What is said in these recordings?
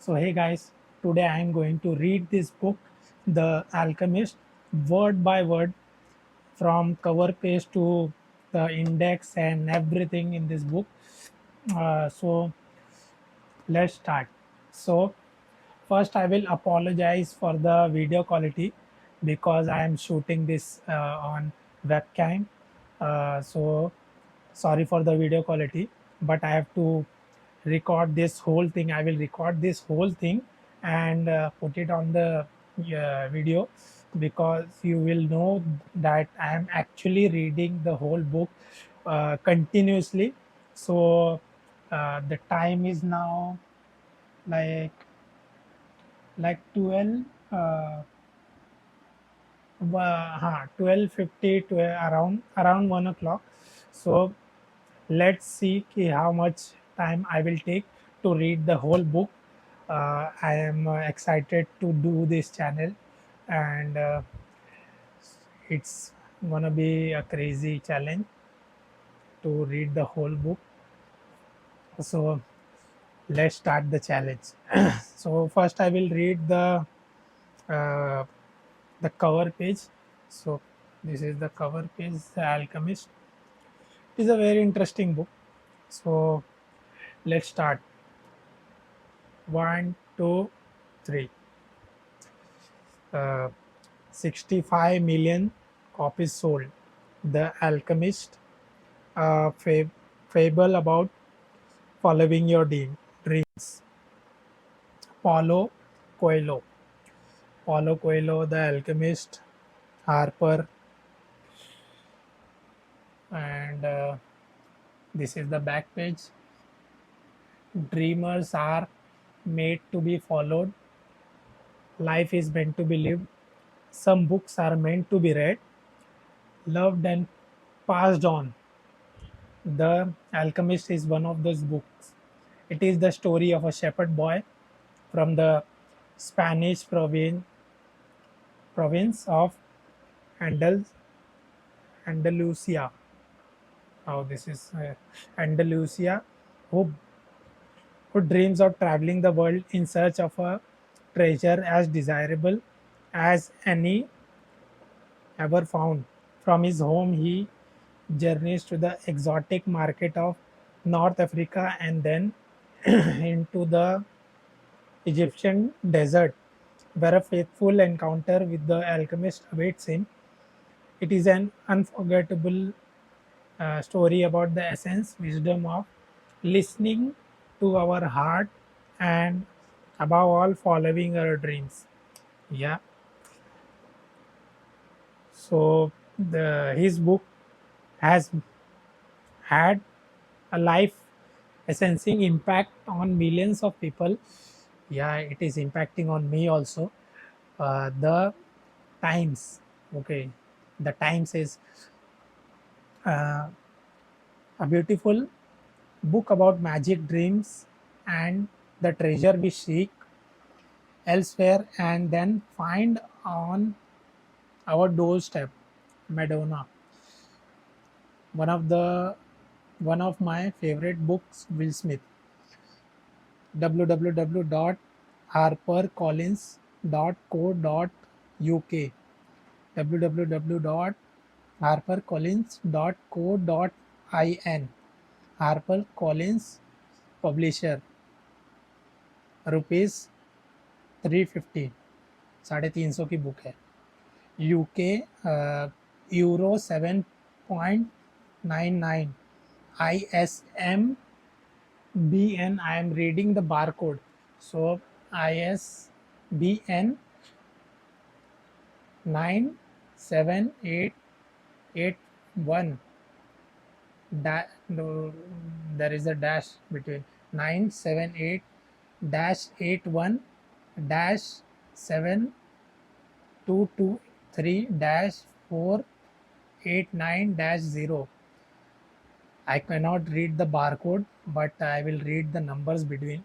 So hey guys, today I am going to read this book, The Alchemist, word by word from cover page to the index and everything in this book. So let's start. So first I will apologize for the video quality because I am shooting this on webcam. So sorry for the video quality, but I have to record this whole thing. I will record this whole thing and put it on the video, because you will know that I am actually reading the whole book continuously. So the time is now like 12 uh, 12:50 to around 1 o'clock. So let's see how much time I will take to read the whole book. I am excited to do this channel, and it's gonna be a crazy challenge to read the whole book. So let's start the challenge. So first I will read uh, the cover page. So this is the cover page, The Alchemist. It is a very interesting book. So let's start. One, two, three. Uh, 65 million copies sold. The Alchemist, a fable about following your dreams. Paulo Coelho. Paulo Coelho, The Alchemist, Harper, and this is the back page. Dreamers are made to be followed. Life is meant to be lived. Some books are meant to be read, loved, and passed on. The Alchemist is one of those books. It is the story of a shepherd boy from the Spanish province of Andalusia. Oh, this is Andalusia, who, who dreams of traveling the world in search of a treasure as desirable as any ever found. From his home, he journeys to the exotic market of North Africa and then into the Egyptian desert, where a faithful encounter with the alchemist awaits him. It is an unforgettable story about the essence, wisdom of listening to our heart, and above all, following our dreams. Yeah. So his book has had a life essential impact on millions of people. Yeah, it is impacting on me also. The Times, okay, the Times is uh, a beautiful book about magic, dreams, and the treasure we seek elsewhere and then find on our doorstep. Madonna, one of my favorite books. Will Smith. www.harpercollins.co.uk. www.harpercollins.co.in. Harper Collins publisher, rupees 350, 350 की book है. UK euro 7.99. ISM BN. I am reading the barcode. So ISBN 97881. No, there is a dash between 978 81 7223 489 0. I cannot read the barcode, but I will read the numbers between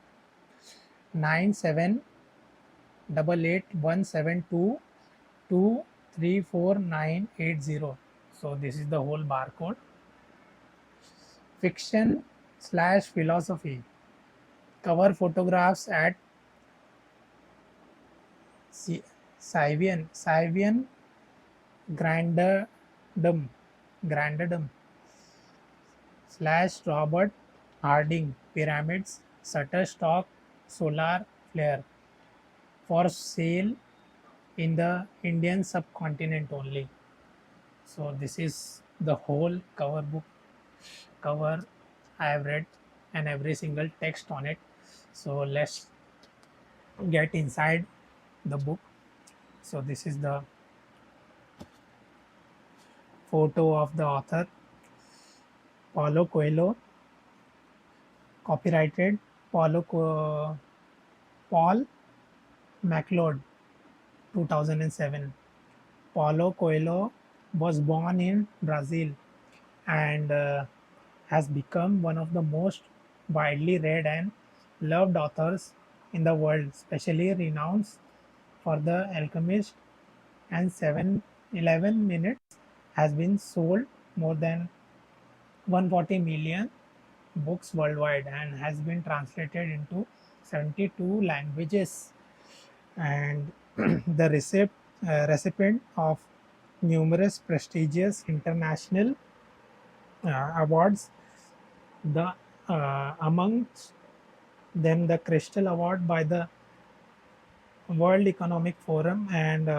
978817223498. So this is the whole barcode. Fiction / philosophy. Cover photographs at Scythian grandadum, grandadum / Robert Harding pyramids, Shutterstock solar flare for sale in the Indian subcontinent only. So this is the whole cover I have read and every single text on it. So let's get inside the book. So this is the photo of the author, Paulo Coelho, copyrighted Paul MacLeod, 2007. Paulo Coelho was born in Brazil and has become one of the most widely read and loved authors in the world, especially renowned for The Alchemist and 711 Minutes has been sold more than 140 million books worldwide and has been translated into 72 languages, and the recipient of numerous prestigious international awards, the amongst them the Crystal Award by the World Economic Forum and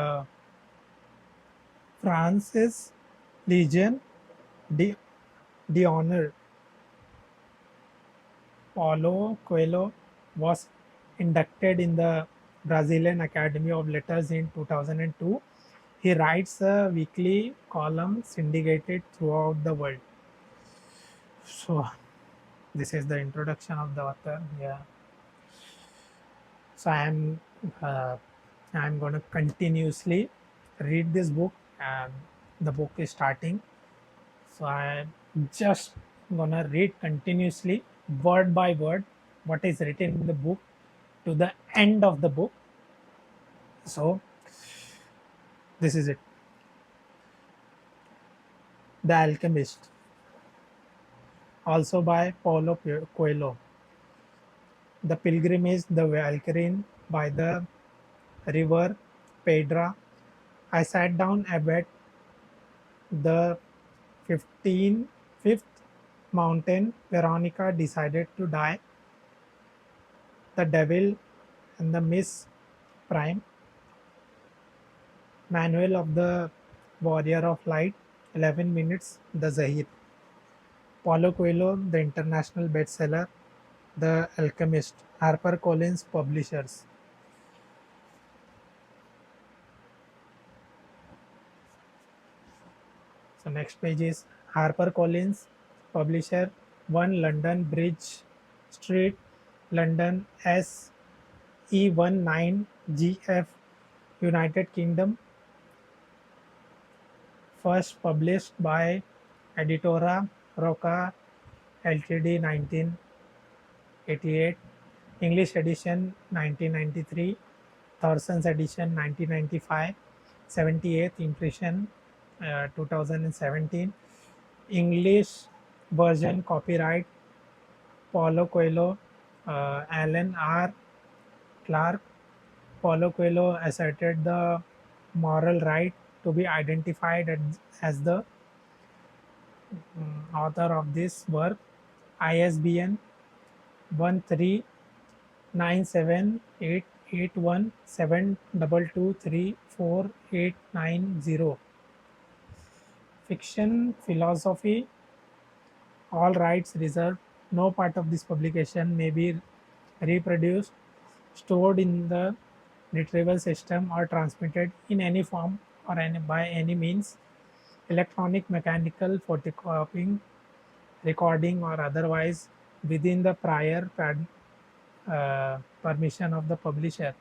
France's Legion d'Honneur. Paulo Coelho was inducted in the Brazilian Academy of Letters in 2002. He writes a weekly column syndicated throughout the world. So this is the introduction of the author. Yeah. So uh, I'm going to continuously read this book, and the book is starting. So I'm just gonna read continuously, word by word, what is written in the book to the end of the book. So this is it. The Alchemist, also by Paulo Coelho. The pilgrimage, the Valkyrie by the river Pedra. I sat down at the 5th mountain. Veronica decided to die. The Devil and the Miss Prime. Manual of the Warrior of Light, 11 Minutes, The Zahir. Paulo Coelho, the international bestseller, The Alchemist, HarperCollins Publishers. So next page is HarperCollins Publisher, 1 London Bridge Street, London SE19GF, United Kingdom. First published by Editora Roca Ltd 1988, English edition 1993, Thorson's edition 1995, 78th impression 2017, English version copyright Paulo Coelho, Alan R. Clark. Paulo Coelho asserted the moral right to be identified as the author of this work. ISBN 13978817223489. Fiction philosophy, all rights reserved. No part of this publication may be reproduced, stored in the retrieval system, or transmitted in any form or by any means, electronic, mechanical, photocopying, recording, or otherwise, within the prior permission of the publisher.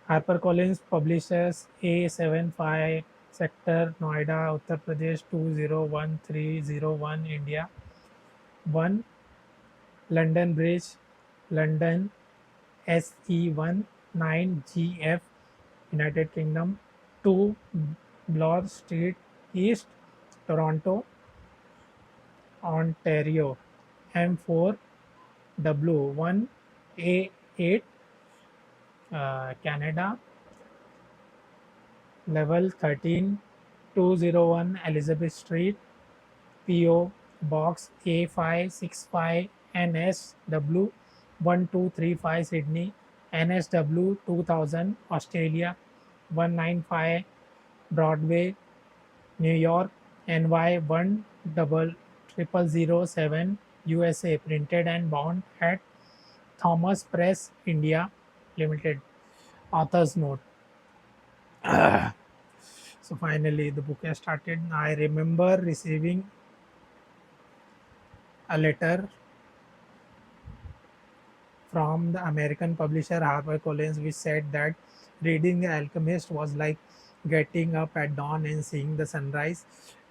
HarperCollins Publishers, A75 Sector, Noida, Uttar Pradesh 201301, India. 1 London Bridge, London SE19GF, United Kingdom. 2 Bloor Street East, Toronto, Ontario. M4W1A8 Canada, level 13, 201 Elizabeth Street, PO Box A565 NSW 1235 Sydney, NSW 2000 Australia, 195 Broadway, New York, NY 10007 USA, printed and bound at Thomas Press India Limited. Author's note. So finally, the book has started. I remember receiving a letter from the American publisher HarperCollins, which said that reading The Alchemist was like getting up at dawn and seeing the sunrise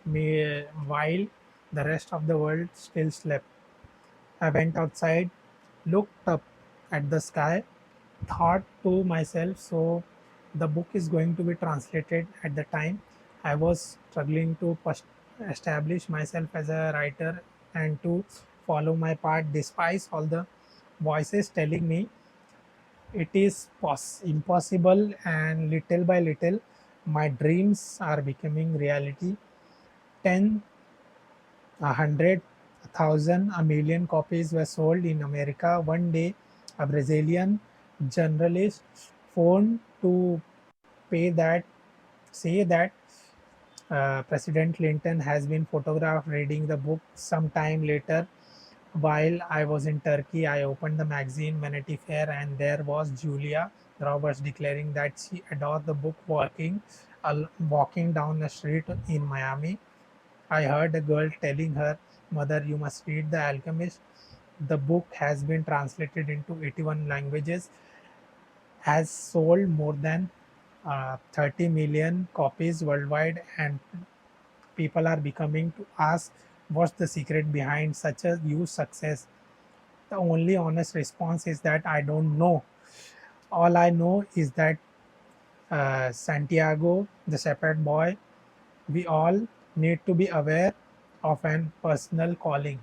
while the rest of the world still slept. I went outside, looked up at the sky, thought to myself, so the book is going to be translated. At the time, I was struggling to establish myself as a writer and to follow my path despite all the voices telling me it is impossible, and little by little my dreams are becoming reality. 10, 100, 1,000, a million copies were sold in America. One day, a Brazilian journalist phoned to pay that say that President Clinton has been photographed reading the book. Sometime later, while I was in Turkey, I opened the magazine Vanity Fair, and there was Julia Roberts declaring that she adored the book. Walking down the street in Miami, I heard a girl telling her mother, "You must read The Alchemist." The book has been translated into 81 languages, has sold more than 30 million copies worldwide, and people are becoming to ask what's the secret behind such a huge success. The only honest response is that I don't know. All I know is that Santiago, the shepherd boy, we all need to be aware of an personal calling.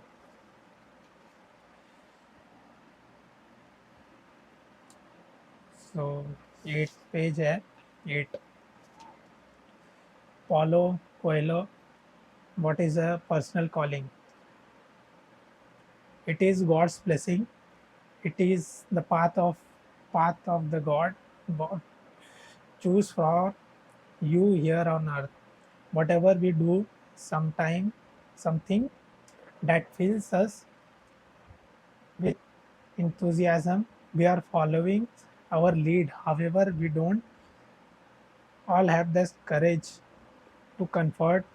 So, 8 page है, 8. Paulo Coelho, what is a personal calling? It is God's blessing. It is the path of the God choose for you here on earth. Whatever we do, sometime something that fills us with enthusiasm, we are following our lead. However, we don't all have this courage to comfort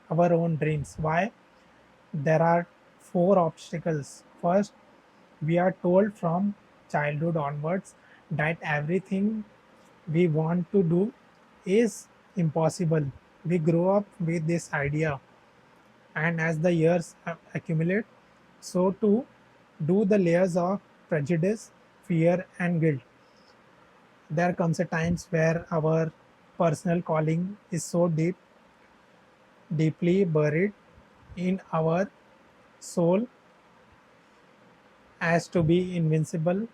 our own dreams. Why? There are four obstacles. First, we are told from childhood onwards that everything we want to do is impossible. We grow up with this idea, and as the years accumulate, so too do the layers of prejudice, fear, and guilt. There comes a times where our personal calling is so deeply buried in our soul as to be invincible,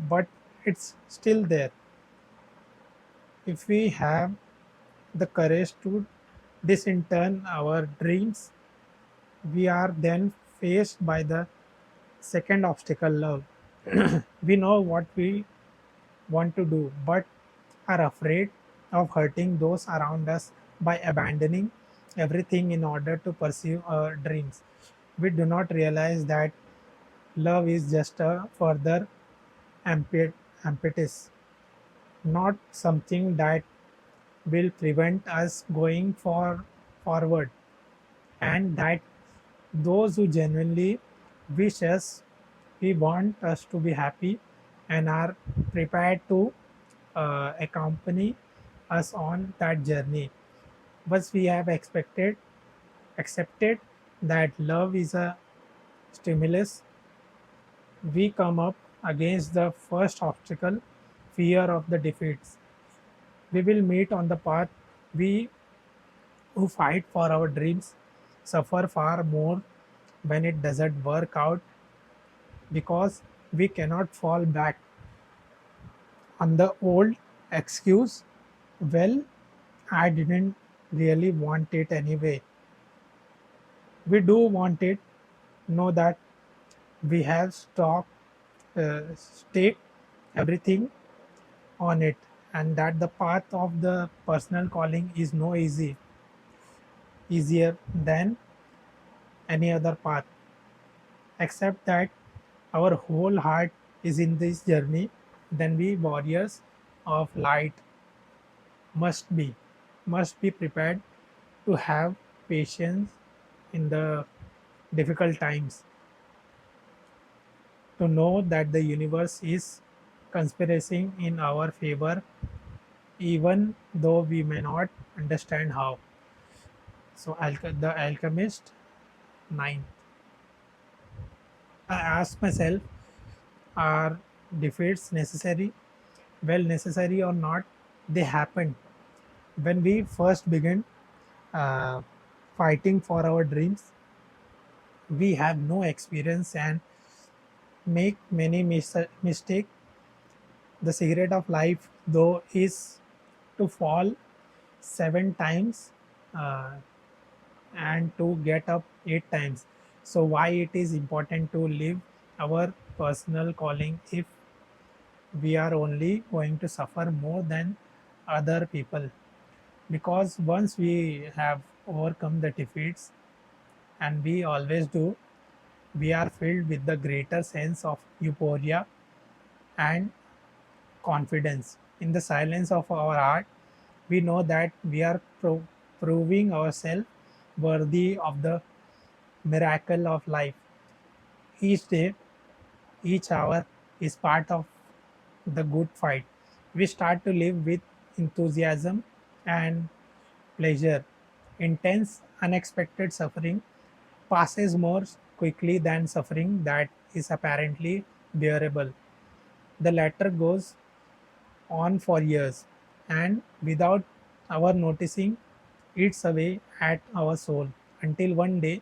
but it's still there. If we have the courage to disinter our dreams, we are then faced by the second obstacle, love. We know what we want to do, but are afraid of hurting those around us by abandoning everything in order to pursue our dreams. We do not realize that love is just a further impetus, not something that will prevent us going forward, and that those who genuinely wish us, we want us to be happy and are prepared to accompany us on that journey. Once we have accepted that love is a stimulus, we come up against the first obstacle, fear of the defeats. We will meet on the path. We who fight for our dreams suffer far more when it doesn't work out, because we cannot fall back. on the old excuse, well, I didn't really want it anyway. We do want it, know that we have staked everything on it, and that the path of the personal calling is no easier than any other path, except that our whole heart is in this journey. Then we warriors of light must be must be prepared to have patience in the difficult times, to know that the universe is conspiring in our favor, even though we may not understand how. So, the Alchemist 9. I ask myself, are defeats necessary? Well, necessary or not, they happened. When we first began uh, fighting for our dreams, we have no experience and make many mistakes. The secret of life, though, is to fall 7 times uh, and to get up 8 times. So, why it is important to live our personal calling if we are only going to suffer more than other people? Because once we have overcome the defeats, and we always do, we are filled with the greater sense of euphoria and confidence. In the silence of our heart, we know that we are proving ourselves worthy of the miracle of life. Each day, each hour is part of the good fight. We start to live with enthusiasm and pleasure. Intense, unexpected suffering passes more quickly than suffering that is apparently bearable. The latter goes on for years, and without our noticing, eats away at our soul until one day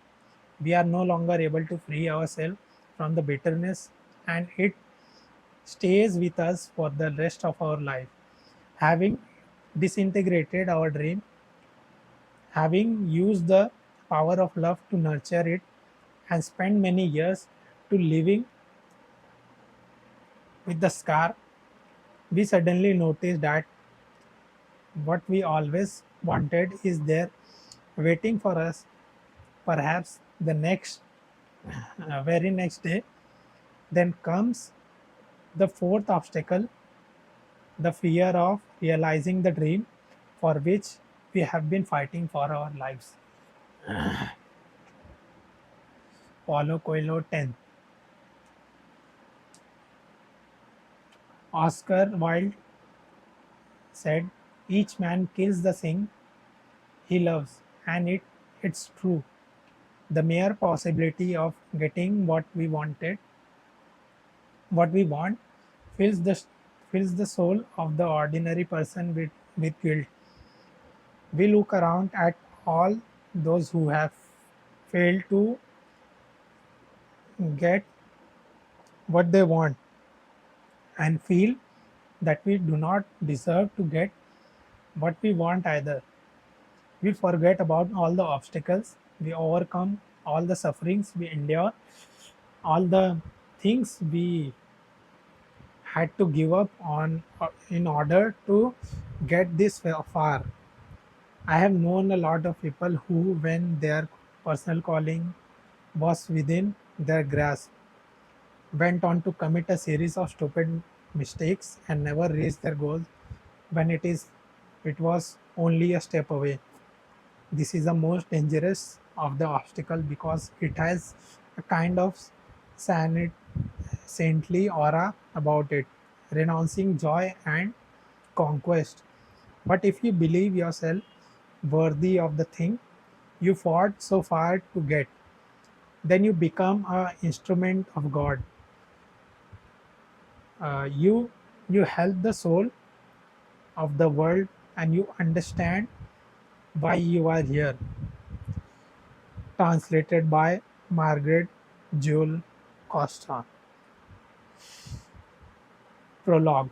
we are no longer able to free ourselves from the bitterness, and it stays with us for the rest of our life. Having disintegrated our dream, having used the power of love to nurture it, and spent many years to living with the scar, we suddenly notice that what we always wanted is there waiting for us. Perhaps the very next day. Then comes the fourth obstacle, the fear of realizing the dream for which we have been fighting for our lives. Paulo Coelho 10. Oscar Wilde said, each man kills the thing he loves, and it's true. The mere possibility of getting what we want, fills the soul of the ordinary person with guilt. We look around at all those who have failed to get what they want and feel that we do not deserve to get what we want either. We forget about all the obstacles we overcome, all the sufferings we endure, all the things we had to give up on in order to get this far. I have known a lot of people who, when their personal calling was within their grasp, went on to commit a series of stupid mistakes and never reached their goals when it was only a step away. This is the most dangerous of the obstacle because it has a kind of sanity, saintly aura about it, renouncing joy and conquest. But if you believe yourself worthy of the thing you fought so far to get, then you become an instrument of God. You help the soul of the world, and you understand why you are here. Translated by Margaret Jewel Costa. Prologue.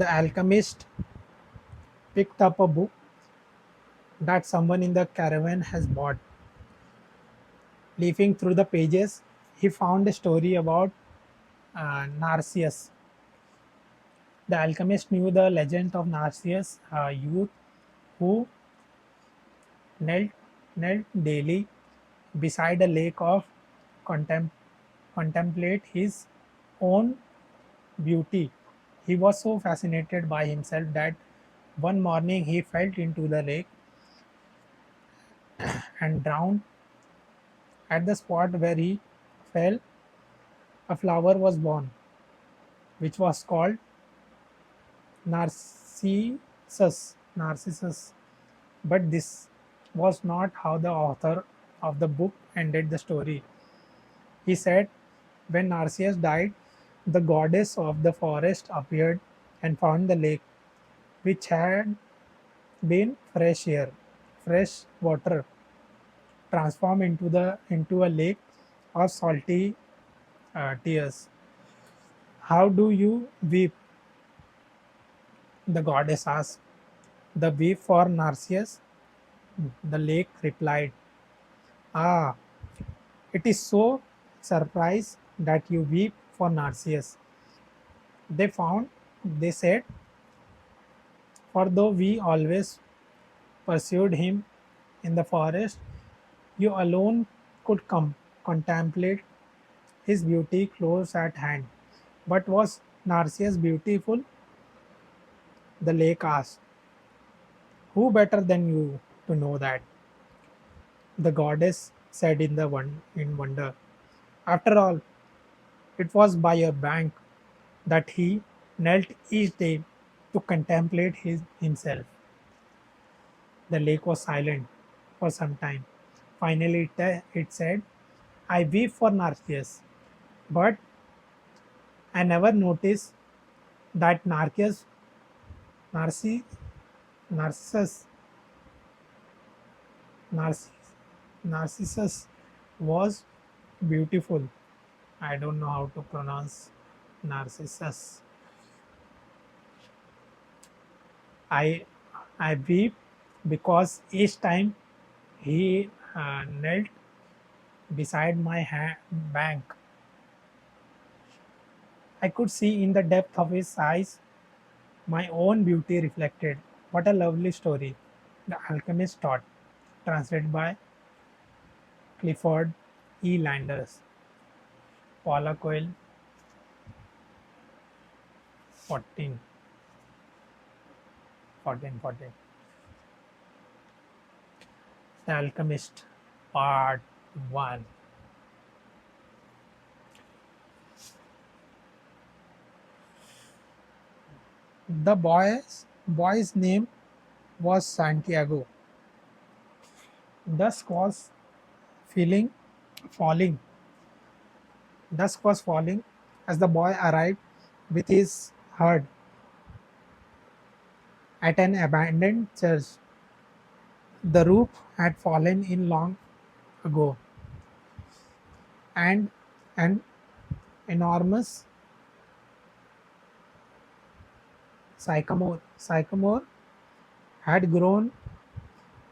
The alchemist picked up a book that someone in the caravan has bought. Leafing through the pages, he found a story about Narcissus. The alchemist knew the legend of Narcissus, a youth who knelt, knelt daily beside a lake of contem- contemplate his own beauty. He was so fascinated by himself that one morning he fell into the lake and drowned. At the spot where he fell, a flower was born, which was called Narcissus. Narcissus. But this was not how the author of the book ended the story. He said, when Narcissus died, the goddess of the forest appeared and found the lake, which had been fresh air, fresh water, transformed into a lake of salty tears. How do you weep? The goddess asked. The weep for Narcissus? The lake replied. Ah, it is so surprised that you weep for Narcissus. They found, they said, for though we always pursued him in the forest, you alone could come contemplate his beauty close at hand. But was Narcissus beautiful? The lake asked. Who better than you to know that? The goddess said in wonder. After all, it was by a bank that he knelt each day to contemplate himself. The lake was silent for some time. Finally, it said, I weep for Narcissus, but I never noticed that Narci, Narcissus, Narcissus, Narcissus was beautiful. I don't know how to pronounce Narcissus. I I weep because each time he knelt beside my bank, I could see in the depth of his eyes my own beauty reflected. What a lovely story. The Alchemist thought. Translated by Clifford E. Landers. Paulo Coelho, 14, 14. The Alchemist, Part 1. The boy's name was Santiago. Dusk was feeling falling. Dusk was falling as the boy arrived with his herd at an abandoned church. The roof had fallen in long ago, and an enormous sycamore had grown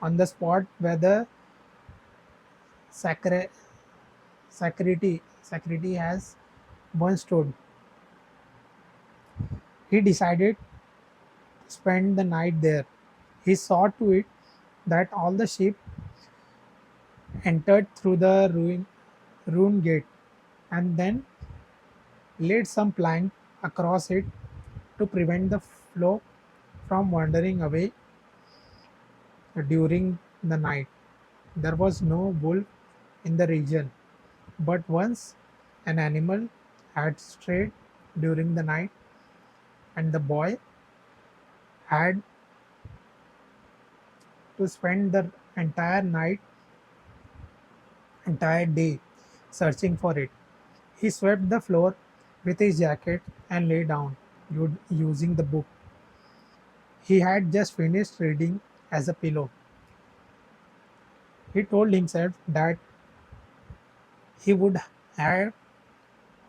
on the spot where the sacri- sacrity has once stood. He decided to spend the night there. He saw to it that all the sheep entered through the ruined gate, and then laid some plank across it to prevent the flock from wandering away during the night. There was no wolf in the region, but once an animal had strayed during the night, and the boy had to spend the entire day searching for it. He swept the floor with his jacket and lay down, using the book he had just finished reading as a pillow. He told himself that he would have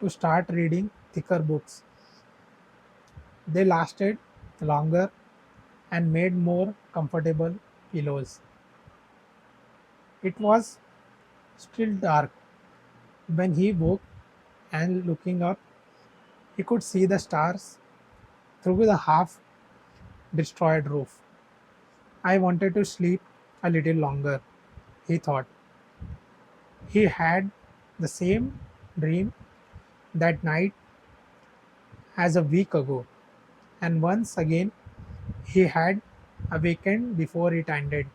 to start reading thicker books. They lasted longer, and made more comfortable pillows. It was still dark when he woke, and looking up, he could see the stars through the half destroyed roof. I wanted to sleep a little longer, he thought. He had the same dream that night as a week ago, and once again he had awakened before it ended.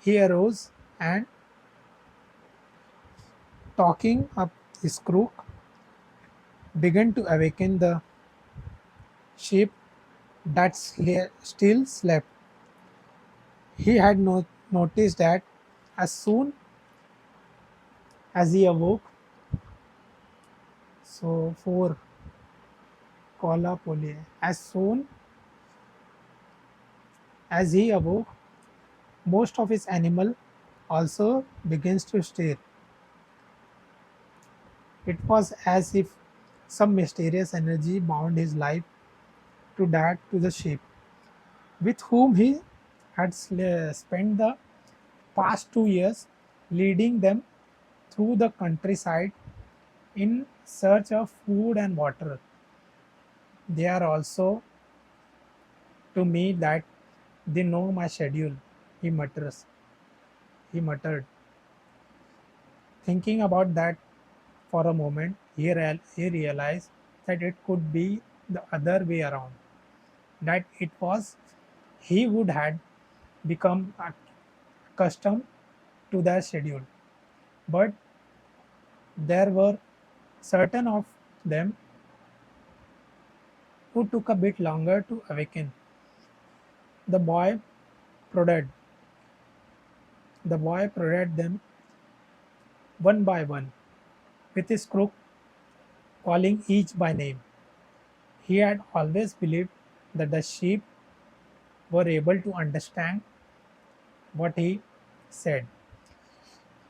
He arose and, talking up his crook, began to awaken the sheep that still slept. He had noticed that as soon as he awoke, so for Kola Poli, as soon as he awoke, most of his animal also begins to stir. It was as if some mysterious energy bound his life to that to the sheep, with whom he had spent the past 2 years, leading them through the countryside in search of food and water. They are also to me that they know my schedule, he mutters. He muttered. Thinking about that for a moment, he realized that it could be the other way around. That it was he would had become accustomed to their schedule. But there were certain of them who took a bit longer to awaken. The boy prodded. The boy prodded them one by one with his crook, calling each by name. He had always believed that the sheep were able to understand what he said.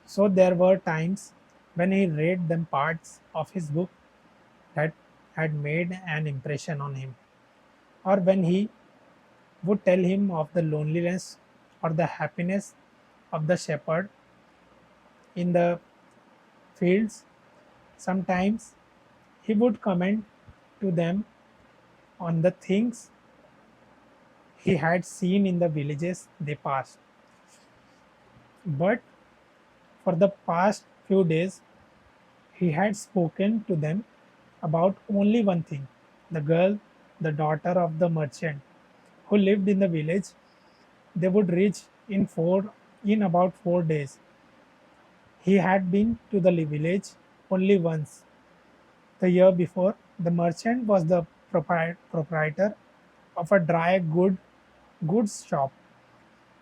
So there were times when he read them parts of his book that had made an impression on him, or when he would tell him of the loneliness or the happiness of the shepherd in the fields. Sometimes he would comment to them on the things he had seen in the villages they passed. But for the past few days, he had spoken to them about only one thing: the girl, the daughter of the merchant who lived in the village. They would reach in about 4 days. He had been to the village only once. The year before, the merchant was the proprietor of a goods shop,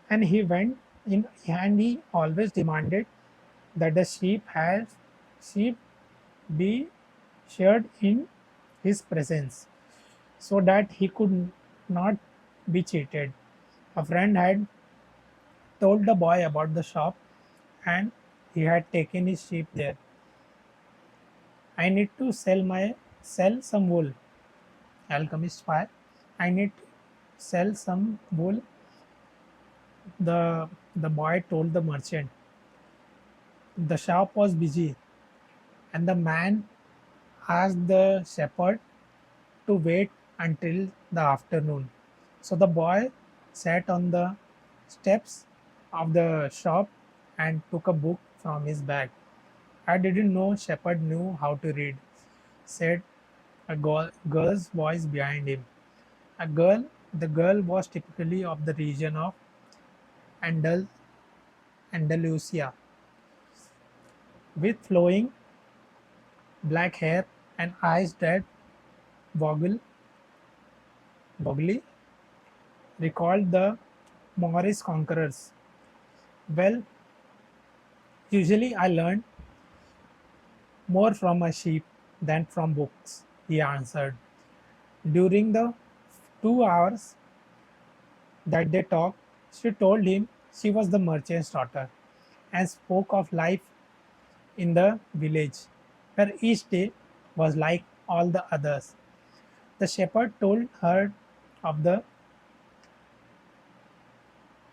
and he went in and he always demanded that the sheep be shared in his presence, so that he could not be cheated. A friend had told the boy about the shop, and he had taken his sheep there. I need to sell some wool, Alchemist fire. I need to sell some wool, the boy told the merchant. The shop was busy, and the man asked the shepherd to wait until the afternoon. So the boy sat on the steps of the shop and took a book from his bag. I didn't know shepherd knew how to read, said a girl's voice behind him. The girl was typically of the region of Andal, Andalusia, with flowing black hair and eyes that boggle, boggly recalled the Moorish conquerors. Well, usually I learn more from a sheep than from books, he answered. During the 2 hours that they talked, she told him she was the merchant's daughter and spoke of life in the village, where each day was like all the others. The shepherd told her of the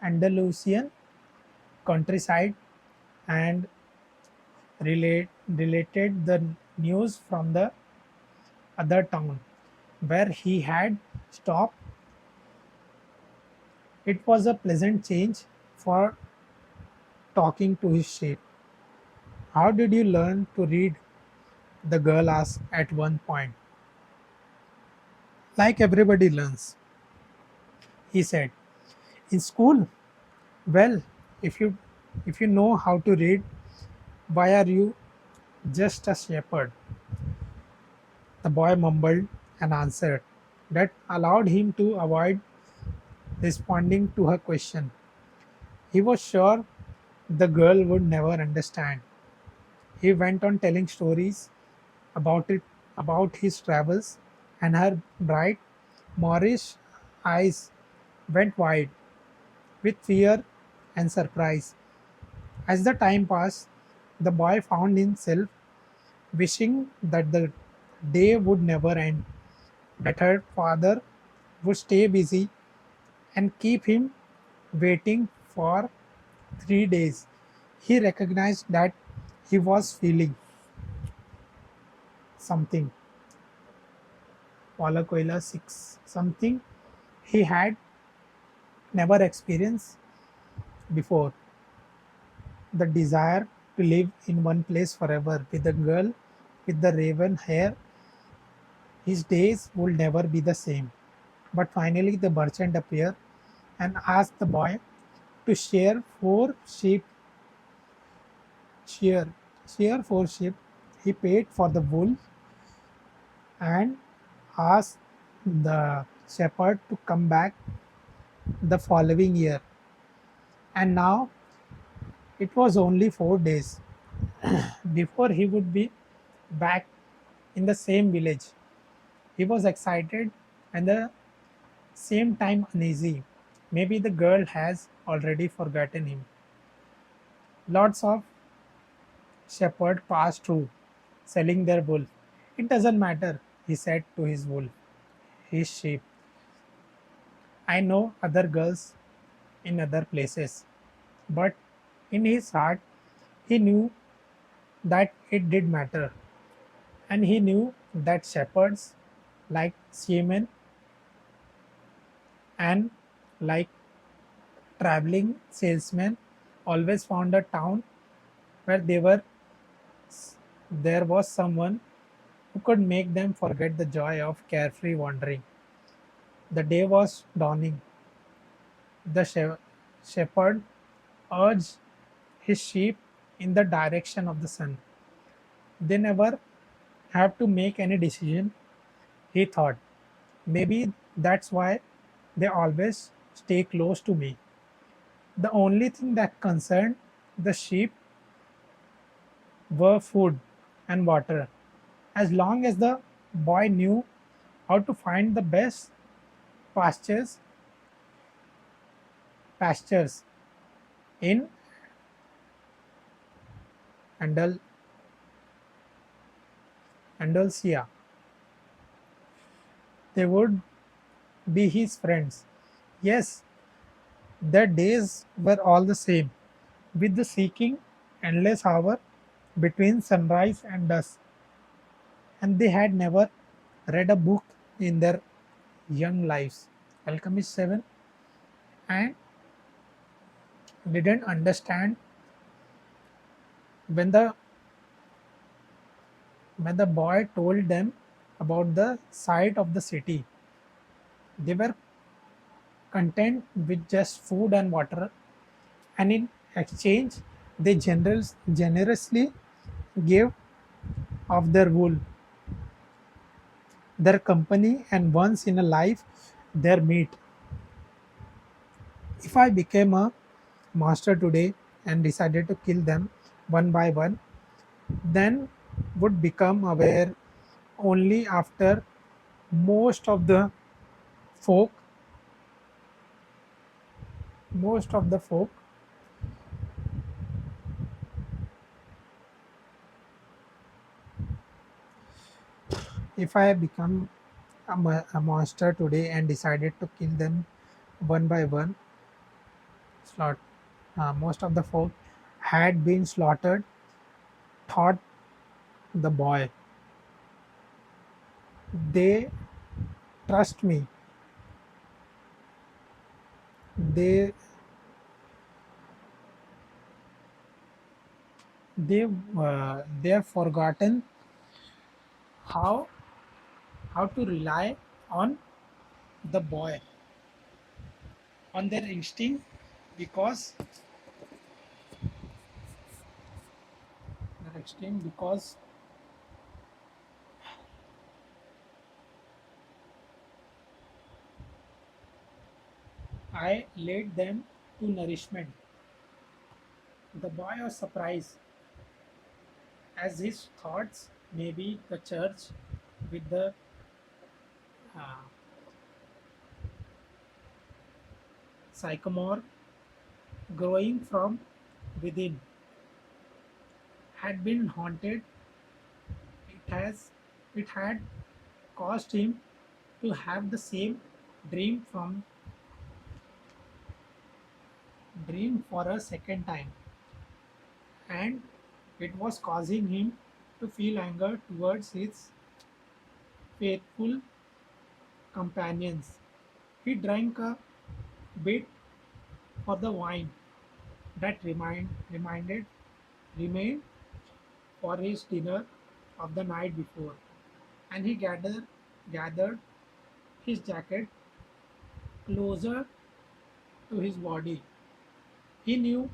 Andalusian countryside and related the news from the other town where he had stopped. It was a pleasant change for talking to his sheep. How did you learn to read? The girl asked at one point. Like everybody learns, he said. In school? Well, if you if you know how to read, why are you just a shepherd? The boy mumbled an answer that allowed him to avoid responding to her question. He was sure the girl would never understand. He went on telling stories about it about his travels, and her bright Moorish eyes went wide with fear and surprise. As the time passed, the boy found himself wishing that the day would never end, that her father would stay busy and keep him waiting for 3 days. He recognized that he was feeling something. Paulo Coelho 6. Something he had never experienced before. The desire to live in one place forever with the girl with the raven hair. His days would never be the same. But finally, the merchant appeared and asked the boy to share, share 4 sheep. He paid for the wool and asked the shepherd to come back the following year. And now it was only 4 days before he would be back in the same village. He was excited and the same time uneasy. Maybe the girl has already forgotten him. Lots of shepherds passed through, selling their wool. It doesn't matter, he said to his sheep. I know other girls in other places. But in his heart, he knew that it did matter. And he knew that shepherds, like seamen and like traveling salesmen, always found a town where there was someone who could make them forget the joy of carefree wandering. The day was dawning. The shepherd urged his sheep in the direction of the sun. They never have to make any decision, he thought. Maybe that's why they always stay close to me. The only thing that concerned the sheep were food and water. As long as the boy knew how to find the best pastures, pastures in Andal- Andalusia, they would be his friends. Yes, their days were all the same, with the seeking endless hour between sunrise and dusk, and they had never read a book in their young lives. Alchemist 7 and didn't understand when the boy told them about the sight of the city. They were content with just food and water, and in exchange, they generously gave of their wool, their company, and once in a life, their meat. If I became a master today and decided to kill them one by one, then would become aware only after most of the folk most of the folk if I become a monster today and decided to kill them one by one. Slaughtered. Most of the folk had been slaughtered. Thought the boy. They trust me. They they've forgotten how how to rely on the boy, on their instinct, because their instinct because I led them to nourishment. The boy was surprised as his thoughts, maybe the church with the uh, sycamore growing from within, had been haunted. It had caused him to have the same dream from dream for a second time, and it was causing him to feel anger towards his faithful companions. He drank a bit for the wine that remained for his dinner of the night before, and he gathered his jacket closer to his body. He knew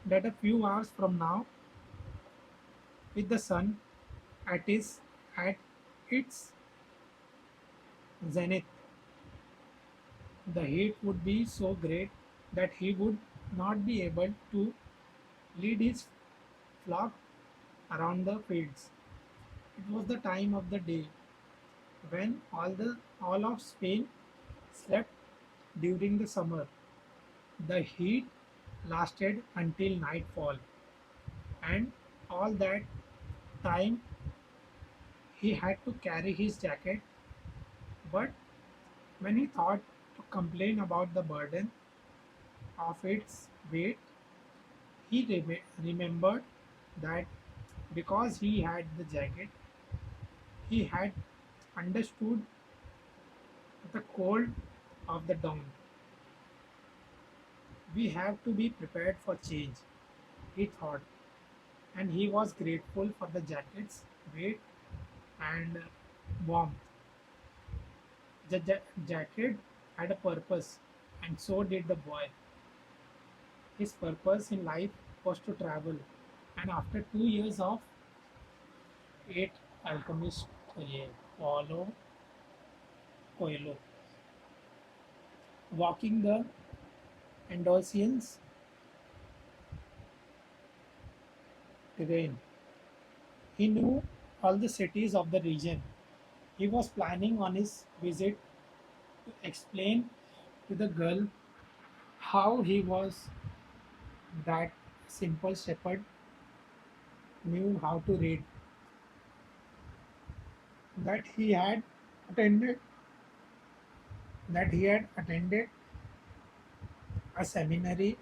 that a few hours from now, with the sun at its zenith, the heat would be so great that he would not be able to lead his flock around the fields. It was the time of the day when all of Spain slept during the summer. The heat lasted until nightfall, and all that time he had to carry his jacket. But when he thought to complain about the burden of its weight, he remembered that because he had the jacket, he had understood the cold of the dawn. We have to be prepared for change, he thought, and he was grateful for the jacket's weight and warmth. The jacket had a purpose, and so did the boy. His purpose in life was to travel, and after 2 years of eight alchemist Paulo Coelho, walking the Andalusian terrain, he knew all the cities of the region. He was planning on his visit to explain to the girl how he was that simple shepherd knew how to read, that attended he had attended a seminary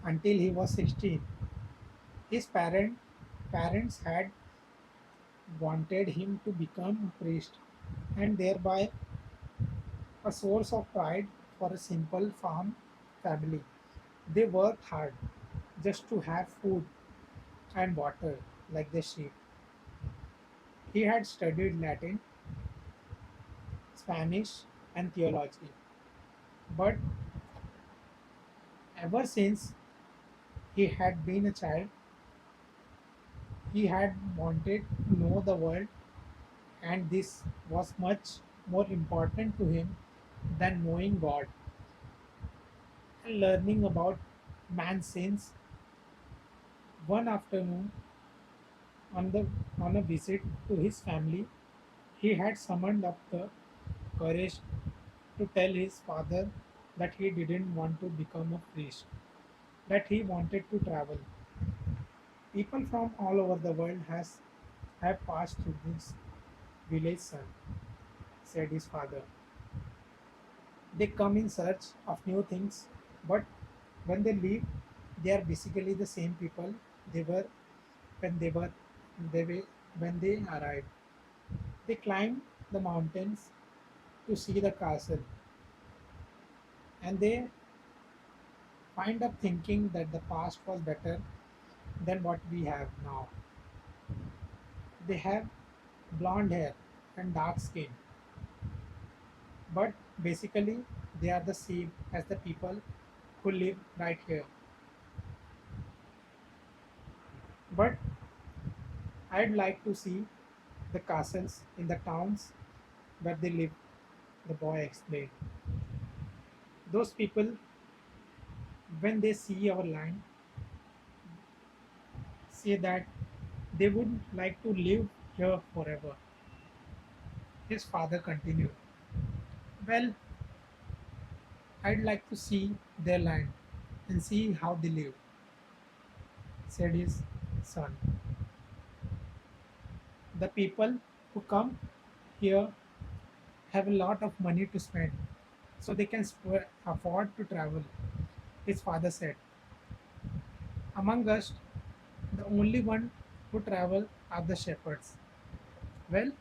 until he was 16. His parents had wanted him to become a priest, and thereby a source of pride for a simple farm family. They worked hard just to have food and water like the sheep. He had studied Latin, Spanish, and theology, but ever since he had been a child, he had wanted to know the world, and this was much more important to him than knowing God and learning about man's sins. One afternoon, on the on a visit to his family, he had summoned up the courage to tell his father that he didn't want to become a priest, that he wanted to travel. People from all over the world have passed through this village son, said his father. They come in search of new things, but when they leave, they are basically the same people they were when they were when they arrived. They climb the mountains to see the castle, and they wind up thinking that the past was better than what we have now. They have blonde hair and dark skin, but basically they are the same as the people who live right here. But I'd like to see the castles in the towns where they live, the boy explained. Those people, when they see our land, say that they would like to live here forever. His father continued, well, I'd like to see their land and see how they live, said his son. The people who come here have a lot of money to spend, so they can afford to travel, his father said. Among us, the only one who travel are the shepherds. Well,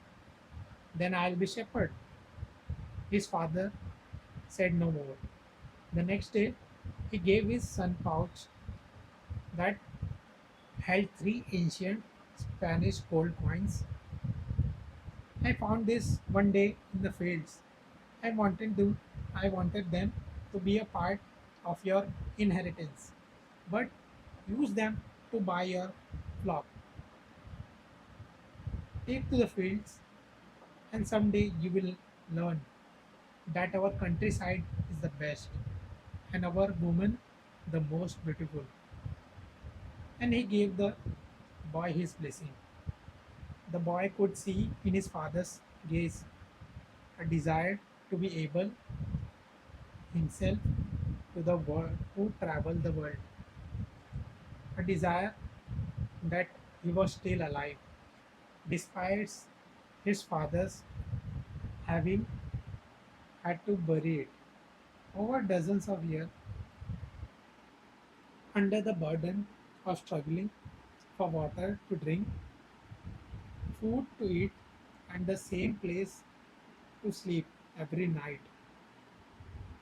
then I'll be shepherd, his father said no more. The next day, he gave his son pouch that held three ancient Spanish gold coins. I found this one day in the fields. I wanted to I wanted them to be a part of your inheritance, but use them to buy your flock. Take to the fields, and someday you will learn that our countryside is the best, and our woman the most beautiful. And he gave the boy his blessing. The boy could see in his father's gaze a desire to be able himself to the world to travel the world, a desire that he was still alive, despite his father's having had to bury it over dozens of years under the burden of struggling for water to drink, food to eat, and the same place to sleep every night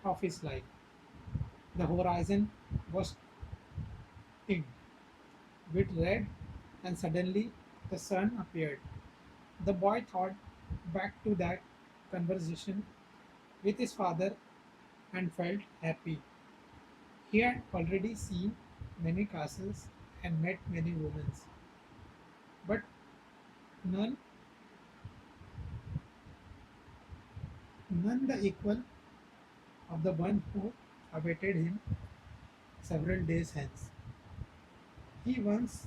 of his life. The horizon was tinged with red, and suddenly the sun appeared. The boy thought back to that conversation with his father and felt happy. He had already seen many castles and met many women, but none, none the equal of the one who awaited him several days hence. He once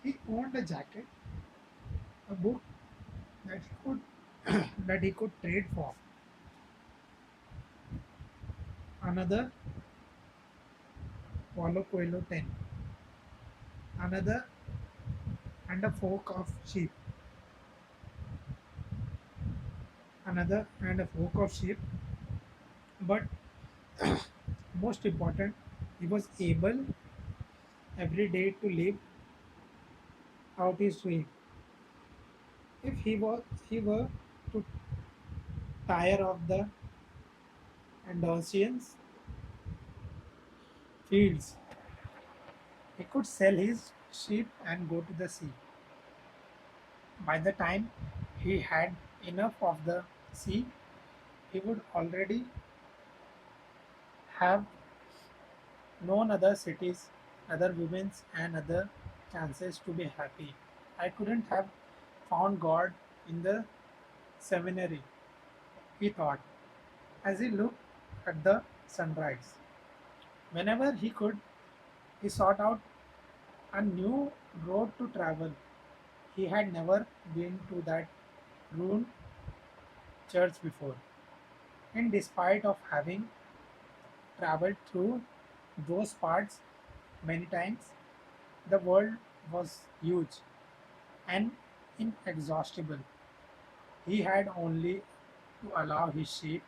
he owned a jacket, a book that he could that he could trade for another Paulo Coelho 10, another and a fork of sheep, another and a fork of sheep, but most important, he was able every day to live out his dream. If he were to tire of the Andalusian fields, he could sell his sheep and go to the sea. By the time he had enough of the sea, he would already have known other cities, other women, and other chances to be happy. I couldn't have found God in the seminary, he thought, as he looked at the sunrise. Whenever he could, he sought out a new road to travel. He had never been to that ruined church before, and despite of having traveled through those parts many times, the world was huge and inexhaustible. He had only to allow his sheep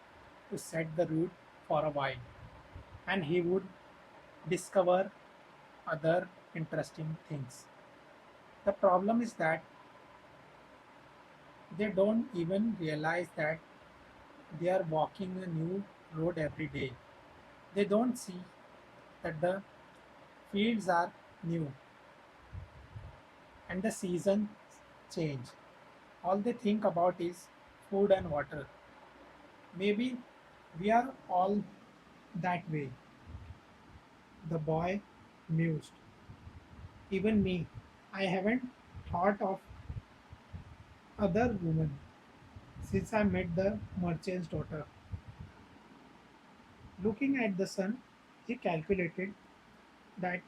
to set the route for a while, and he would discover other interesting things. The problem is that they don't even realize that they are walking a new road every day. They don't see that the fields are new and the seasons change. All they think about is food and water. Maybe we are all that way, the boy mused. Even me, I haven't thought of other women since I met the merchant's daughter. Looking at the sun, he calculated that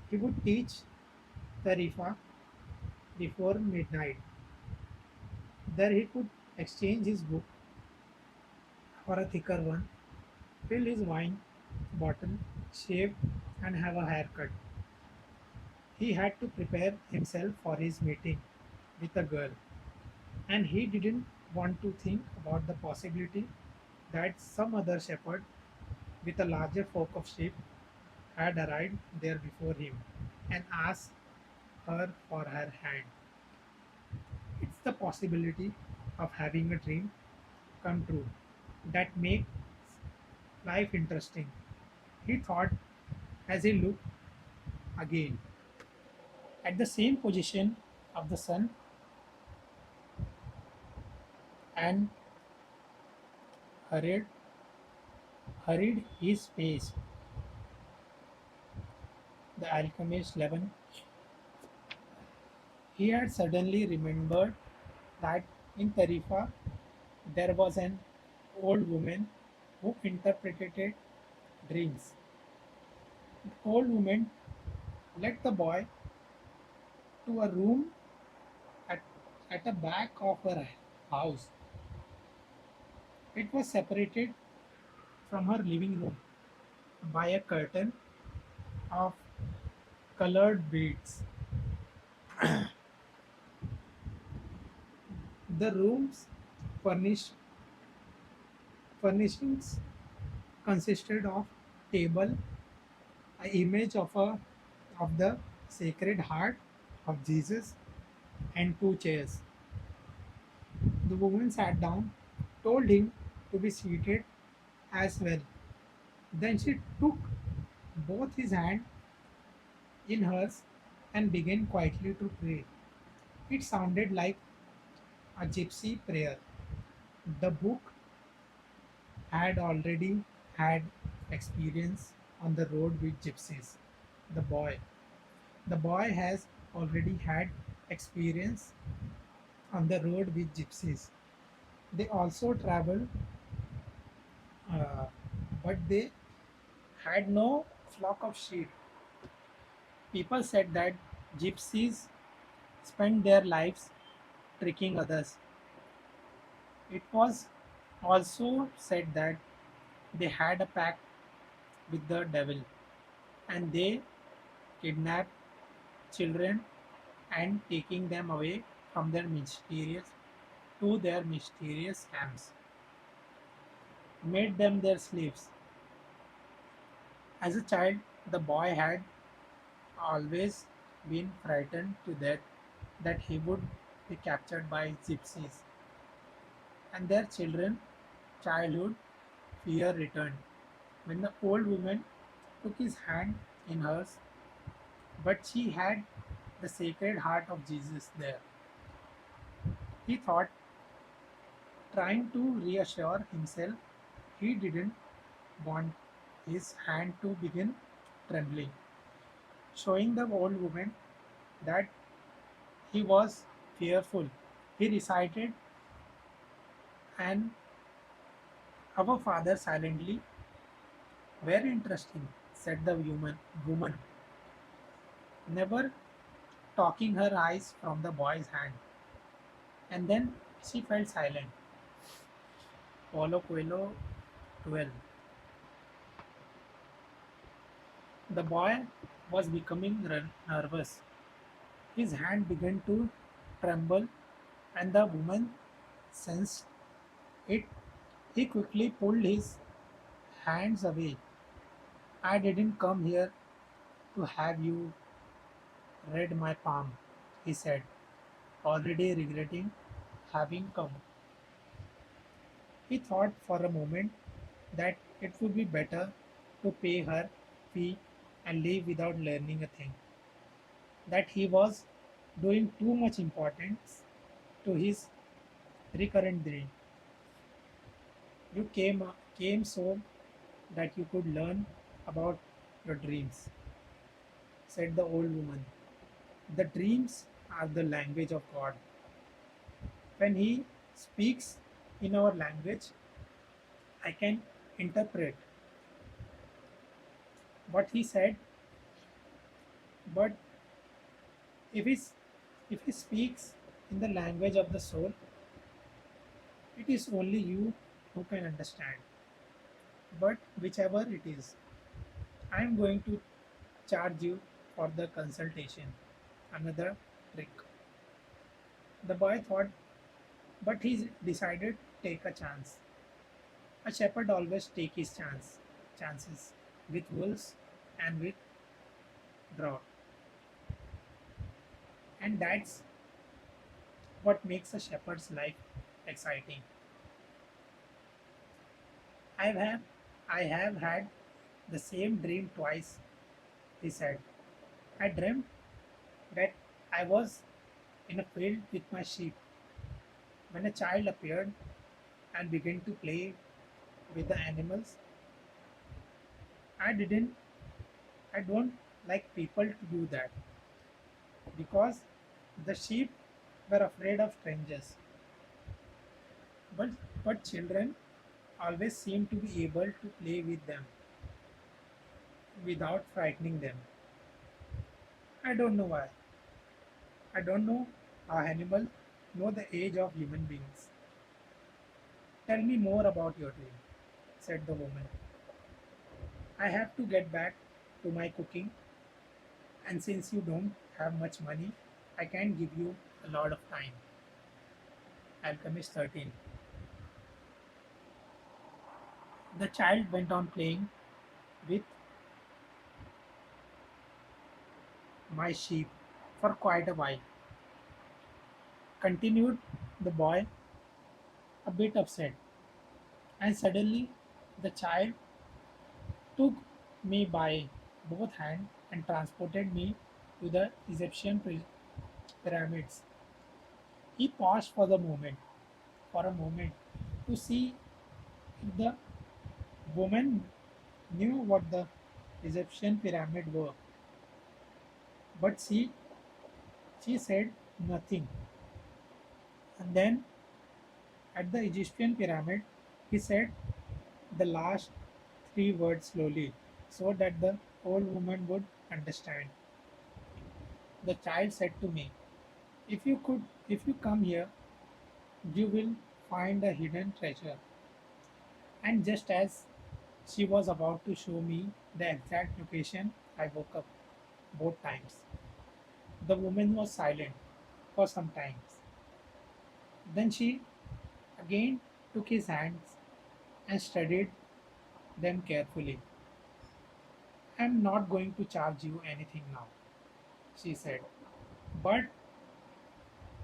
he would teach Tarifa before midnight. There he could exchange his book for a thicker one, fill his wine bottle, shave, and have a haircut. He had to prepare himself for his meeting with a girl, and he didn't want to think about the possibility that some other shepherd with a larger flock of sheep had arrived there before him and asked her for her hand. It's the possibility of having a dream come true that makes life interesting, he thought as he looked again at the same position of the sun and hurried, hurried his pace. The alchemist 11. He had suddenly remembered that in Tarifa there was an old woman who interpreted dreams. The old woman led the boy to a room at, at the back of her house. It was separated from her living room by a curtain of colored beads. The room's furnish, furnishings consisted of table, an image of the Sacred Heart of Jesus, and two chairs. The woman sat down, told him to be seated as well. Then she took both his hands in hers and began quietly to pray. It sounded like a gypsy prayer. The book had already had experience on the road with gypsies. The boy. The boy has already had experience on the road with gypsies. They also traveled, uh, but they had no flock of sheep. People said that gypsies spend their lives tricking others. It was also said that they had a pact with the devil and they kidnapped children and taking them away from their mysterious camps, made them their slaves. As a child, the boy had always been frightened to death that he would be captured by gypsies, and their childhood fear returned when the old woman took his hand in hers, but she had the Sacred Heart of Jesus there. He thought, trying to reassure himself, he didn't want his hand to begin trembling, showing the old woman that he was fearful. He recited an Our Father silently. Very interesting, said the woman, never taking her eyes from the boy's hand. And then she fell silent. Paulo Coelho 12. The boy was becoming nervous. His hand began to tremble, and the woman sensed it. He quickly pulled his hands away. I didn't come here to have you read my palm, he said, already regretting having come. He thought for a moment that it would be better to pay her fee and leave without learning a thing, that he was doing too much importance to his recurrent dream. You came so that you could learn about your dreams, said the old woman. The dreams are the language of God. When He speaks in our language, I can interpret what He said, but if He, if he speaks in the language of the soul, it is only you who can understand. But whichever it is, I am going to charge you for the consultation. Another trick. The boy thought, but he decided to take a chance. A shepherd always take his chances with wolves and with drought. And that's what makes a shepherd's life exciting. I have I have had the same dream twice, he said. I dreamt that I was in a field with my sheep when a child appeared and began to play with the animals. I didn't I don't like people to do that because the sheep were afraid of strangers. But but children always seem to be able to play with them without frightening them. I don't know why. I don't know how animals know the age of human beings. Tell me more about your dream, said the woman. I have to get back to my cooking, and since you don't have much money, I can give you a lot of time. Alchemist 13. The child went on playing with my sheep for quite a while. Continued the boy, a bit upset, and suddenly the child took me by both hands and transported me to the Egyptian pyramids. He paused for a moment, to see if the woman knew what the Egyptian pyramid were, but she said nothing. And then at the Egyptian pyramid, he said the last three words slowly, so that the old woman would understand. The child said to me, if you come here, you will find a hidden treasure. And just as she was about to show me the exact location, I woke up both times. The woman was silent for some time. Then she again took his hands and studied them carefully. I'm not going to charge you anything now, she said, but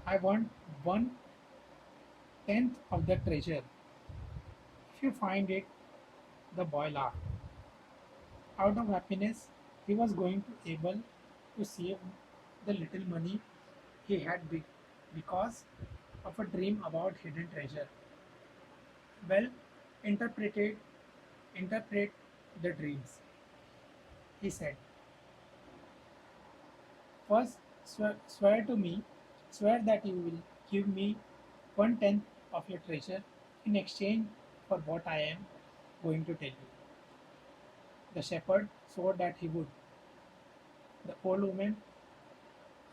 I want 1/10 of the treasure. If you find it, the boy laughed. Out of happiness, he was going to able to save the little money he had because of a dream about hidden treasure. Well, interpreted, interpret the dreams, he said. First, swear that you will give me 1/10 of your treasure in exchange for what I am going to tell you. The shepherd swore that he would. The old woman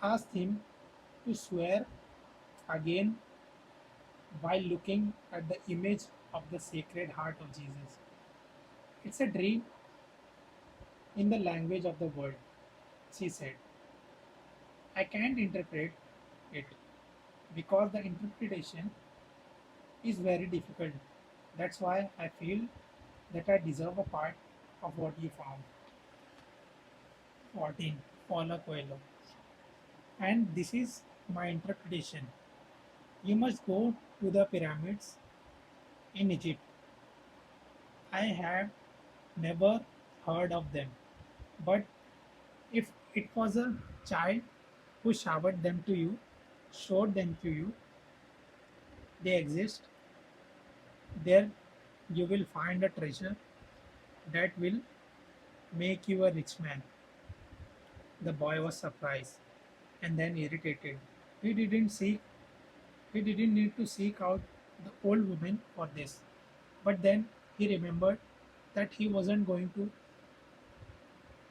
asked him to swear again while looking at the image of the Sacred Heart of Jesus. It's a dream in the language of the world, she said. I can't interpret it, because the interpretation is very difficult. That's why I feel that I deserve a part of what you found. 14. Paulo Coelho. And this is my interpretation. You must go to the pyramids in Egypt. I have never heard of them, but if it was a child who showered them to you, showed them to you, they exist, there you will find a treasure that will make you a rich man. The boy was surprised and then irritated. He didn't seek he didn't need to seek out the old woman for this. But then he remembered that he wasn't going to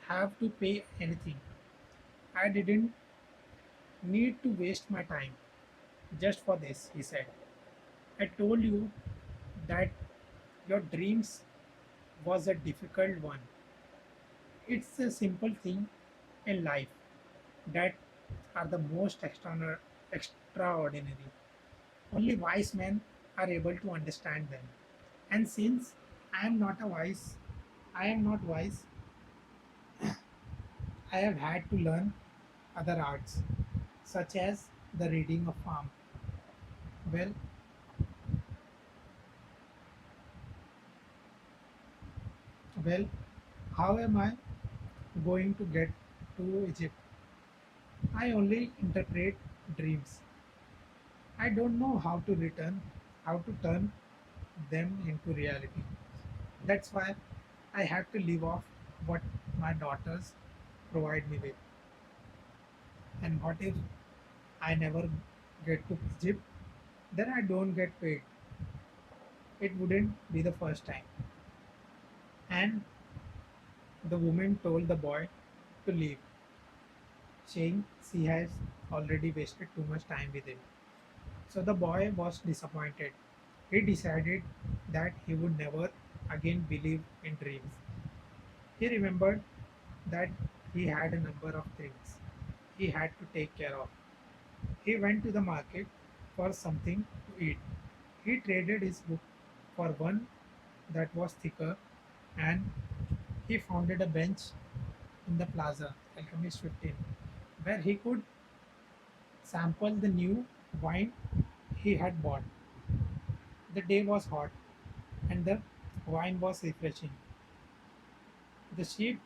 have to pay anything. I didn't need to waste my time just for this, he said. I told you that your dreams was a difficult one. It's a simple thing in life that are the most extraordinary. Only wise men are able to understand them. And since I am not a wise, I am not wise, I have had to learn other arts, such as the reading of palm. Well, well, how am I going to get to Egypt? I only interpret dreams. I don't know how to turn them into reality. That's why I have to live off what my daughters provide me with. And what if I never get to Egypt? Then I don't get paid. It wouldn't be the first time. And the woman told the boy to leave, saying she has already wasted too much time with him. So the boy was disappointed. He decided that he would never again believe in dreams. He remembered that he had a number of things he had to take care of. He went to the market for something to eat. He traded his book for one that was thicker, and he founded a bench in the plaza, Alchemist 15, where he could sample the new wine he had bought. The day was hot and the wine was refreshing. The sheep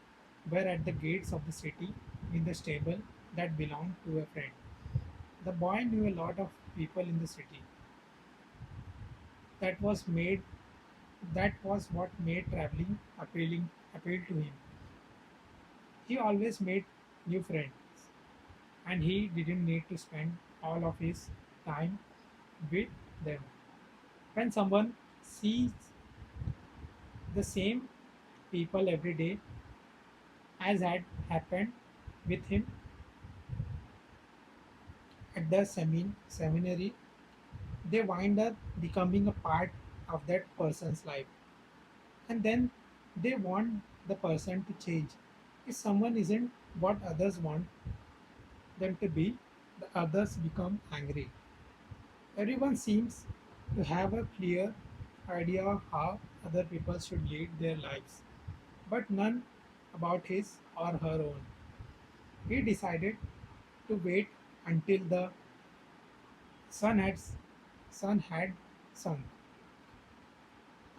were at the gates of the city in the stable that belonged to a friend. The boy knew a lot of people in the city. That was made that was what made traveling appeal to him. He always made new friends and he didn't need to spend all of his time with them. When someone sees the same people every day, as had happened with him at the seminary, they wind up becoming a part of that person's life. And then they want the person to change. If someone isn't what others want them to be, the others become angry. Everyone seems to have a clear idea of how other people should lead their lives, but none about his or her own. He decided to wait until the sun had, sun had sunk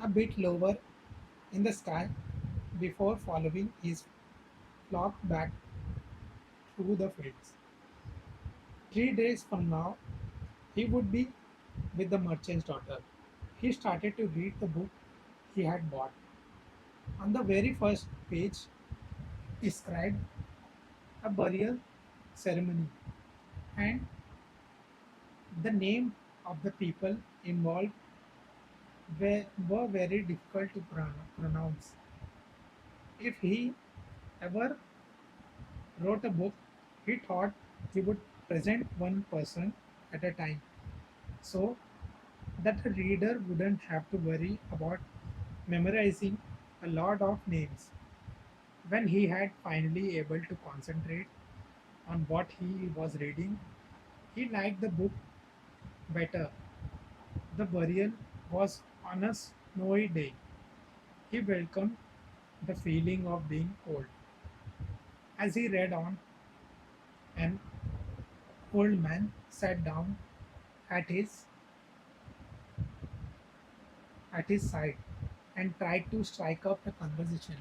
a bit lower in the sky before following his flock back through the fields. 3 days from now, he would be with the merchant's daughter. He started to read the book he had bought. On the very first page, described a burial ceremony, and the name of the people involved were very difficult to pronounce. If he ever wrote a book, he thought he would present one person at a time so that the reader wouldn't have to worry about memorizing a lot of names. When he had finally able to concentrate on what he was reading, he liked the book Better, the burial was on a snowy day. He welcomed the feeling of being cold. As he read on, an old man sat down at his at his side and tried to strike up a conversation.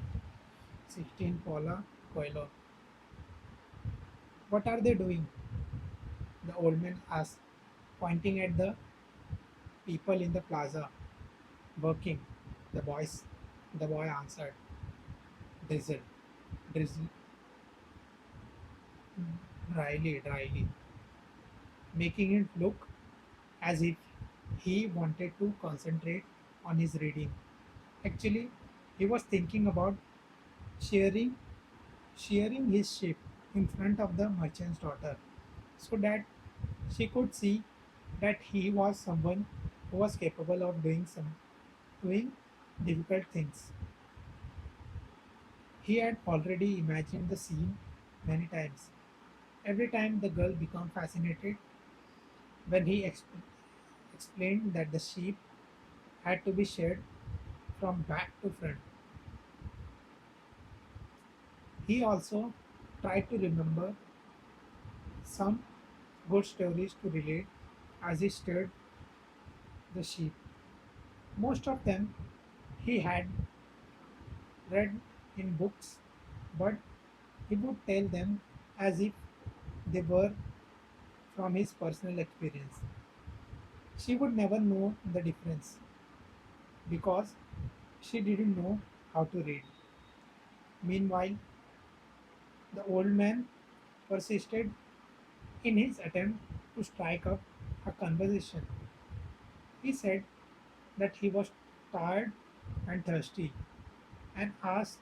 16 Paula Coelho. What are they doing? The old man asked, pointing at the people in the plaza. Working. The boys the boy answered. Drizzle. Drizzle dryly, making it look as if he wanted to concentrate on his reading. Actually, he was thinking about shearing shearing his sheep in front of the merchant's daughter so that she could see that he was someone who was capable of doing difficult things. He had already imagined the scene many times. Every time the girl became fascinated when he explained that the sheep had to be sheared from back to front. He also tried to remember some good stories to relate as he stirred the sheep. Most of them he had read in books, but he would tell them as if they were from his personal experience. She would never know the difference because she didn't know how to read. Meanwhile, the old man persisted in his attempt to strike up a conversation. He said that he was tired and thirsty and asked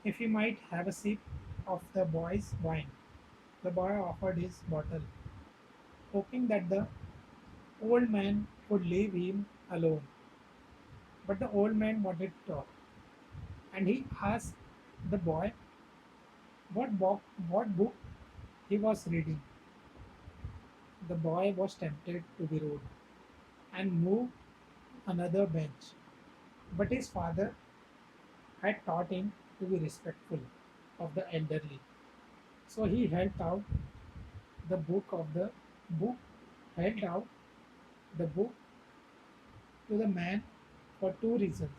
if he might have a sip of the boy's wine. The boy offered his bottle, hoping that the old man would leave him alone. But the old man wanted to talk, and he asked the boy what book he was reading. The boy was tempted to be rude and move another bench, but his father had taught him to be respectful of the elderly. So he the book of the book held out the book to the man for two reasons.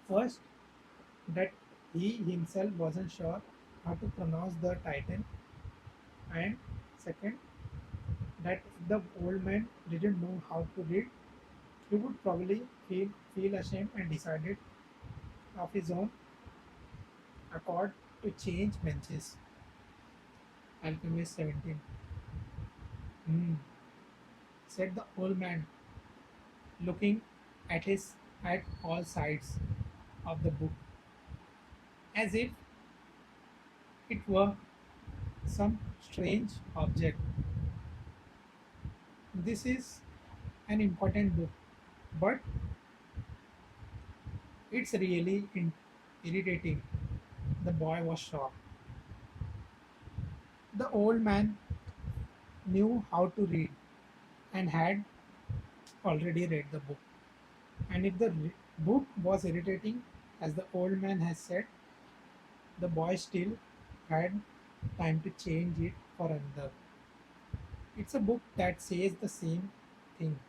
First, that he himself wasn't sure how to pronounce the title, and second, that if the old man didn't know how to read, he would probably feel ashamed and decided of his own accord to change benches. Alchemist 17. Hmm, said the old man, looking at his at all sides of the book, as if it were some strange object. This is an important book, but it's really irritating. The boy was shocked. The old man knew how to read and had already read the book. And if the book was irritating, as the old man has said, the boy still had time to change it for another. It's a book that says the same thing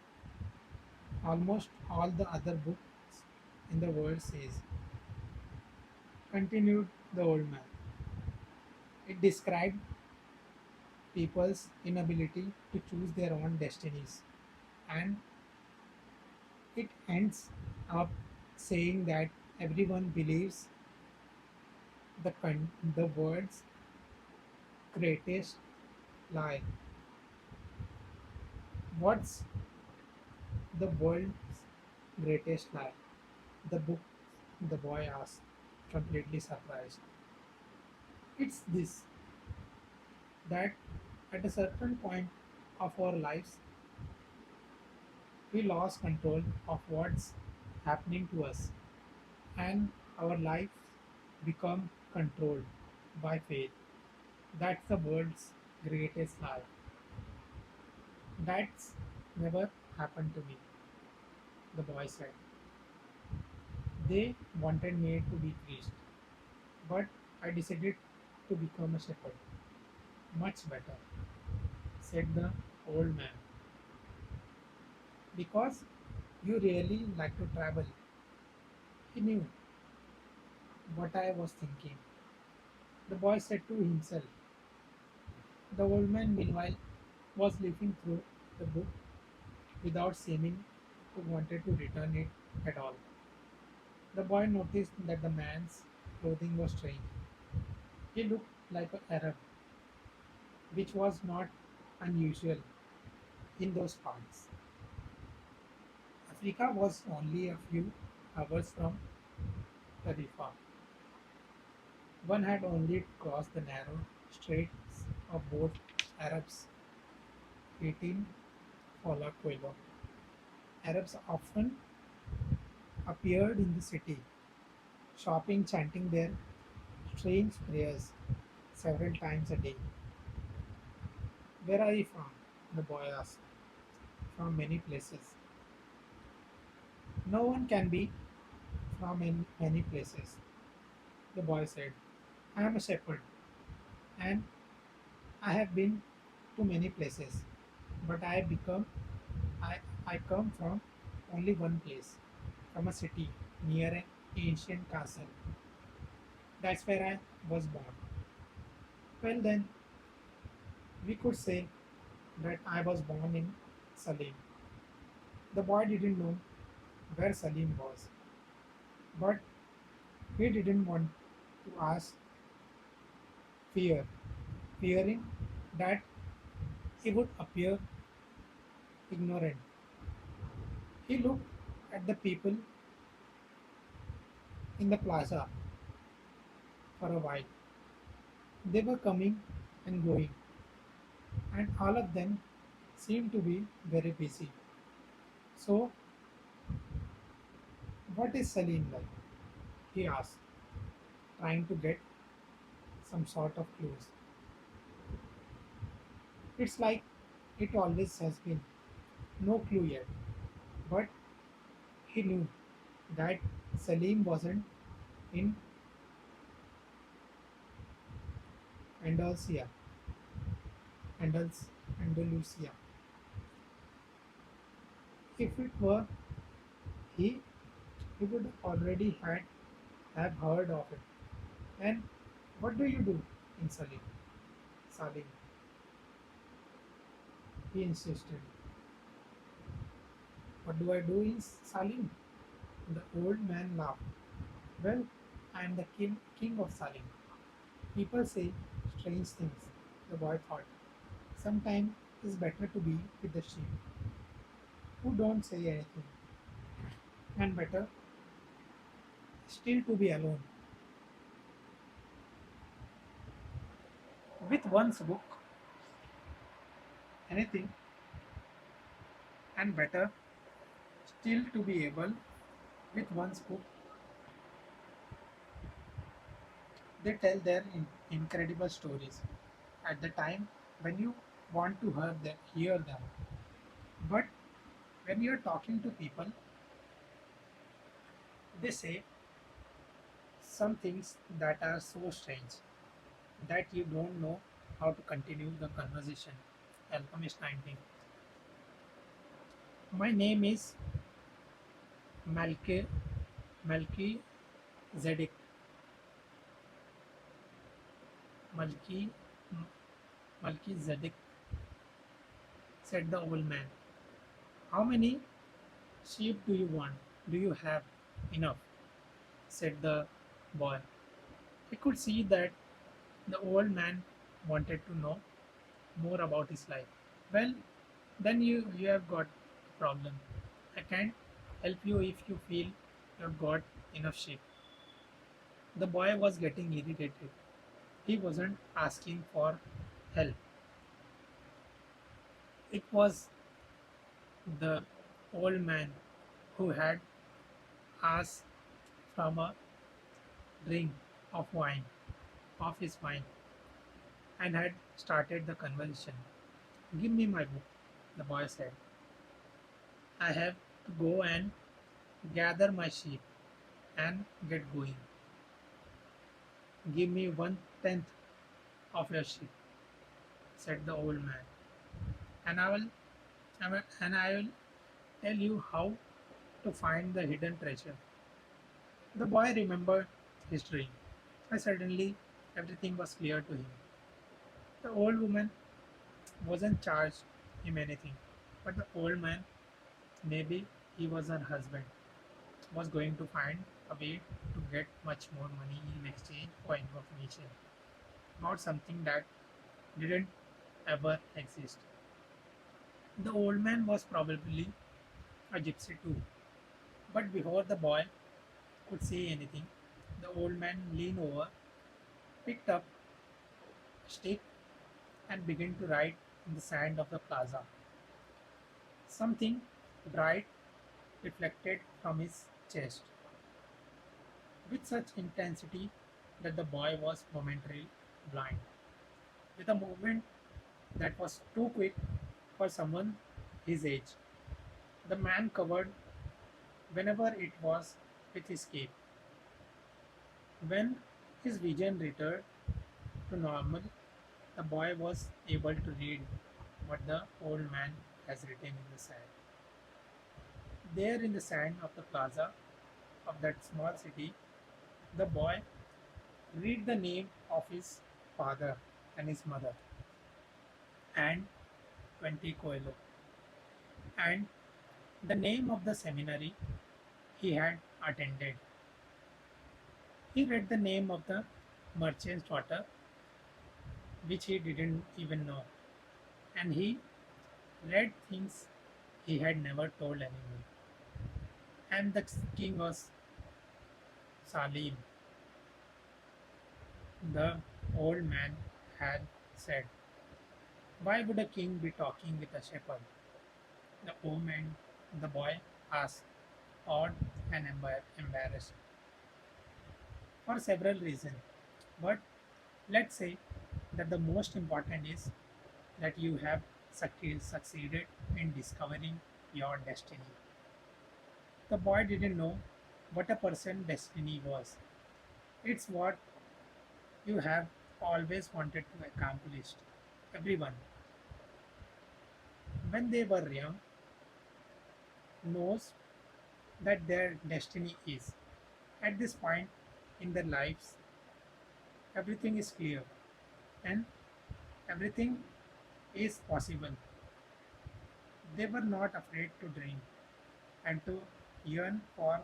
almost all the other books in the world says, continued the old man. It described people's inability to choose their own destinies, and it ends up saying that everyone believes the world's greatest lie. What's the world's greatest lie? The book, the boy asked, completely surprised. It's this, that at a certain point of our lives, we lost control of what's happening to us, and our lives become controlled by faith. That's the world's greatest lie. That's Never happened to me, the boy said. They wanted me to be priest, but I decided to become a shepherd. Much better, said the old man. Because you really like to travel. He knew what I was thinking. The boy said to himself. The old man, meanwhile, was leafing through the book without seeming to wanted to return it at all. The boy noticed that the man's clothing was strange. He looked like an Arab, which was not unusual in those parts. Africa was only a few hours from Tarifa. One had only crossed the narrow straits of both Arabs, 18 Paulo Coelho. Arabs often appeared in the city, shopping, chanting their strange prayers several times a day. Where are you from? The boy asked. From many places. No one can be from many places, the boy said. I am a shepherd, and I have been to many places, but I come from only one place, from a city near an ancient castle. That's where I was born. Well then, we could say that I was born in Salim. The boy didn't know where Salim was, but he didn't want to ask fear, fearing that he would appear ignorant. He looked at the people in the plaza for a while. They were coming and going, and all of them seemed to be very busy. So, what is Salim like? He asked, trying to get some sort of clues. It's like it always has been. No clue yet. But he knew that Salim wasn't in Andalusia. Andalusia. If it were he, he would already have heard of it. And what do you do in Salim? Salim, he insisted. What do I do in Salim? The old man laughed. Well, I am the king of Salim. People say strange things, the boy thought. Sometimes it's better to be with the sheep, who don't say anything, and better still to be alone. With one's book, anything, and better still to be able with one's book. They tell their incredible stories at the time when you want to hear them. But when you're talking to people, they say some things that are so strange that you don't know how to continue the conversation. Alchemist 19. My name is Malke Malki Zedek. Malki Malki Zedek, said the old man. How many sheep do you want? Do you have enough? Said the boy. He could see that the old man wanted to know more about his life. Well, then you have got a problem. I can't help you if you feel you've got enough sheep. The boy was getting irritated. He wasn't asking for help. It was the old man who had asked from a drink of wine, of his wine, and had started the conversation. Give me my book, the boy said. I have to go and gather my sheep and get going. Give me 1/10 of your sheep, said the old man, and I will tell you how to find the hidden treasure. The boy remembered his dream, and suddenly everything was clear to him. The old woman wasn't charged him anything, but the old man, maybe he was her husband, was going to find a way to get much more money in exchange for information about something that didn't ever exist. The old man was probably a gypsy too, but before the boy could say anything, the old man leaned over, picked up a stick, and began to write in the sand of the plaza. Something bright reflected from his chest with such intensity that the boy was momentarily blind. With a movement that was too quick for someone his age, the man covered whenever it was with his cape. When his vision returned to normal, the boy was able to read what the old man has written in the sand. There in the sand of the plaza of that small city, the boy read the name of his father and his mother and 20 Coelho and the name of the seminary he had attended. He read the name of the merchant's daughter, which he didn't even know, and he read things he had never told anyone. And the king was Salim, the old man had said. Why would a king be talking with a shepherd? The old man, the boy asked, awed and embarrassed, for several reasons. But let's say that the most important is that you have succeeded in discovering your destiny. The boy didn't know what a person's destiny was. It's what you have always wanted to accomplish. Everyone, when they were young, knows that their destiny is. At this point in their lives, everything is clear and everything is possible. They were not afraid to dream and to yearn for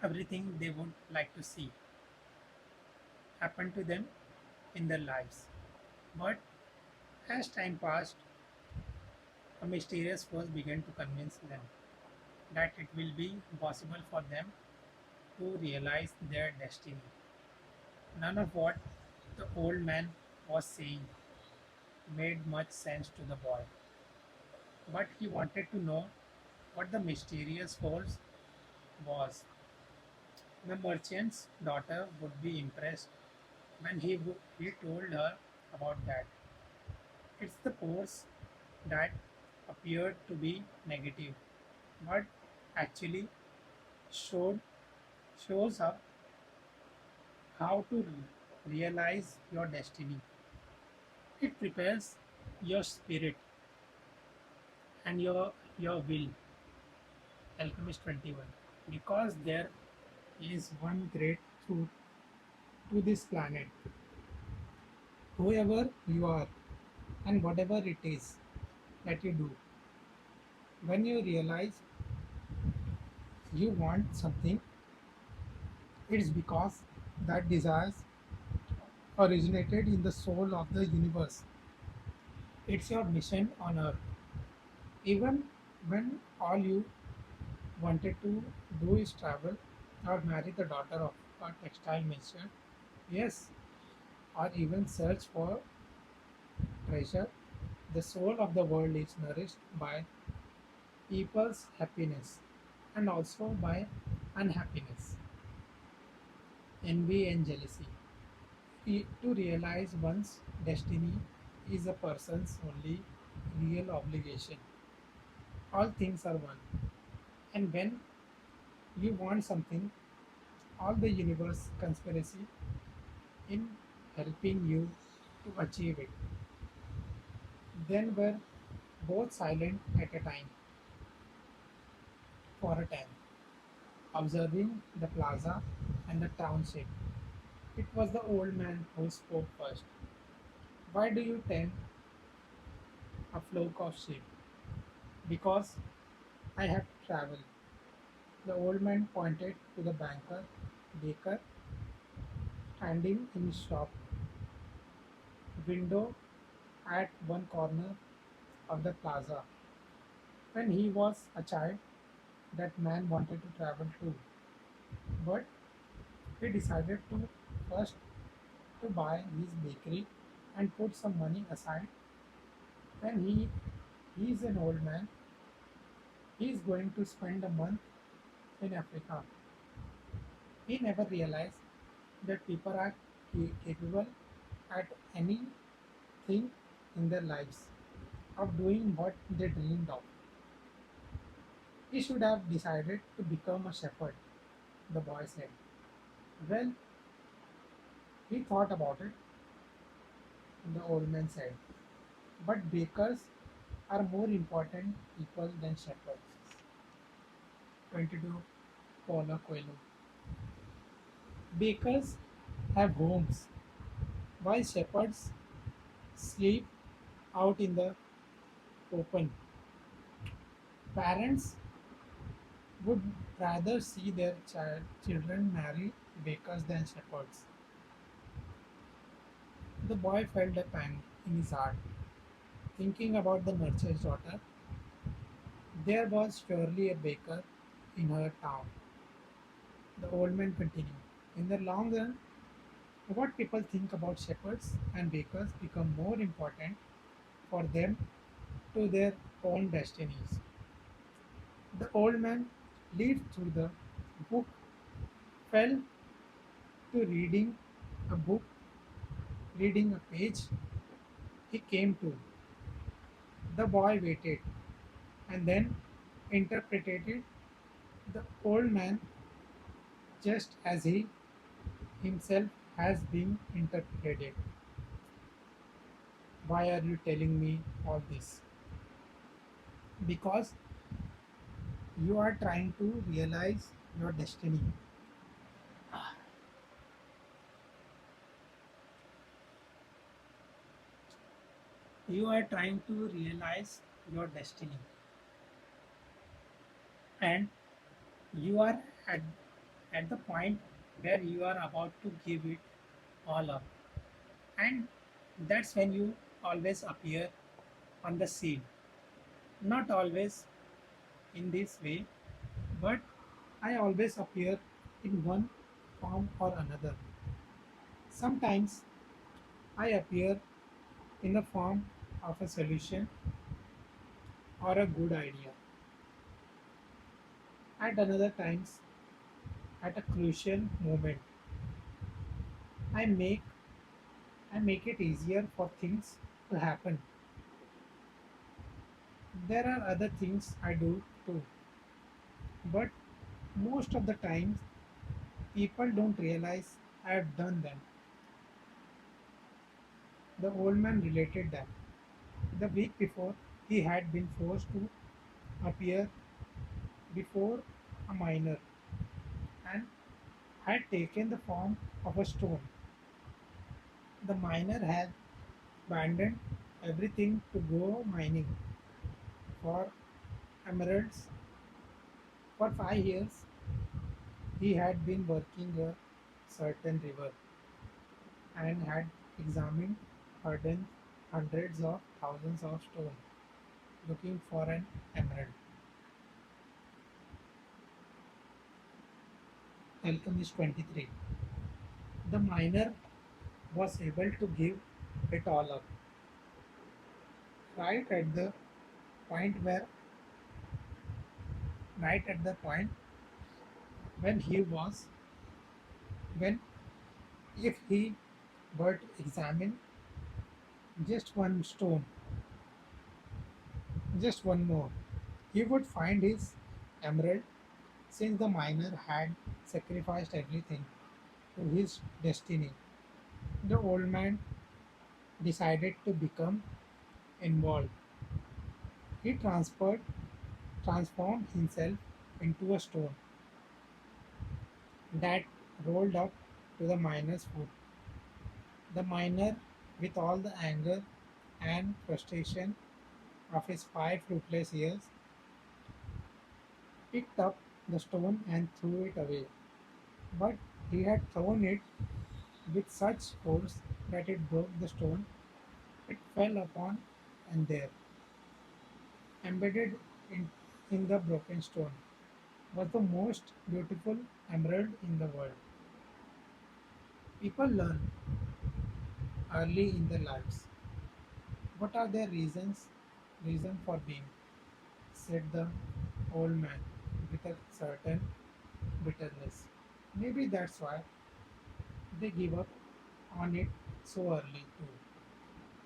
everything they would like to see happen to them in their lives. But as time passed, a mysterious force began to convince them that it will be impossible for them to realize their destiny. None of what the old man was saying made much sense to the boy, but he wanted to know what the mysterious force was. The merchant's daughter would be impressed when he told her about that. It's the force that appeared to be negative, but actually showed shows up how to realize your destiny. It prepares your spirit and your will. Alchemist 21. Because there is one great truth to this planet. Whoever you are and whatever it is that you do, when you realize you want something, it's because that desires originated in the soul of the universe. It's your mission on earth. Even when all you wanted to do is travel or marry the daughter of a textile merchant, yes, or even search for treasure, the soul of the world is nourished by people's happiness and also by unhappiness, envy, and jealousy. To realize one's destiny is a person's only real obligation. All things are one. And when you want something, all the universe conspiracy in helping you to achieve it. Then were both silent at a time, for a time, observing the plaza and the township. It was the old man who spoke first. Why do you tend a flock of sheep? Because I have traveled. The old man pointed to the baker standing in his shop window at one corner of the plaza. When he was a child, that man wanted to travel too, but he decided to first to buy his bakery and put some money aside. When he is an old man, he is going to spend a month in Africa. He never realized that people are capable at anything in their lives of doing what they dreamed of. He should have decided to become a shepherd, the boy said. Well, he thought about it, the old man said. But bakers are more important people than shepherds. 22. Paulo Coelho. Bakers have homes, while shepherds sleep out in the open. Parents would rather see their children marry bakers than shepherds. The boy felt a pang in his heart, thinking about the merchant's daughter. There was surely a baker in her town. The old man continued. In the long run, what people think about shepherds and bakers become more important for them to their own destinies. The old man leafed through the book, fell to reading a page. He came to. The boy waited and then interpreted it. The old man just as he himself has been interpreted. Why are you telling me all this? Because you are trying to realize your destiny. You are trying to realize your destiny, and you are at the point where you are about to give it all up. And that's when you always appear on the scene. Not always in this way, but I always appear in one form or another. Sometimes I appear in the form of a solution or a good idea. At another times, at a crucial moment, I make I make it easier for things to happen. There are other things I do too, but most of the times people don't realize I have done them. The old man related that. The week before, he had been forced to appear before a miner and had taken the form of a stone. The miner had abandoned everything to go mining for emeralds. For 5 years, he had been working a certain river and had examined hundreds of thousands of stones looking for an emerald. Alchemist 23. The miner was able to give it all up right at the point where right at the point when he was when if he were to examine just one stone, just one more. He would find his emerald since the miner had sacrificed everything to his destiny. The old man decided to become involved. He transformed himself into a stone that rolled up to the miner's foot. The miner, with all the anger and frustration of his 5 fruitless years, picked up the stone and threw it away. But he had thrown it with such force that it broke the stone it fell upon, and there, embedded in, in the broken stone, was the most beautiful emerald in the world. People learn early in their lives. What are their reason for being? Said the old man with a certain bitterness. Maybe that's why they give up on it so early too.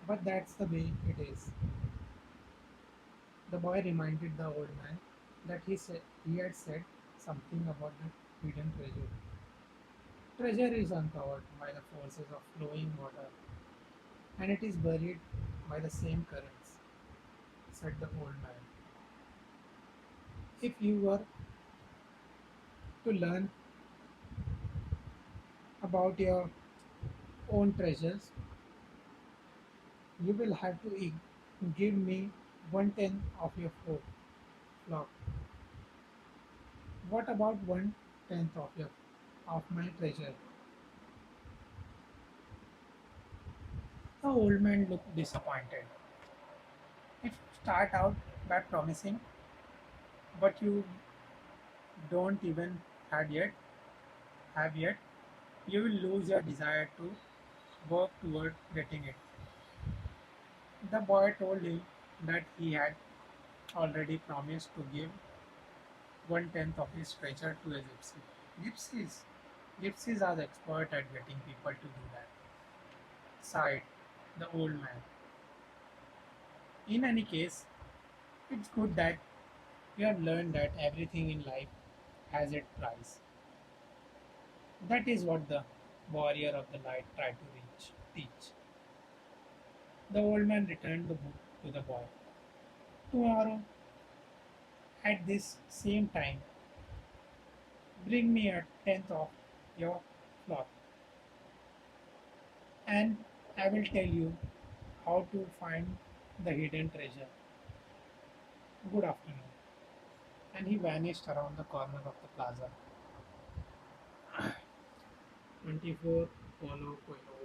But that's the way it is. The boy reminded the old man that he had said something about the hidden treasure. Treasure is uncovered by the forces of flowing water, and it is buried by the same currents, said the old man. If you were to learn about your own treasures, you will have to give me 1/10 of your flock. What about 1/10 of my treasure? The old man looked disappointed. If you start out by promising what you don't even had yet have yet, you will lose your desire to work toward getting it. The boy told him that he had already promised to give 1/10 of his treasure to a gypsy. Gypsies, gypsies are the expert at getting people to do that, sighed the old man. In any case, it's good that you have learned that everything in life has its price. That is what the warrior of the light tried to teach. The old man returned the book to the boy. Tomorrow, at this same time, bring me 1/10 of your cloth, and I will tell you how to find the hidden treasure. Good afternoon. And he vanished around the corner of the plaza. 24 Paulo Coelho.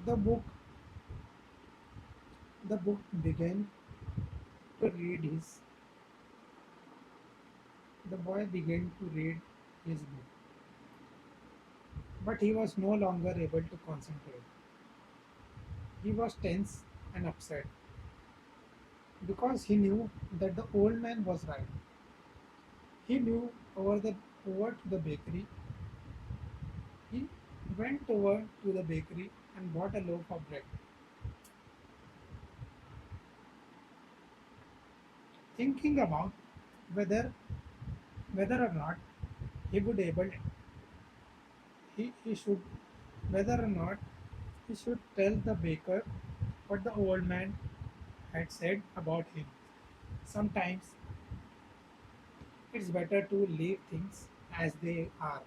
The book the book began to read his the boy began to read his book, but he was no longer able to concentrate. He was tense and upset because he knew that the old man was right. He knew over to the bakery. He went over to the bakery and bought a loaf of bread, thinking about whether whether or not he would able he should whether or not he should tell the baker what the old man had said about him. Sometimes it's better to leave things as they are.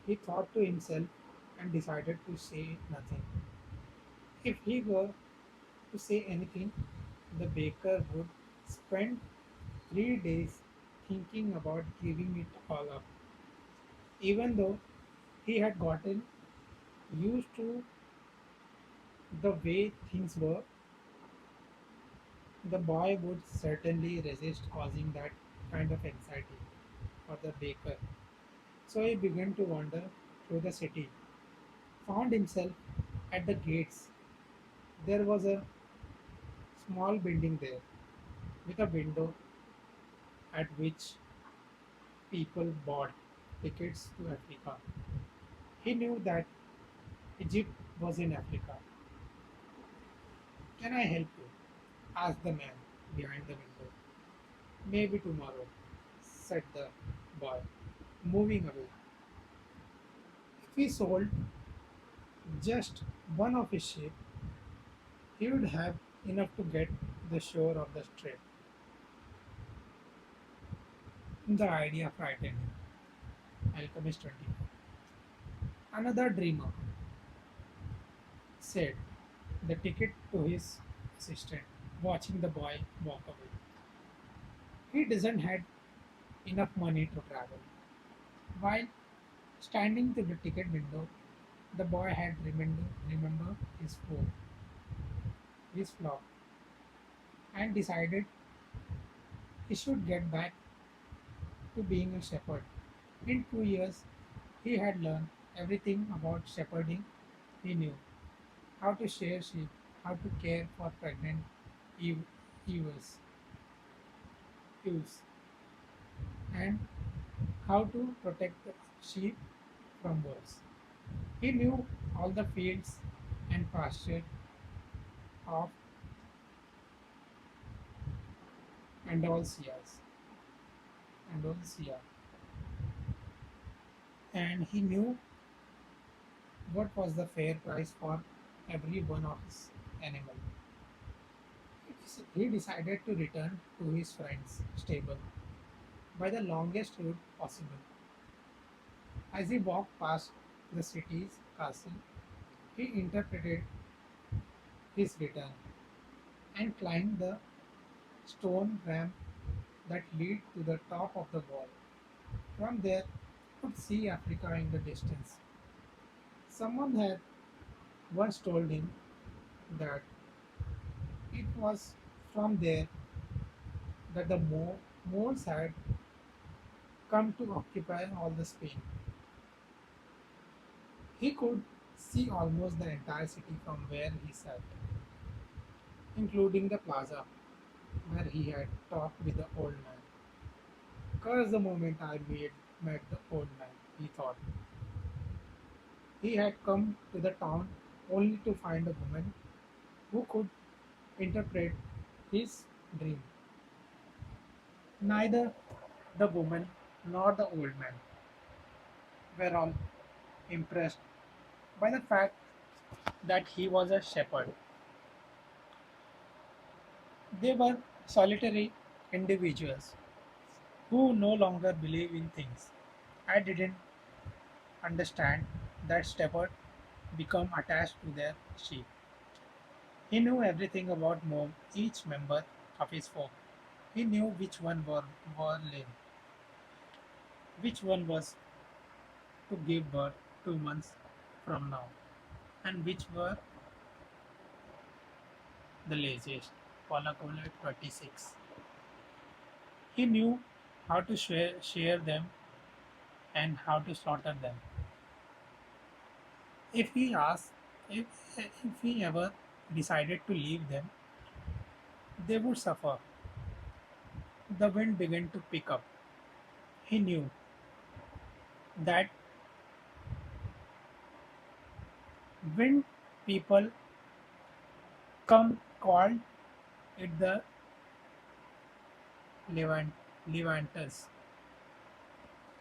He thought to himself and decided to say nothing. If he were to say anything, the baker would spend 3 days thinking about giving it all up. Even though he had gotten used to the way things were, the boy would certainly resist causing that kind of anxiety for the baker. So he began to wander through the city, found himself at the gates. There was a small building there with a window at which people bought tickets to Africa. He knew that Egypt was in Africa. Can I help you? asked the man behind the window. Maybe tomorrow, said the boy, moving away. If he sold just one of his sheep, he would have enough to get the shore of the strait. The idea frightened him. Alchemist 20. Another dreamer said the ticket to his assistant, watching the boy walk away. He doesn't have enough money to travel. While standing to the ticket window, the boy had remember his flock, and decided he should get back to being a shepherd. In 2 years, he had learned everything about shepherding. He knew how to shear sheep, how to care for pregnant ewe- ewes, ewes, and how to protect the sheep from wolves. He knew all the fields and pasture of Andalusia, Andalusia, and he knew what was the fair price for every one of his animal. He decided to return to his friend's stable by the longest route possible. As he walked past the city's castle, he interpreted his return and climbed the stone ramp that led to the top of the wall. From there, he could see Africa in the distance. Someone had once told him that it was from there that the Moors had come to occupy all the Spain. He could see almost the entire city from where he sat, including the plaza where he had talked with the old man. Curse the moment met the old man, he thought. He had come to the town only to find a woman who could interpret his dream. Neither the woman nor the old man were all impressed by the fact that he was a shepherd. They were solitary individuals who no longer believe in things. I didn't understand that shepherds become attached to their sheep. He knew everything about each member of his flock. He knew which one were lame, which one was to give birth 2 months from now, and which were the laziest. Paulo Coelho 26. He knew how to share them and how to slaughter them. If he asked, if, if he ever decided to leave them, they would suffer. The wind began to pick up. He knew that when people called it the Levant, Levanters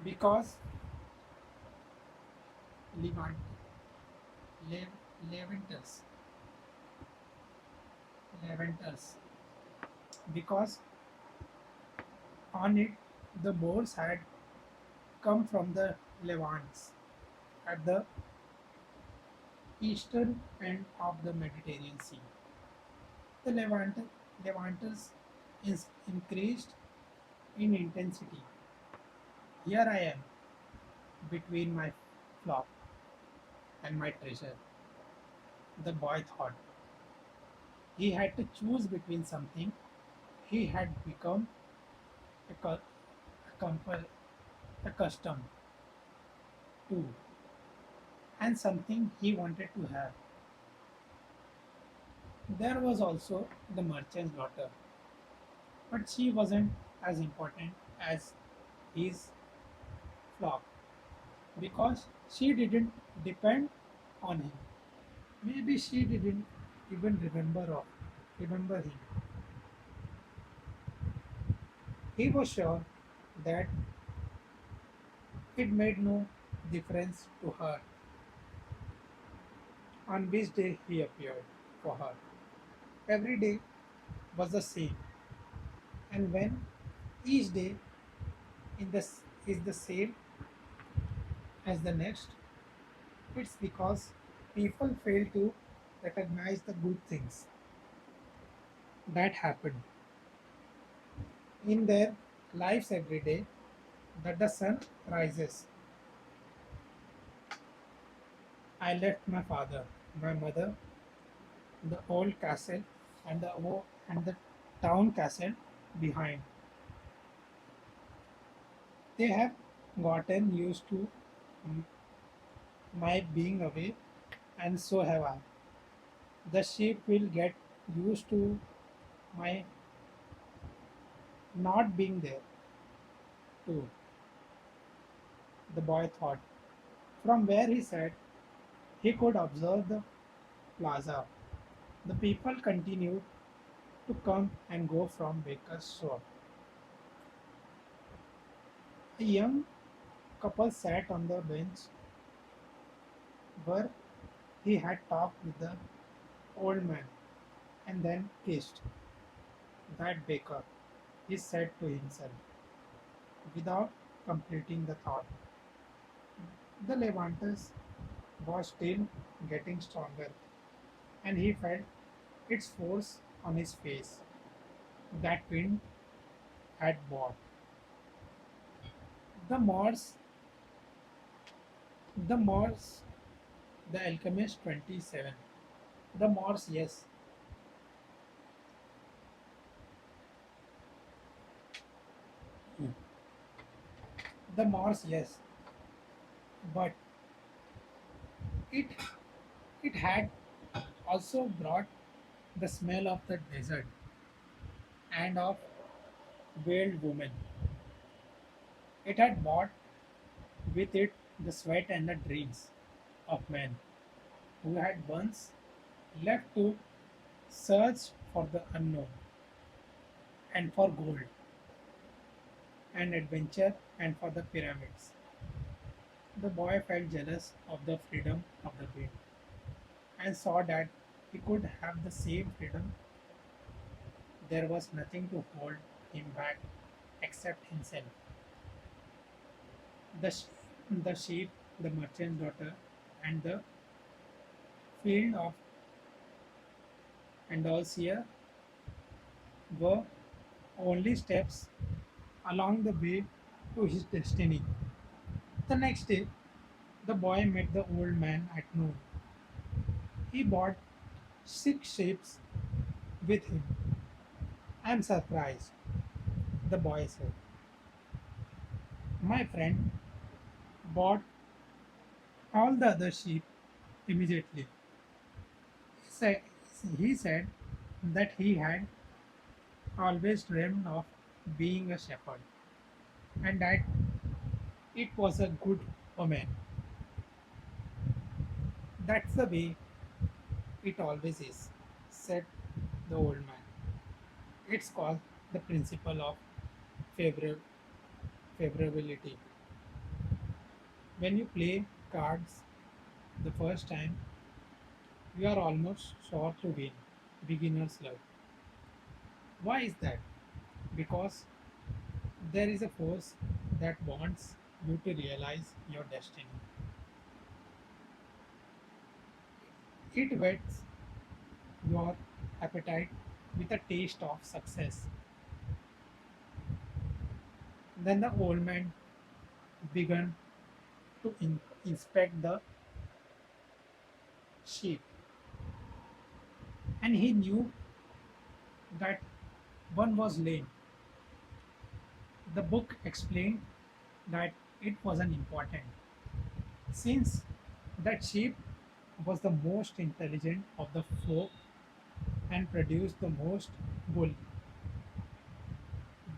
because Levant, Levanters, Levanters because on it the Moors had come from the Levants at the eastern end of the Mediterranean Sea. The Levanters is increased in intensity. Here I am between my flock and my treasure, the boy thought. He had to choose between something he had become accu- accum- accustomed to and something he wanted to have. There was also the merchant's daughter, but she wasn't as important as his flock because she didn't depend on him. Maybe she didn't even remember him. He was sure that it made no difference to her on which day he appeared for her. Every day was the same, and when each day is the same as the next, it's because people fail to recognize the good things that happen in their lives every day, that the sun rises. I left my father, my mother, the old castle, and the town castle behind. They have gotten used to m- my being away, and so have I. The sheep will get used to my not being there too, the boy thought. From where he sat, he could observe the plaza. The people continued to come and go from Baker's shop. A young couple sat on the bench where he had talked with the old man and then kissed. That Baker, he said to himself, without completing the thought. The Levantus was still getting stronger, and he felt its force on his face. That wind had bought. The Morse, the Morse, the Alchemist 27. The Morse, yes. The Morse, yes. But it it had also brought the smell of the desert and of veiled women. It had brought with it the sweat and the dreams of men who had once left to search for the unknown and for gold and adventure and for the pyramids. The boy felt jealous of the freedom of the wind and saw that he could have the same freedom. There was nothing to hold him back except himself. The, sh- the sheep, the merchant's daughter, and the field of Andalusia were only steps along the way to his destiny. The next day, the boy met the old man at noon. He bought 6 sheep with him. I'm surprised, the boy said. My friend bought all the other sheep immediately. He said, he said that he had always dreamed of being a shepherd and that it was a good omen. That's the way it always is, said the old man. It's called the principle of favor- favorability. When you play cards the first time, you are almost sure to win. Beginner's luck. Why is that? Because there is a force that wants you to realize your destiny. It whets your appetite with a taste of success. Then the old man began to inspect the sheep, and he knew that one was lame. The book explained that it wasn't important, since that sheep was the most intelligent of the flock and produced the most wool.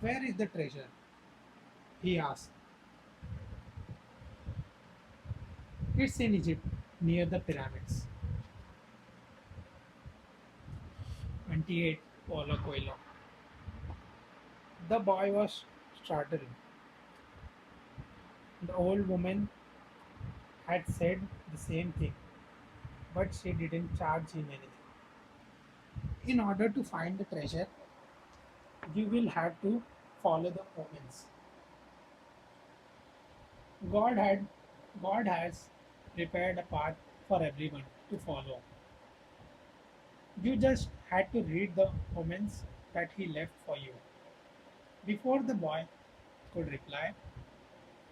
Where is the treasure? He asked. It's in Egypt, near the pyramids. 28. Paulo Coelho. The boy was startled. The old woman had said the same thing, but she didn't charge him anything. In order to find the treasure, you will have to follow the omens. God had God has prepared a path for everyone to follow. You just had to read the omens that he left for you. Before the boy could reply,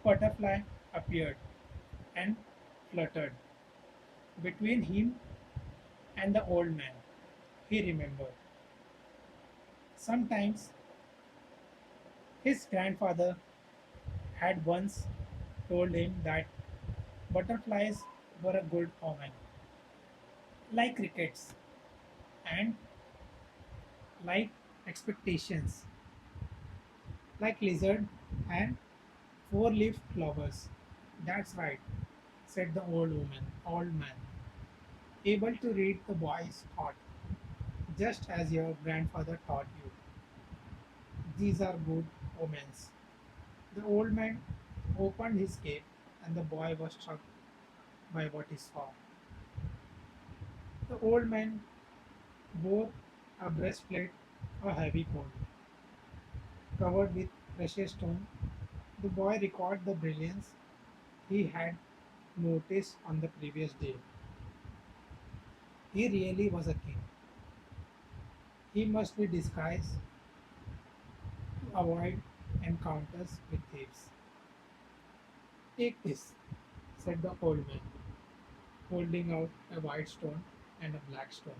butterfly appeared and fluttered between him and the old man. He remembered. Sometimes his grandfather had once told him that butterflies were a good omen, like crickets and like expectations, like lizard and four-leaf clovers. That's right, said the old man, able to read the boy's thought, just as your grandfather taught you. These are good omens. The old man opened his cape, and the boy was struck by what he saw. The old man wore a breastplate, a heavy coat, covered with precious stone. The boy recalled the brilliance he had noticed on the previous day. He really was a king. He must be disguised to avoid encounters with thieves. Take this, said the old man, holding out a white stone and a black stone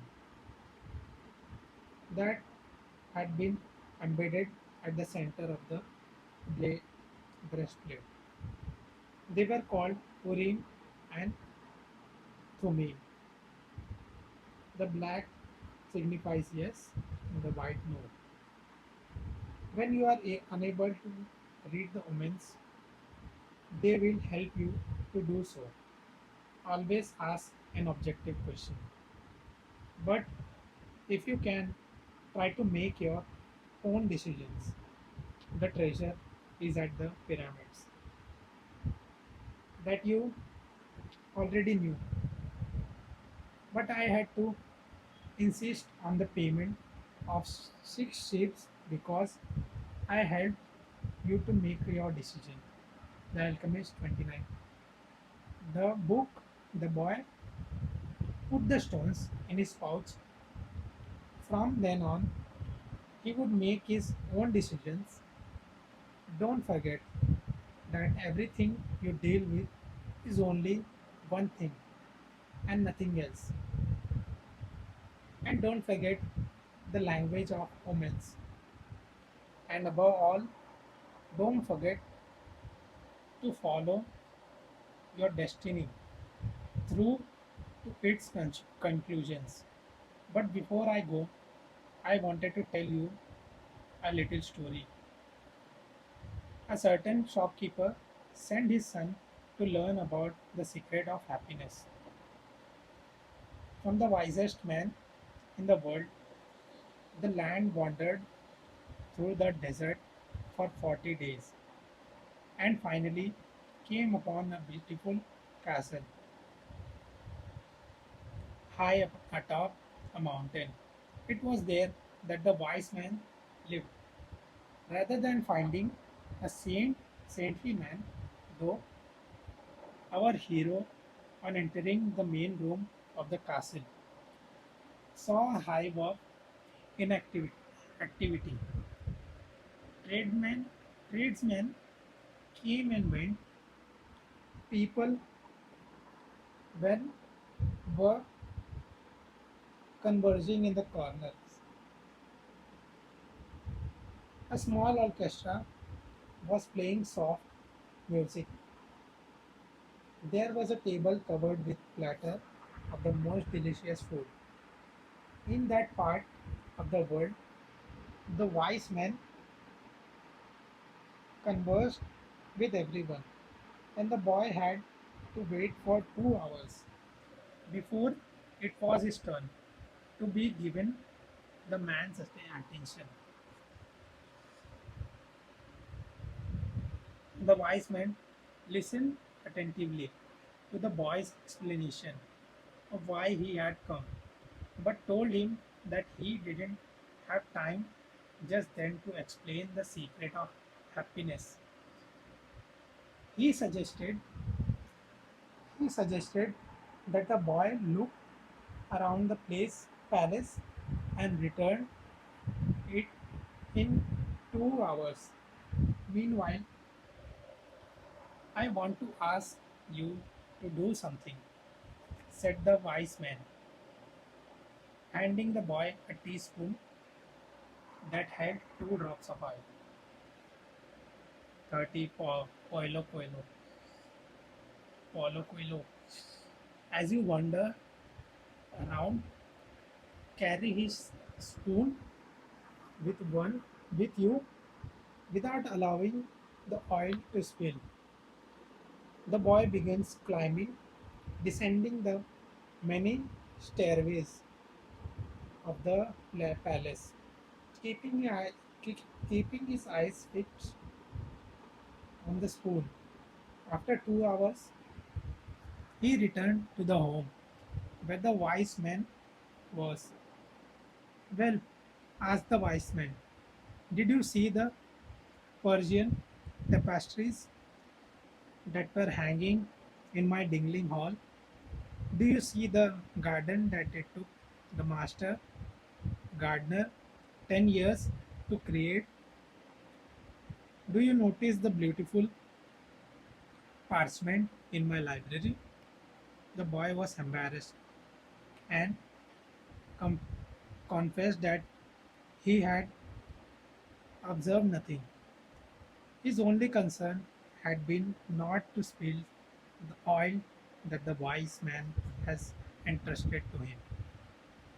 that had been embedded at the center of the bla- breastplate. They were called Urim and Thummim. The black signifies yes, and the white no. When you are unable to read the omens, they will help you to do so. Always ask an objective question. But if you can, try to make your own decisions. The treasure is at the pyramids that you already knew. But I had to insist on the payment of 6 ships because I helped you to make your decision. The Alchemist 29. The book, the boy put the stones in his pouch. From then on, he would make his own decisions. Don't forget that everything you deal with is only one thing and nothing else. And don't forget the language of omens. And above all, don't forget to follow your destiny through to its conclusions. But before I go, I wanted to tell you a little story. A certain shopkeeper sent his son to learn about the secret of happiness from the wisest man in the world. The land wandered through the desert for 40 days and finally came upon a beautiful castle high up atop a mountain. It was there that the wise man lived. Rather than finding a saintly man, though, our hero, on entering the main room of the castle, saw a hive of inactivity. Tradesmen, tradesmen came and went. People were, were converging in the corners. A small orchestra was playing soft music. There was a table covered with platter of the most delicious food. In that part of the world, the wise man conversed with everyone, and the boy had to wait for 2 hours before it was his turn to be given the man's attention. The wise man listened attentively to the boy's explanation of why he had come, but told him that he didn't have time just then to explain the secret of happiness. He suggested he suggested that the boy look around the palace and return it in 2 hours. Meanwhile, I want to ask you to do something, said the wise man, handing the boy a teaspoon that held 2 drops of oil. 30 Paulo Coelho. Paulo Coelho. As you wander around, carry his spoon with with you without allowing the oil to spill. The boy begins climbing, descending the many stairways of the palace, keeping, keeping his eyes fixed on the spoon. After 2 hours, he returned to the home where the wise man was. Well, asked the wise man, did you see the Persian tapestries that were hanging in my dingling hall? Do you see the garden that it took the master gardener 10 years to create? Do you notice the beautiful parchment in my library? The boy was embarrassed and com- confessed that he had observed nothing. His only concern had been not to spill the oil that the wise man has entrusted to him.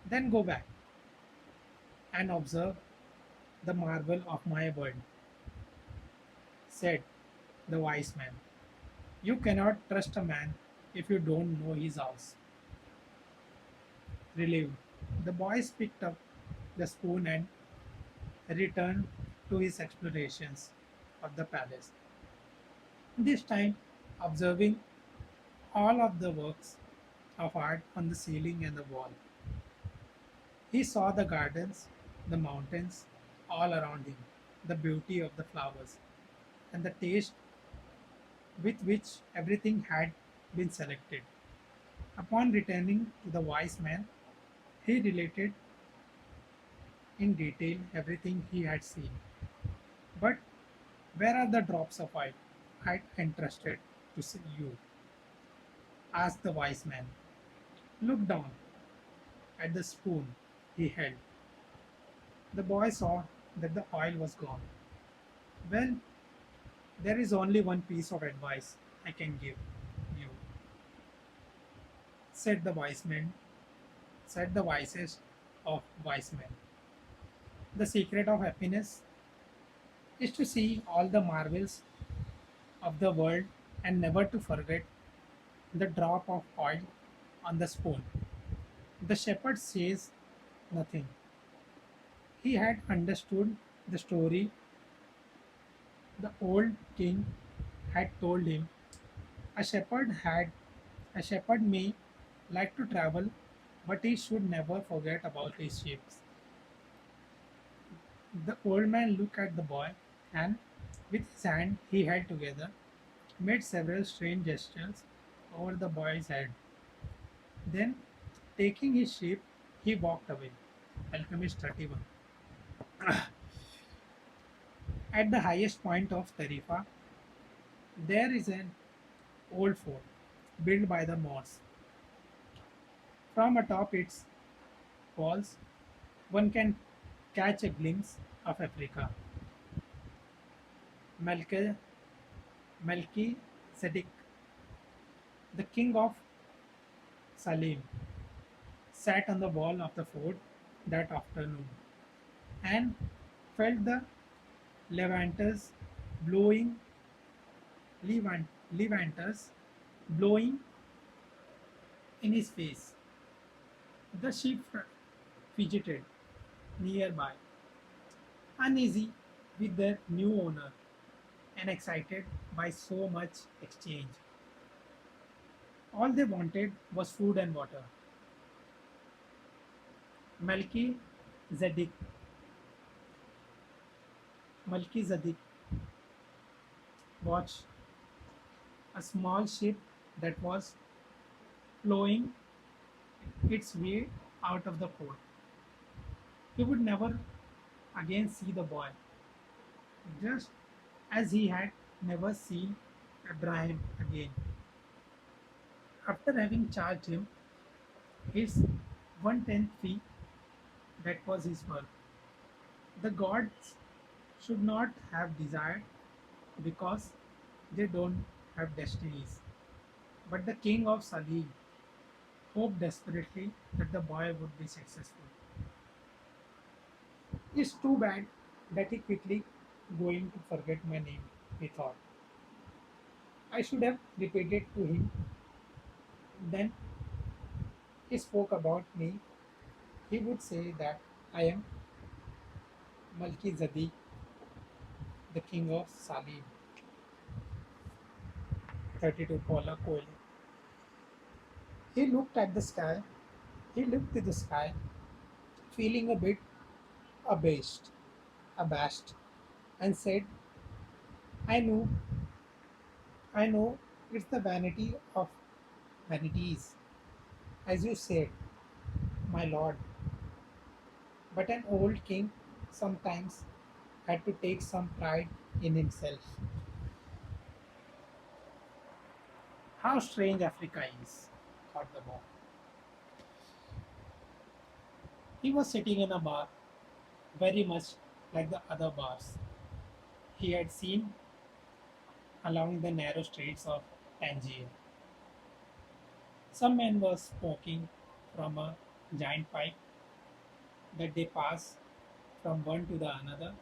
Then go back and observe the marvel of my world, said the wise man. You cannot trust a man if you don't know his house. Relieved, the boys picked up the spoon and returned to his explorations of the palace. This time, observing all of the works of art on the ceiling and the wall. He saw the gardens, the mountains all around him, the beauty of the flowers, and the taste with which everything had been selected. Upon returning to the wise man, he related in detail everything he had seen. But where are the drops of oil I entrusted to see you? Asked the wise man. Look down at the spoon he held. The boy saw that the oil was gone. Well, there is only one piece of advice I can give you, said the wise man, said the wisest of wise men. The secret of happiness is to see all the marvels of the world and never to forget the drop of oil on the spoon. The shepherd says nothing. He had understood the story the old king had told him. A shepherd had a shepherd may like to travel, but he should never forget about his sheep. The old man looked at the boy and, with his hand he held together, made several strange gestures over the boy's head. Then, taking his sheep, he walked away. Alchemist 31. At the highest point of Tarifa, there is an old fort built by the Moors. From atop its walls, one can catch a glimpse of Africa. Melchizedek, the king of Salem, sat on the wall of the fort that afternoon and felt the Levanters blowing Levanters blowing in his face. The sheep fidgeted nearby, uneasy with their new owner, and excited by so much exchange. All they wanted was food and water. Melchizedek, Melchizedek watched a small ship that was plowing its way out of the port. He would never again see the boy, just as he had never seen Abraham again. After having charged him his 1/10 fee, that was his work. The gods should not have desired because they don't have destinies. But the king of Salim hoped desperately that the boy would be successful. It's too bad that he quickly going to forget my name, he thought. I should have repeated to him. Then he spoke about me. He would say that I am Melchizedek, the king of Salim. 32 Paulo Coelho. He looked at the sky. He looked to the sky, feeling a bit abashed, abashed, and said, I I know it's the vanity of vanities, as you said, my lord, but an old king sometimes had to take some pride in himself. How strange Africa is, thought the boy. He was sitting in a bar, very much like the other bars he had seen along the narrow streets of Tangier. Some men were smoking from a giant pipe that they pass from one to the another.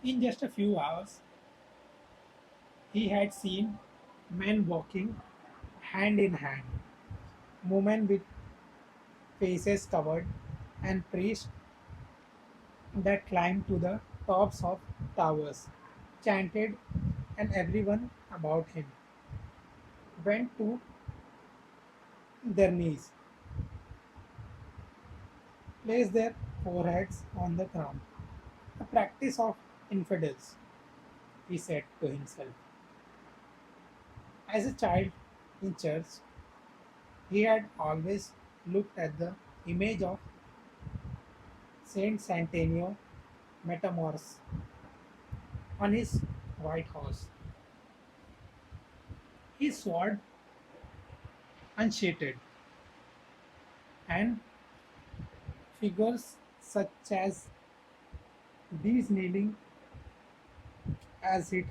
In just a few hours, he had seen men walking hand in hand, women with faces covered, and priests that climbed to the tops of towers, chanted, and everyone about him went to their knees, placed their foreheads on the ground. A practice of infidels, he said to himself. As a child in church, he had always looked at the image of Saint Santenio Metamorphs on his white horse, his sword unsheathed, and figures such as these kneeling as it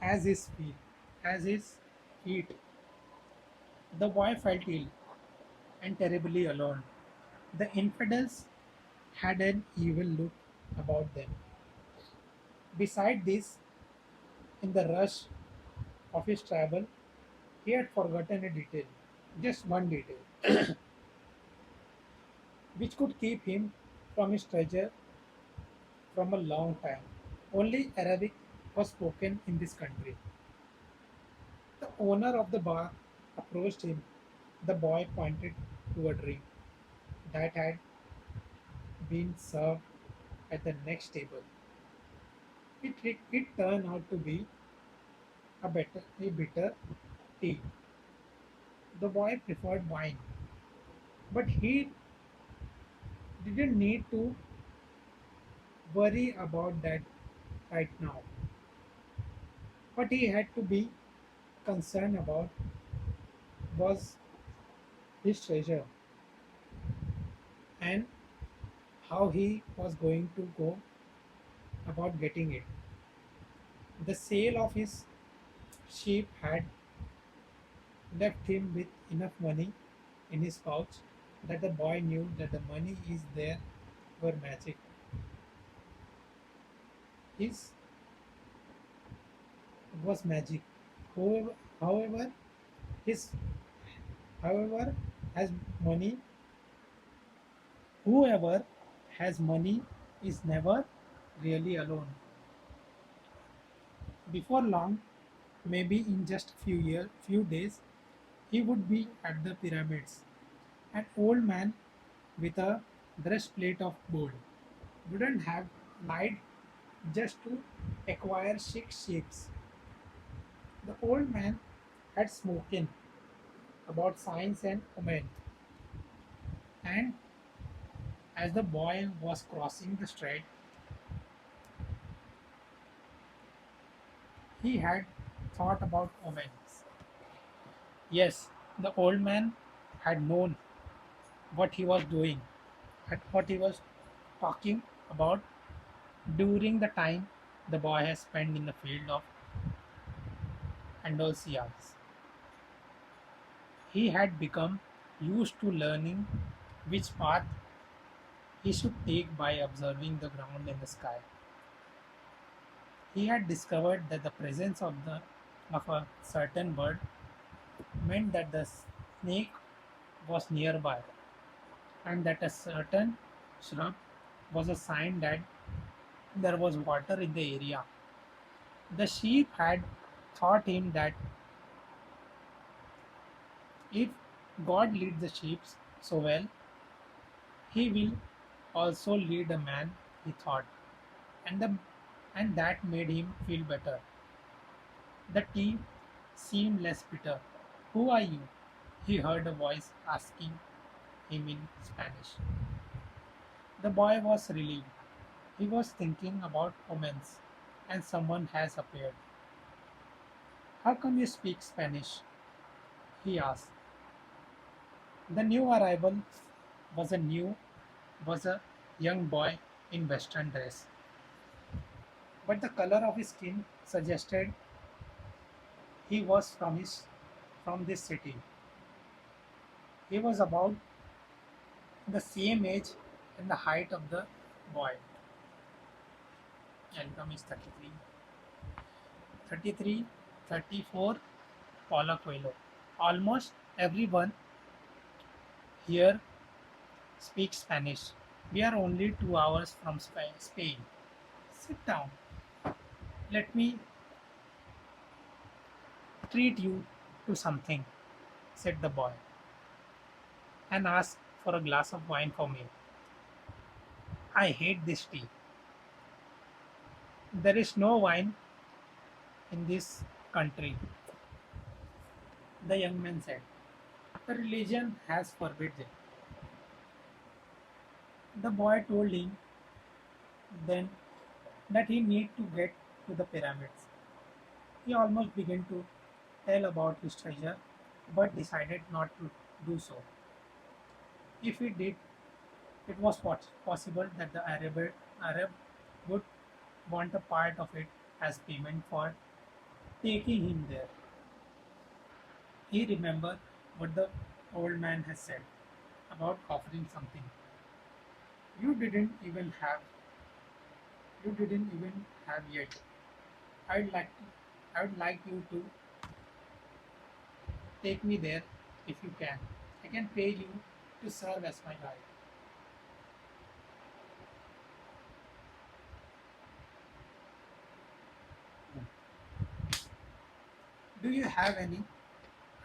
as his feet, as his feet. The boy felt ill and terribly alone. The infidels had an evil look about them. Beside this, in the rush of his travel, he had forgotten a detail, just one detail, which could keep him from his treasure from a long time. Only Arabic was spoken in this country. The owner of the bar approached him. The boy pointed to a drink that had been served at the next table. It turned out to be a bitter tea. The boy preferred wine, but he didn't need to worry about that right now. What he had to be concerned about was his treasure and how he was going to go about getting it. The sale of his sheep had left him with enough money in his pouch that the boy knew that the money is there were magic. His was magic. However, his however has money. Whoever has money is never really alone. Before long, maybe in just few days, he would be at the pyramids. An old man with a breastplate of gold wouldn't have lied just to acquire six ships. The old man had spoken about science and women, and as the boy was crossing the street, he had thought about omens. Yes, the old man had known what he was doing and what he was talking about during the time the boy has spent in the field of Andalusias. He had become used to learning which path he should take by observing the ground and the sky. He had discovered that the presence of a certain bird meant that the snake was nearby, and that a certain shrub was a sign that there was water in the area. The sheep had taught him that if God leads the sheep so well, he will also lead a man, he thought, and and that made him feel better. The tea seemed less bitter. Who are you? He heard a voice asking him in Spanish. The boy was relieved. He was thinking about omens, and someone has appeared. How come you speak Spanish? He asked. The new arrival was a new was a young boy in western dress, but the color of his skin suggested he was from this city. He was about the same age and the height of the boy. Income is 33. 33, 34, Paulo Coelho. Almost everyone here speaks Spanish. We are only 2 hours from Spain. Sit down. Let me treat you to something, said the boy, and asked for a glass of wine for me. I hate this tea. There is no wine in this country, the young man said. The religion has forbidden it. The boy told him then that he need to get to the pyramids. He almost began to tell about his treasure, but decided not to do so. If he did, it was possible that the Arab would want a part of it as payment for taking him there. He remembered what the old man had said about offering something. You didn't even have you didn't even have yet. I'd like to, I would like you to take me there if you can. I can pay you to serve as my guide. Do you have any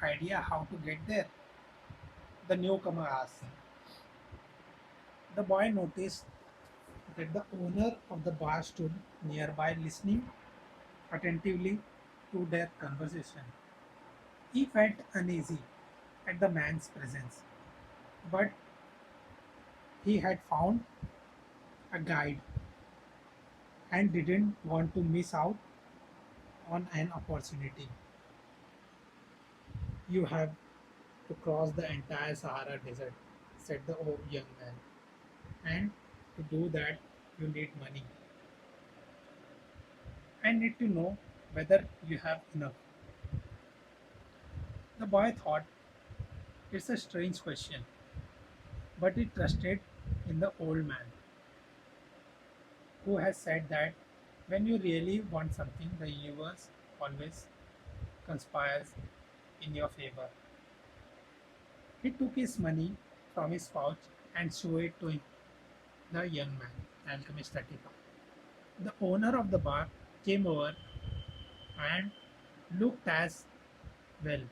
idea how to get there? The newcomer asked. The boy noticed that the owner of the bar stood nearby listening attentively to their conversation. He felt uneasy at the man's presence, but he had found a guide and didn't want to miss out on an opportunity. You have to cross the entire Sahara Desert, said the old young man, and to do that, you need money. I need to know whether you have enough. The boy thought it's a strange question, but he trusted in the old man, who has said that when you really want something, the universe always conspires in your favor. He took his money from his pouch and showed it to the young man, Alchemist 35. The owner of the bar came over and looked as well.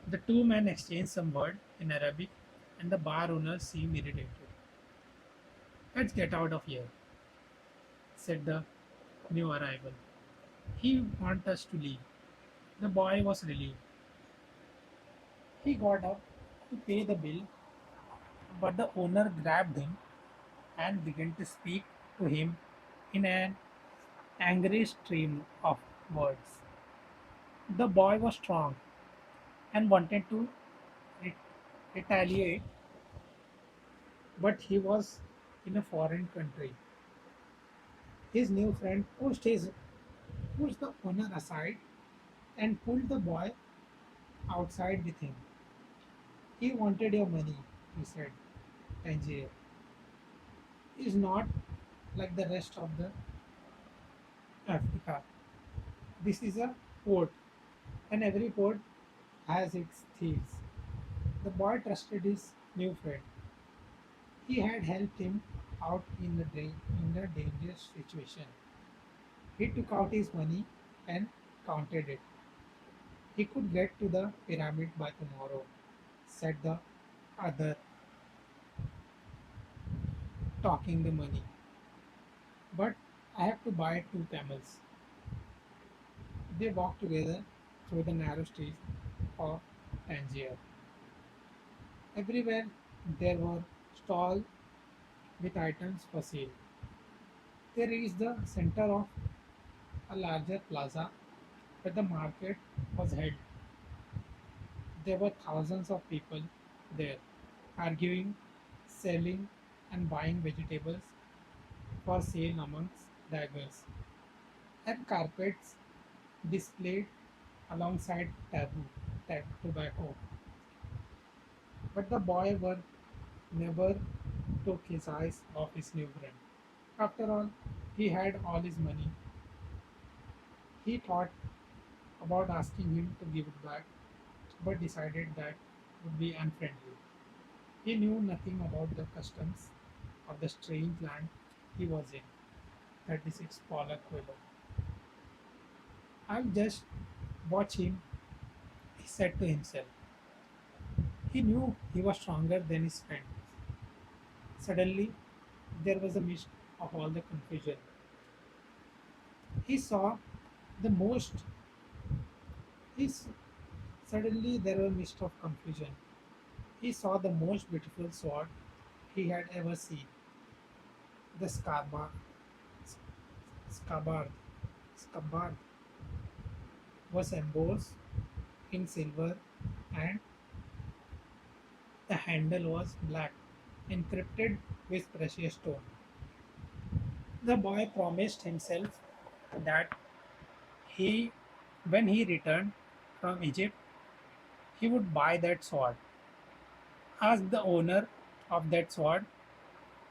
The two men exchanged some word in Arabic, and the bar owner seemed irritated. "Let's get out of here," said the new arrival. "He wants us to leave." The boy was relieved. He got up to pay the bill, but the owner grabbed him and began to speak to him in an angry stream of words. The boy was strong and wanted to re- retaliate, but he was in a foreign country. His new friend pushed the owner aside and pulled the boy outside with him. "He wanted your money," he said. "Tangier is not like the rest of the Africa. This is a port, and every port has its thieves." The boy trusted his new friend. He had helped him out in the dangerous situation. He took out his money and counted it. "He could get to the pyramid by tomorrow," said the other, talking the money. "But I have to buy two camels." They walked together through the narrow streets of Tangier. Everywhere there were stalls with items for sale. They reached the center of a larger plaza where the market was held. There were thousands of people there, arguing, selling, and buying vegetables for sale amongst daggers, and carpets displayed alongside tobacco. But the boy were never took his eyes off his new friend. After all, he had all his money. He thought about asking him to give it back, but decided that would be unfriendly. He knew nothing about the customs of the strange land he was in. 36 Paulo Coelho. "I'll just watch him," he said to himself. He knew he was stronger than his friend. Suddenly, there was a mist of all the confusion. He saw the most. He s- Suddenly there was a mist of confusion. He saw the most beautiful sword he had ever seen. The scabbard, scabbard was embossed in silver, and the handle was black, encrypted with precious stone. The boy promised himself that he, when he returned from Egypt, he would buy that sword. Ask the owner of that sword,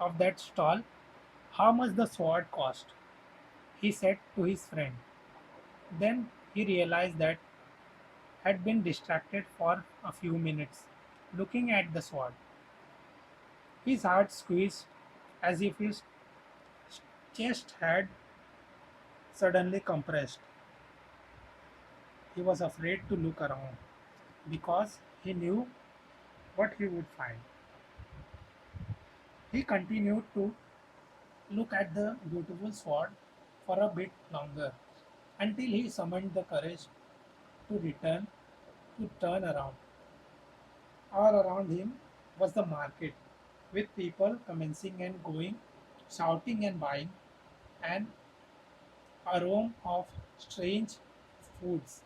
of that stall, how much the sword cost, he said to his friend. Then he realized that had been distracted for a few minutes looking at the sword. His heart squeezed as if his chest had suddenly compressed. He was afraid to look around because he knew what he would find. He continued to look at the beautiful sword for a bit longer until he summoned the courage to turn around. All around him was the market, with people commencing and going, shouting and buying, an aroma of strange foods.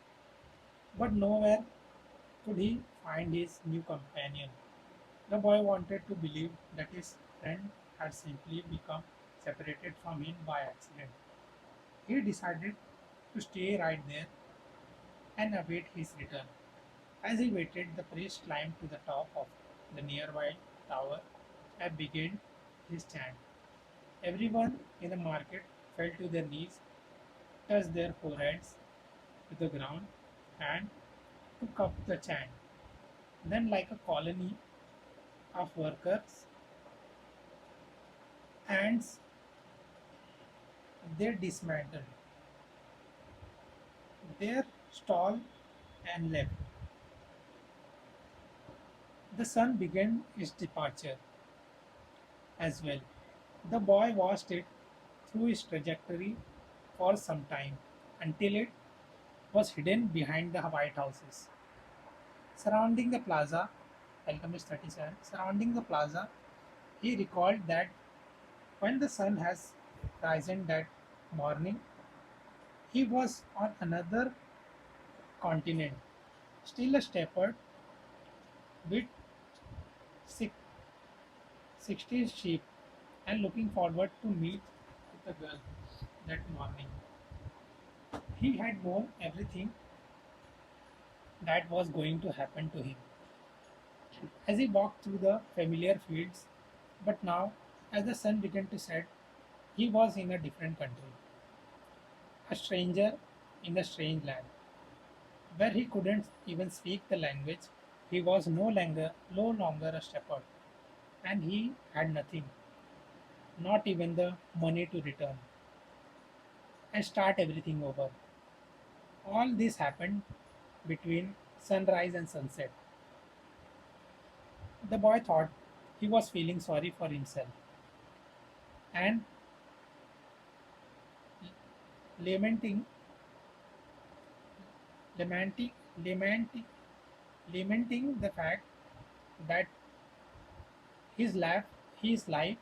But nowhere could he find his new companion. The boy wanted to believe that his friend had simply become separated from him by accident. He decided to stay right there and await his return. As he waited, the priest climbed to the top of the nearby tower and began his chant. Everyone in the market fell to their knees, touched their foreheads to the ground, and took up the chant. Then, like a colony of workers, ants, they dismantled their stall and left. The sun began its departure as well. The boy watched it through its trajectory for some time until it was hidden behind the White Houses. Surrounding the plaza, Alchemist 37, surrounding the plaza, he recalled that when the sun has risen that morning, he was on another continent, still a shepherd with six, 60 sheep and looking forward to meet with the girl that morning. He had known everything that was going to happen to him as he walked through the familiar fields, but now, as the sun began to set, he was in a different country, a stranger in a strange land, where he couldn't even speak the language. He was no longer a shepherd, and he had nothing, not even the money to return and start everything over. All this happened between sunrise and sunset. The boy thought he was feeling sorry for himself and lamenting, lamenting, lamenting, lamenting the fact that his life, his life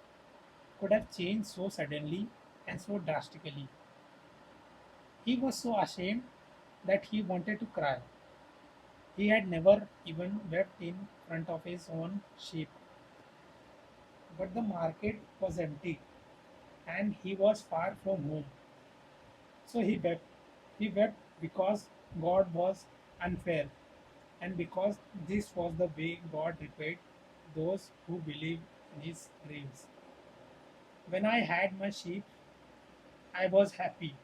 could have changed so suddenly and so drastically. He was so ashamed that he wanted to cry. He had never even wept in front of his own sheep. But the market was empty and he was far from home. So he wept. He wept because God was unfair and because this was the way God repaid those who believe in his dreams. When I had my sheep, I was happy.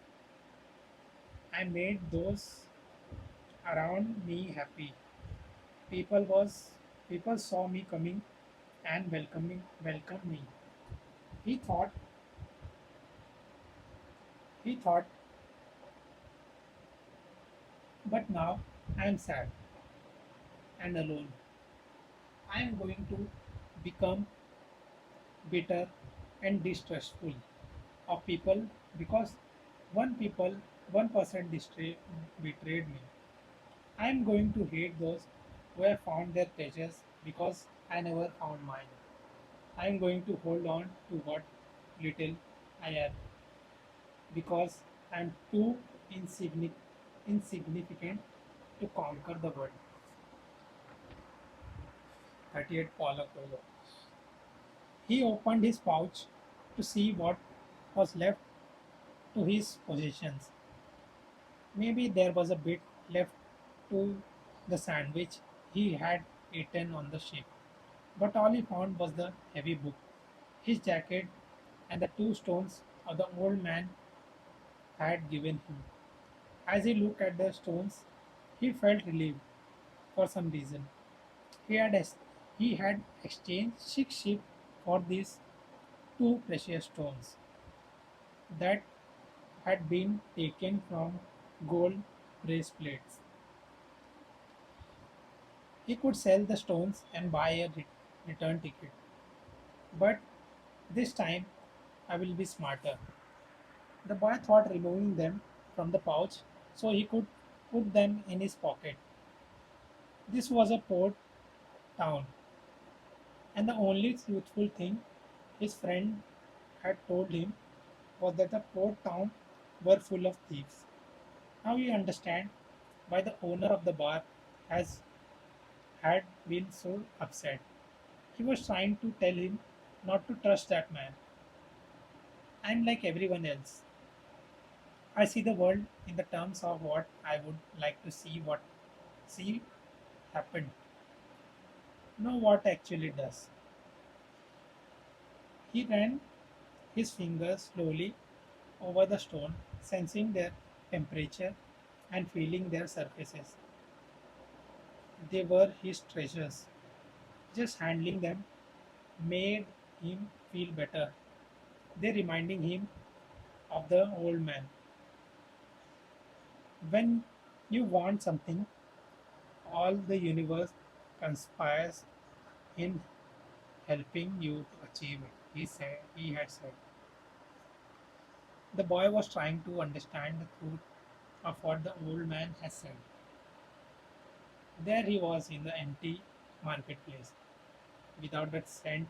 I made those around me happy. People was People saw me coming and welcomed me. He thought he thought, but now I am sad and alone. I am going to become bitter and distrustful of people because one person betrayed me. I am going to hate those who have found their treasures because I never found mine. I am going to hold on to what little I have because I am too insignificant to conquer the world. 38 Paulo Coelho. He opened his pouch to see what was left to his possessions. Maybe there was a bit left to the sandwich he had eaten on the ship. But all he found was the heavy book, his jacket, and the 2 stones of the old man had given him. As he looked at the stones, he felt relieved for some reason. He had, ex- he had exchanged 6 sheep for these 2 precious stones that had been taken from gold bracelets. He could sell the stones and buy a return ticket. But this time I will be smarter. The boy thought removing them from the pouch so he could put them in his pocket. This was a port town, and the only truthful thing his friend had told him was that the port town were full of thieves. Now you understand why the owner of the bar has had been so upset. He was trying to tell him not to trust that man. I'm like everyone else. I see the world in the terms of what I would like to see happen, not what actually does. He ran his fingers slowly over the stone, sensing their temperature and feeling their surfaces. They were his treasures. Just handling them made him feel better. They reminding him of the old man. When you want something, all the universe conspires in helping you to achieve it, he had said. The boy was trying to understand the truth of what the old man had said. There he was in the empty marketplace, without a cent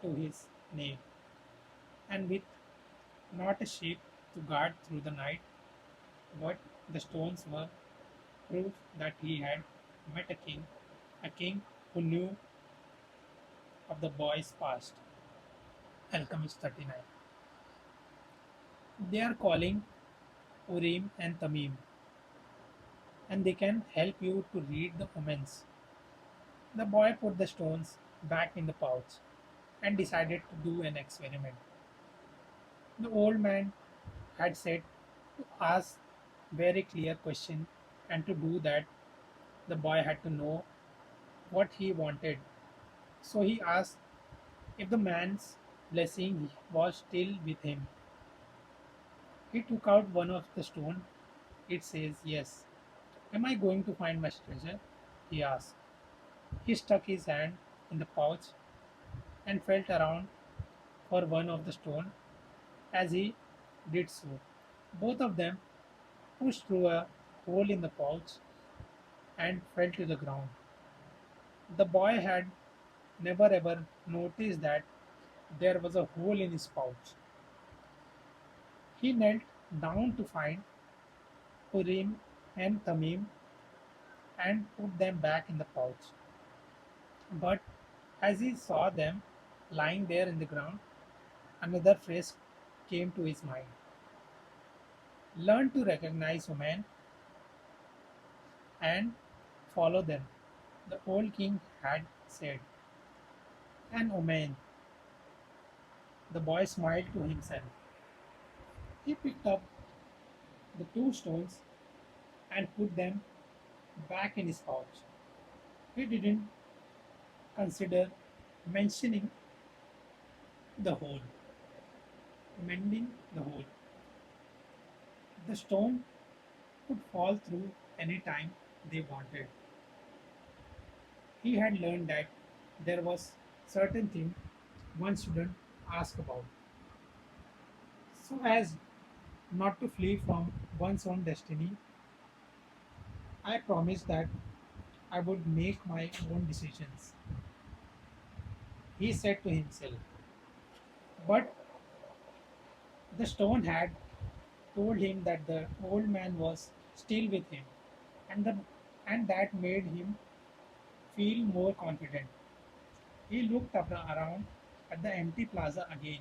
to his name, and with not a sheep to guard through the night, but the stones were proof that he had met a king who knew of the boy's past. Alchemist 39. They are calling Urim and Tamim, and they can help you to read the omens. The boy put the stones back in the pouch and decided to do an experiment. The old man had said to ask very clear question, and to do that the boy had to know what he wanted. So he asked if the man's blessing was still with him. He took out one of the stone. It says yes. Am I going to find my treasure? He asked. He stuck his hand in the pouch and felt around for one of the stone. As he did so, both of them pushed through a hole in the pouch and fell to the ground. The boy had never ever noticed that there was a hole in his pouch. He knelt down to find Urim and Tamim and put them back in the pouch. But as he saw them lying there in the ground, another phrase came to his mind. Learn to recognize women and follow them. The old king had said. An omen. The boy smiled to himself. He picked up the two stones and put them back in his pouch. He didn't consider mentioning the hole, mending the hole. The stone could fall through any time they wanted. He had learned that there was certain thing one shouldn't ask about, so as not to flee from one's own destiny. I promised that I would make my own decisions, he said to himself. But the stone had told him that the old man was still with him, and, and that made him feel more confident. He looked up around at the empty plaza again,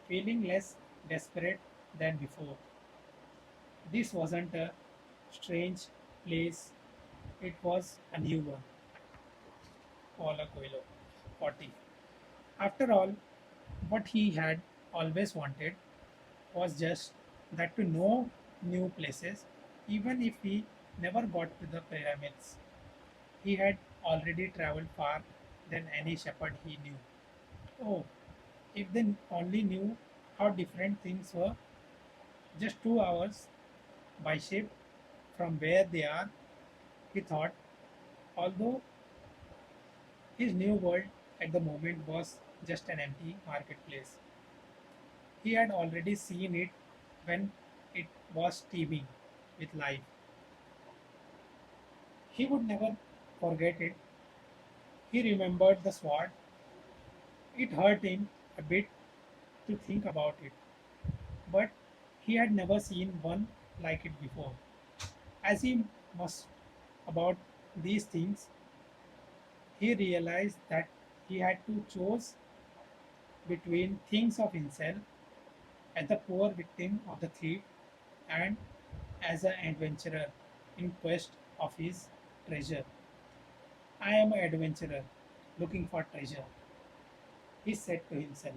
feeling less desperate than before. This wasn't a strange place, it was a new one. Paulo Coelho, 40. After all, what he had always wanted was just that to know new places, even if he never got to the pyramids. He had already traveled far than any shepherd he knew. Oh, if they only knew how different things were, just 2 hours by ship from where they are, he thought, although his new world at the moment was just an empty marketplace. He had already seen it when it was teeming with life. He would never forget it. He remembered the sword. It hurt him a bit to think about it, but he had never seen one like it before. As he must about these things, he realized that he had to choose between things of himself as the poor victim of the thief and as an adventurer in quest of his treasure. I am an adventurer looking for treasure, he said to himself.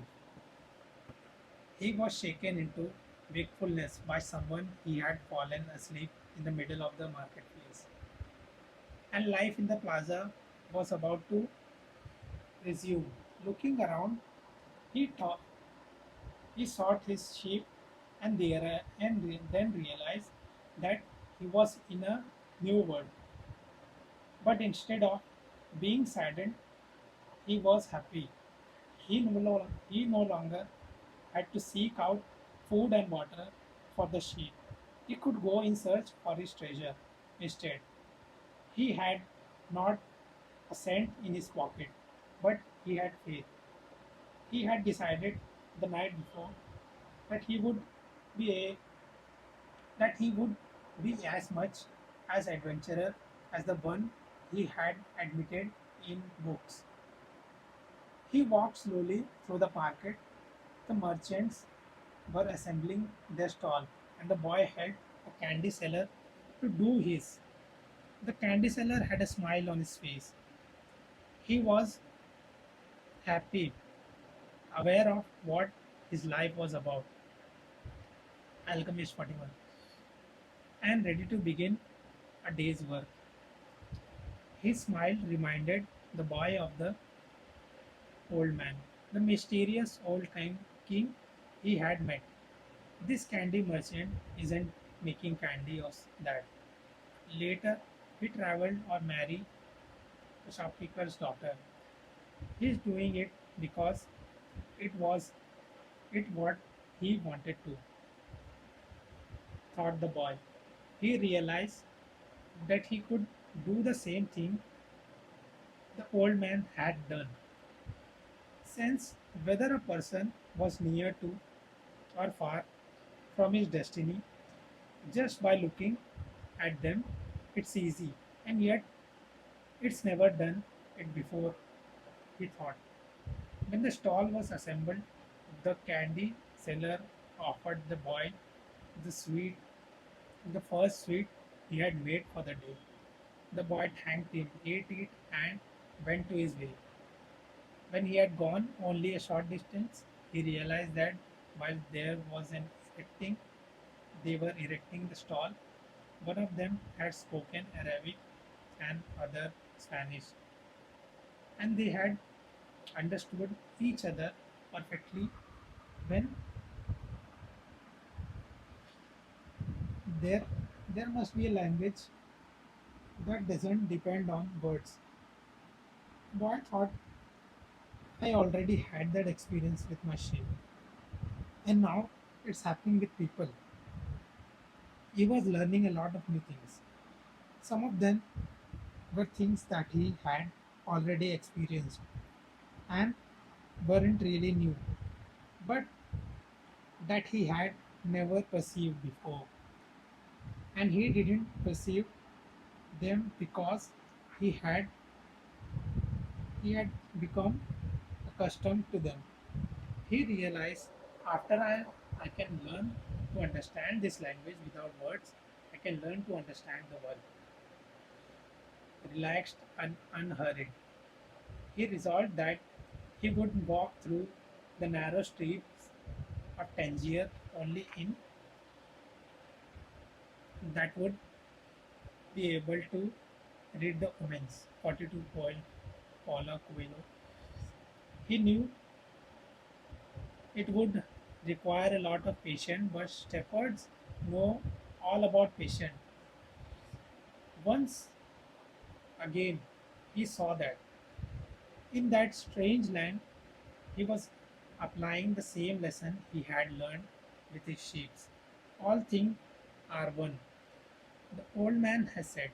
He was shaken into wakefulness by someone he had fallen asleep in the middle of the marketplace, and life in the plaza was about to resume. Looking around, he thought he sought his sheep and then realized that He was in a new world, but instead of being saddened, he was happy. He no longer had to seek out food and water for the sheep. He could go in search for his treasure. Instead, he had not a cent in his pocket, but he had faith. He had decided the night before that be a he would be as much as adventurer as the one he had admitted in books. He walked slowly through the market. The merchants were assembling their stall, and the boy helped a candy seller to do his. The candy seller had a smile on his face. He was happy, aware of what his life was about, Alchemist 41, and ready to begin a day's work. His smile reminded the boy of the old man, the mysterious old time king he had met. This candy merchant isn't making candy or that. Later, he traveled or married a shopkeeper's daughter. He's doing it because it was it what he wanted to, thought the boy. He realized that he could do the same thing the old man had done. Since whether a person was near to or far from his destiny, just by looking at them, it's easy. And yet, it's never done it before, he thought. When the stall was assembled, the candy seller offered the boy the sweet, the first sweet he had made for the day. The boy thanked him, ate it, and went to his way. When he had gone only a short distance, he realized that while there was an erecting, they were erecting the stall. One of them had spoken Arabic and other Spanish, and they had understood each other perfectly. When there there must be a language that doesn't depend on words. Boy thought, I already had that experience with my sheep, and now it's happening with people. He was learning a lot of new things. Some of them were things that he had already experienced and weren't really new, but that he had never perceived before. And he didn't perceive them because he had he had become accustomed to them. He realized after I can learn to understand this language without words, I can learn to understand the world. Relaxed and unhurried, he resolved that he would walk through the narrow streets of Tangier only in that would be able to read the omens. 42 poem Paulo Coelho. He knew it would require a lot of patience, but shepherds know all about patience. Once again, he saw that in that strange land, he was applying the same lesson he had learned with his sheep. All things are one. The old man has said.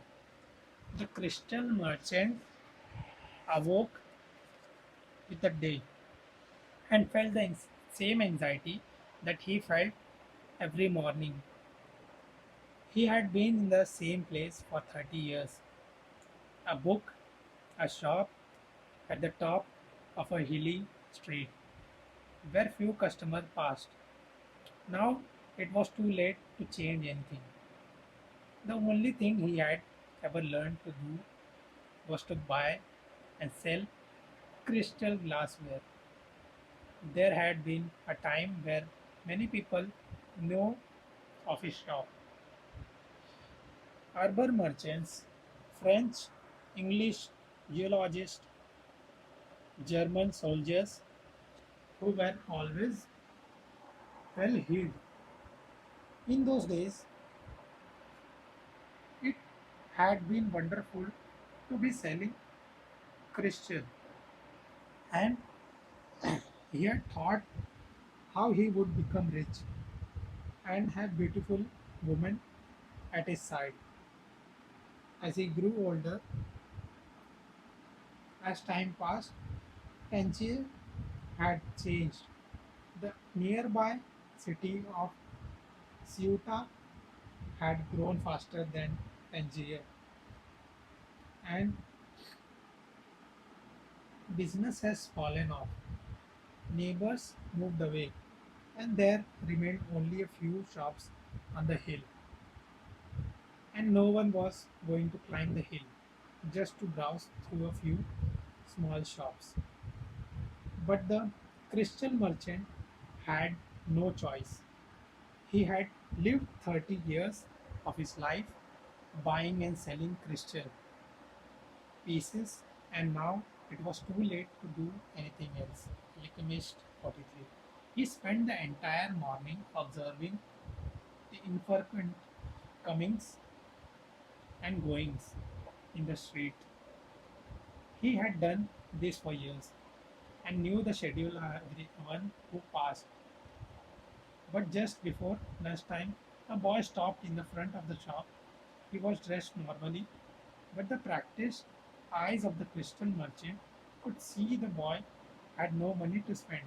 The crystal merchant awoke with the day and felt the same anxiety that he felt every morning. He had been in the same place for 30 years. A book, a shop at the top of a hilly street where few customers passed. Now it was too late to change anything. The only thing he had ever learned to do was to buy and sell crystal glassware. There had been a time where many people knew of his shop. Urban merchants, French, English geologists, German soldiers who were always well hid. In those days, had been wonderful to be selling Christian, and he had thought how he would become rich and have beautiful women at his side. As he grew older, as time passed, Tangier had changed. The nearby city of Ceuta had grown faster than Tangier, and business has fallen off. Neighbors moved away, and there remained only a few shops on the hill, and no one was going to climb the hill just to browse through a few small shops. But the Christian merchant had no choice. He had lived 30 years of his life buying and selling crystal pieces, and now it was too late to do anything else. Alchemist 43. He spent the entire morning observing the infrequent comings and goings in the street. He had done this for years and knew the schedule of everyone who passed. But just before lunchtime, a boy stopped in the front of the shop. He was dressed normally, but the practiced eyes of the crystal merchant could see the boy had no money to spend.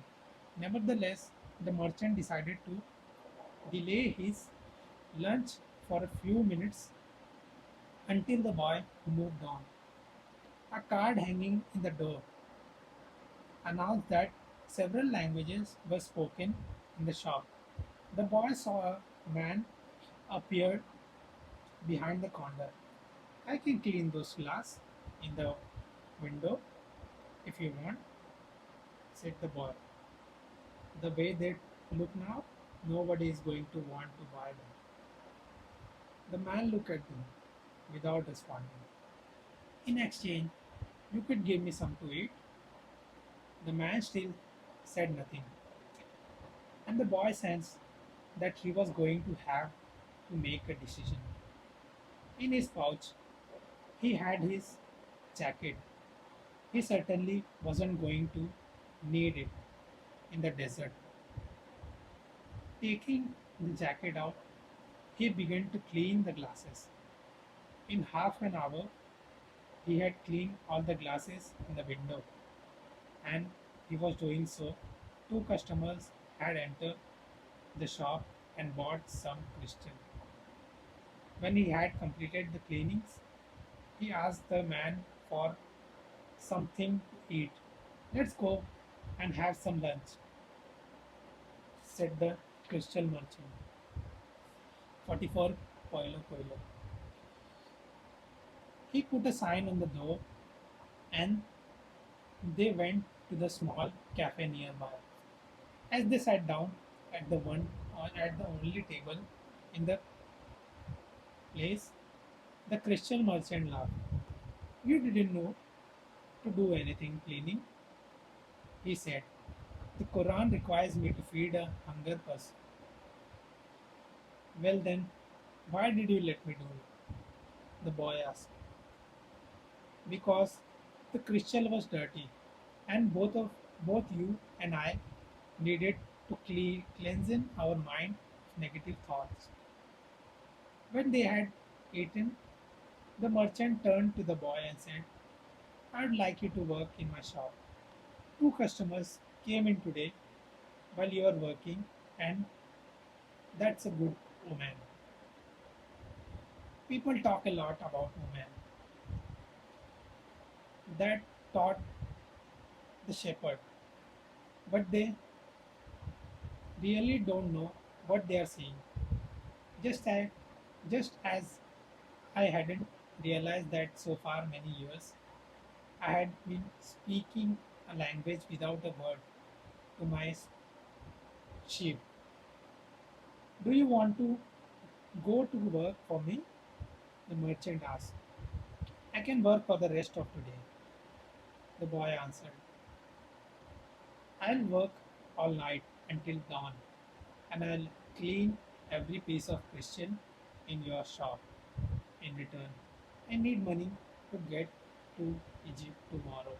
Nevertheless, the merchant decided to delay his lunch for a few minutes until the boy moved on. A card hanging in the door announced that several languages were spoken in the shop. The boy saw a man appear behind the counter. I can clean those glass in the window if you want, said the boy. The way they look now, nobody is going to want to buy them. The man looked at them without responding. In exchange, you could give me some to eat. The man still said nothing, and the boy sensed that he was going to have to make a decision. In his pouch, he had his jacket. He certainly wasn't going to need it in the desert. Taking the jacket out, he began to clean the glasses. In half an hour, he had cleaned all the glasses in the window, and he was doing so. Two customers had entered the shop and bought some crystal. When he had completed the cleanings, he asked the man for something to eat. Let's go and have some lunch, said the crystal merchant. 44 Paulo Coelho. He put a sign on the door, and they went to the small cafe nearby. As they sat down at the one or at the only table in the place, the Christian merchant laughed. You didn't know to do anything cleaning, he said. The Quran requires me to feed a hunger person. Well then, why did you let me do it? The boy asked. Because the crystal was dirty, and both you and I needed to cleanse in our mind of negative thoughts. When they had eaten, the merchant turned to the boy and said, I'd like you to work in my shop. Two customers came in today while you are working, and that's a good omen. People talk a lot about omen. That taught the shepherd, but they really don't know what they are seeing. Just as, just as I hadn't realized that so far many years, I had been speaking a language without a word to my sheep. Do you want to go to work for me? The merchant asked. I can work for the rest of today, the boy answered. I'll work all night until dawn, and I'll clean every piece of Christian in your shop in return. I need money to get to Egypt tomorrow.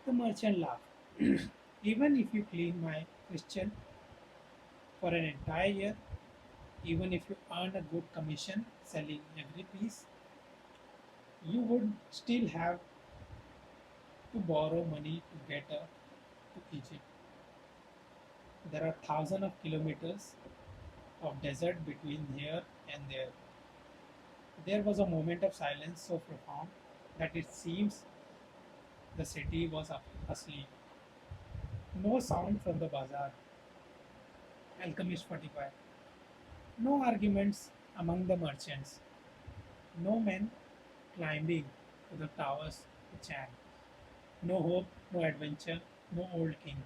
The merchant laughed. Even if you clean my Christian for an entire year, even if you earn a good commission selling every piece, you would still have to borrow money to get to Egypt. There are thousands of kilometers of desert between here and there. There was a moment of silence so profound that it seems the city was asleep. No sound from the bazaar. Alchemist 45. No arguments among the merchants. No men climbing to the towers to chant. No hope, no adventure, no old king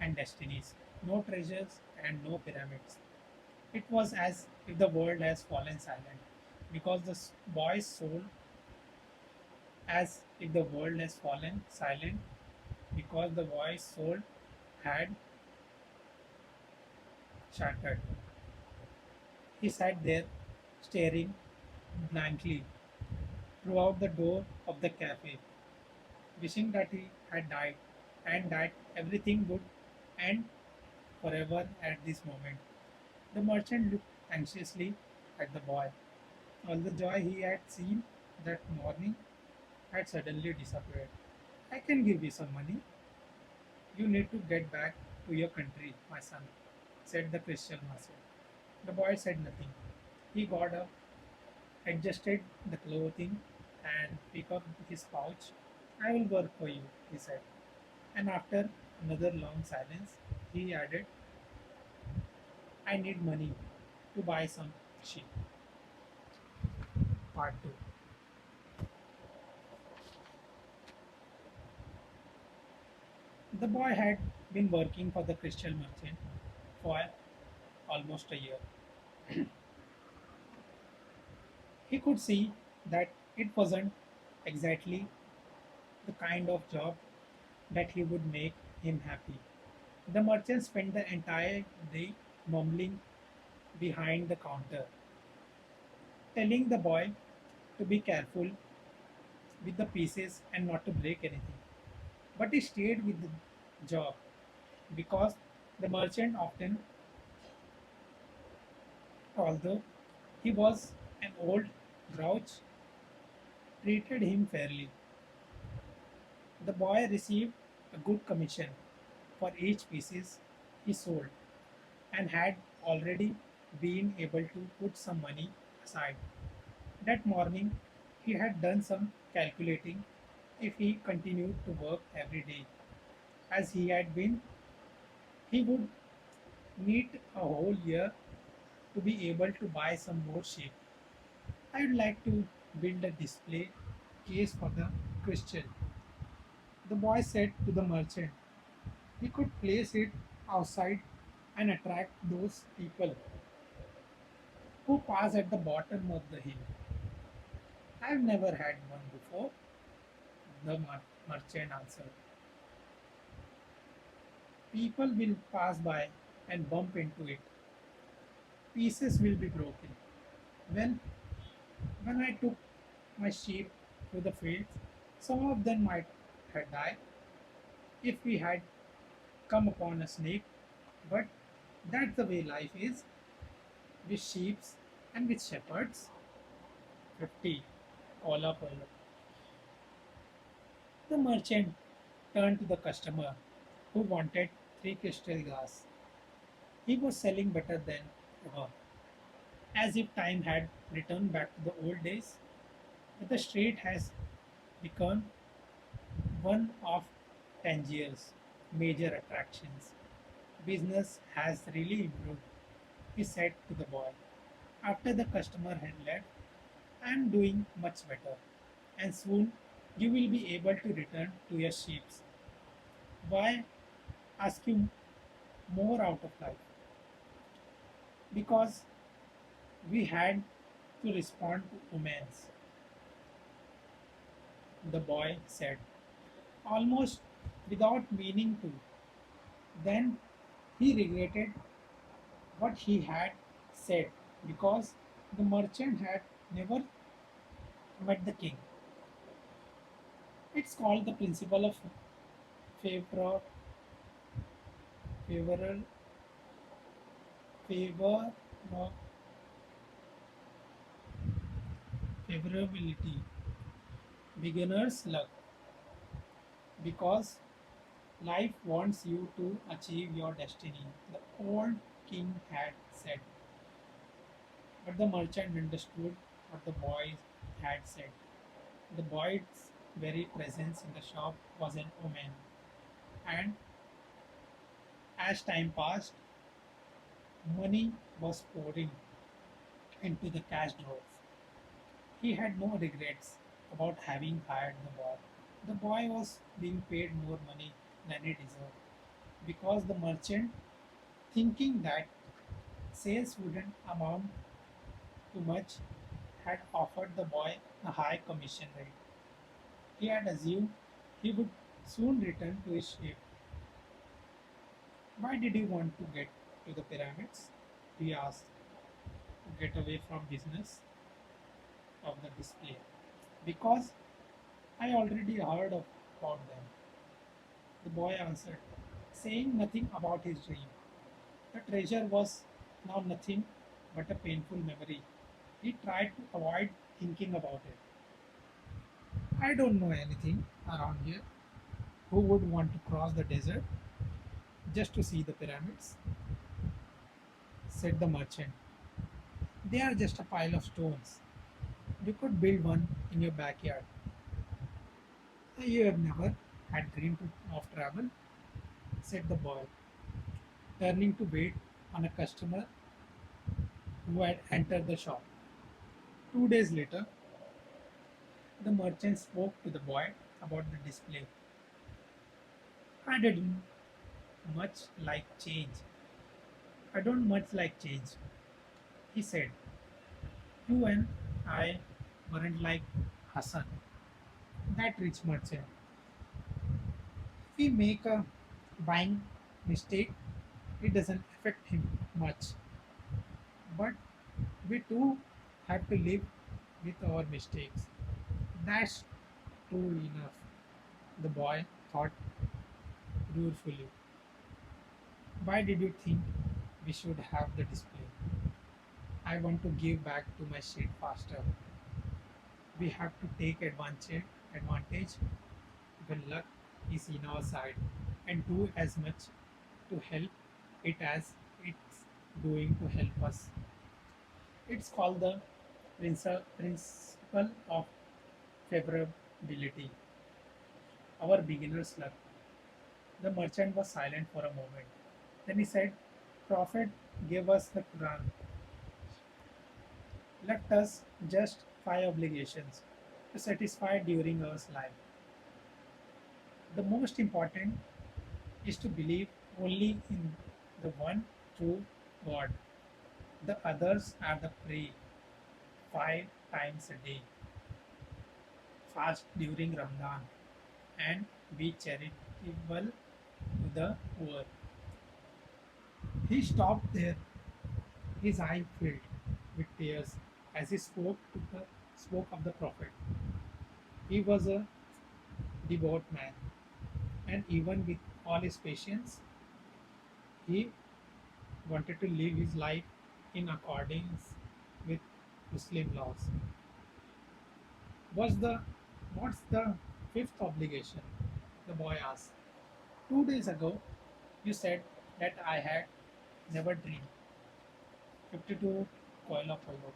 and destinies. No treasures and no pyramids. It was as if the world has fallen silent, because the boy's soul, as if the world has fallen silent, because the boy's soul had shattered. He sat there, staring blankly throughout the door of the cafe, wishing that he had died and that everything would end forever at this moment. The merchant looked anxiously at the boy. All the joy he had seen that morning had suddenly disappeared. I can give you some money. You need to get back to your country, my son, said the Christian master. The boy said nothing. He got up, adjusted the clothing, and picked up his pouch. I will work for you, he said. And after another long silence, he added, I need money to buy some sheep. Part 2. The boy had been working for the Christian merchant for almost a year. He could see that it wasn't exactly the kind of job that he would make him happy. The merchant spent the entire day mumbling behind the counter, telling the boy to be careful with the pieces and not to break anything. But he stayed with the job because the merchant often, although he was an old grouch, treated him fairly. The boy received a good commission for each pieces he sold and had already been able to put some money aside. That morning he had done some calculating. If he continued to work every day as he had been, he would need a whole year to be able to buy some more sheep. I would like to build a display case for the Christian, the boy said to the merchant. He could place it outside and attract those people who pass at the bottom of the hill. I've never had one before, the merchant answered. People will pass by and bump into it. Pieces will be broken. When, when I took my sheep to the fields, some of them might have died if we had come upon a snake, but that's the way life is with sheep and with shepherds. 50. Paulo Coelho. The merchant turned to the customer who wanted three crystal glass. He was selling better than ever, as if time had returned back to the old days. But the street has become one of Tangier's major attractions. Business has really improved, he said to the boy. After the customer had left, I am doing much better, and soon you will be able to return to your sheep. Why ask you more out of life? Because we had to respond to omens, the boy said, almost without meaning to. Then he regretted what he had said because the merchant had never met the king. It's called the principle of favor, favor, favor, no, favorability, beginner's luck, because life wants you to achieve your destiny. The old king had said, but the merchant understood what the boy had said. The boy's very presence in the shop was an omen, and as time passed, money was pouring into the cash drawers. He had no regrets about having hired the boy. The boy was being paid more money than he deserved because the merchant, thinking that sales wouldn't amount to much, had offered the boy a high commission rate. He had assumed he would soon return to his ship. Why did he want to get to the pyramids? He asked. To get away from business of the display. Because I already heard about them, the boy answered, saying nothing about his dream. The treasure was now nothing but a painful memory. He tried to avoid thinking about it. I don't know anything around here. Who would want to cross the desert just to see the pyramids? Said the merchant. They are just a pile of stones. You could build one in your backyard. You have never had dreamed of travel, said the boy, turning to wait on a customer who had entered the shop. 2 days later, the merchant spoke to the boy about the display. I didn't much like change. I don't much like change, he said. You and I weren't like Hassan, that rich merchant. If we make a buying mistake, it doesn't affect him much. But we too have to live with our mistakes. That's true enough, the boy thought ruefully. Why did you think we should have the display? I want to give back to my shit faster. We have to take advantage when luck is in our side and do as much to help it as it's doing to help us. It's called the principle of favorability, our beginner's luck. The merchant was silent for a moment. Then he said, Prophet gave us the Quran, left us just five obligations to satisfy during our life. The most important is to believe only in the one true God. The others are the pray 5 times a day, fast during Ramadan, and be charitable to the poor. He stopped there, his eye filled with tears as he spoke of the Prophet. He was a devout man, and even with all his patience, he wanted to live his life in accordance with Muslim laws. What's the what's the fifth obligation? The boy asked. 2 days ago, you said that I had never dreamed. 52 Koila Polo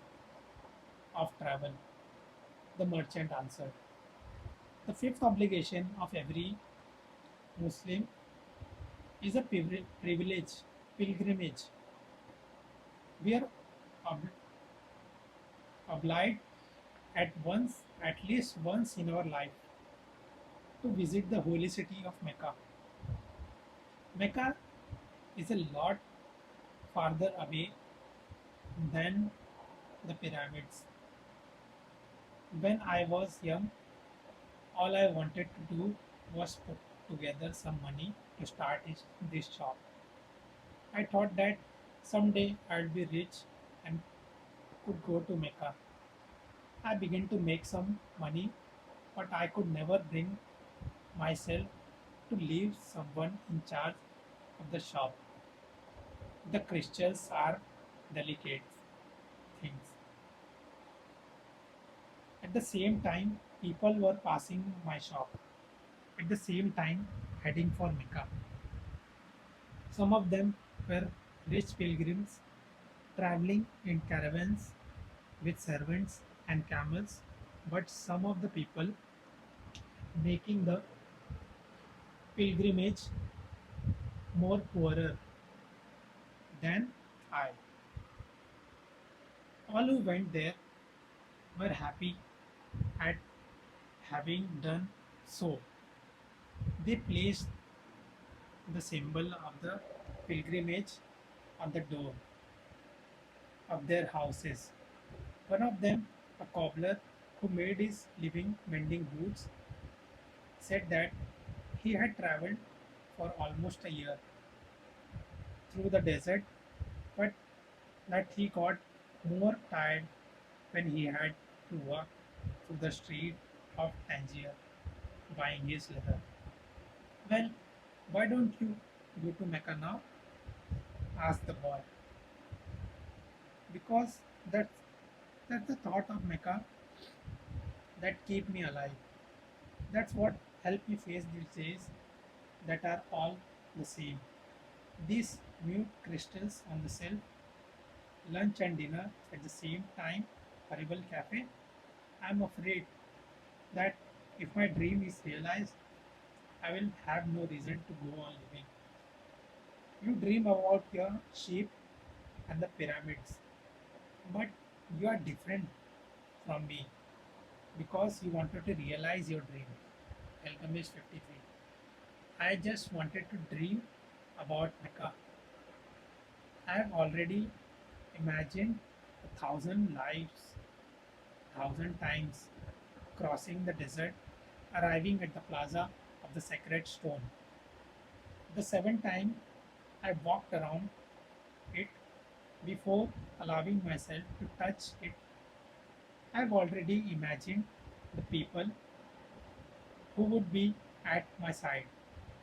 of travel. The merchant answered. The fifth obligation of every Muslim is a pilgrimage. We are ob- obliged at least once in our life, to visit the holy city of Mecca. Mecca is a lot farther away than the pyramids. When I was young, all I wanted to do was put together some money to start this shop. I thought that someday I'd be rich and could go to Mecca. I began to make some money, but I could never bring myself to leave someone in charge of the shop. The crystals are delicate things. At the same time, people were passing my shop. At the same time, heading for Mecca. Some of them were rich pilgrims traveling in caravans with servants and camels, but some of the people making the pilgrimage more poorer than I. All who went there were happy at having done so. They placed the symbol of the pilgrimage on the door of their houses. One of them, a cobbler who made his living mending boots, said that he had traveled for almost a year through the desert, but that he got more tired when he had to walk through the street of Tangier buying his leather. Well, why don't you go to Mecca now? Asked the boy. Because that's the thought of Mecca that keep me alive. That's what helped me face these days that are all the same. These mute crystals on the shelf, lunch and dinner at the same time, horrible cafe. I'm afraid that if my dream is realized, I will have no reason to go on living. You dream about your sheep and the pyramids, but you are different from me because you wanted to realize your dream. Alchemist 53. I just wanted to dream about Mecca. I have already imagined 1,000 lives, 1,000 times crossing the desert, arriving at the plaza of the sacred stone. The seventh time I walked around it before allowing myself to touch it. I've already imagined the people who would be at my side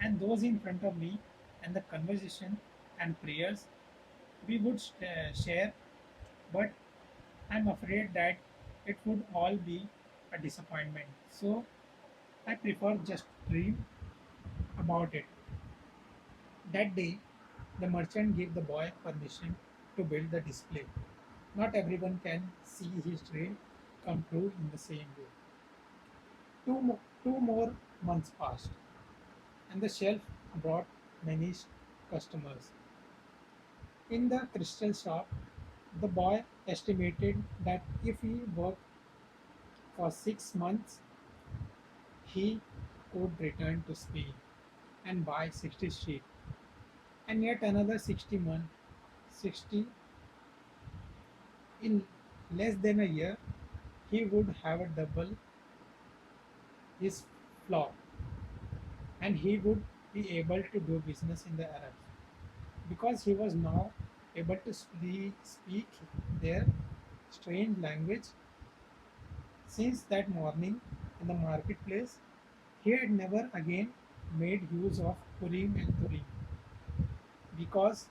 and those in front of me, and the conversation and prayers we would share, but I'm afraid that it would all be a disappointment. So I prefer just dream about it. That day, the merchant gave the boy permission to build the display. Not everyone can see his dream come true in the same way. Two more months passed, and the shelf brought many customers. In the crystal shop, the boy estimated that if he worked for 6 months, he could return to Spain and buy 60 sheep, and yet another 60 in less than a year, he would have a double his flock, and he would be able to do business in the Arabs because he was now able to speak their strange language. Since that morning in the marketplace, he had never again made use of Purim and Turim because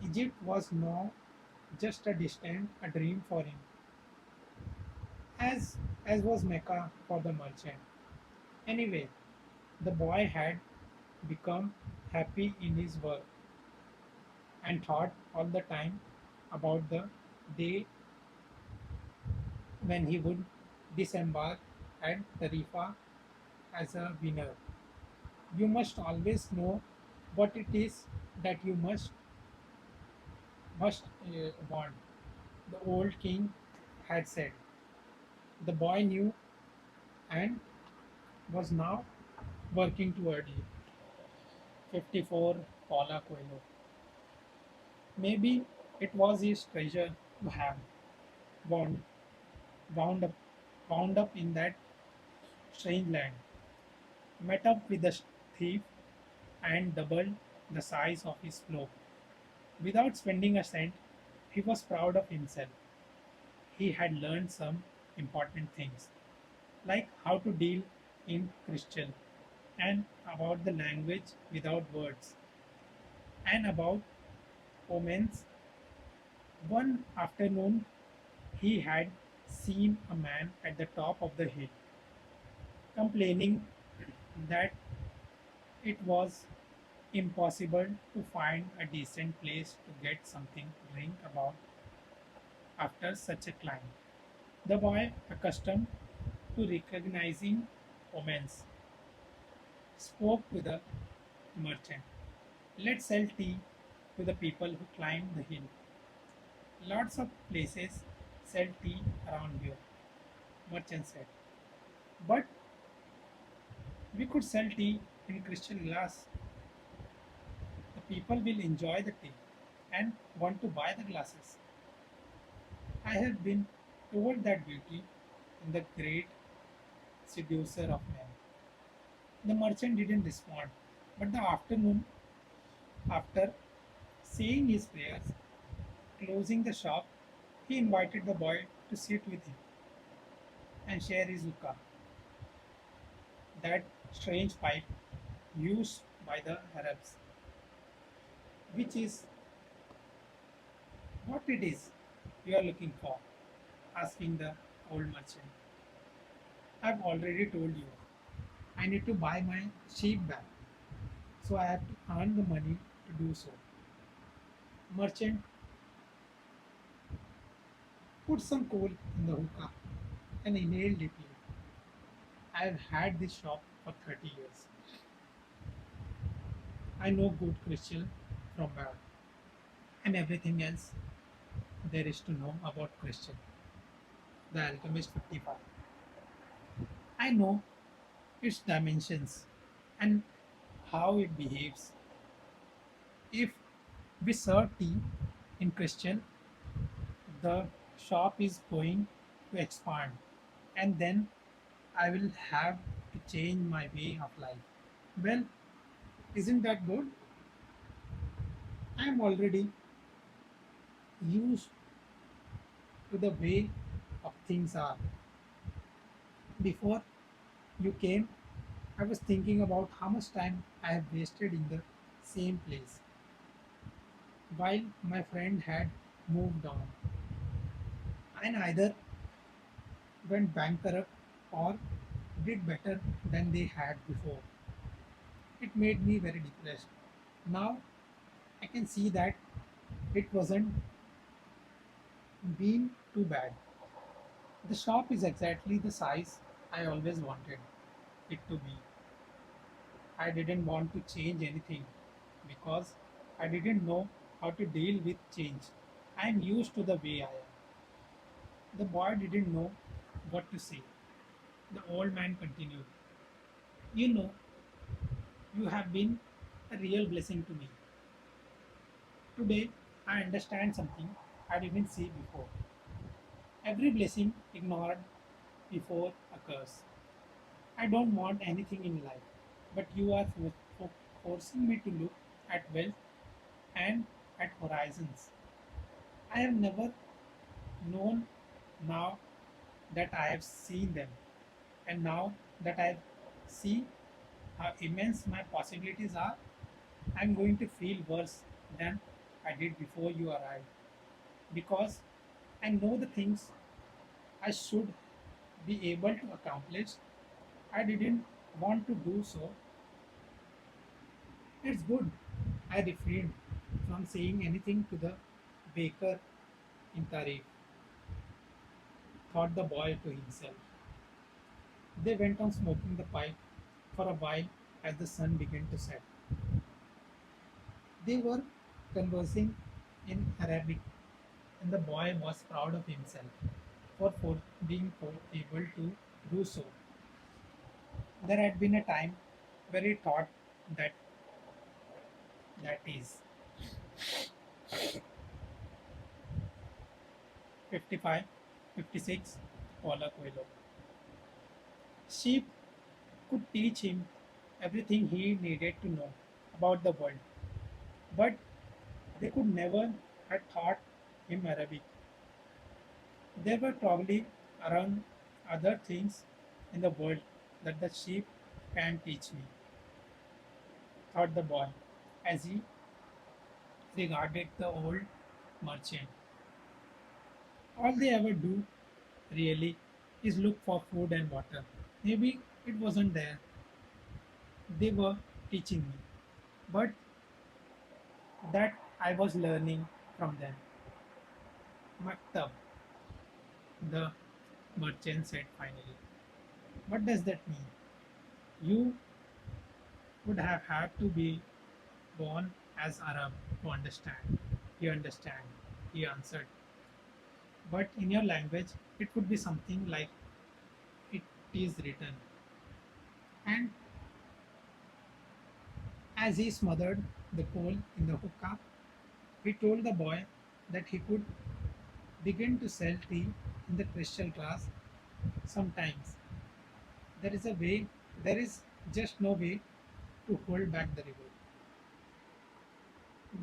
Egypt was now just a dream for him, as was Mecca for the merchant. Anyway, the boy had become happy in his work and thought all the time about the day when he would disembark at Tarifa as a winner. You must always know what it is that you must want, the old king had said. The boy knew and was now working toward it. 54. Paula Coelho. Maybe it was his treasure to have wound, wound up, wound up in that strange land, met up with the thief, and doubled the size of his cloak. Without spending a cent, he was proud of himself. He had learned some important things, like how to deal in Christian, and about the language without words, and about omens. One afternoon, he had seen a man at the top of the hill complaining that it was impossible to find a decent place to get something to drink about after such a climb. The boy, accustomed to recognizing omens, spoke to the merchant. Let's sell tea to the people who climb the hill. Lots of places sell tea around here, merchant said. But we could sell tea in crystal glass. The people will enjoy the tea and want to buy the glasses. I have been told that beauty is the great seducer of men. The merchant didn't respond, but the afternoon after saying his prayers, closing the shop, he invited the boy to sit with him and share his hookah, that strange pipe used by the Arabs, which is what it is you are looking for, asking the old merchant. I've already told you, I need to buy my sheep back, so I have to earn the money to do so. Merchant put some coal in the hookah and inhaled deeply. I've had this shop for 30 years. I know good Christian from bad, and everything else there is to know about Christian. The Alchemist 55. I know its dimensions and how it behaves. If we serve tea in Christian, the shop is going to expand, and then I will have to change my way of life. Well, isn't that good? I am already used to the way of things are. Before you came, I was thinking about how much time I have wasted in the same place while my friend had moved on and either went bankrupt or did better than they had before. It made me very depressed. Now I can see that it wasn't been too bad. The shop is exactly the size I always wanted it to be. I didn't want to change anything because I didn't know how to deal with change. I am used to the way I am. The boy didn't know what to say. The old man continued, you know, you have been a real blessing to me. Today, I understand something I didn't see before. Every blessing ignored before a curse. I don't want anything in life, but you are forcing me to look at wealth and at horizons. I have never known. Now that I have seen them, and now that I see how immense my possibilities are, I'm going to feel worse than I did before you arrived because I know the things I should be able to accomplish. I didn't want to do so. It's good. I refrained from saying anything to the baker in Tarif, thought the boy to himself. They went on smoking the pipe for a while as the sun began to set. They were conversing in Arabic, and the boy was proud of himself for being able to do so. There had been a time where he thought that that is 55, 56, Paulo Coelho. Sheep could teach him everything he needed to know about the world, but they could never have taught him Arabic. There were probably around other things in the world that the sheep can teach me, thought the boy, as he regarded the old merchant. All they ever do, really, is look for food and water. Maybe it wasn't there. They were teaching me, but that I was learning from them. Maktab, the merchant said finally. What does that mean? You would have had to be born as Arab to understand. You understand, he answered. But in your language, it would be something like it is written. And as he smothered the coal in the hookah, he told the boy that he could begin to sell tea in the crystal glass sometimes. There is a way, there is just no way to hold back the river.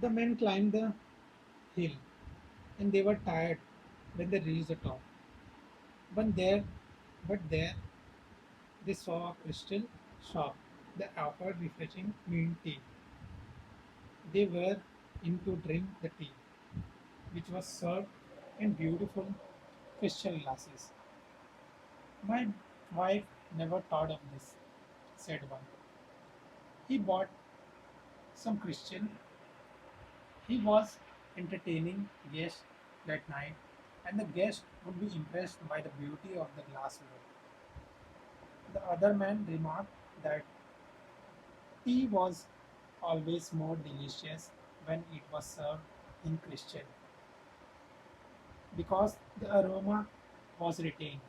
The men climbed the hill and they were tired when they reached the top. But there, but there, they saw a crystal shop that offered refreshing green tea. They were in to drink the tea, which was served in beautiful crystal glasses. My wife never thought of this, said one. He bought some crystal. He was entertaining guests that night, and the guests would be impressed by the beauty of the glassware. The other man remarked that tea was always more delicious when it was served in crystal because the aroma was retained.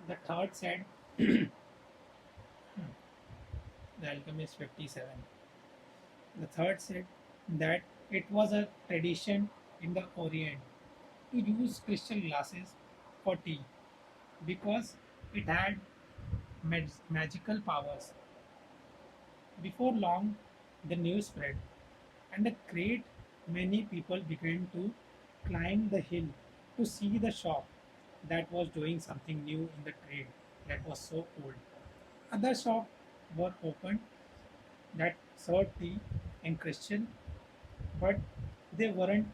The third said, the Alchemist 57. The third said that it was a tradition in the Orient to use crystal glasses for tea because it had magical powers. Before long, the news spread, and a great many people began to climb the hill to see the shop that was doing something new in the trade that was so old. Other shops were opened that served tea and Christian, but they weren't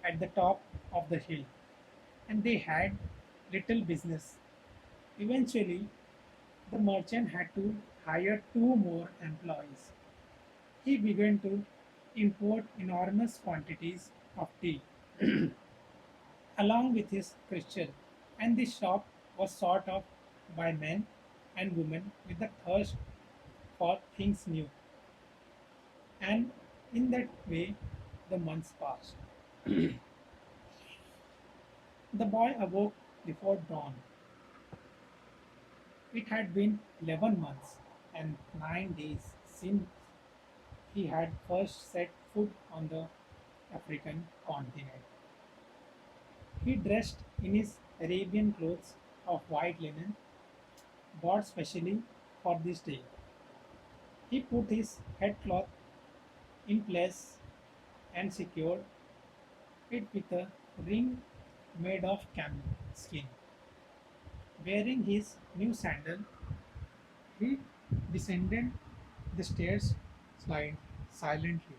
at the top of the hill and they had little business. Eventually, the merchant had to hire two more employees. He began to import enormous quantities of tea along with his crystal, and the shop was sort of by men and women with the thirst for things new. And in that way, the months passed. The boy awoke before dawn. It had been 11 months and 9 days since he had first set foot on the African continent. He dressed in his Arabian clothes of white linen, bought specially for this day. He put his headcloth in place and secured it with a ring made of camel skin. Wearing his new sandal, he descended the stairs silently.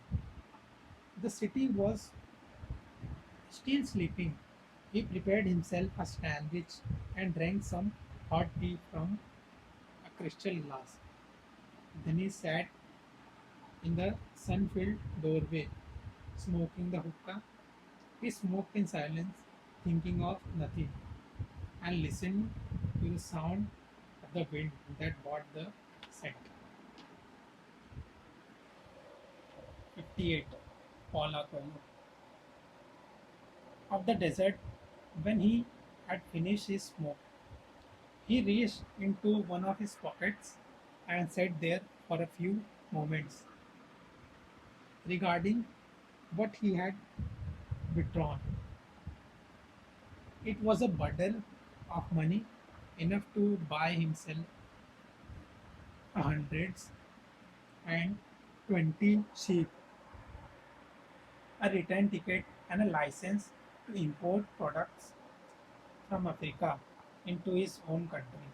The city was still sleeping. He prepared himself a sandwich and drank some hot tea from a crystal glass. Then he sat in the sun-filled doorway, smoking the hookah. He smoked in silence, thinking of nothing, and listened to the sound of the wind that brought the scent. 58. Paulo Coelho. Of the desert, when he had finished his smoke, he reached into one of his pockets and sat there for a few moments, regarding what he had withdrawn. It was a bundle of money, enough to buy himself a hundreds and 20 sheep, a return ticket, and a license to import products from Africa. into his own country.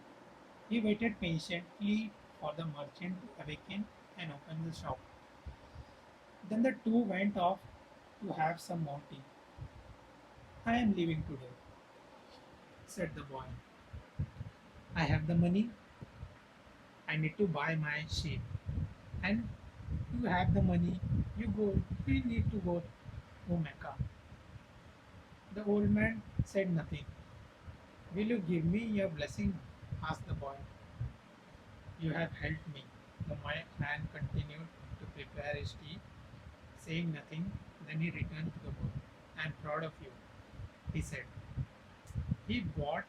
He waited patiently for the merchant to awaken and open the shop. Then the two went off to have some more tea. I am leaving today, said the boy. I have the money. I need to buy my sheep. And you have the money. You go. We need to go to Mecca. The old man said nothing. Will you give me your blessing? Asked the boy. You have helped me. The man continued to prepare his tea, saying nothing. Then he returned to the boy. I am proud of you, he said. He brought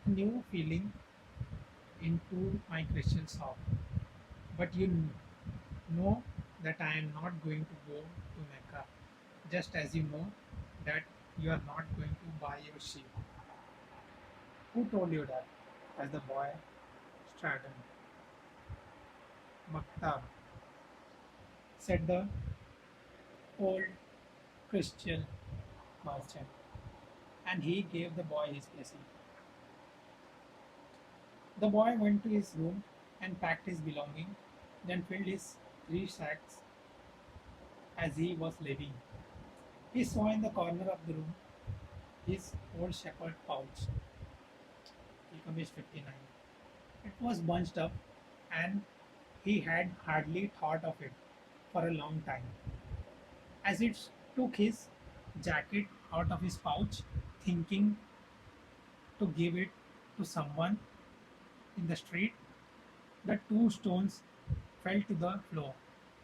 a new feeling into my Christian soul. But you know that I am not going to go to Mecca, just as you know that you are not going to buy your sheep. Who told you that? As the boy straightened. Maktab, said the old Christian merchant, and he gave the boy his blessing. The boy went to his room and packed his belongings, then filled his three sacks as he was leaving. He saw in the corner of the room his old shepherd pouch, Alchemist 59. It was bunched up, and he had hardly thought of it for a long time. As he took his jacket out of his pouch, thinking to give it to someone in the street, the two stones fell to the floor,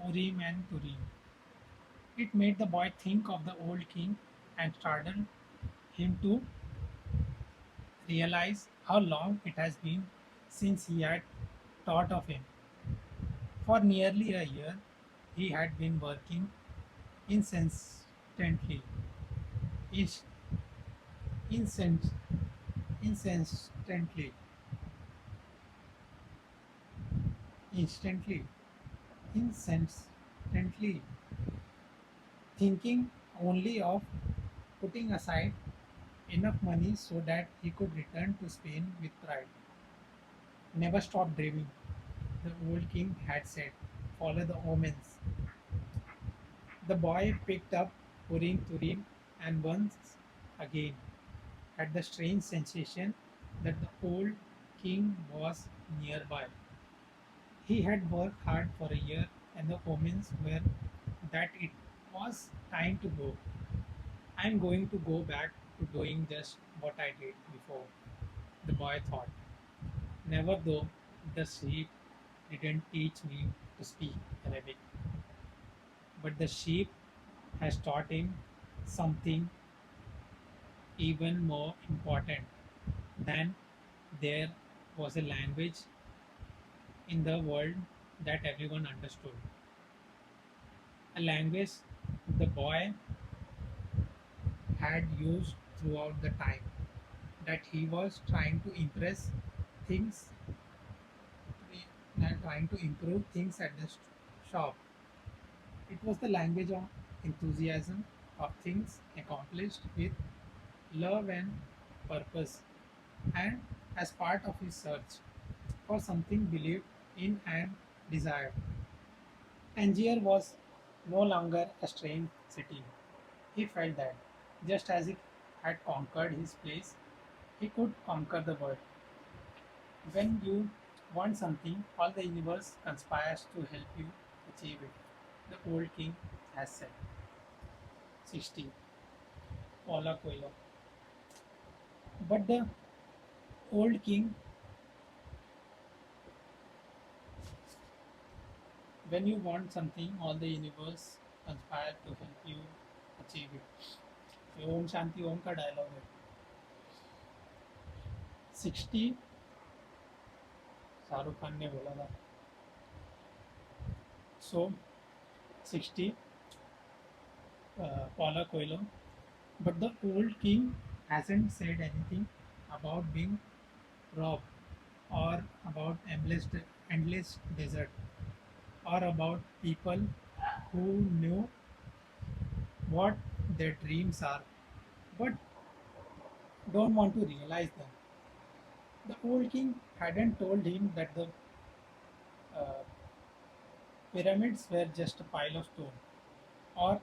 Urim and Turim. It made the boy think of the old king and startled him to realize how long it has been since he had thought of him. For nearly a year, he had been working incessantly, is- incens- incessantly, instantly, incessantly, thinking only of putting aside enough money so that he could return to Spain with pride. Never stop dreaming, the old king had said. Follow the omens. The boy picked up Urim Turim and once again had the strange sensation that the old king was nearby. He had worked hard for a year, and the omens were that it was time to go. I'm going to go back to doing just what I did before, the boy thought. Never though the sheep didn't teach me to speak Arabic, but the sheep has taught him something even more important than there was a language in the world that everyone understood. A language the boy had used throughout the time that he was trying to impress things, trying to improve things at the shop. It was the language of enthusiasm, of things accomplished with love and purpose, and as part of his search for something believed in and desired. Tangier was no longer a strange city. He felt that, just as he had conquered his place, he could conquer the world. When you want something, all the universe conspires to help you achieve it, the old king has said. 60. Paulo Coelho. But the old king, when you want something, all the universe conspire to help you achieve it. ये ओम शांति ओम का dialogue है. 60 शाहरुख खान ने बोला था. So 60 Paula Coelho. But the old king hasn't said anything about being robbed, or about endless desert, or about people who knew what their dreams are but don't want to realize them. The old king hadn't told him that the uh, pyramids were just a pile of stone, or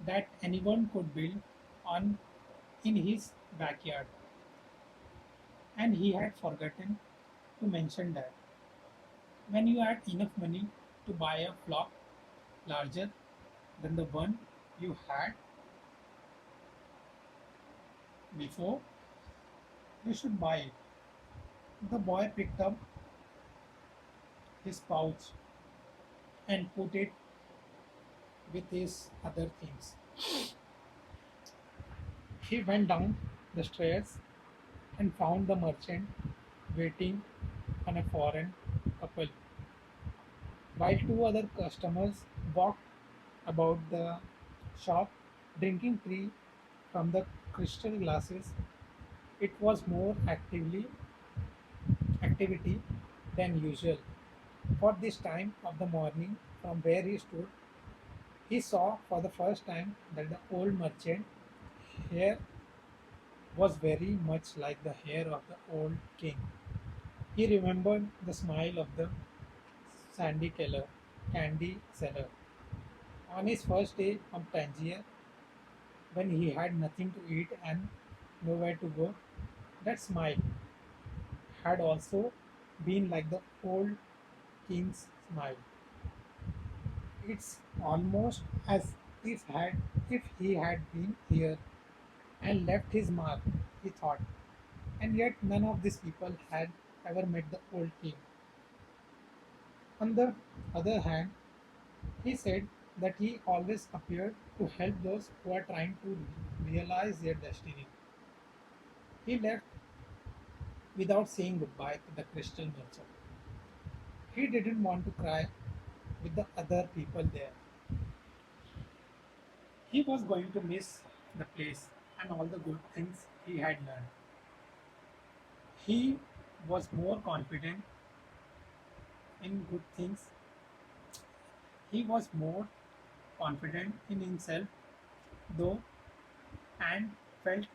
that anyone could build on in his backyard, and he had forgotten to mention that when you had enough money to buy a flock larger than the one you had before, you should buy it. The boy picked up his pouch and put it with his other things. He went down the stairs and found the merchant waiting on a foreign couple, while two other customers walked about the shop drinking tea from the crystal glasses. It was more activity than usual. For this time of the morning, from where he stood, he saw for the first time that the old merchant hair was very much like the hair of the old king. He remembered the smile of the candy seller on his first day of Tangier when he had nothing to eat and nowhere to go. That smile had also been like the old king's smile. It's almost as if he had been here and left his mark, he thought. And yet none of these people had ever met the old king. On the other hand, he said that he always appeared to help those who are trying to realize their destiny. He left without saying goodbye to the crystal merchant. He didn't want to cry with the other people there. He was going to miss the place and all the good things he had learned. He was more confident in good things. He was more confident in himself, though, and felt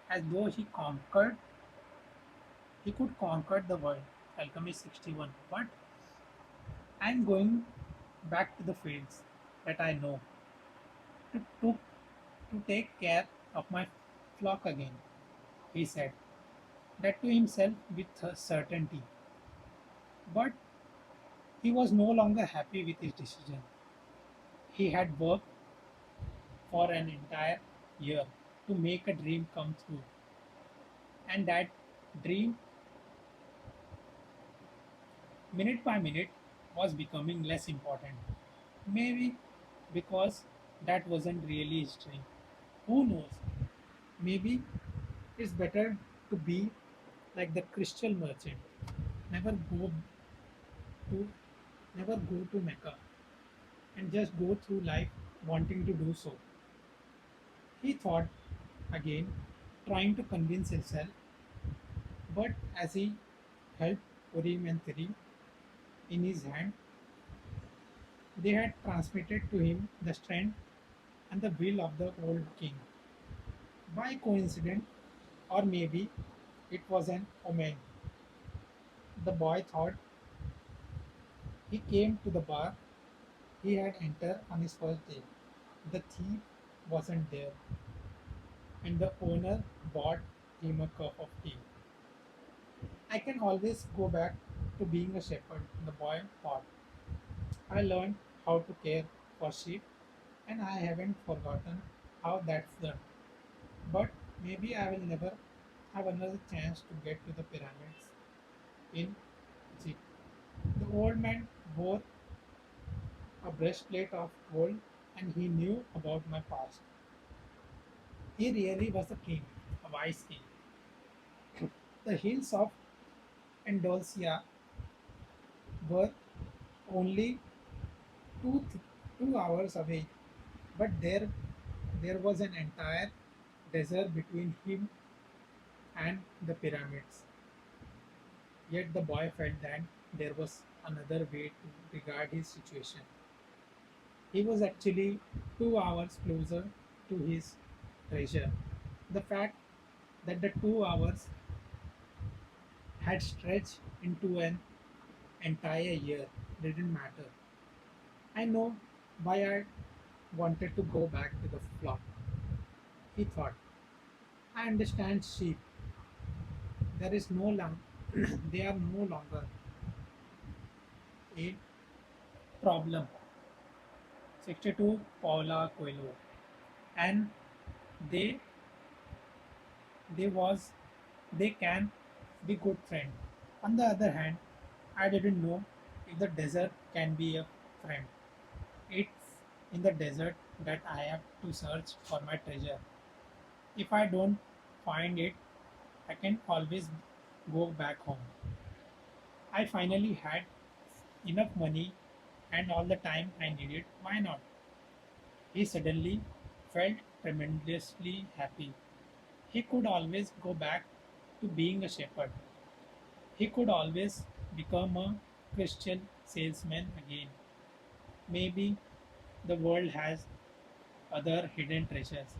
as though he could conquer the world. Alchemist 61. But I'm going back to the fields that I know to, to, to take care of my flock again, he said, that to himself with certainty. But he was no longer happy with his decision. He had worked for an entire year to make a dream come true, and that dream, minute by minute, was becoming less important. Maybe because that wasn't really his dream. Who knows? Maybe it's better to be like the crystal merchant. Never go to never go to Mecca and just go through life wanting to do so. He thought again, trying to convince himself, but as he held Urim and Thummim in his hand, they had transmitted to him the strength and the will of the old king. By coincidence, or maybe it was an omen, the boy thought. He came to the bar he had entered on his first day. The thief wasn't there, and the owner bought him a cup of tea. I can always go back to being a shepherd, the boy thought. I learned how to care for sheep, and I haven't forgotten how that's done. But maybe I will never have another chance to get to the pyramids in Egypt. The old man wore a breastplate of gold, and he knew about my past. He really was a king, a wise king. The hills of Andalusia were only 2 hours away, but there was an entire desert between him and the pyramids. Yet the boy felt that there was another way to regard his situation. He was actually 2 hours closer to his treasure. The fact that the 2 hours had stretched into an entire year. Didn't matter. I know why I wanted to go back to the flock, he thought. I understand sheep. There is no long they are no longer a problem. 62 Paula Coelho. And they they was they can be good friend. On the other hand, I didn't know if the desert can be a friend. It's in the desert that I have to search for my treasure. If I don't find it, I can always go back home. I finally had enough money and all the time I needed. Why not? He suddenly felt tremendously happy. He could always go back to being a shepherd. He could always become a Christian salesman again. Maybe the world has other hidden treasures.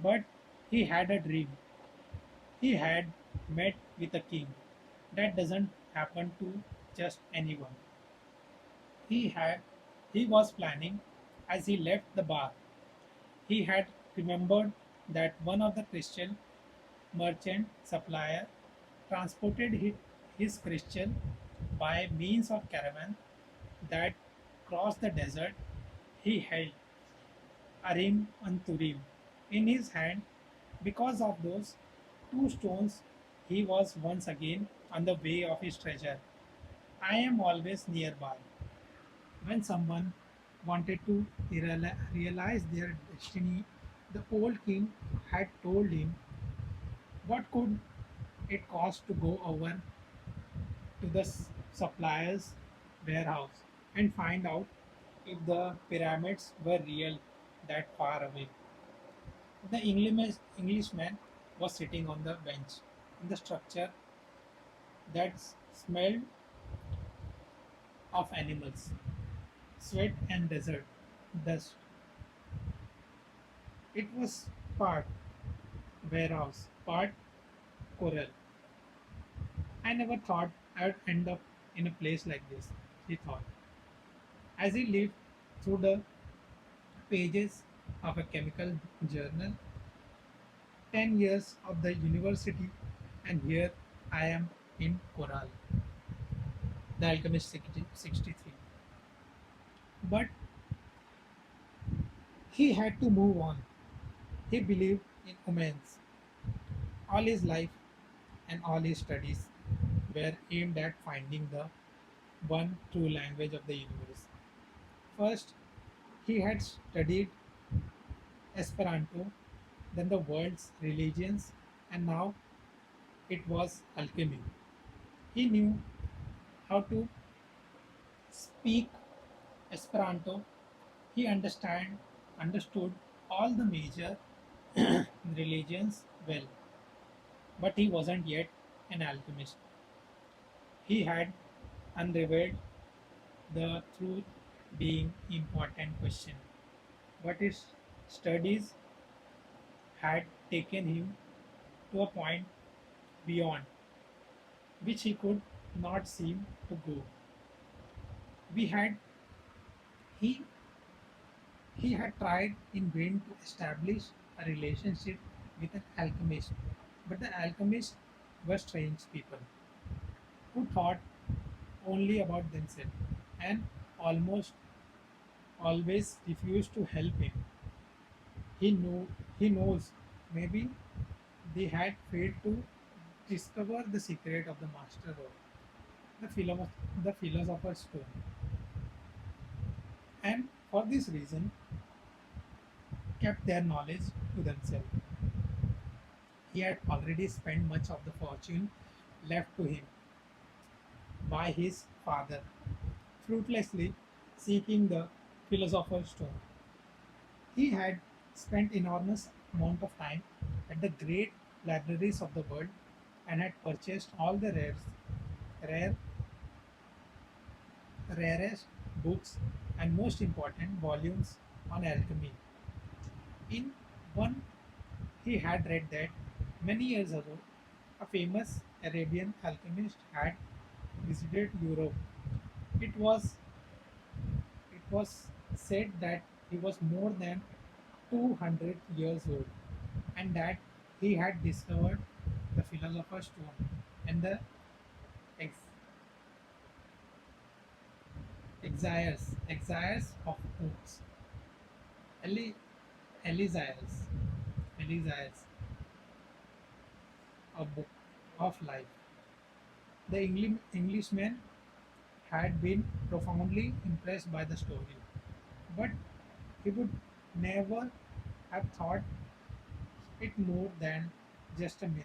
But he had a dream. He had met with a king. That doesn't happen to just anyone. He had he was planning as he left the bar. He had remembered that one of the Christian merchant supplier transported his crystal by means of caravan that crossed the desert. He held Arim and Turim in his hand. Because of those two stones, he was once again on the way of his treasure. I am always nearby. When someone wanted to realize their destiny, the old king had told him what could it cost to go over to the supplier's warehouse and find out if the pyramids were real that far away. The Englishman was sitting on the bench in the structure that smelled of animals, sweat, and desert dust. It was part warehouse, part coral. I never thought I'd end up in a place like this, he thought, as he lived through the pages of a chemical journal. 10 years of the university, and here I am in Coral, the Alchemist 63. But he had to move on. He believed in omens. All his life and all his studies were aimed at finding the one true language of the universe. First, he had studied Esperanto, then the world's religions, and now it was alchemy. He knew how to speak Esperanto. He understood all the major religions well, but he wasn't yet an alchemist. He had unraveled the truth being important question, but his studies had taken him to a point beyond which he could not seem to go. We had he he had tried in vain to establish a relationship with an alchemist, but the alchemists were strange people who thought only about themselves and almost always refused to help him. He knows maybe they had failed to discover the secret of the master work, the philosopher's stone, and for this reason kept their knowledge to themselves. He had already spent much of the fortune left to him by his father, fruitlessly seeking the philosopher's stone. He had spent enormous amount of time at the great libraries of the world and had purchased all the rare, rarest books and most important volumes on alchemy. In one, he had read that many years ago A famous Arabian alchemist had visited Europe. It was it was said that he was more than 200 years old and that he had discovered the philosopher's stone and the ex- exiles of books. Eli- Elixirs, Elixirs, a book of life. The Englishman had been profoundly impressed by the story, but he would never have thought it more than just a myth.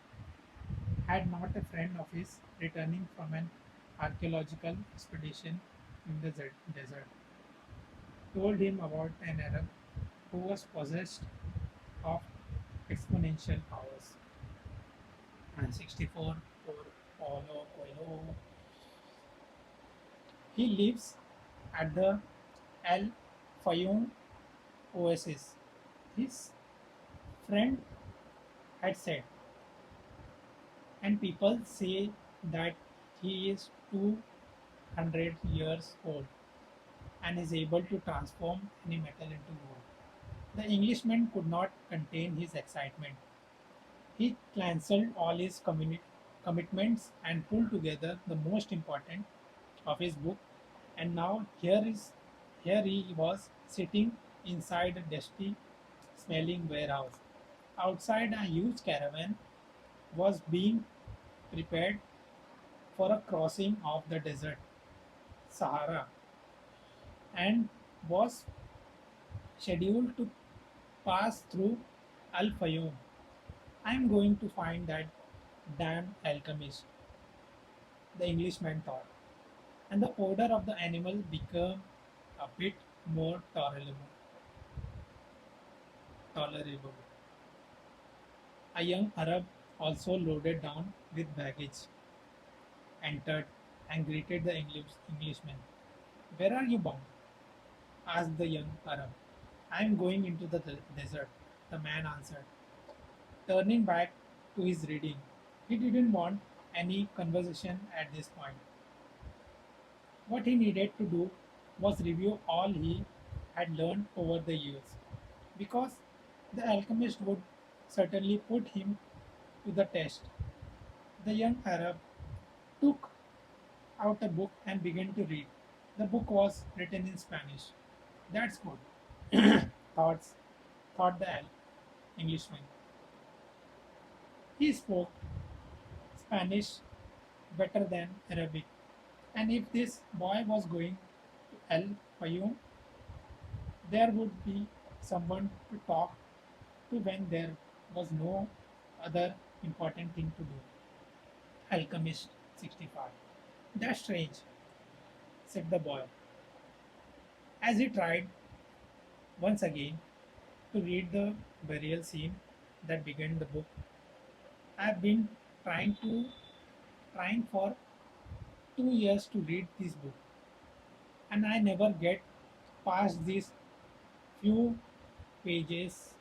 Had not a friend of his returning from an archaeological expedition in the desert told him about an Arab who was possessed of exponential powers. And 64 for Paulo Coelho. He lives at the El Fayoum oasis. His friend had said, and people say that he is 200 years old and is able to transform any metal into gold. The Englishman could not contain his excitement. He cancelled all his commitments and pulled together the most important of his book, and now here he was sitting inside a dusty smelling warehouse. Outside a huge caravan was being prepared for a crossing of the desert Sahara and was scheduled to pass through Al Fayoum. I am going to find that damn alchemist, the Englishman thought, and the odor of the animal became a bit more tolerable. A young Arab, also loaded down with baggage, entered and greeted the Englishman. Where are you bound? Asked the young Arab. I am going into the desert, the man answered, turning back to his reading. He didn't want any conversation at this point. What he needed to do was review all he had learned over the years, because the alchemist would certainly put him to the test. The young Arab took out a book and began to read. The book was written in Spanish. That's good, thoughts, thought the Englishman. He spoke Spanish better than Arabic, and if this boy was going to El Fayoum, there would be someone to talk to when there was no other important thing to do. Alchemist 65. That's strange, said the boy, as he tried once again to read the burial scene that began the book. I've been trying to trying for 2 years to read this book, and I never get past these few pages,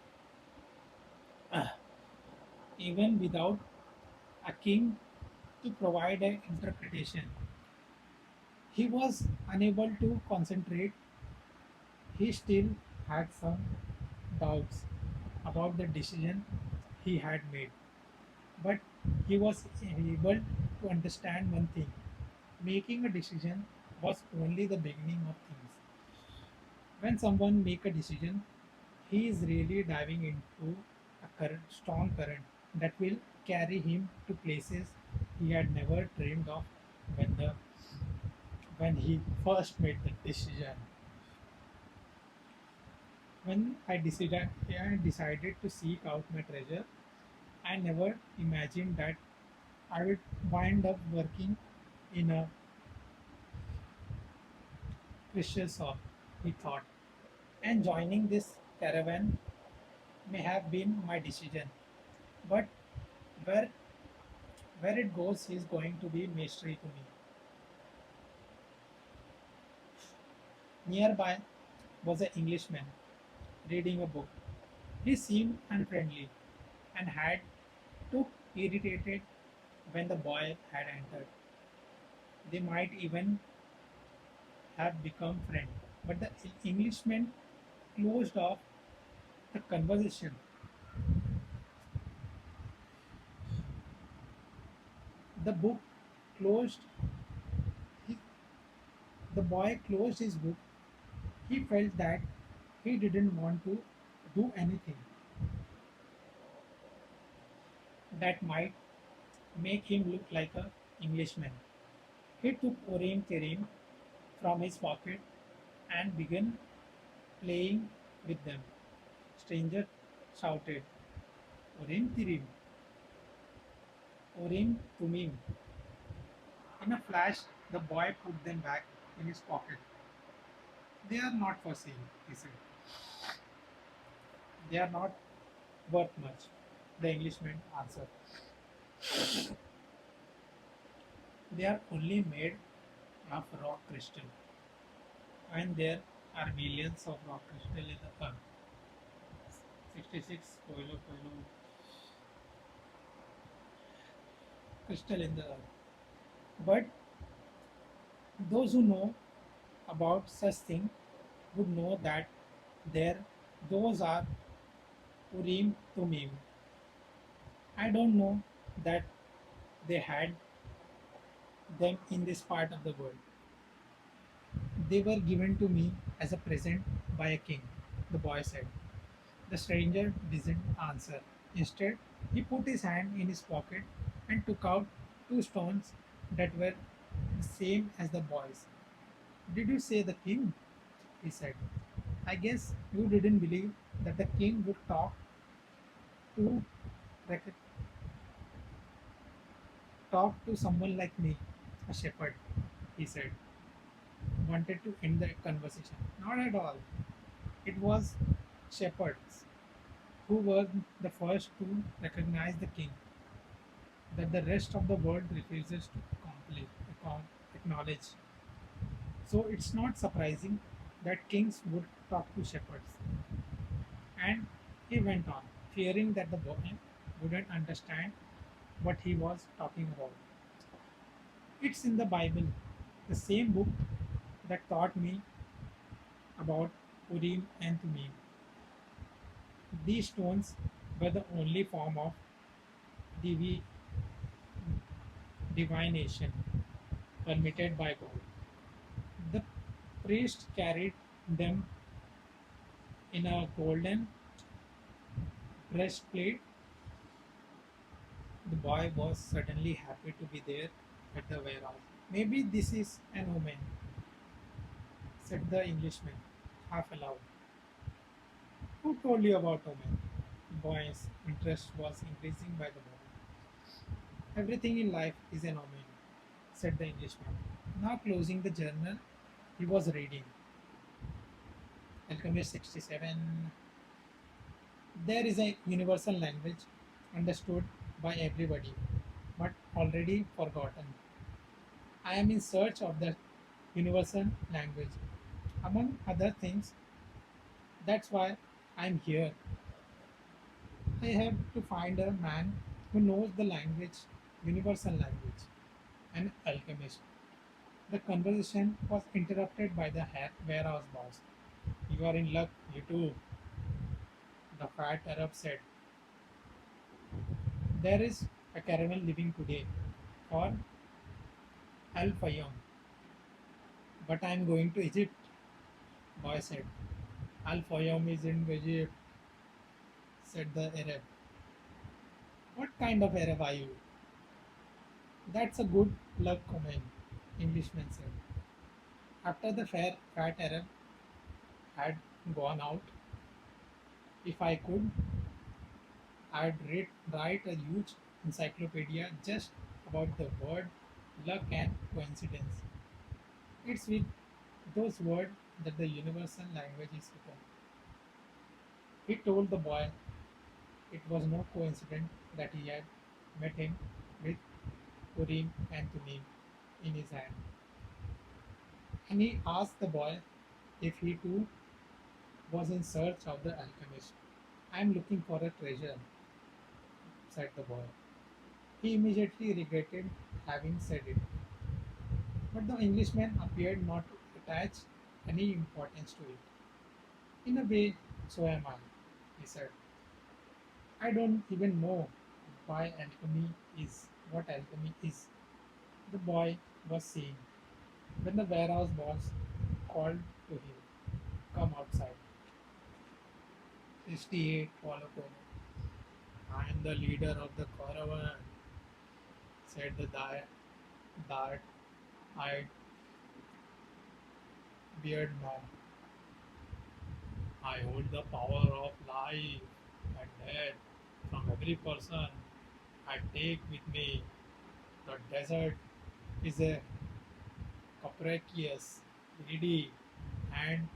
even without a king to provide an interpretation. He was unable to concentrate. He still had some doubts about the decision he had made, but he was able to understand one thing. Making a decision was only the beginning of things. When someone make a decision, he is really diving into a strong current that will carry him to places he had never dreamed of when the when he first made the decision. When I decided to seek out my treasure, I never imagined that I would wind up working in a precious shop, he thought. And joining this caravan may have been my decision. But where where it goes is going to be mystery to me. Nearby was an Englishman reading a book. He seemed unfriendly and had looked irritated when the boy had entered. They might even have become friends. But the Englishman closed off the conversation. The book closed. He, the boy closed his book. He felt that he didn't want to do anything that might make him look like a Englishman. He took Orim Kerim from his pocket and began playing with them. Stranger shouted, Orim Tirim, Orim Tumim. In a flash, the boy put them back in his pocket. They are not for sale, he said. They are not worth much, the Englishman answered. They are only made of rock crystal, and there are millions of rock crystal in the earth. 66 Coelho crystal in the earth. But those who know about such thing would know that there those are Urim Tumim. I don't know that they had them in this part of the world. They were given to me as a present by a king, the boy said. The stranger didn't answer. Instead, he put his hand in his pocket and took out two stones that were the same as the boy's. Did you say the king? He said. I guess you didn't believe that the king would to rec- talk to someone like me, a shepherd, he said. Wanted to end the conversation. Not at all. It was shepherds who were the first to recognize the king, that the rest of the world refuses to acknowledge. So it's not surprising that kings would talk to shepherds. And he went on, fearing that the boy wouldn't understand what he was talking about. It's in the Bible, the same book that taught me about Urim and Thummim. These stones were the only form of divi- divination permitted by God. The priest carried them in a golden breastplate. The boy was suddenly happy to be there at the warehouse. Maybe this is an omen, said the Englishman, half aloud. Who told you about omen? The boy's interest was increasing by the moment. Everything in life is an omen, said the Englishman. Now closing the journal, he was reading. Alchemist 67. There is a universal language understood by everybody, but already forgotten. I am in search of the universal language. Among other things, that's why I'm here. I have to find a man who knows the language, universal language, an alchemist. The conversation was interrupted by the warehouse boss. You are in luck, you too, the fat Arab said. There is a caravan leaving today for Al Fayoum, but I am going to Egypt, boy said. Al Fayoum is in Egypt, said the Arab. What kind of Arab are you? That's a good luck comment, Englishman said. After the fat Arab had gone out, if I could, write a huge encyclopedia just about the word luck and coincidence. It's with those words that the universal language is written. He told the boy it was no coincidence that he had met him with Urim and Thummim in his hand. And he asked the boy if he too was in search of the alchemist. I am looking for a treasure, said the boy. He immediately regretted having said it, but the Englishman appeared not to attach any importance to it. In a way, so am I, he said. I don't even know why alchemy is what alchemy is. The boy was saying when the warehouse boss called to him, come outside. 68 Paulo Coelho. I am the leader of the caravan, said the dark eyed beard man. I hold the power of life and death from every person I take with me. The desert is a capricious lady and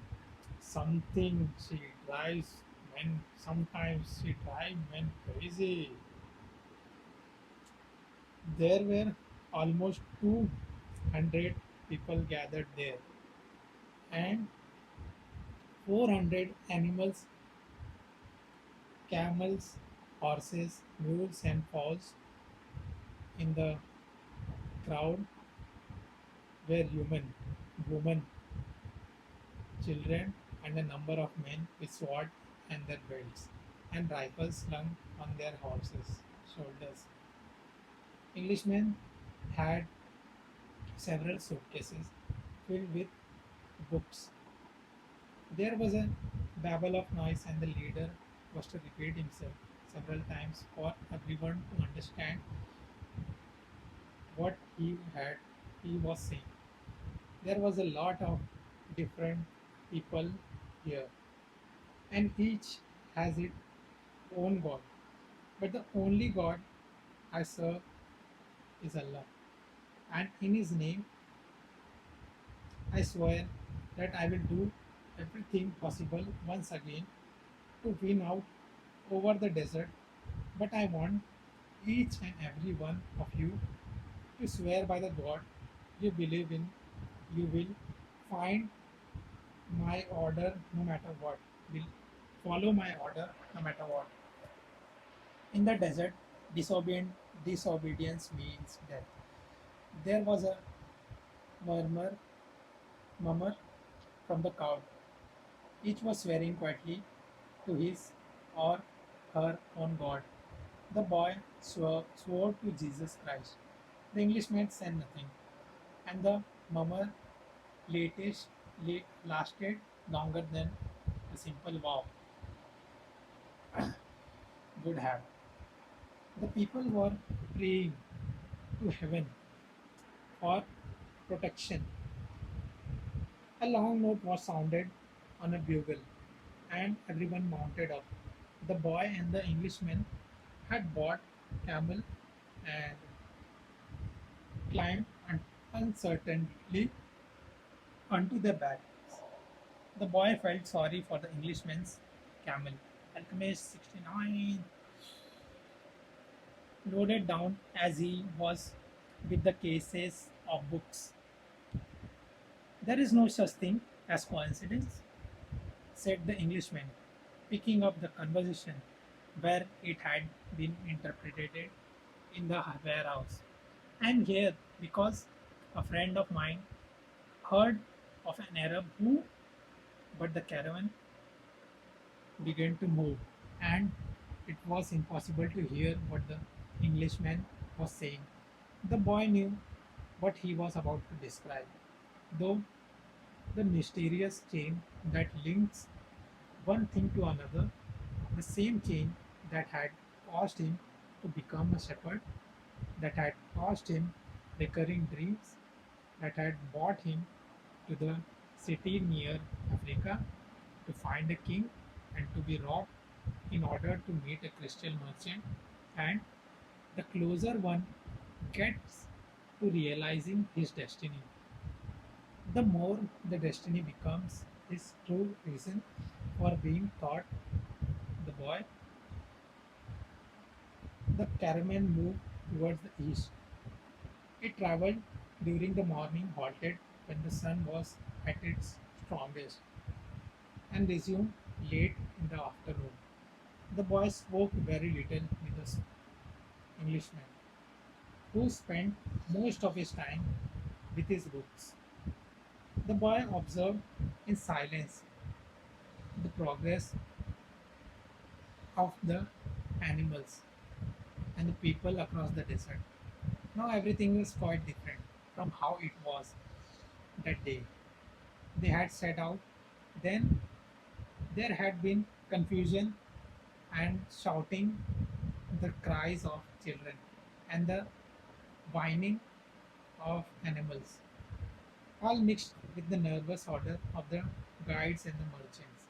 something she drives men sometimes she drives men crazy. There were almost 200 people gathered there and 400 animals, camels, horses, mules and fowls in the crowd were human, women, children and a number of men with swords and their belts and rifles slung on their horses' shoulders. Englishmen had several suitcases filled with books. There was a babble of noise, and the leader was to repeat himself several times for everyone to understand what he was saying. There was a lot of different people here, and each has its own God. But the only God I serve is Allah, and in His name I swear that I will do everything possible once again to win out over the desert. But I want each and every one of you to swear by the God you believe in, you will find my order no matter what, will follow my order no matter what. In the desert, disobedience means death. There was a murmur, murmur from the crowd. Each was swearing quietly to his or her own God. The boy swore to Jesus Christ. The Englishman said nothing, and the murmur lasted longer than a simple vow would have. The people were praying to heaven for protection. A long note was sounded on a bugle, and everyone mounted up. The boy and the Englishman had bought camel and climbed uncertainly onto their backs. The boy felt sorry for the Englishman's camel. Alchemist 69 loaded down as he was with the cases of books. There is no such thing as coincidence, said the Englishman, picking up the conversation where it had been interpreted in the warehouse. I am here because a friend of mine heard of an Arab who, but the caravan began to move, and it was impossible to hear what the Englishman was saying. The boy knew what he was about to describe, though the mysterious chain that links one thing to another, the same chain that had caused him to become a shepherd, that had caused him recurring dreams, that had brought him to the city near Africa to find a king and to be robbed in order to meet a crystal merchant, and the closer one gets to realizing his destiny, the more the destiny becomes his true reason for being, thought the boy. The caravan moved towards the east. It traveled during the morning, halted when the sun was at its strongest, and resumed late in the afternoon. The boy spoke very little with the Englishman. who spent most of his time with his books. The boy observed in silence the progress of the animals and the people across the desert. Now everything was quite different from how it was that day. They had set out. Then there had been confusion and shouting, the cries of children, and the whining of animals, all mixed with the nervous order of the guides and the merchants.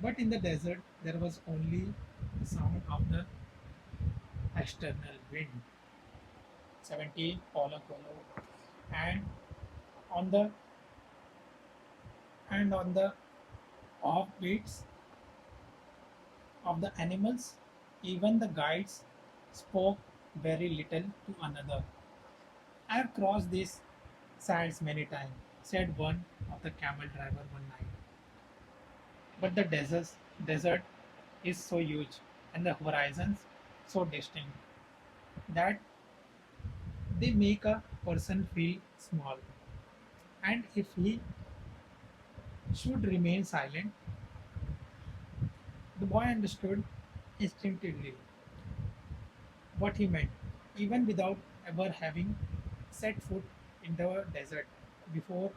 But in the desert, there was only the sound of the external wind. 17 Paulo Coelho. And on the on the off beats of the animals, even the guides spoke very little to another. I have crossed these sands many times, said one of the camel driver one night. But the desert is so huge and the horizons so distinct that they make a person feel small. And if he should remain silent, the boy understood instinctively what he meant, even without ever having set foot in the desert before.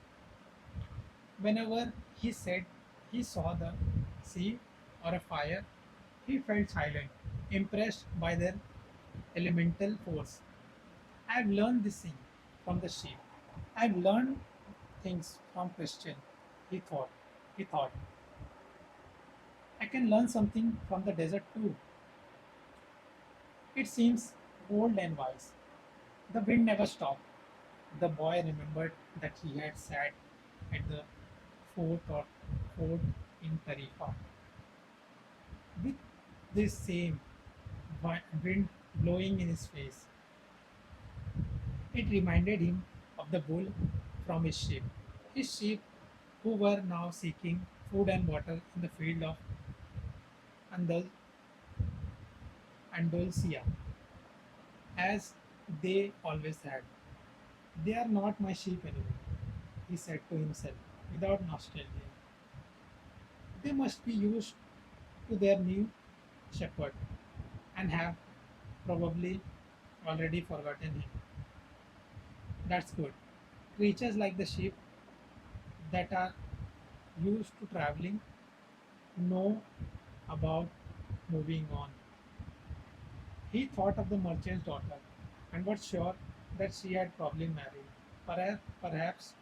Whenever he said he saw the sea or a fire, he felt silent, impressed by their elemental force. I've learned this thing from the sheep. I've learned things from Christian. He thought. He thought. I can learn something from the desert too. It seems old and wise. The wind never stopped. The boy remembered that he had sat at the fort in Tarifa with this same wind blowing in his face. It reminded him of the bull from his sheep who were now seeking food and water in the field of Andal- Andalusia, as they always had. They are not my sheep anymore, he said to himself without nostalgia. They must be used to their new shepherd and have probably already forgotten him. That's good. Creatures like the sheep that are used to traveling know about moving on. He thought of the merchant's daughter and was sure that she had probably married, perhaps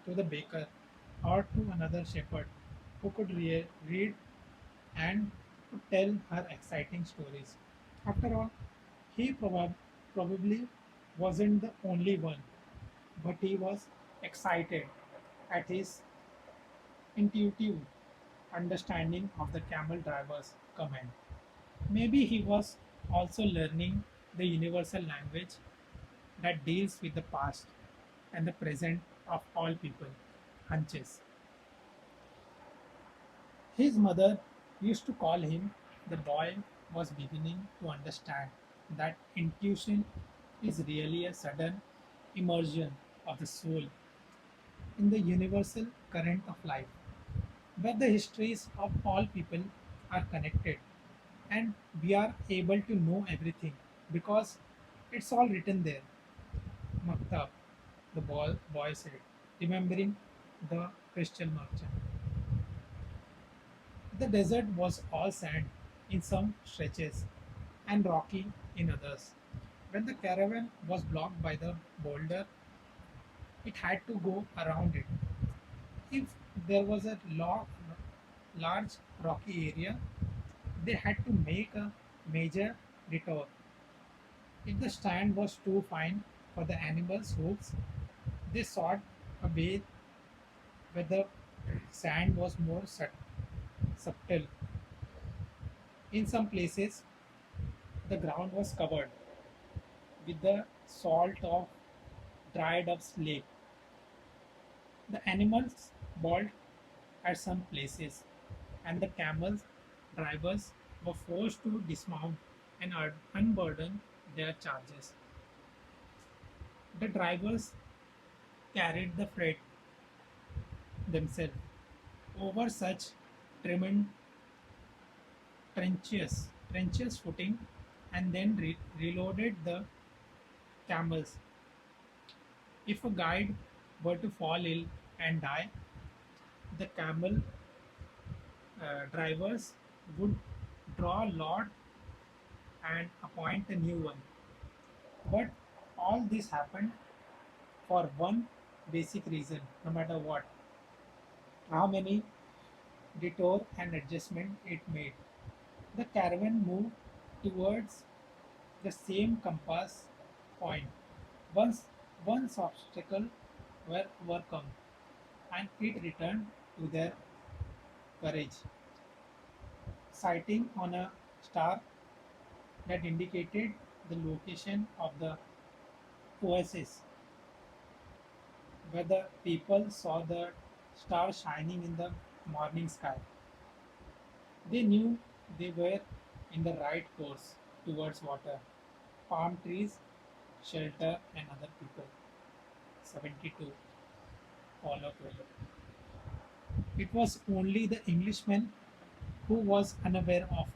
to the baker or to another shepherd who could read and to tell her exciting stories. After all, he probably wasn't the only one, but he was excited at his intuitive understanding of the camel driver's comment. Maybe he was also learning the universal language that deals with the past and the present of all people, hunches. His mother used to call him. The boy was beginning to understand that intuition is really a sudden immersion of the soul in the universal current of life, where the histories of all people are connected and we are able to know everything because it's all written there. Maktab, the boy said, remembering the crystal merchant. The desert was all sand in some stretches and rocky in others. When the caravan was blocked by the boulder, it had to go around it. If there was a large rocky area, they had to make a major detour. If the stand was too fine for the animals' hooves, they sought a way where the sand was more subtle. In some places, the ground was covered with the salt of dried up slate. The animals balked at some places, and the camel drivers were forced to dismount and unburden their charges. The drivers carried the freight themselves over such tremendous trenches footing and then reloaded the camels. If a guide were to fall ill and die, the camel drivers would draw lot and appoint a new one. But all this happened for one basic reason, no matter what, how many detour and adjustment it made. The caravan moved towards the same compass point. Once obstacle were overcome, and it returned to their courage, sighting on a star that indicated the location of the oasis, where the people saw the star shining in the morning sky. They knew they were in the right course towards water, palm trees, shelter, and other people. 72. Paulo Coelho. It was only the Englishman who was unaware of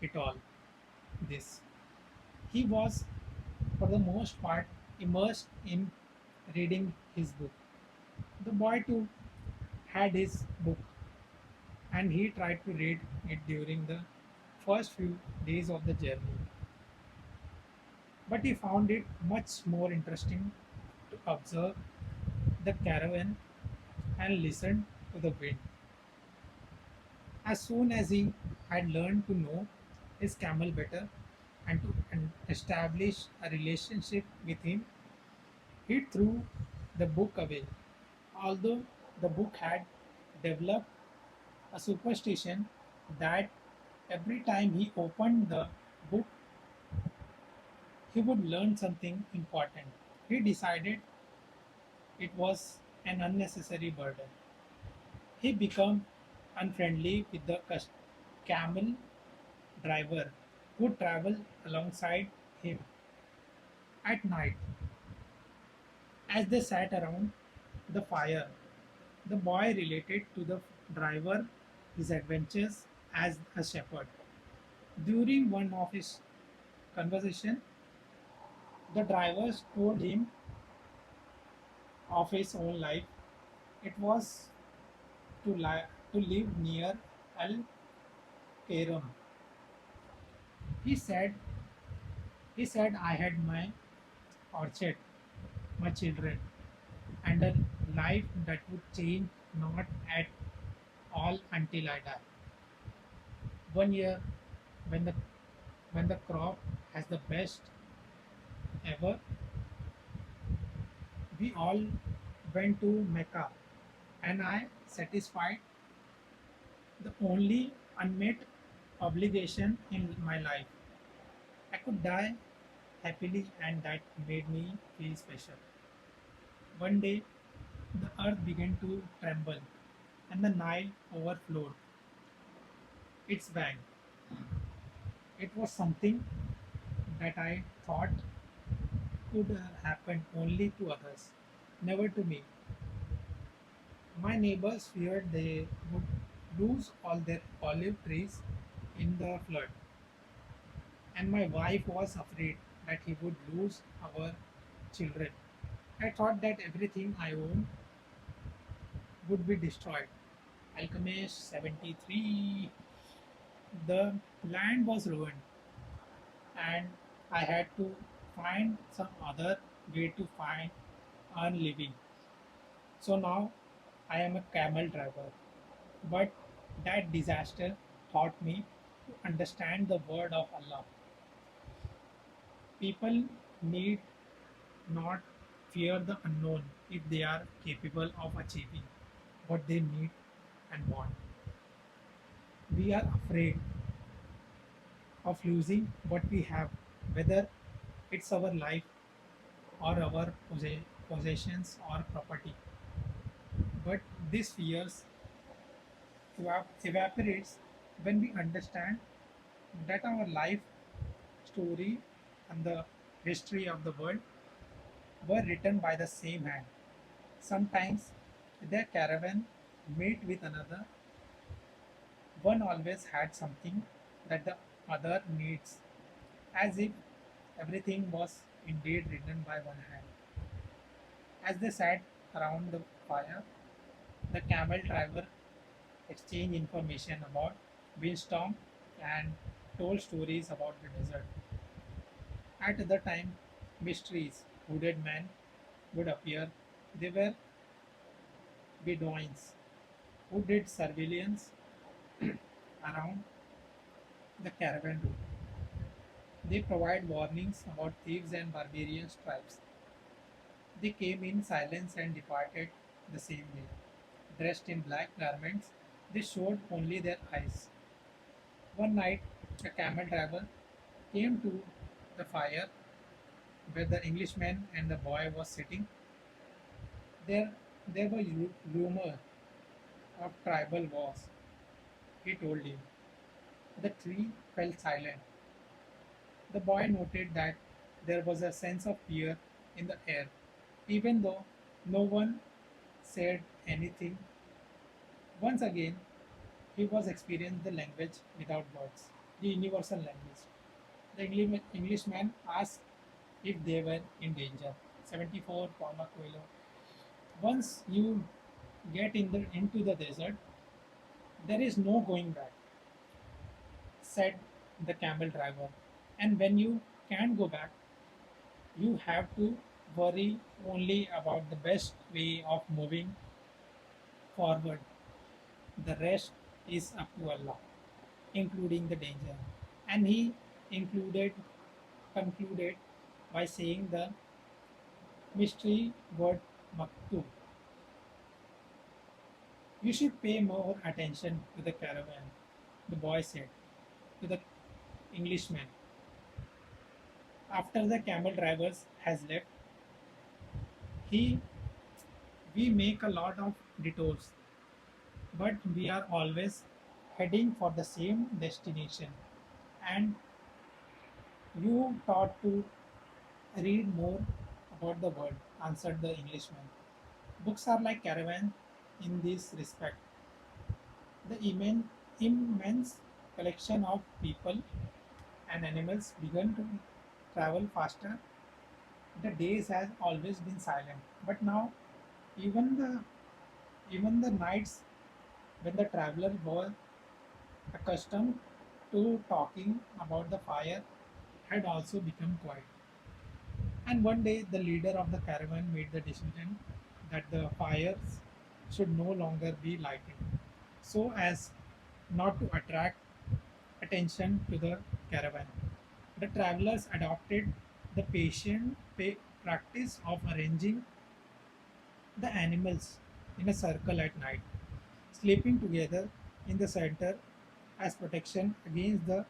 it all. This. He was, for the most part, immersed in reading his book. The boy too had his book and he tried to read it during the first few days of the journey. But he found it much more interesting to observe the caravan and listen to the wind. As soon as he had learned to know his camel better and to establish a relationship with him, he threw the book away. Although the book had developed a superstition that every time he opened the book, he would learn something important. He decided it was an unnecessary burden. He became unfriendly with the camel driver who traveled alongside him at night. As they sat around the fire, the boy related to the driver his adventures as a shepherd. During one of his conversation, the drivers told him of his own life. It was to live near Al Karam. He said he said I had my orchard, my children, and a life that would change not at all until I die. One year, when the crop has the best ever, we all went to Mecca, and I satisfied the only unmet obligation in my life. I could die happily, and that made me feel special. One day, the earth began to tremble, and the Nile overflowed its bank. It was something that I thought could happen only to others, never to me. My neighbors feared they would lose all their olive trees in the flood, and my wife was afraid that he would lose our children. I thought that everything I owned would be destroyed. Alchemist 73. The land was ruined, and I had to find some other way to find earn living. So now I am a camel driver. But that disaster taught me to understand the word of Allah. People need not fear the unknown if they are capable of achieving what they need and want. We are afraid of losing what we have, whether it's our life or our possessions or property. But this fears evaporates when we understand that our life story and the history of the world were written by the same hand. Sometimes their caravan met with another. One always had something that the other needs, as if everything was indeed written by one hand. As they sat around the fire, the camel driver exchanged information about windstorm and told stories about the desert. At other time, mysteries, hooded men would appear. They were Bedouins who did surveillance around the caravan route. They provide warnings about thieves and barbarian tribes. They came in silence and departed the same way. Dressed in black garments, they showed only their eyes. One night, a camel driver came to the fire where the Englishman and the boy was sitting. There, there were rumors of tribal wars, he told him. The tree fell silent. The boy noted that there was a sense of fear in the air, even though no one said anything. Once again, he was experiencing the language without words, the universal language. The Englishman asked if they were in danger. 74 Paulo Coelho. Once you get into the desert, there is no going back, said the camel driver. And when you can't go back, you have to worry only about the best way of moving forward. The rest is up to Allah, including the danger. And he included concluded by saying the mystery word maktub. You should pay more attention to the caravan, the boy said to the Englishman. After the camel drivers has left, he we make a lot of detours, but we are always heading for the same destination. And you taught to read more about the world, answered the Englishman. Books are like caravan in this respect. The immense collection of people and animals began to travel faster. The days has always been silent, but now even the even the nights when the traveler were accustomed to talking about the fire had also become quiet. And one day the leader of the caravan made the decision that the fires should no longer be lighted, so as not to attract attention to the caravan. The travelers adopted the practice of arranging the animals in a circle at night, sleeping together in the center as protection against the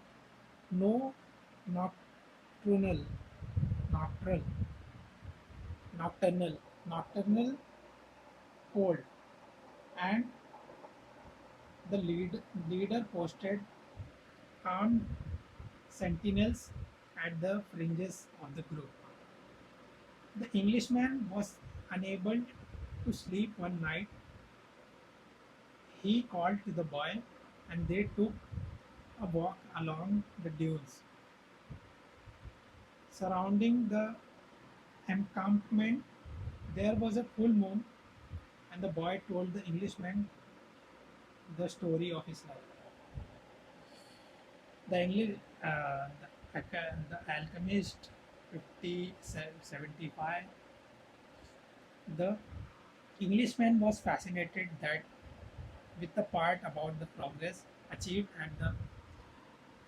no nocturnal nocturnal nocturnal cold. And the leader posted armed sentinels at the fringes of the group. The Englishman was unable to sleep one night. He called to the boy and they took a walk along the dunes surrounding the encampment. There was a full moon, and the boy told the Englishman the story of his life. The Alchemist 5075. The Englishman was fascinated that with the part about the progress achieved at the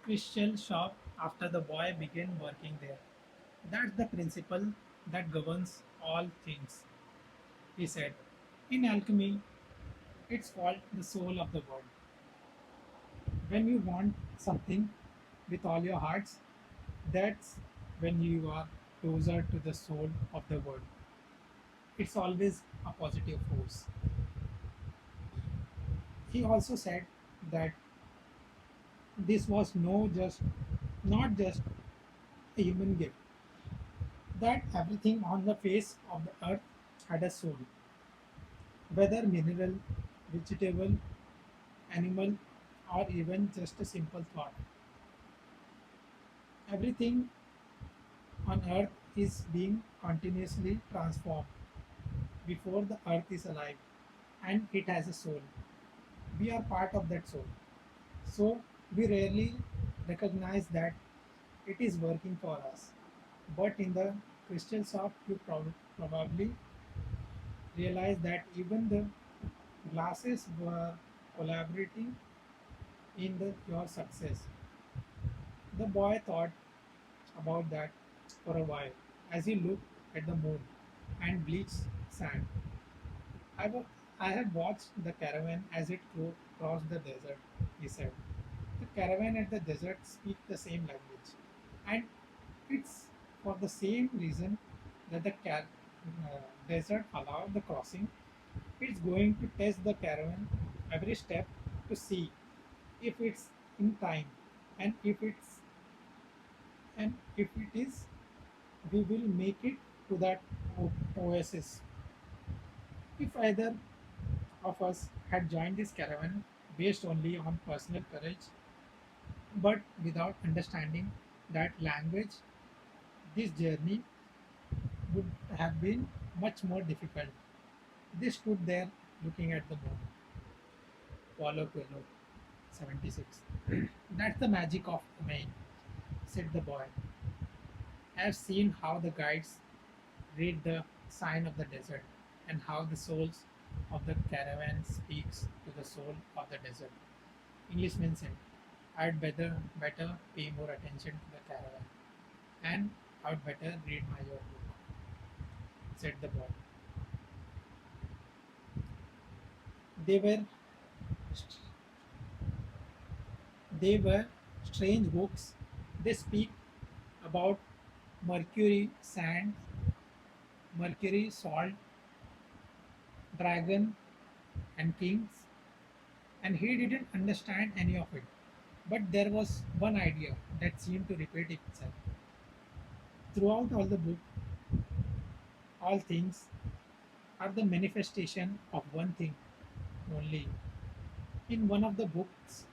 crystal shop after the boy began working there. That's the principle that governs all things, he said. In alchemy, it's called the soul of the world. When you want something with all your hearts, that's when you are closer to the soul of the world. It's always a positive force. He also said that this was no just not just a human gift. that everything on the face of the earth had a soul, whether mineral, vegetable, animal, or even just a simple thought. Everything on earth is being continuously transformed before the earth is alive and it has a soul. We are part of that soul. So we rarely recognize that it is working for us. But in the crystal shop, you probably realize that even the glasses were collaborating in your success. The boy thought about that for a while as he looked at the moon and bleached sand. I, wa- I had watched the caravan as it crossed the desert, he said. The caravan at the desert speak the same language. And it's for the same reason that the desert allowed the crossing. It's going to test the caravan every step to see if it's in time, and if it is, we will make it to that oasis. If either of us had joined this caravan based only on personal courage, but without understanding that language, this journey would have been much more difficult. They stood there looking at the moon. Paulo Coelho, 76. That's the magic of the main, said the boy. I've seen how the guides read the sign of the desert and how the souls of the caravan speaks to the soul of the desert. Englishman said, I'd better pay more attention to the caravan and I'd better read my your book, said the boy. They were they were strange books. They speak about mercury, sand, mercury, salt, dragon, and kings, and he didn't understand any of it. But there was one idea that seemed to repeat itself. Throughout all the book, all things are the manifestation of one thing only. In one of the books,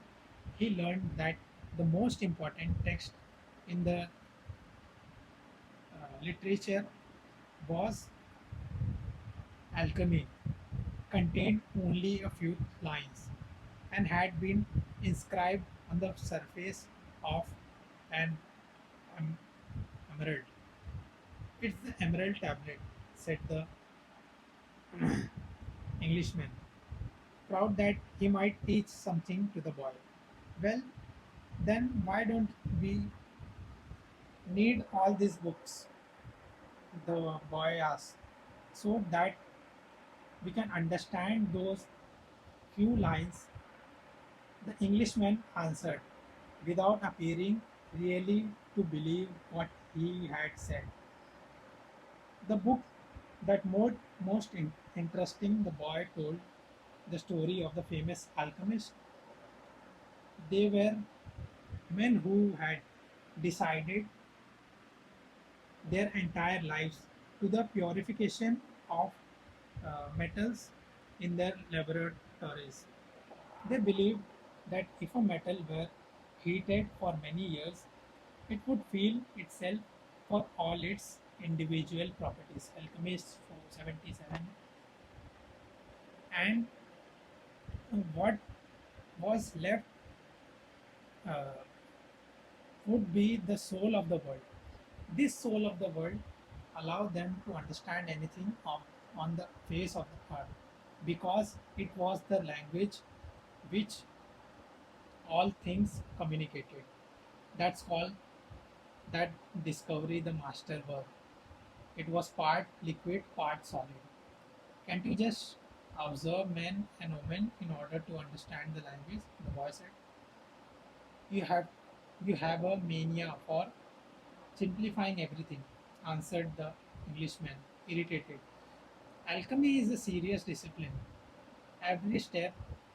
he learned that the most important text in the literature was alchemy, contained only a few lines, and had been inscribed on the surface of an em- emerald. It's the emerald tablet, said the Englishman, proud that he might teach something to the boy. Well, then why don't we need all these books? The boy asked, so that we can understand those few lines. The Englishman answered, without appearing really to believe what he had said. The book that most interesting, the boy told the story of the famous alchemist. They were men who had decided their entire lives to the purification of metals in their laboratories. They believed that if a metal were heated for many years, it would feel itself for all its individual properties. Alchemist 477. And what was left uh, would be the soul of the world. This soul of the world allowed them to understand anything on the face of the earth because it was the language which all things communicated. That's called that discovery the master work. It was part liquid, part solid. Can't you just observe men and women in order to understand the language? The boy said. You have you have a mania for simplifying everything, answered the Englishman, irritated. Alchemy is a serious discipline. Every step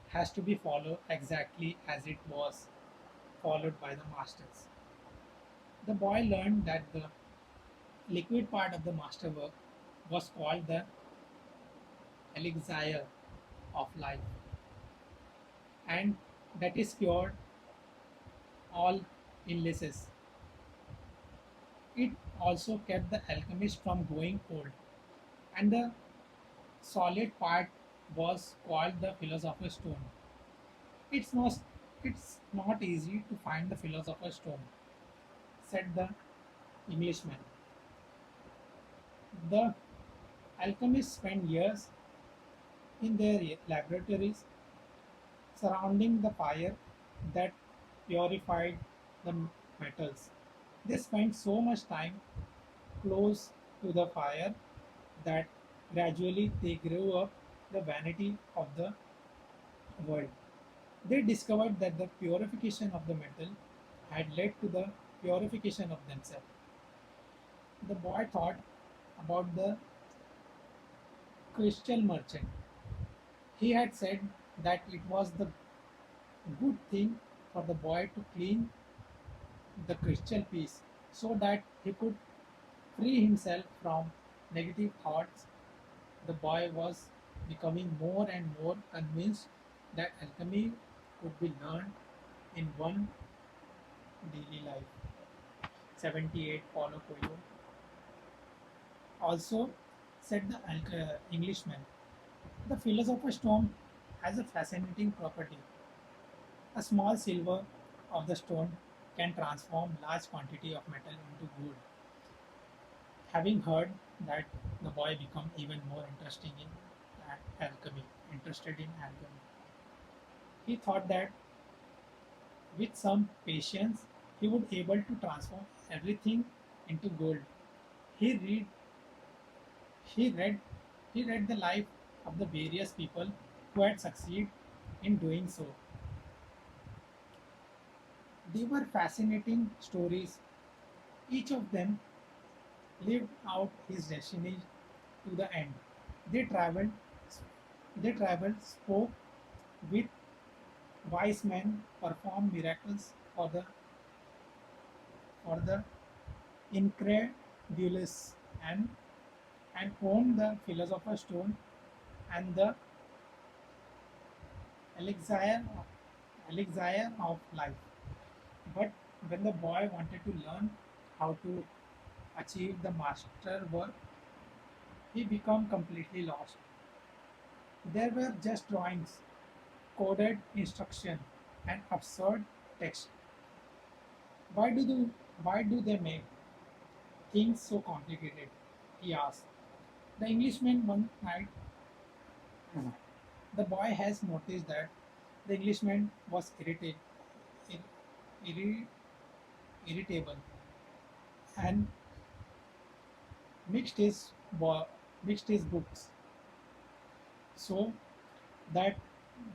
has to be followed exactly as it was followed by the masters. The boy learned that the liquid part of the masterwork was called the elixir of life, and that is cured all illnesses. It also kept the alchemist from going cold, and the solid part was called the philosopher's stone. It's not, it's not easy to find the philosopher's stone, said the Englishman. The alchemists spent years in their laboratories surrounding the fire that purified the metals. They spent so much time close to the fire that gradually they grew up the vanity of the world. They discovered that the purification of the metal had led to the purification of themselves. The boy thought about the crystal merchant. He had said that it was the good thing for the boy to clean the crystal piece so that he could free himself from negative thoughts. The boy was becoming more and more convinced that alchemy could be learned in one daily life. 78 Paulo Coelho also said the Englishman. The philosopher's stone has a fascinating property. A small silver of the stone can transform large quantity of metal into gold. Having heard that, the boy became even more interested in alchemy. He thought that with some patience he would able to transform everything into gold. He read he read he read the life of the various people who had succeeded in doing so. They were fascinating stories. Each of them lived out his destiny to the end. They traveled, spoke with wise men, performed miracles for the incredulous, and owned the philosopher's stone and the elixir elixir of life. But when the boy wanted to learn how to achieve the master work, he became completely lost. There were just drawings, coded instruction, and absurd text. Why do they make things so complicated? He asked. The Englishman one night, the boy has noticed that the Englishman was ir- irri- irritable, and mixed his mixed his books, so that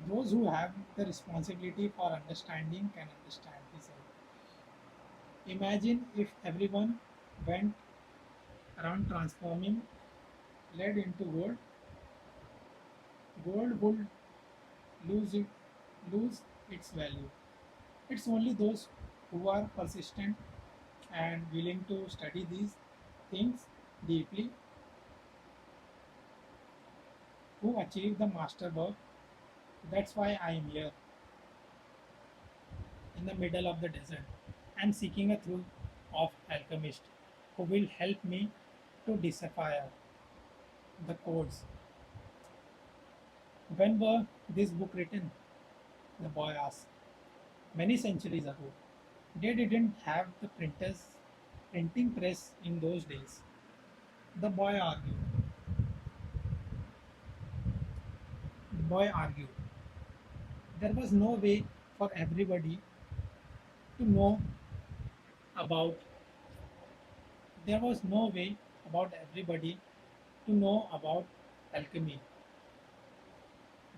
those who have the responsibility for understanding can understand. He said, "Imagine if everyone went around transforming lead into gold. Gold would lose it lose its value. It's only those who are persistent and willing to study these things deeply who achieve the master work. That's why I am here in the middle of the desert. I'm seeking a truth of alchemist who will help me to decipher the codes." When were this book written? The boy asked. Many centuries ago. They didn't have the printing press in those days. The boy argued. The boy argued. There was no way for everybody to know about there was no way about everybody to know about alchemy.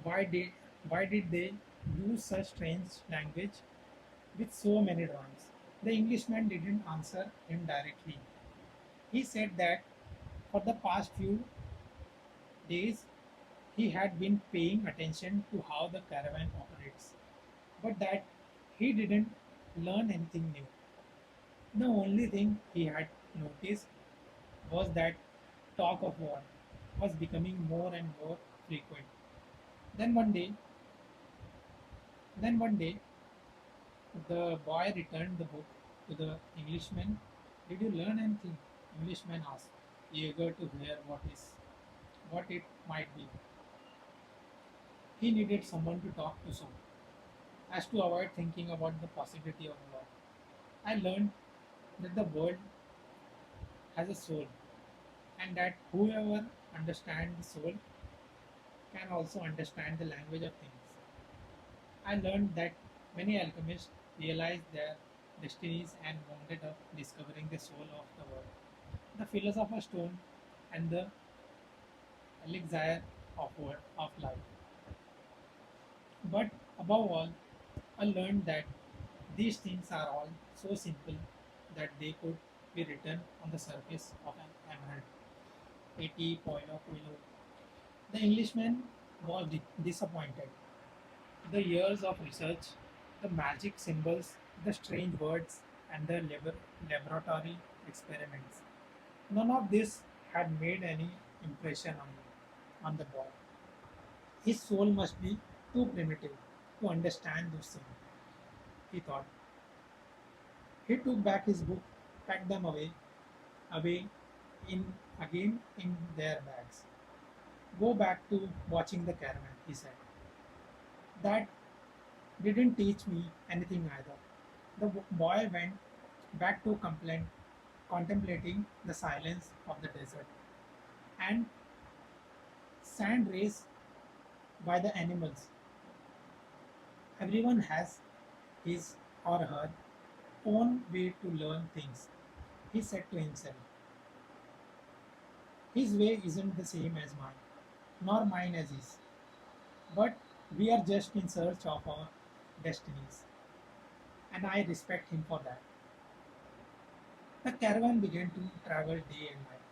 Why did they use such strange language with so many drawings? The Englishman didn't answer him directly. He said that for the past few days he had been paying attention to how the caravan operates, but that he didn't learn anything new. The only thing he had noticed was that talk of war was becoming more and more frequent. Then one day, then one day, the boy returned the book to the Englishman. Did you learn anything? Englishman asked, eager to hear what it might be. He needed someone to talk to so as to avoid thinking about the possibility of war. I learned that the world has a soul and that whoever understands the soul can also understand the language of things. I learned that many alchemists realized their destinies and wounded up discovering the soul of the world. The philosopher's stone and the elixir of life. But above all, I learned that these things are all so simple that they could be written on the surface of an emerald. 80 Paulo Coelho. The Englishman was disappointed. The years of research, the magic symbols, the strange words, and the laboratory experiments. None of this had made any impression on the boy. His soul must be too primitive to understand those things, he thought. He took back his book, packed them away in again in their bags. Go back to watching the caravan, he said. That didn't teach me anything either. The boy went back to contemplating the silence of the desert and sand raised by the animals. Everyone has his or her own way to learn things, he said to himself. His way isn't the same as mine, nor mine as his, but we are just in search of our destinies, and I respect him for that. The caravan began to travel day and night.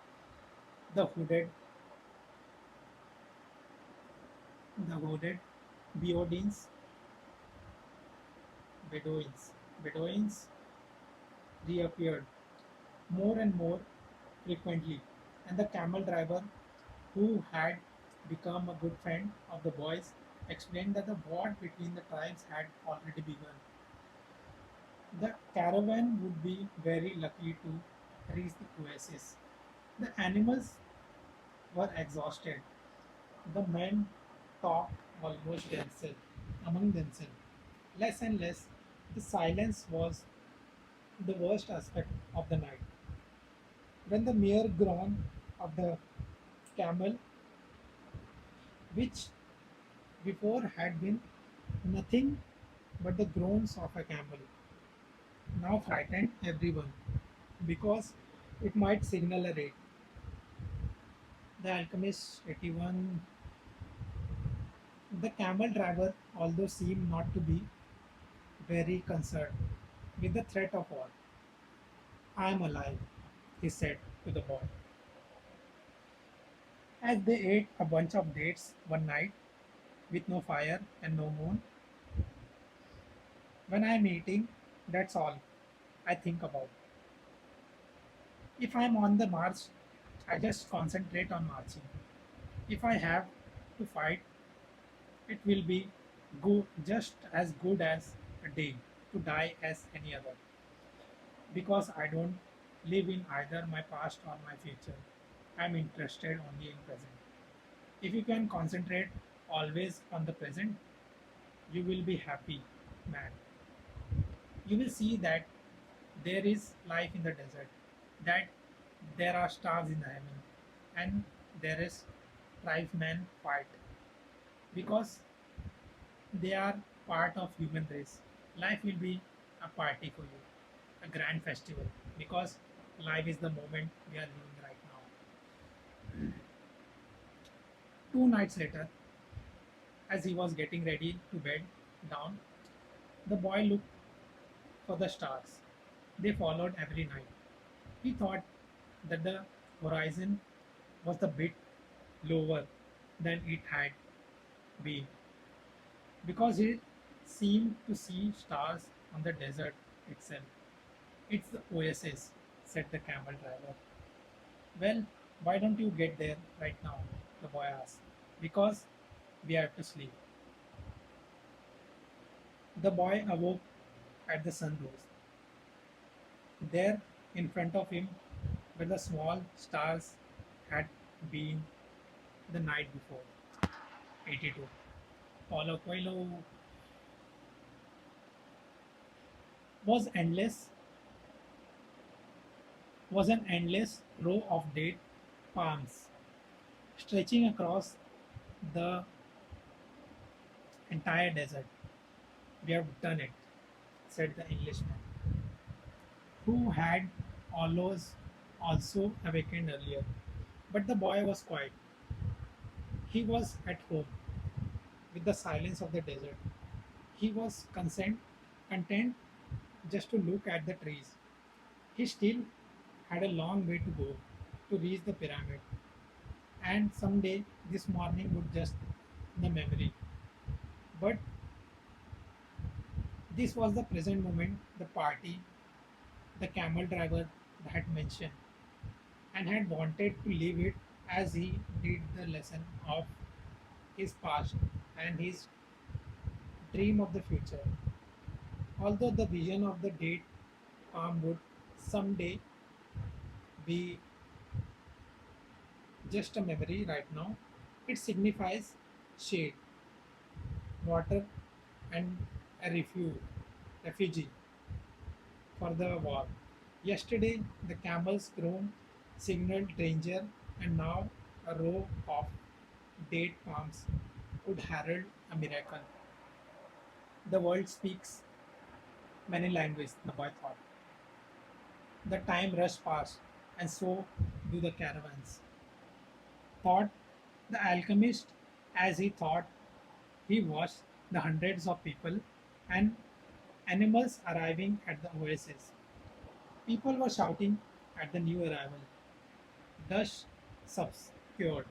The hooded Beodins, Bedouins reappeared more and more frequently, and the camel driver, who had become a good friend of the boys, explained that the war between the tribes had already begun. The caravan would be very lucky to reach the oasis. The animals were exhausted. The men talked almost among themselves. Less and less, the silence was the worst aspect of the night. When the mere groan of the camel, which before had been nothing but the groans of a camel, now frightened everyone because it might signal a raid. The alchemist 81, the camel driver, although seemed not to be very concerned with the threat of war. I am alive, he said to the boy. As they ate a bunch of dates one night with no fire and no moon, when I am eating, that's all I think about. If I am on the march, I just concentrate on marching. If I have to fight, it will be just as good as a day to die as any other, because I don't live in either my past or my future. I am interested only in present. If you can concentrate always on the present, you will be happy, man. You will see that there is life in the desert, that there are stars in the heaven, and there is tribesmen fight because they are part of human race. Life will be a party for you, a grand festival, because life is the moment we are living right now. 2 nights later, as he was getting ready to bed down, the boy looked for the stars. They followed every night. He thought that the horizon was a bit lower than it had been because he seemed to see stars on the desert itself. It's the oasis, said the camel driver. Well, why don't you get there right now? The boy asked. Because we have to sleep. The boy awoke at the sunrise. There, in front of him, where the small stars had been the night before. 82. Paulo Coelho was endless was an endless row of date palms stretching across the entire desert. We have done it, said the Englishman, who had always also awakened earlier. But the boy was quiet. He was at home with the silence of the desert. He was content just to look at the trees. He still had a long way to go to reach the pyramid, and someday this morning would just the memory. But this was the present moment, the party, the camel driver had mentioned, and had wanted to leave it as he did the lesson of his past and his dream of the future. Although the vision of the date palm would someday be just a memory right now, it signifies shade, water, and a refugee for the war. Yesterday, the camel's groom signaled danger, and now a row of date palms could herald a miracle. The world speaks many languages, the boy thought. The time rushed past, and so do the caravans. Thought the alchemist, as he thought he watched the hundreds of people and animals arriving at the oasis. People were shouting at the new arrival. Dust obscured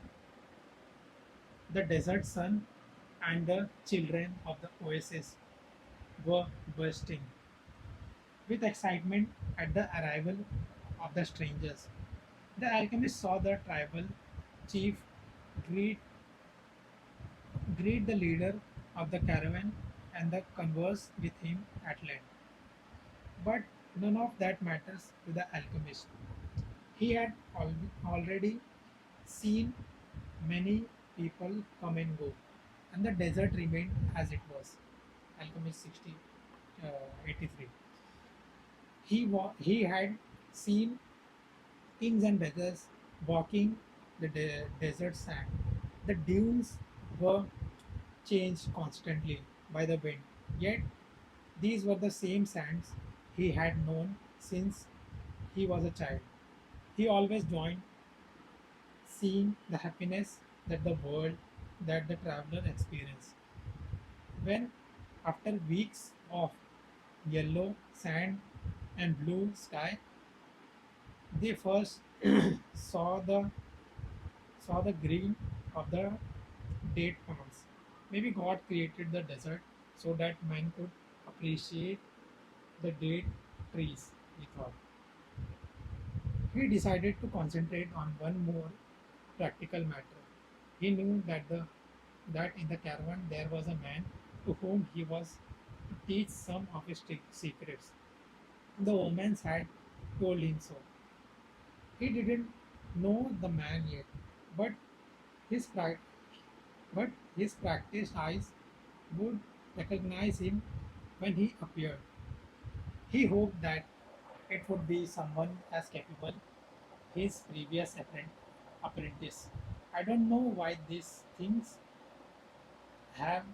the desert sun, and the children of the oasis were bursting with excitement at the arrival of the strangers. The alchemist saw the tribal chief greet, greet the leader of the caravan and the converse with him at length. But none of that matters to the alchemist. He had already seen many people come and go, and the desert remained as it was. Alchemist 83. He had seen kings and beggars walking the desert sand. The dunes were changed constantly by the wind, yet these were the same sands he had known since he was a child. He always joined seeing the happiness that the traveler experienced. When, after weeks of yellow sand and blue sky, they first saw the saw the green of the date palms. Maybe God created the desert so that man could appreciate the date trees, he thought. He decided to concentrate on one more practical matter. He knew that in the caravan there was a man to whom he was to teach some of his secrets. The omens had told him so. He didn't know the man yet, but his prac- but his practiced eyes would recognize him when he appeared. He hoped that it would be someone as capable his previous apprentice. I don't know why these things have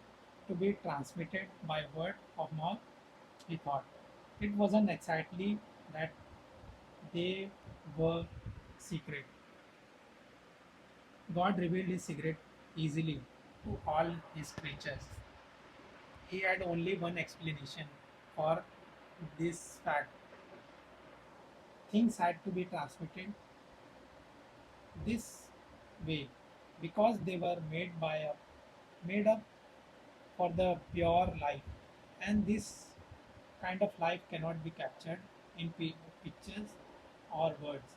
to be transmitted by word of mouth, he thought. It wasn't exactly that they were secret. God revealed his secret easily to all his creatures. He had only one explanation for this fact. Things had to be transmitted this way because they were made up for the pure life, and this kind of life cannot be captured in pictures or words.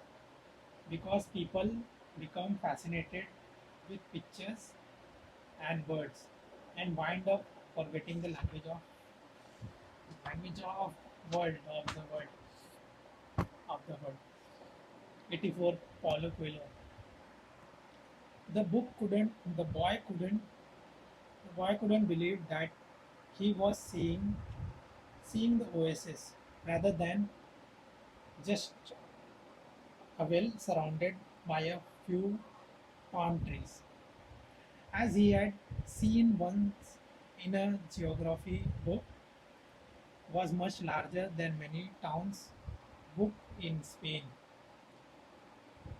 because people become fascinated with pictures and words and wind up forgetting the language of world. 84 Paulo Coelho. The book couldn't the boy couldn't believe that he was seeing the oasis rather than just a well surrounded by a few palm trees. As he had seen once in a geography book, was much larger than many towns book in Spain.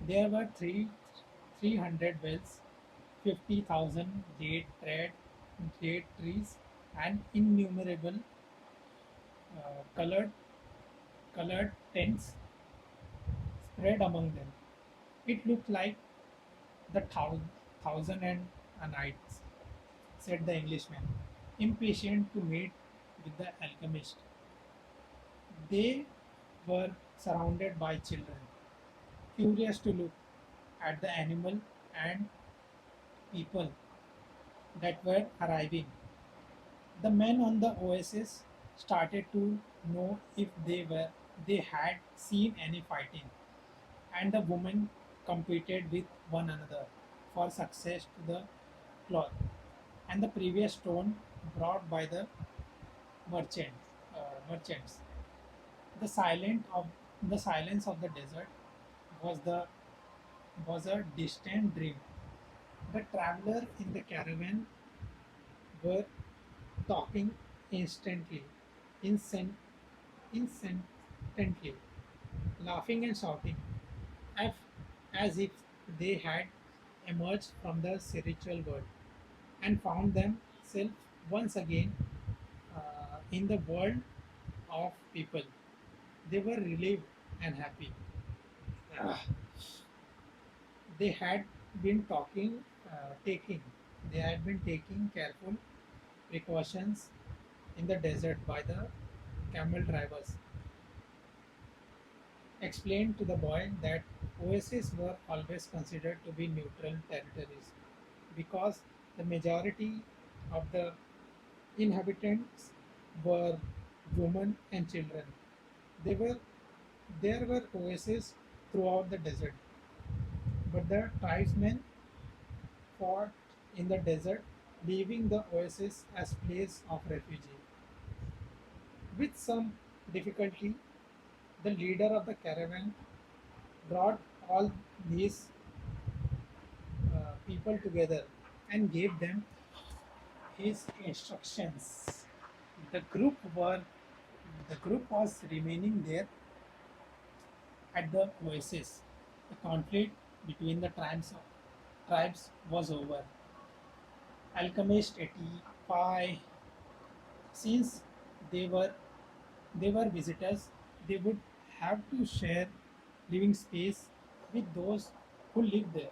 There were 300 wells, 50,000 date trees, and innumerable uh, colored colored tents spread among them. It looked like the thousand and a nights, said the Englishman, impatient to meet with the alchemist. They were surrounded by children, curious to look at the animal and people that were arriving. The men on the oasis started to know if they had seen any fighting, and the women competed with one another for success to the cloth and the previous stone brought by the merchants. The the silence of the desert was the was a distant dream. The traveler in the caravan were talking instantly, incen- incessantly, laughing and shouting, as, as if they had emerged from the spiritual world and found themselves once again in the world of people. They were relieved and happy. Ah, they had been taking, they had been taking careful precautions in the desert by the camel drivers. Explained to the boy that oases were always considered to be neutral territories because the majority of the inhabitants were women and children. They were, there were oases throughout the desert, but the tribesmen fought in the desert, leaving the oasis as place of refuge. With some difficulty, the leader of the caravan brought all these people together and gave them his instructions. The group were the group was remaining there at the oasis. The conflict between the tribes was over. Alchemist 85, since they were they were visitors, they would have to share living space with those who lived there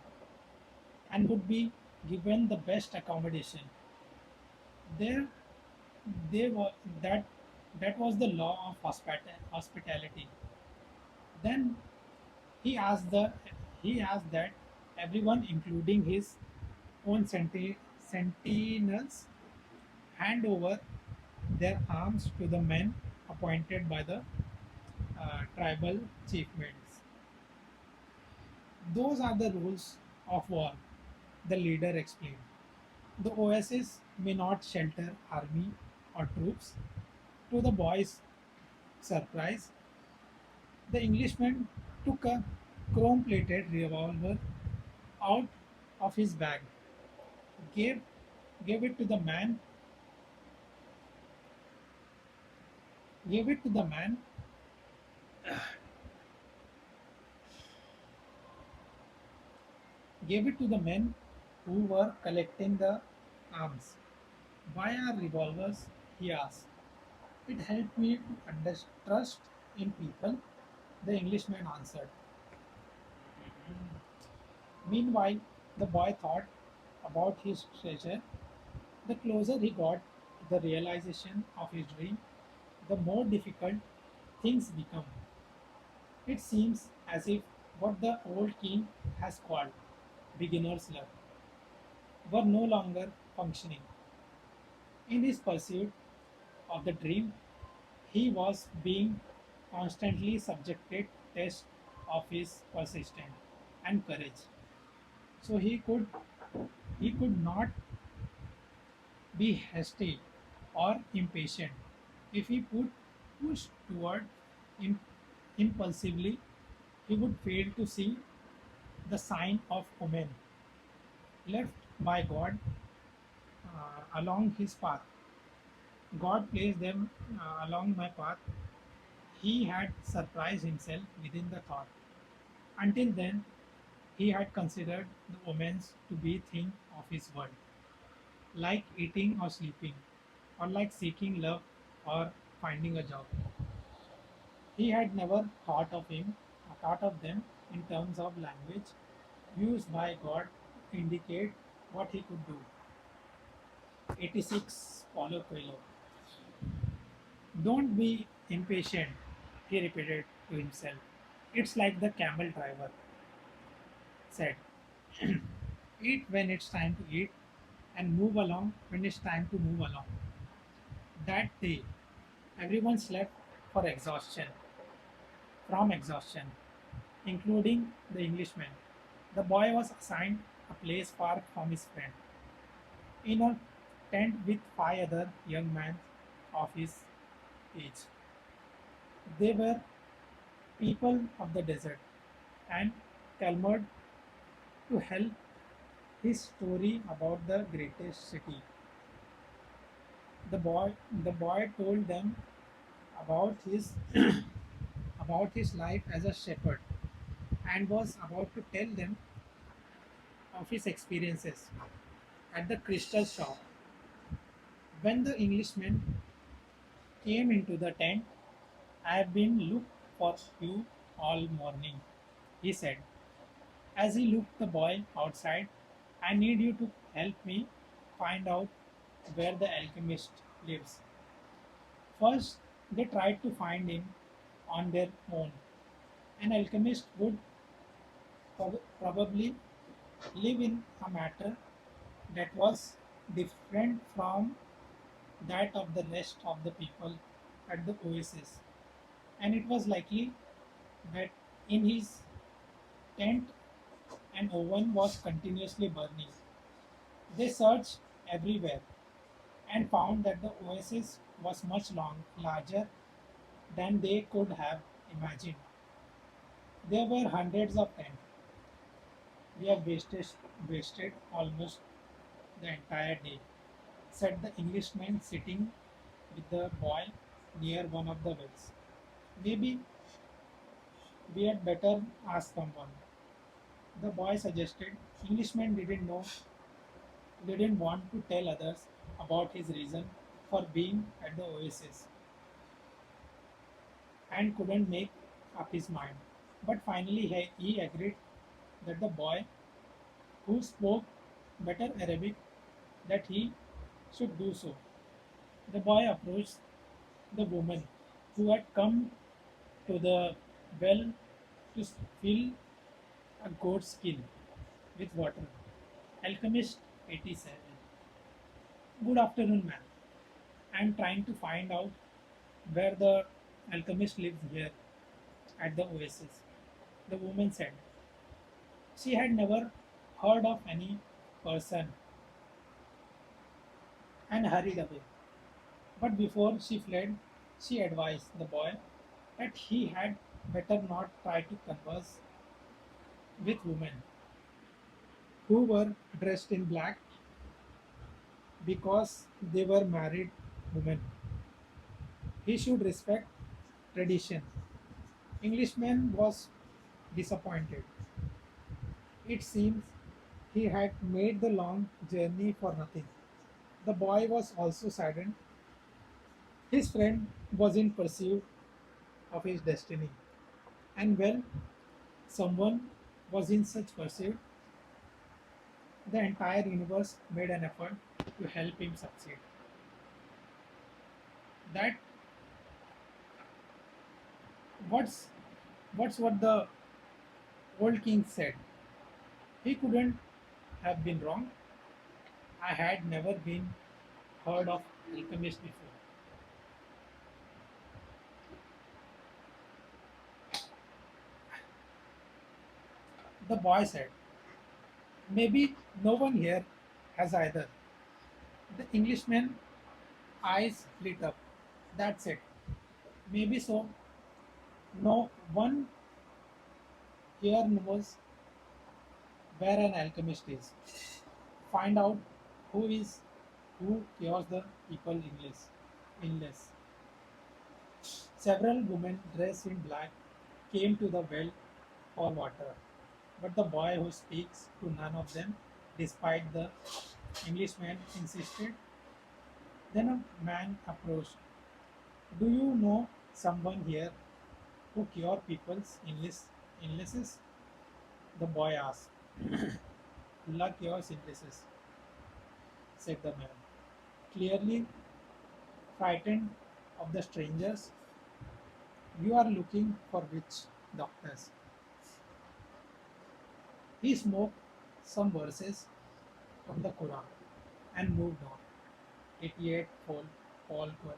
and would be given the best accommodation. There, they were that was the law of hospitality. Then he asked he asked that everyone, including his own sentinels, hand over their arms to the men appointed by the tribal chiefmen. Those are the rules of war, the leader explained. The oasis may not shelter army or troops. To the boy's surprise, the Englishman took a chrome plated revolver out of his bag, gave, gave it to the man, gave it to the man, gave it to the men who were collecting the arms. Why are revolvers? He asked. It helped me to trust in people, the Englishman answered. Meanwhile, the boy thought about his treasure. The closer he got to the realization of his dream, the more difficult things become. It seems as if what the old king has called beginner's luck were no longer functioning. In his pursuit of the dream, he was being constantly subjected test of his persistence and courage. So he could not be hasty or impatient. If he would push toward im- impulsively, he would fail to see the sign of omen left by God along his path. God placed them along my path. He had surprised himself within the thought. Until then, he had considered the omens to be thing of his world, like eating or sleeping, or like seeking love or finding a job. He had never thought of them in terms of language used by God to indicate what he could do. 86 Paulo Coelho. Don't be impatient, he repeated to himself. It's like the camel driver said. Eat when it's time to eat and move along when it's time to move along. That day, everyone slept for exhaustion, from exhaustion, including the Englishman. The boy was assigned a place far from his friend, in a tent with five other young men of his age. They were people of the desert and clamored to help his story about the greatest city. The boy told them about his about his life as a shepherd and was about to tell them of his experiences at the crystal shop. When the Englishman came into the tent, I have been looking for you all morning, he said. As he looked the boy outside, I need you to help me find out where the alchemist lives. First, they tried to find him on their own. An alchemist would probably live in a matter that was different from that of the rest of the people at the oasis, and it was likely that in his tent an oven was continuously burning. They searched everywhere and found that the oasis was much larger than they could have imagined. There were hundreds of tents. We have wasted almost the entire day, said the Englishman sitting with the boy near one of the wells. Maybe we had better ask someone, the boy suggested. Englishman didn't want to tell others about his reason for being at the oasis and couldn't make up his mind. But finally he agreed that the boy, who spoke better Arabic, that he should do so. The boy approached the woman who had come to the well to fill a goat skin with water. Alchemist 87. Good afternoon, ma'am. I am trying to find out where the alchemist lives here at the oasis. The woman said. She had never heard of any person and hurried away. But before she fled, she advised the boy that he had better not try to converse with women who were dressed in black because they were married women. He should respect tradition. Englishman was disappointed. It seems he had made the long journey for nothing. The boy was also saddened. His friend was in pursuit of his destiny. And when someone was in such pursuit, the entire universe made an effort to help him succeed. That what's what's what the Old King said, he couldn't have been wrong. I had never been heard of Alchemist before. The boy said, maybe no one here has either. The Englishman's eyes lit up. That's it. Maybe so. No one here knows where an alchemist is. Find out who cures the people illness. Several women dressed in black came to the well for water, but the boy who speaks to none of them, despite the Englishman insisted. Then a man approached. Do you know someone here who cure people's illnesses? The boy asked. Allah cures illnesses, said the man, clearly frightened of the strangers. You are looking for witch doctors. He smoked some verses from the Quran and moved on. 88 Paul Coelho.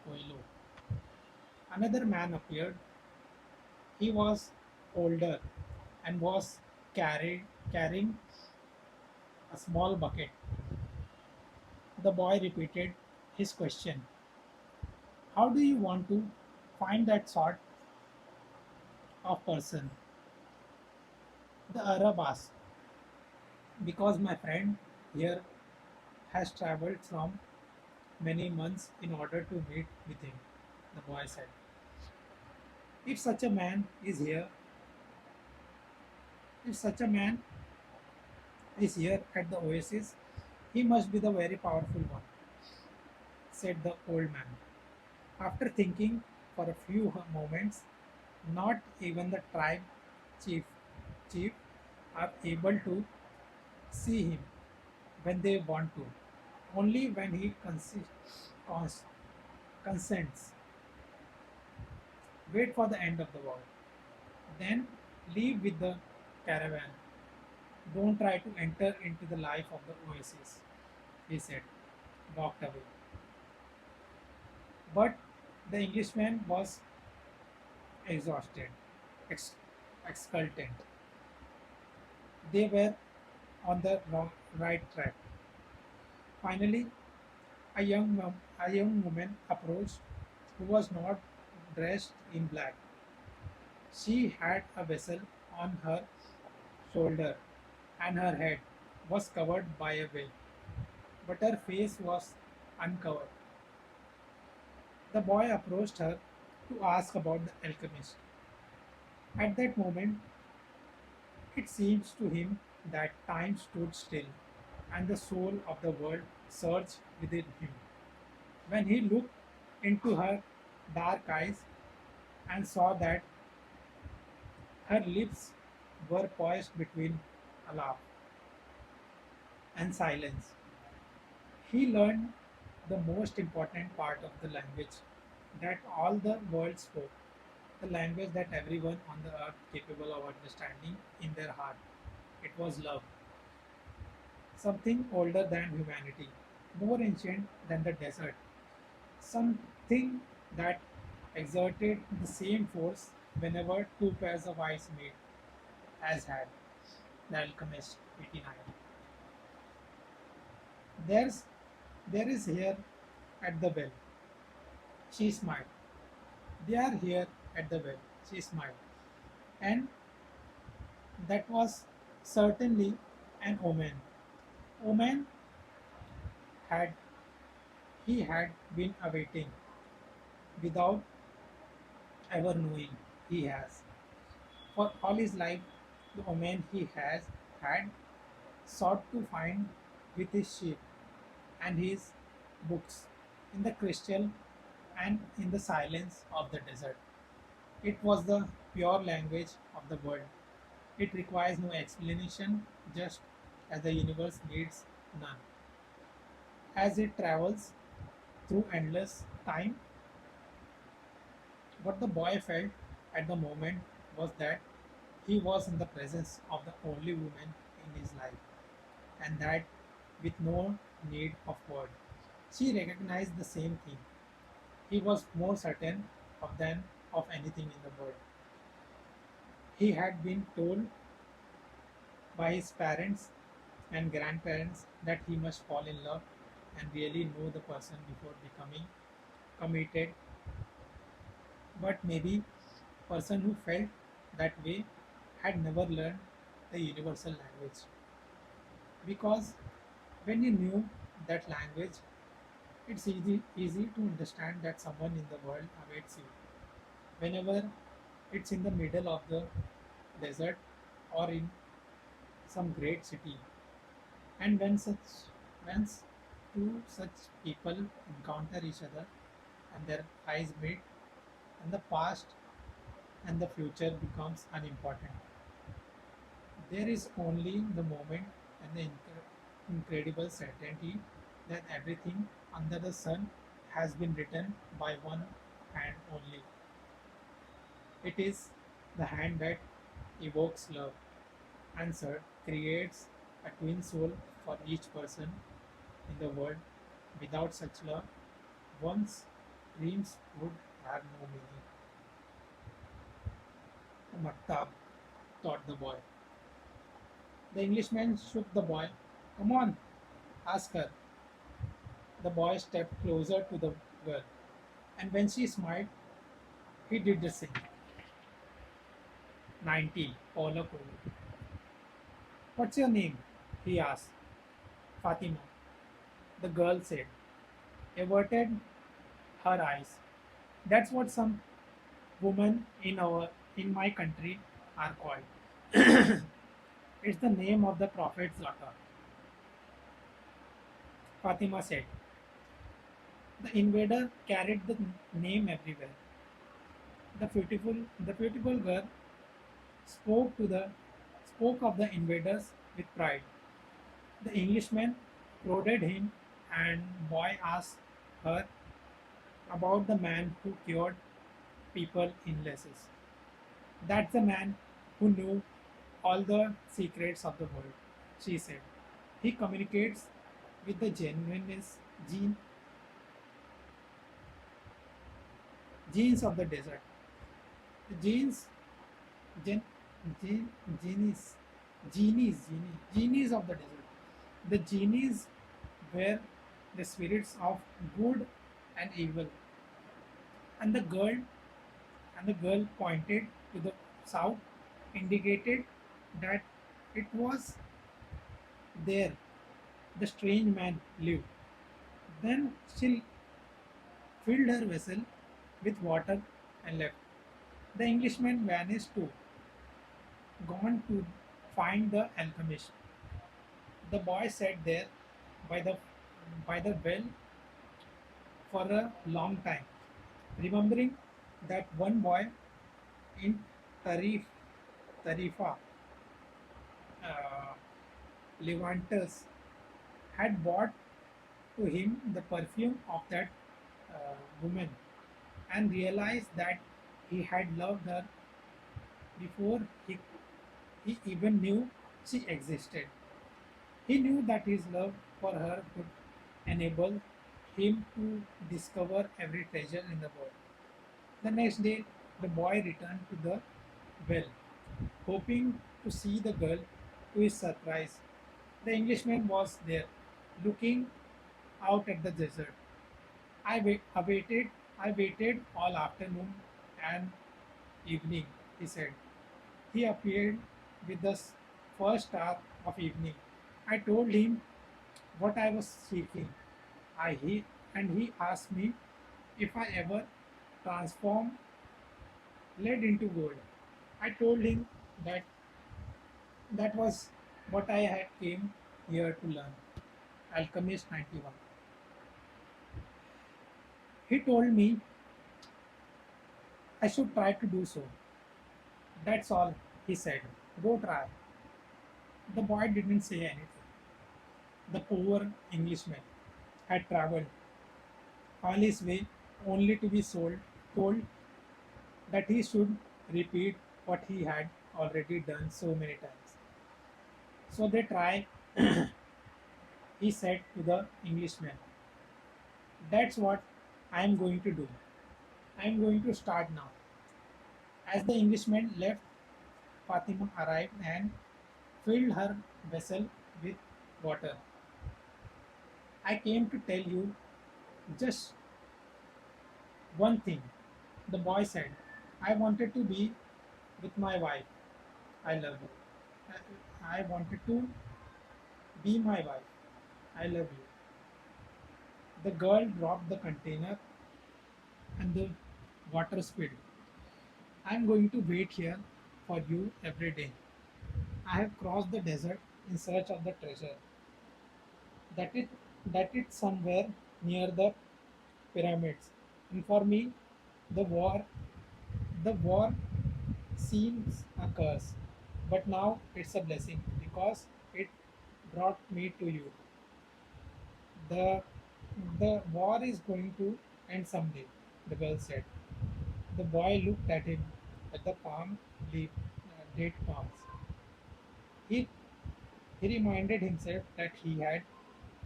Coelho. Another man appeared. He was older and was carrying a small bucket. The boy repeated his question. How do you want to find that sort of person? The Arab asked. Because my friend here has traveled from many months in order to meet with him, the boy said. If such a man is here, if such a man is here at the oasis, he must be the very powerful one, said the old man. After thinking for a few moments, not even the tribe chief, chief are able to see him when they want to, only when he cons- consents. Wait for the end of the world. Then leave with the caravan. Don't try to enter into the life of the oasis, he said, walked away. But the Englishman was exhausted, ex- exultant. They were on the right track. Finally, a young woman approached who was not dressed in black. She had a vessel on her shoulder and her head was covered by a veil, but her face was uncovered. The boy approached her to ask about the alchemist. At that moment, it seems to him that time stood still and the soul of the world surged within him. When he looked into her dark eyes and saw that her lips were poised between a laugh and silence, he learned the most important part of the language that all the world spoke, the language that everyone on the earth capable of understanding in their heart. It was love, something older than humanity, more ancient than the desert, something that exerted the same force whenever two pairs of eyes meet, as had the Alchemist 89. There's, there is here at the well. She smiled. They are here at the well. She smiled. And that was certainly an omen. Omen had he had been awaiting without ever knowing he has. For all his life, the omen he has had sought to find with his sheep and his books in the crystal and in the silence of the desert. It was the pure language of the world. It requires no explanation, just as the universe needs none. As it travels through endless time, what the boy felt at the moment was that he was in the presence of the only woman in his life, and that with no need of word. She recognized the same thing. He was more certain of than of anything in the world. He had been told by his parents and grandparents that he must fall in love and really know the person before becoming committed, but maybe person who felt that way had never learned the universal language, because when you knew that language, it's easy to understand that someone in the world awaits you whenever it's in the middle of the desert or in some great city. And when two such people encounter each other and their eyes meet, and the past and the future becomes unimportant. There is only the moment and the incredible certainty that everything under the sun has been written by one hand only. It is the hand that evokes love. Answer creates a twin soul for each person in the world. Without such love, one's dreams would have no meaning. Mattab, thought the boy. The Englishman shook the boy. Come on, ask her. The boy stepped closer to the girl, and when she smiled, he did the same. 90, Paulo Coelho. What's your name? He asked. Fatima, the girl said, averted her eyes. That's what some women in my country are called. It's the name of the prophet's daughter. Fatima said. The invader carried the name everywhere. The beautiful girl spoke to the spoke of the invaders with pride. The Englishman prodded him, and boy asked her about the man who cured people in laces. That's the man who knew all the secrets of the world, she said. He communicates with the gene, genes of the desert. The genes, gen, gen, genies, genies of the desert. The genies were the spirits of good and evil, and the girl pointed to the south, indicated that it was there the strange man lived. Then she filled her vessel with water and left. The Englishman vanished too, gone to find the alchemist. The boy sat there by the well for a long time, remembering that one boy in Tarif, Tarifa, uh, Levantus, had brought to him the perfume of that woman, and realized that he had loved her before he even knew she existed. He knew that his love for her could enable him to discover every treasure in the world. The next day, the boy returned to the well, hoping to see the girl. To his surprise, the Englishman was there, looking out at the desert. I waited all afternoon and evening, he said. He appeared with the first star of evening. I told him what I was seeking. I he and he asked me if I ever transform lead into gold. I told him that that was what I had came here to learn. Alchemist 91. He told me I should try to do so. That's all, he said. Go try. The boy didn't say anything. The poor Englishman had travelled all his way only to be told that he should repeat what he had already done so many times. So they try, he said to the Englishman. That's what I am going to do. I am going to start now. As the Englishman left, Fatima arrived and filled her vessel with water. I came to tell you just one thing, the boy said. I wanted to be with my wife. I love you. I wanted to be my wife. I love you. The girl dropped the container and the water spilled. I'm going to wait here for you every day. I have crossed the desert in search of the treasure. That it that it's somewhere near the pyramids. And for me, the war seems a curse. But now it's a blessing because it brought me to you. The the war is going to end someday, the girl said. The boy looked at him at the palm leaf date palms. He he reminded himself that he had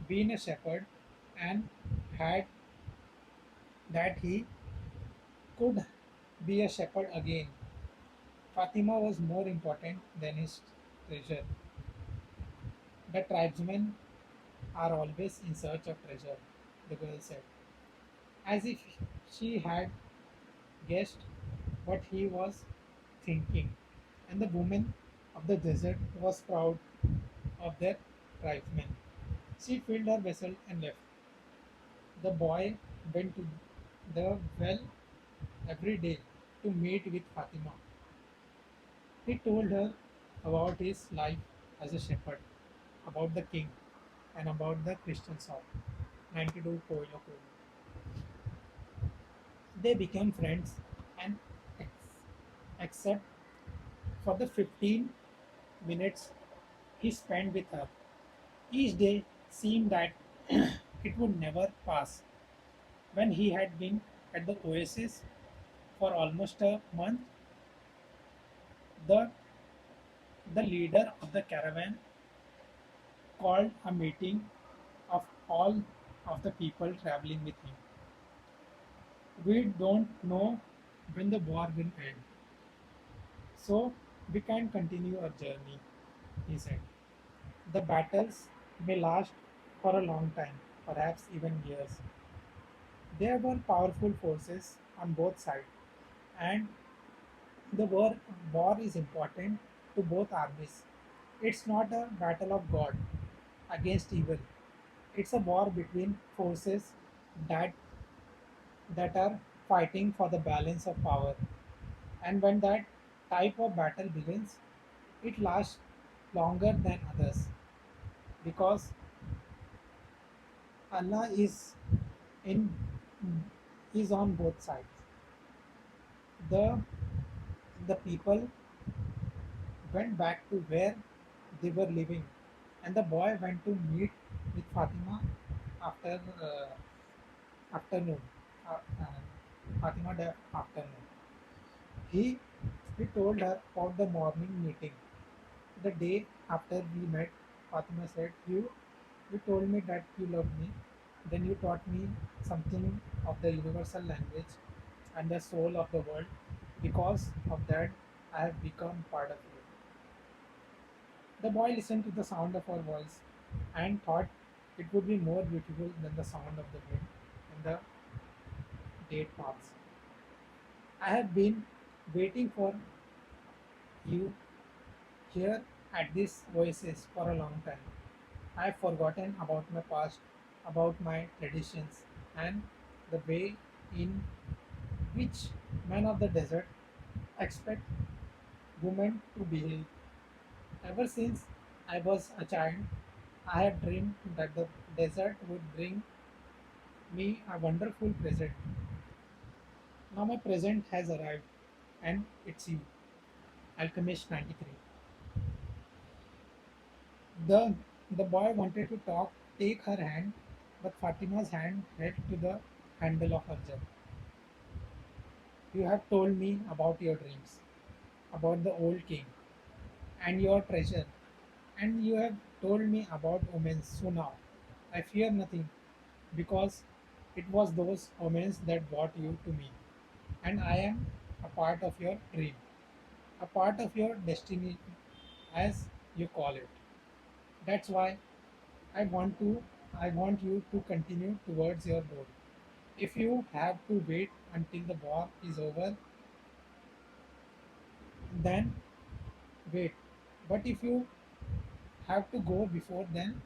been a shepherd and had that he could be a shepherd again. Fatima was more important than his treasure. The tribesmen are always in search of treasure, the girl said, as if she had guessed what he was thinking. And the woman of the desert was proud of their tribesmen. She filled her vessel and left. The boy went to the well every day to meet with Fatima. He told her about his life as a shepherd, about the king, and about the Christian song. 92 Paulo Coelho. They became friends and except for the 15 minutes he spent with her. Each day seemed that it would never pass. When he had been at the oasis for almost a month, the, the leader of the caravan called a meeting of all of the people traveling with him. We don't know when the war will end, so we can continue our journey, he said. The battles may last for a long time, perhaps even years. There were powerful forces on both sides, and the war is important to both armies. It's not a battle of God against evil. It's a war between forces that that are fighting for the balance of power. And when that type of battle begins, it lasts longer than others because Allah in is on both sides. The the people went back to where they were living, and the boy went to meet with Fatima after afternoon. Fatima the afternoon. He he told her about the morning meeting. The day after we met, Fatima said, You told me that you loved me. Then you taught me something of the universal language and the soul of the world. Because of that, I have become part of you. The boy listened to the sound of her voice and thought it would be more beautiful than the sound of the wind in the date palms. I have been waiting for you here at this oasis for a long time. I have forgotten about my past, about my traditions, and the way in which men of the desert expect women to behave. Ever since I was a child, I have dreamed that the desert would bring me a wonderful present. Now my present has arrived, and it's you, Alchemist 93. The the boy wanted to take her hand, but Fatima's hand held to the handle of her jug. You have told me about your dreams. about the old king and your treasure, and you have told me about omens. So now I fear nothing, because it was those omens that brought you to me, and I am a part of your dream, a part of your destiny, as you call it. That's why I want to I want you to continue towards your goal. If you have to wait until the war is over, then wait. But if you have to go before then,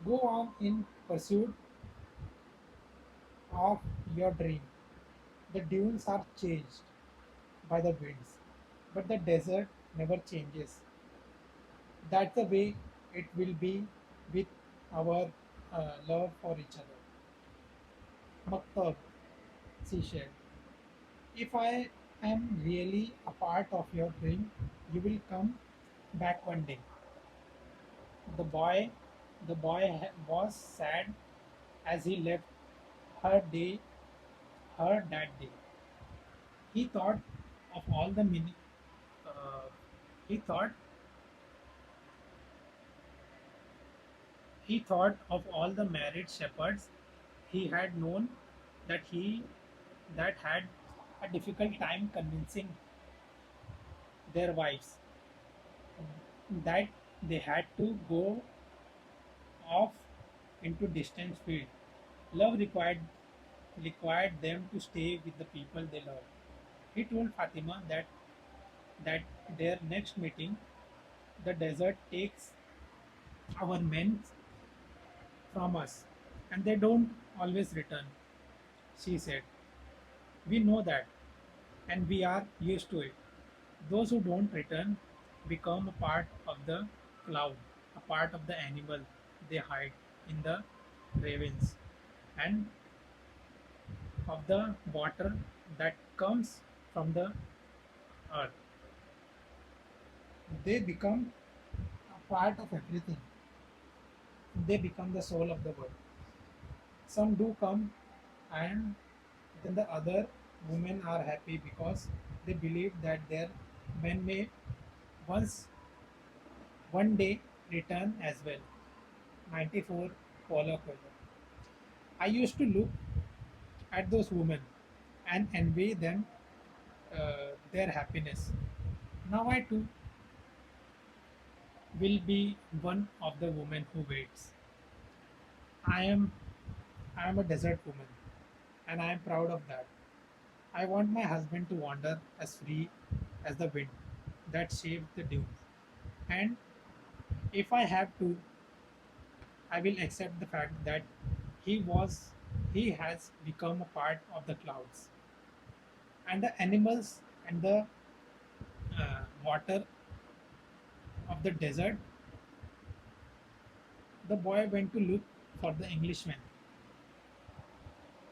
go on in pursuit of your dream. The dunes are changed by the winds, but the desert never changes. That's the way it will be with our love for each other. Maktab, she said, if I am really a part of your dream, you will come back one day. The boy, was sad as he left her day, her that day. He thought of all the many. Uh, he thought he thought of all the married shepherds he had known, that he that had a difficult time convincing their wives that they had to go off into distant field. Love required them to stay with the people they love. He told Fatima that their next meeting, the desert takes our men from us, and they don't always return. She said, we know that, and we are used to it. Those who don't return become a part of the cloud, a part of the animal they hide in the ravines, and of the water that comes from the earth. They become a part of everything. They become the soul of the world. Some do come, and then the other women are happy because they believe that their men may once one day return as well. 94 Paulo Coelho. I used to look at those women and envy them, their happiness. Now I too will be one of the women who waits. I am I am a desert woman, and I am proud of that. I want my husband to wander as free as the wind that shapes the dunes. And if I have to, I will accept the fact that he has become a part of the clouds. And the animals and the water of the desert, the boy went to look for the Englishman.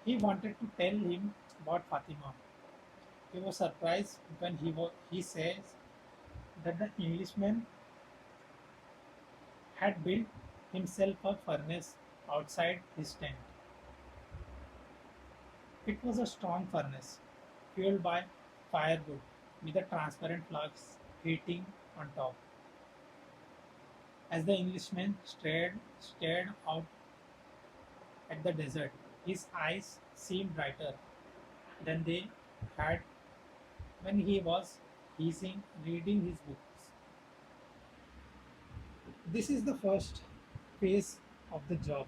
He wanted to tell him about Fatima. He was surprised when he says that the Englishman had built himself a furnace outside his tent. It was a strong furnace, fueled by firewood, with a transparent flux heating on top. As the Englishman stared out at the desert, his eyes seemed brighter than they had when he was reading his books. This is the first phase of the job,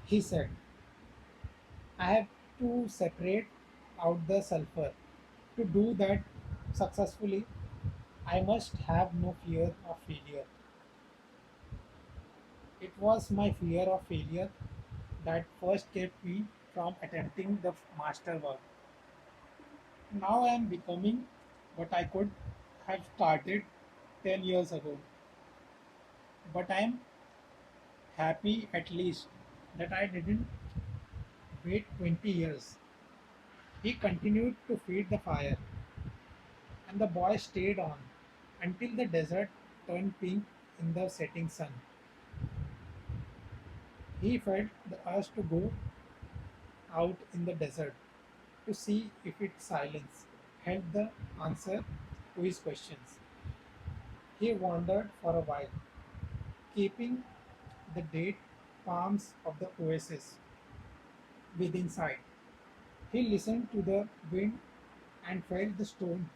he said. I have to separate out the sulfur. To do that successfully, I must have no fear of failure. It was my fear of failure that first kept me from attempting the masterwork. Now I am becoming what I could have started 10 years ago. But I am happy at least that I didn't wait 20 years. He continued to feed the fire, and the boy stayed on until the desert turned pink in the setting sun. He felt the urge to go out in the desert to see if it silence. helped the answer to his questions. He wandered for a while, keeping the date palms of the oasis within sight. He listened to the wind and felt the stone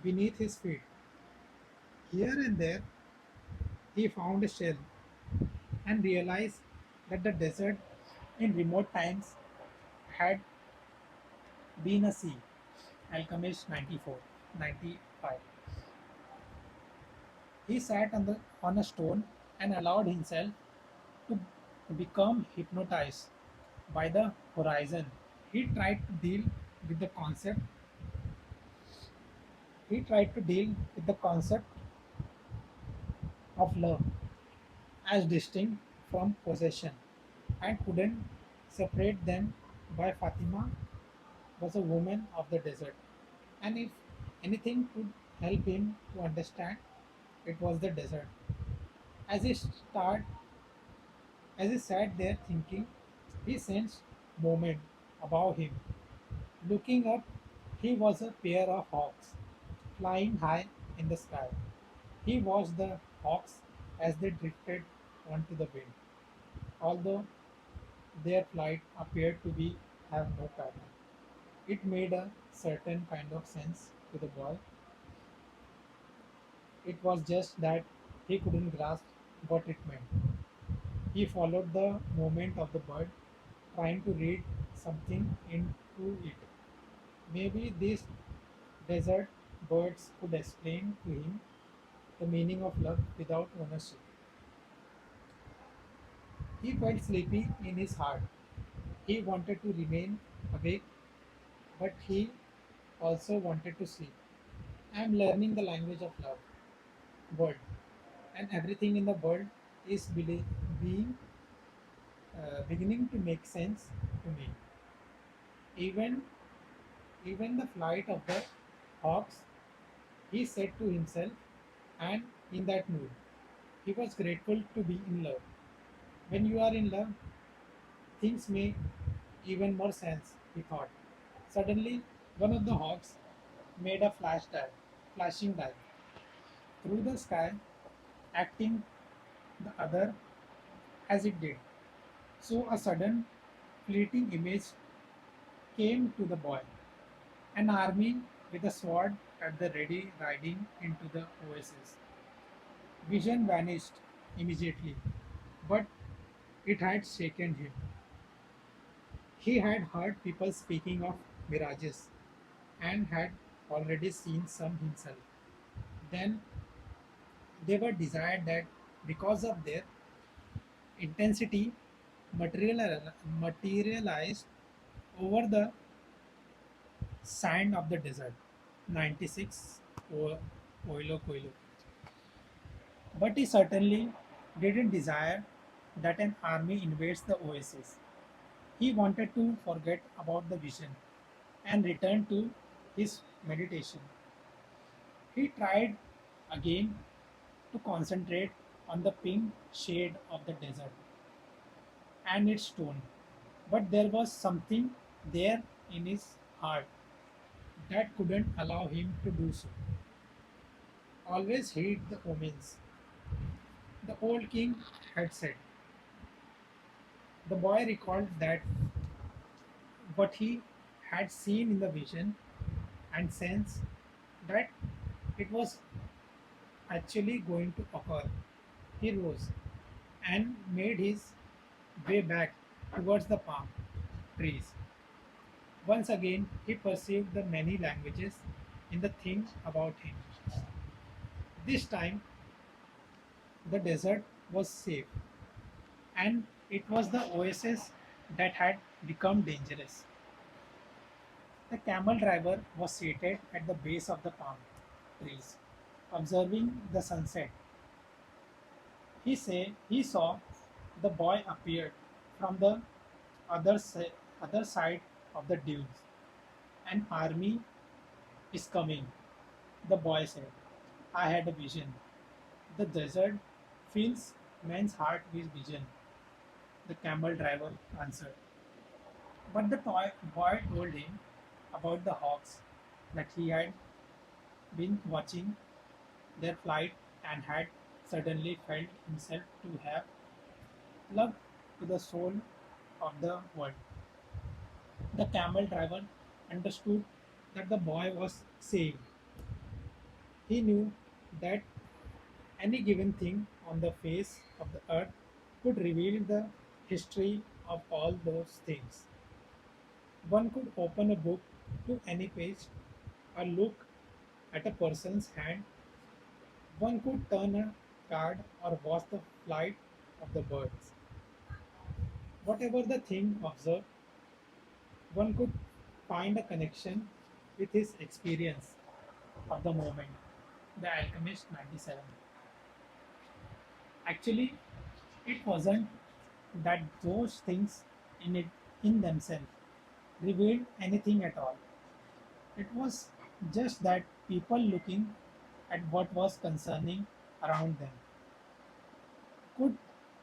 beneath his feet. Here and there, he found a shell and realized that the desert in remote times had been a sea. Alchemist 94, 95. He sat on a stone and allowed himself to become hypnotized by the horizon. He tried to deal with the concept. He tried to deal with the concept of love as distinct from possession and couldn't separate them by Fatima was a woman of the desert. And if anything could help him to understand, it was the desert. As he start, as he sat there thinking, he sensed movement above him. Looking up, he was a pair of hawks flying high in the sky. He watched the hawks as they drifted onto the wind, although their flight appeared to be have no pattern. It made a certain kind of sense to the boy. It was just that he couldn't grasp what it meant. He followed the movement of the bird, trying to read something into it. Maybe these desert birds could explain to him the meaning of love without ownership. He felt sleepy in his heart. He wanted to remain awake, but he also wanted to sleep. I am learning the language of love, world, and everything in the world is beginning to make sense to me. Even even the flight of the hawks, he said to himself, and in that mood, he was grateful to be in love. When you are in love, things make even more sense, he thought. Suddenly, one of the hawks made a flashing dive through the sky, acting the other as it did. So a sudden, fleeting image came to the boy, an army with a sword at the ready riding into the oasis. Vision vanished immediately, but it had shaken him. He had heard people speaking of mirages and had already seen some himself. Then they were desired that because of their intensity materialized over the sand of the desert. 96 Paulo Coelho. But he certainly didn't desire that an army invades the oasis. He wanted to forget about the vision and return to his meditation. He tried again to concentrate on the pink shade of the desert and its tone, but there was something there in his heart that couldn't allow him to do so. Always heed the omens, the old king had said. The boy recalled that what he had seen in the vision and sensed that it was actually going to occur. He rose and made his way back towards the palm trees. Once again, he perceived the many languages in the thing about him. This time, the desert was safe, and it was the oasis that had become dangerous. The camel driver was seated at the base of the palm trees, observing the sunset. He saw the boy appeared from the other side of the dunes. An army is coming, the boy said. I had a vision. The desert fills man's heart with vision, the camel driver answered. But the boy told him about the hawks. that he had been watching their flight and had suddenly felt himself to have plugged to the soul of the world. The camel driver understood that the boy was saying. He knew that any given thing on the face of the earth could reveal the history of all those things. One could open a book to any page or look at a person's hand. One could turn a card or watch the flight of the birds. Whatever the thing observed, one could find a connection with his experience of the moment. The Alchemist 97. Actually, it wasn't that those things in themselves revealed anything at all. It was just that people looking at what was concerning around them could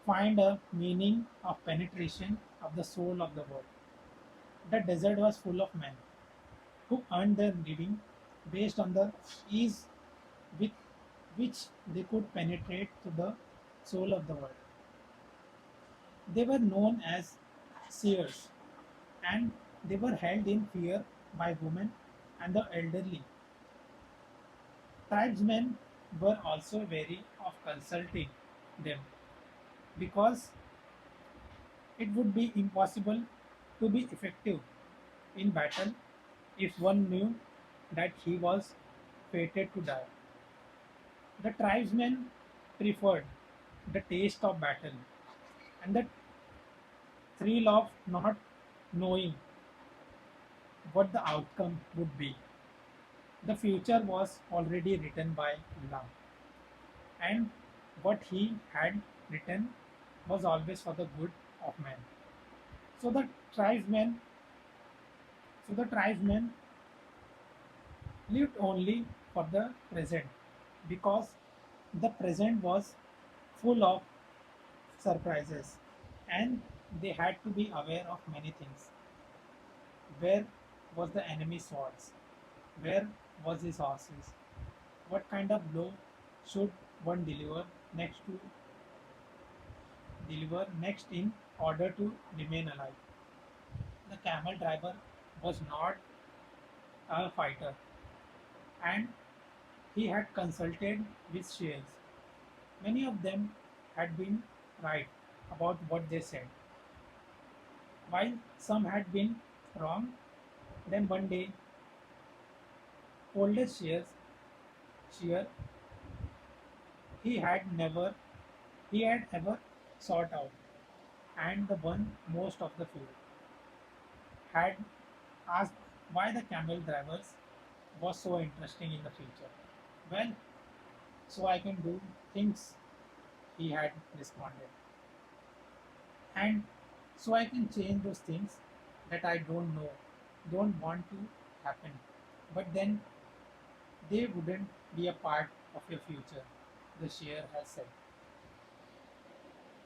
find a meaning of penetration of the soul of the world. The desert was full of men who earned their living based on the ease with which they could penetrate to the soul of the world. They were known as seers, and they were held in fear by women and the elderly. Tribesmen were also wary of consulting them because it would be impossible to be effective in battle if one knew that he was fated to die. The tribesmen preferred the taste of battle and the thrill of not knowing what the outcome would be. The future was already written by love, and what he had written was always for the good of men. So the tribesmen, so the tribesmen lived only for the present because the present was full of surprises, and they had to be aware of many things. Where was the enemy's swords? Where was his horses? What kind of blow should one deliver next in order to remain alive? The camel driver was not a fighter, and he had consulted with shares. Many of them had been right about what they said, while some had been wrong. Then one day, oldest shear he had never he had ever sought out, and the one most of the field, had asked why the camel drivers was so interesting in the future. Well, so I can do things, he had responded, and so I can change those things that I don't want to happen. But then they wouldn't be a part of your future, the seer has said.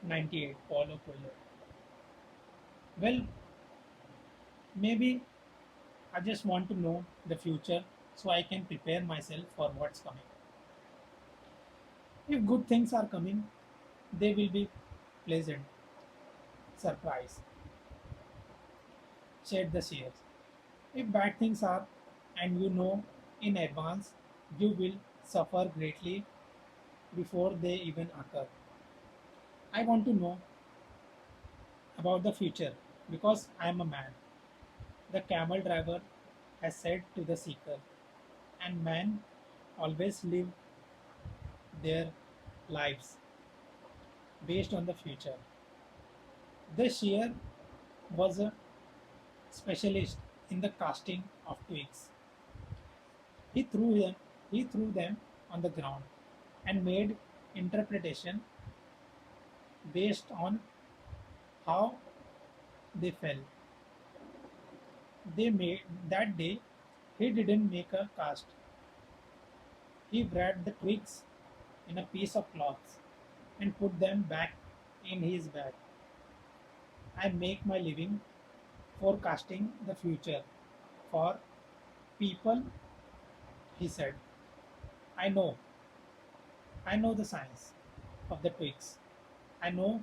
98. Paulo Coelho. Well, maybe I just want to know the future so I can prepare myself for what's coming. If good things are coming, they will be pleasant surprise, said the seer. If bad things are, and you know in advance, you will suffer greatly before they even occur. I want to know about the future because I am a man, the camel driver has said to the seeker, and men always live their lives based on the future. The seer was a specialist in the casting of twigs. He threw them on the ground and made interpretation based on how they fell. They made that day he didn't make a cast. He wrapped the twigs in a piece of cloth and put them back in his bag. I make my living forecasting the future for people He said, I know, I know the science of the twigs. I know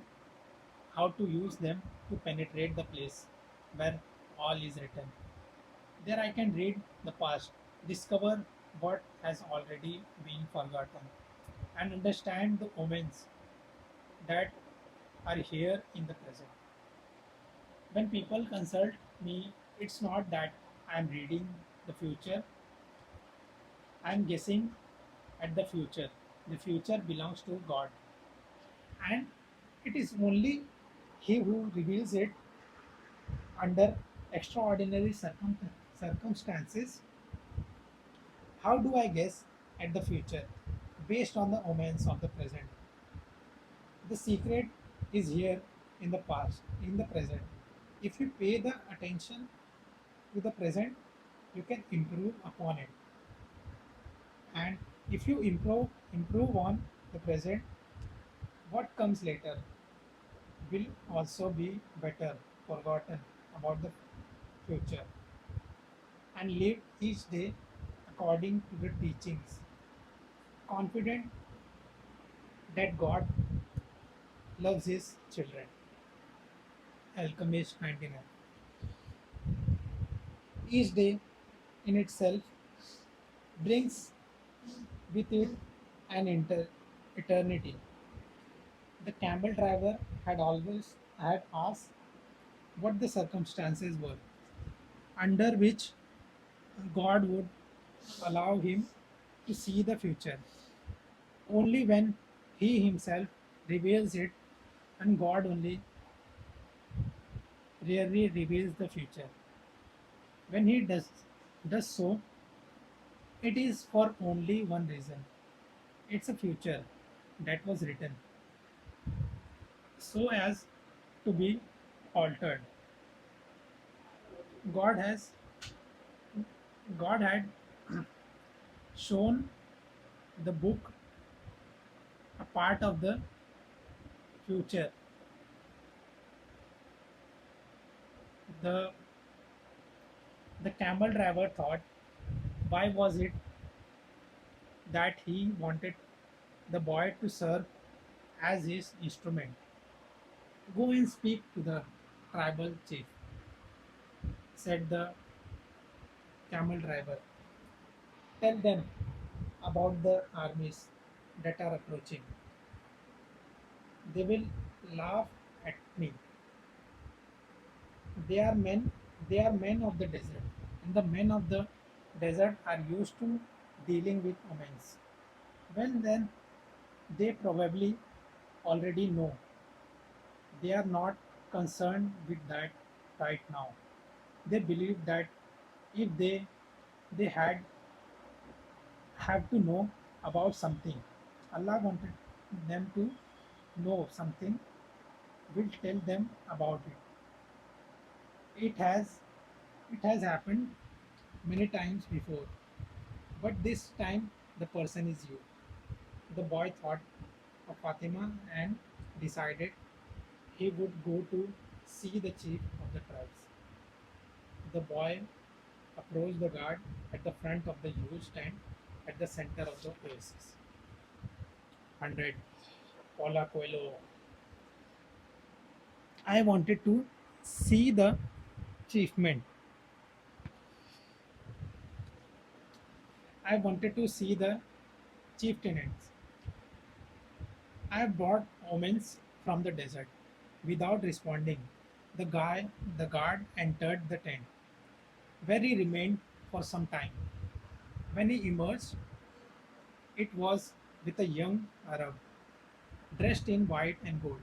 how to use them to penetrate the place where all is written. There I can read the past, discover what has already been forgotten, and understand the omens that are here in the present. When people consult me, it's not that I'm reading the future, I'm guessing at the future. The future belongs to God, and it is only He who reveals it under extraordinary circumstances. How do I guess at the future based on the omens of the present? The secret is here in the past, in the present. If you pay the attention to the present, you can improve upon it. And if you improve on the present, what comes later will also be better forgotten about the future, and live each day according to the teachings, confident that God loves his children. Alchemist 99. Each day in itself brings with it an eternity. The camel driver had always had asked what the circumstances were under which God would allow him to see the future. Only when he himself reveals it, and God only rarely reveals the future. When he does so, it is for only one reason. It's a future that was written so as to be altered. God has God had shown the book a part of the future. The the camel driver thought, why was it that he wanted the boy to serve as his instrument? Go and speak to the tribal chief, said the camel driver. Tell them about the armies that are approaching. They will laugh at me. They are men. They are men of the desert, and the men of the desert are used to dealing with omens. Well, then they probably already know. They are not concerned with that right now. They believe that if they had have to know about something, Allah wanted them to know something, will tell them about it. It has it has happened many times before, but this time the person is you. The boy thought of Fatima and decided he would go to see the chief of the tribes. The boy approached the guard at the front of the huge tent at the center of the oasis. 100. Paulo Coelho. I wanted to see the chiefment. I wanted to see the chieftains. I brought omens from the desert. Without responding, the guard entered the tent, where he remained for some time. When he emerged, it was with a young Arab, dressed in white and gold.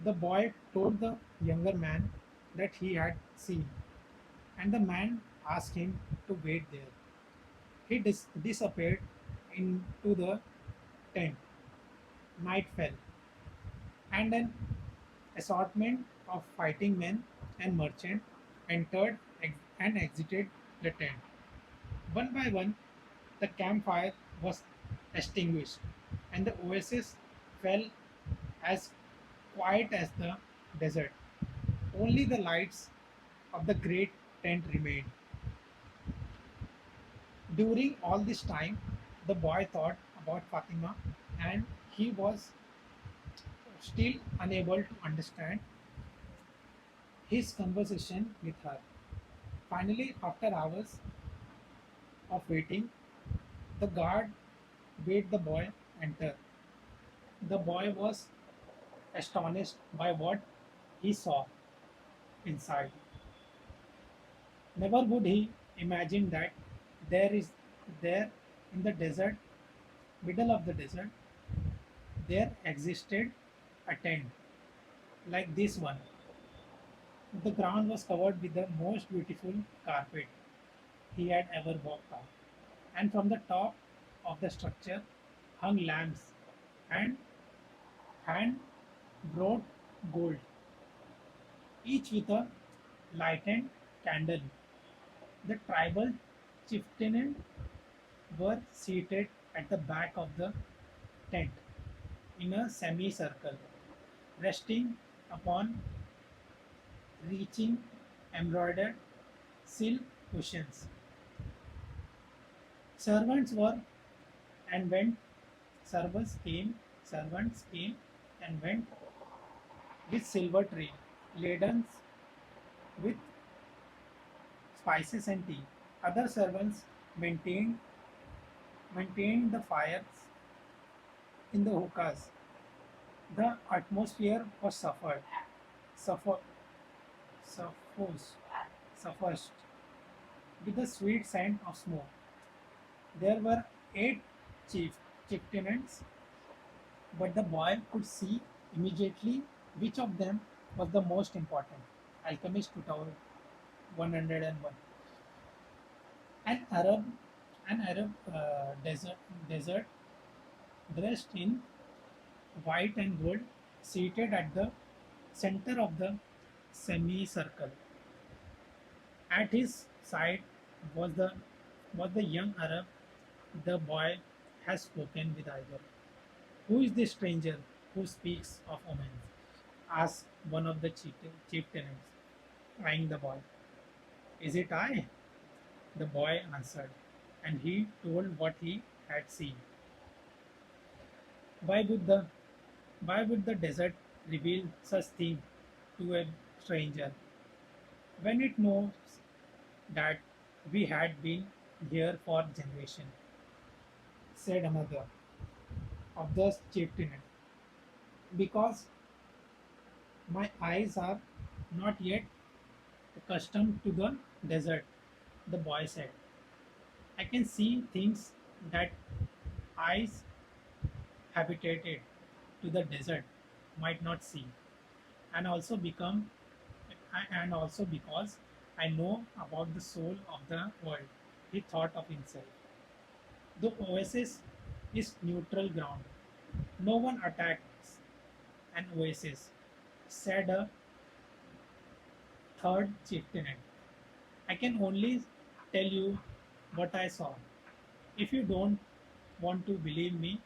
The boy told the younger man that he had seen, and the man asked him to wait there. He disappeared into the tent. Night fell, and an assortment of fighting men and merchants entered and exited the tent. One by one, the campfire was extinguished, and the oasis fell as quiet as the desert. Only the lights of the great tent remained. During all this time, the boy thought about Fatima, and he was still unable to understand his conversation with her. Finally, after hours of waiting, the guard bade the boy enter. The boy was astonished by what he saw inside. Never would he imagine that there in the desert, middle of the desert, there existed a tent like this one. The ground was covered with the most beautiful carpet he had ever walked on, and from the top of the structure hung lamps and hand wrought gold, each with a lighted candle. The tribal chieftains were seated at the back of the tent in a semicircle, resting upon reaching embroidered silk cushions. Servants were and went, servants came and went with silver tray, laden with spices and tea. Other servants maintained the fires in the hookahs. The atmosphere was suffer, suffused, suffused with the sweet scent of smoke. There were eight chieftains, but the boy could see immediately which of them was the most important. Alchemist 2101. An Arab, an Arab desert dressed in white and gold, seated at the center of the semicircle. At his side was the young Arab. The boy has spoken with either. Who is this stranger who speaks of omens? Asked one of the chieftains, eyeing the boy. Is it I? The boy answered, and he told what he had seen. Why would the why would the desert reveal such thing to a stranger when it knows that we had been here for generations? Said another of the chieftain. Because my eyes are not yet accustomed to the desert, the boy said. I can see things that eyes habituated to the desert might not see, and also because I know about the soul of the world. He thought of himself. The oasis is neutral ground. No one attacks an oasis, said a third chieftain. I can only tell you what I saw. If you don't want to believe me,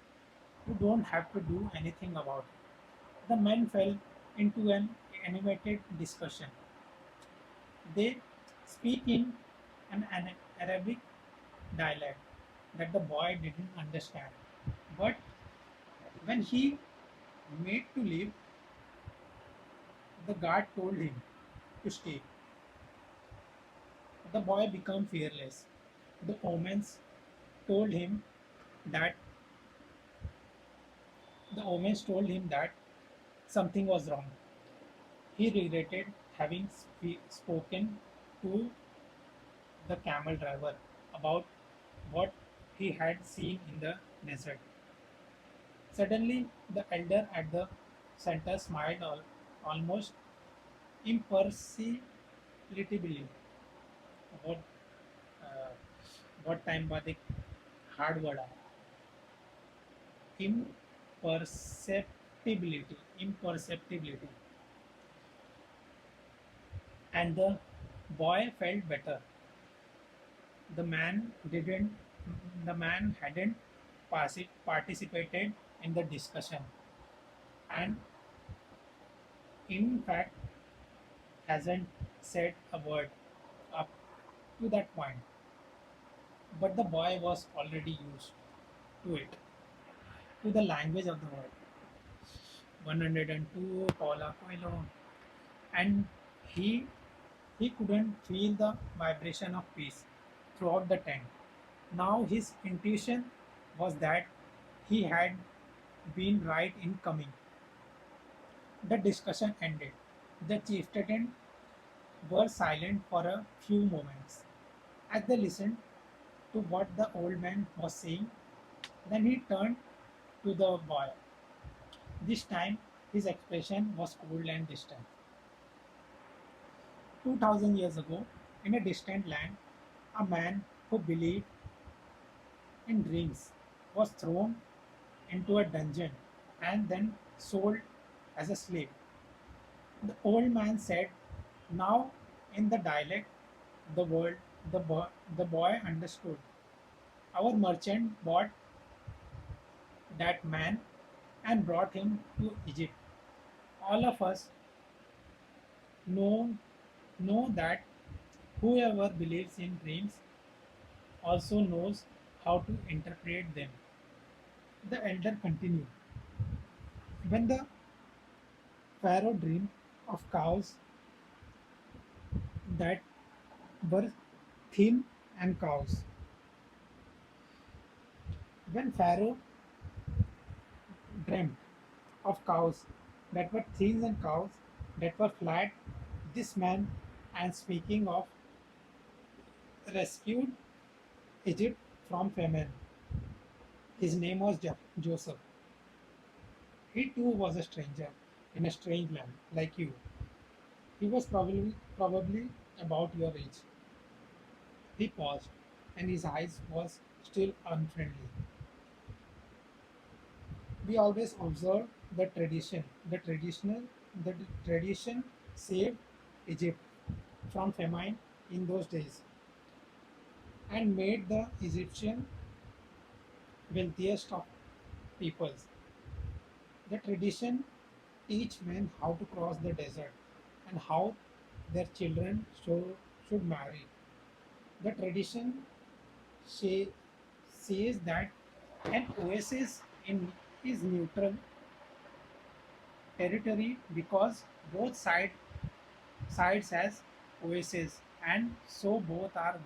you don't have to do anything about it. The men fell into an animated discussion. They speak in an Arabic dialect that the boy didn't understand. But when he made to leave, the guard told him to stay. The boy became fearless. The omens told him that that something was wrong. He regretted having spoken to the camel driver about what he had seen in the desert. Suddenly, the elder at the center smiled almost imperceptibly. What uh, what time बाद एक hard word आया. Imperceptibility, and the boy felt better. The man didn't. The man hadn't participated in the discussion, and in fact hasn't said a word up to that point. but the boy was already used to it, to the language of the world. 102, Paula Coelho, and he he couldn't feel the vibration of peace throughout the tent. Now his intuition was that he had been right in coming. The discussion ended. The chieftain were silent for a few moments as they listened to what the old man was saying. Then he turned to the boy. This time his expression was cold and distant. 2000 years ago, in a distant land, a man who believed in dreams was thrown into a dungeon and then sold as a slave. The old man said, now in the dialect, the world, the boy understood. Our merchant bought that man and brought him to Egypt. All of us know, know that whoever believes in dreams also knows how to interpret them. The elder continued. When the pharaoh dreamed of cows that were thin and cows, when Pharaoh dreamt of cows that were thin and cows that were flat, this man, and speaking of, rescued Egypt from famine. His name was Joseph. He too was a stranger in a strange land, like you. He was probably about your age. He paused, and his eyes was still unfriendly. We always observe the tradition. The tradition saved Egypt from famine in those days and made the Egyptian wealthiest of peoples. The tradition teach men how to cross the desert and how their children should marry. The tradition say, says that an oasis is neutral territory because sides has oases and so both are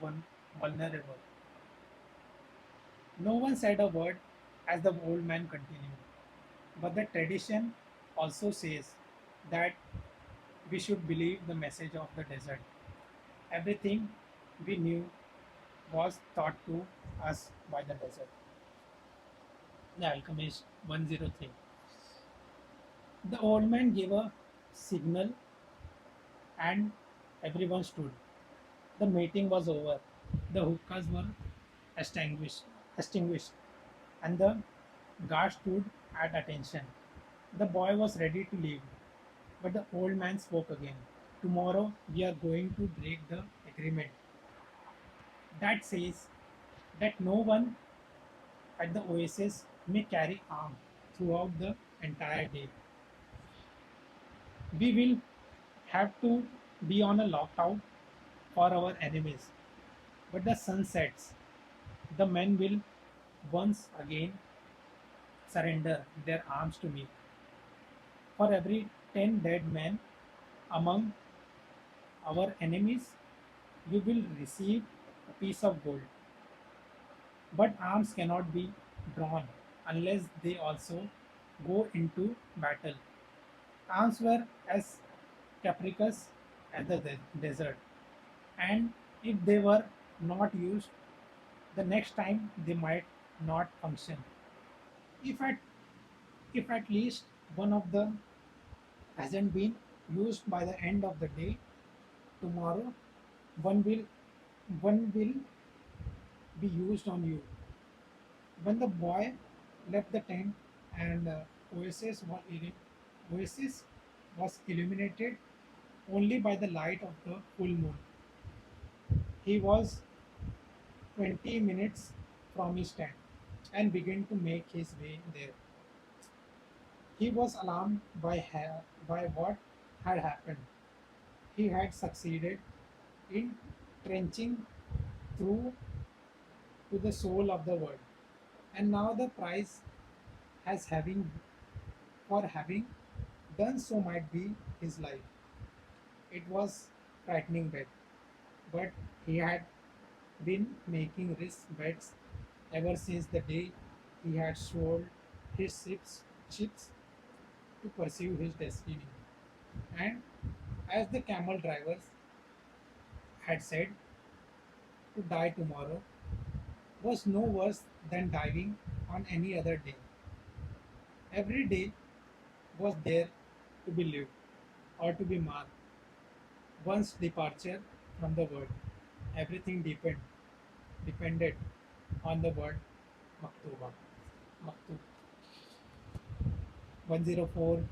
vulnerable. No one said a word as the old man continued. But the tradition also says that we should believe the message of the desert. Everything we knew was taught to us by the desert. The Alchemist 103. The old man gave a signal and everyone stood. The meeting was over. The hookahs were extinguished, and the guard stood at attention. The boy was ready to leave, but the old man spoke again. Tomorrow we are going to break the agreement. That says that no one at the oasis may carry arms throughout the entire day. We will have to be on a lookout for our enemies. But the sun sets, the men will once again surrender their arms to me. For every 10 dead men among our enemies, you will receive a piece of gold. But arms cannot be drawn unless they also go into battle. Arms were as capricious as the desert, and if they were not used, the next time they might not function. If at if at least one of them hasn't been used by the end of the day, tomorrow one will one will be used on you. When the boy left the tent and Oasis was illuminated only by the light of the full moon. He was 20 minutes from his tent and began to make his way there. He was alarmed by what had happened. He had succeeded in trenching through to the soul of the world. And now the price has having for having done so might be his life. It was frightening bet, but he had been making risk bets ever since the day he had sold his ships to pursue his destiny. And as the camel drivers had said, to die tomorrow was no worse than diving on any other day. Every day was there to be lived or to be marked. One's departure from the world. Everything depended on the word Maktuba. Maktub. 104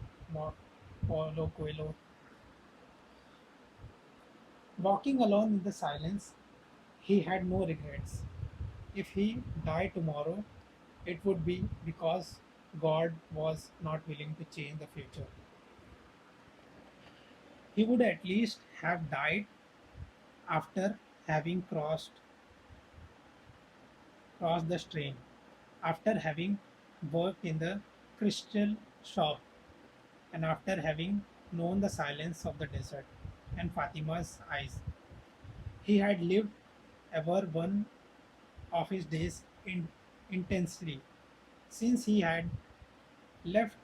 Paulo Coelho. Walking alone in the silence, he had no regrets. If he died tomorrow, it would be because God was not willing to change the future. He would at least have died after having crossed the stream, after having worked in the crystal shop, and after having known the silence of the desert and Fatima's eyes. He had lived ever one of his days intensely since he had left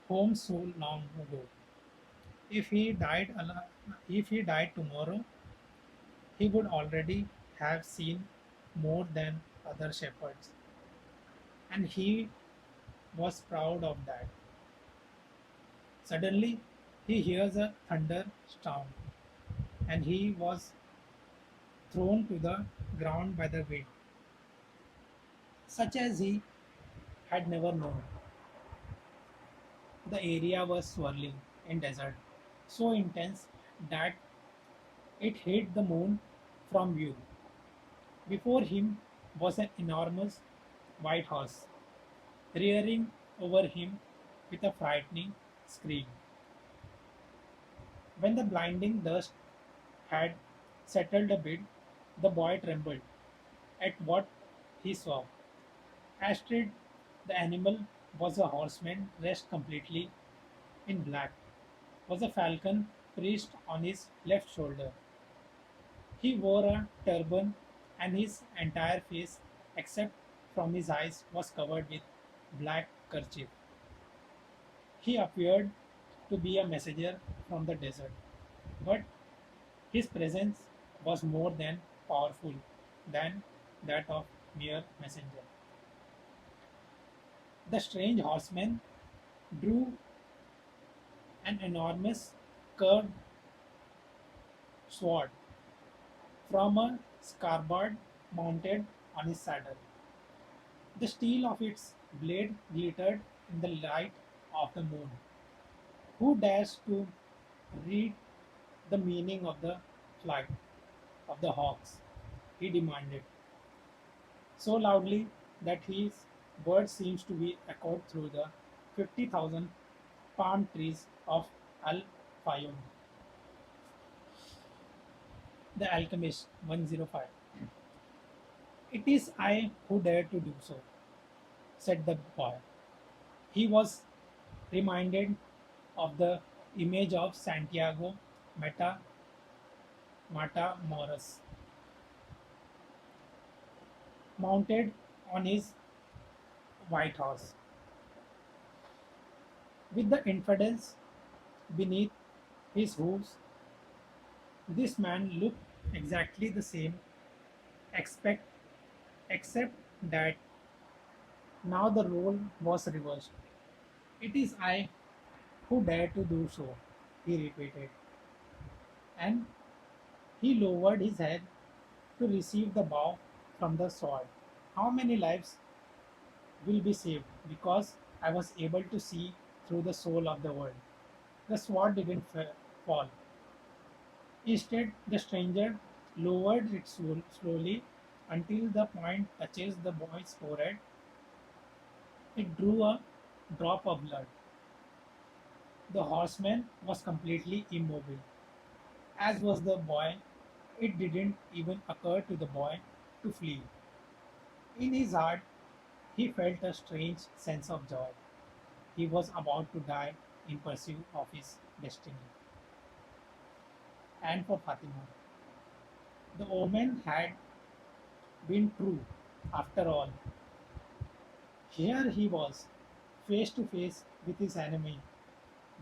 home so long ago. If he died if he died tomorrow, he would already have seen more than other shepherds, and he was proud of that. Suddenly, he hears a thunder sound, and he was thrown to the ground by the wind, such as he had never known. The area was swirling in desert, so intense that it hid the moon from view. Before him was an enormous white horse, rearing over him with a frightening scream. When the blinding dust had settled a bit, the boy trembled at what he saw. Astrid, the animal, was a horseman dressed completely in black, was a falcon perched on his left shoulder. He wore a turban, and his entire face, except from his eyes, was covered with black kerchief. He appeared to be a messenger from the desert, but his presence was more than powerful than that of mere messenger. The strange horseman drew an enormous curved sword from a scabbard mounted on his saddle. The steel of its blade glittered in the light of the moon. Who dares to read the meaning of the flight of the hawks? He demanded, so loudly that his words seems to be echoed through the 50,000 palm trees of Al Fayoum. The Alchemist 105. It is I who dare to do so, said the boy. He was reminded of the image of Santiago Meta Matamoros, mounted on his white horse, with the infidels beneath his hooves. This man looked exactly the same, expect, except that now the role was reversed. It is I who dare to do so, he repeated, and he lowered his head to receive the bow from the sword. How many lives will be saved because I was able to see through the soul of the world? The sword didn't fall. Instead, the stranger lowered it slowly until the point touches the boy's forehead. It drew a drop of blood. The horseman was completely immobile, as was the boy. It didn't even occur to the boy to flee. In his heart, he felt a strange sense of joy. He was about to die in pursuit of his destiny. And for Fatima, the omen had been true. After all, here he was, face to face with his enemy,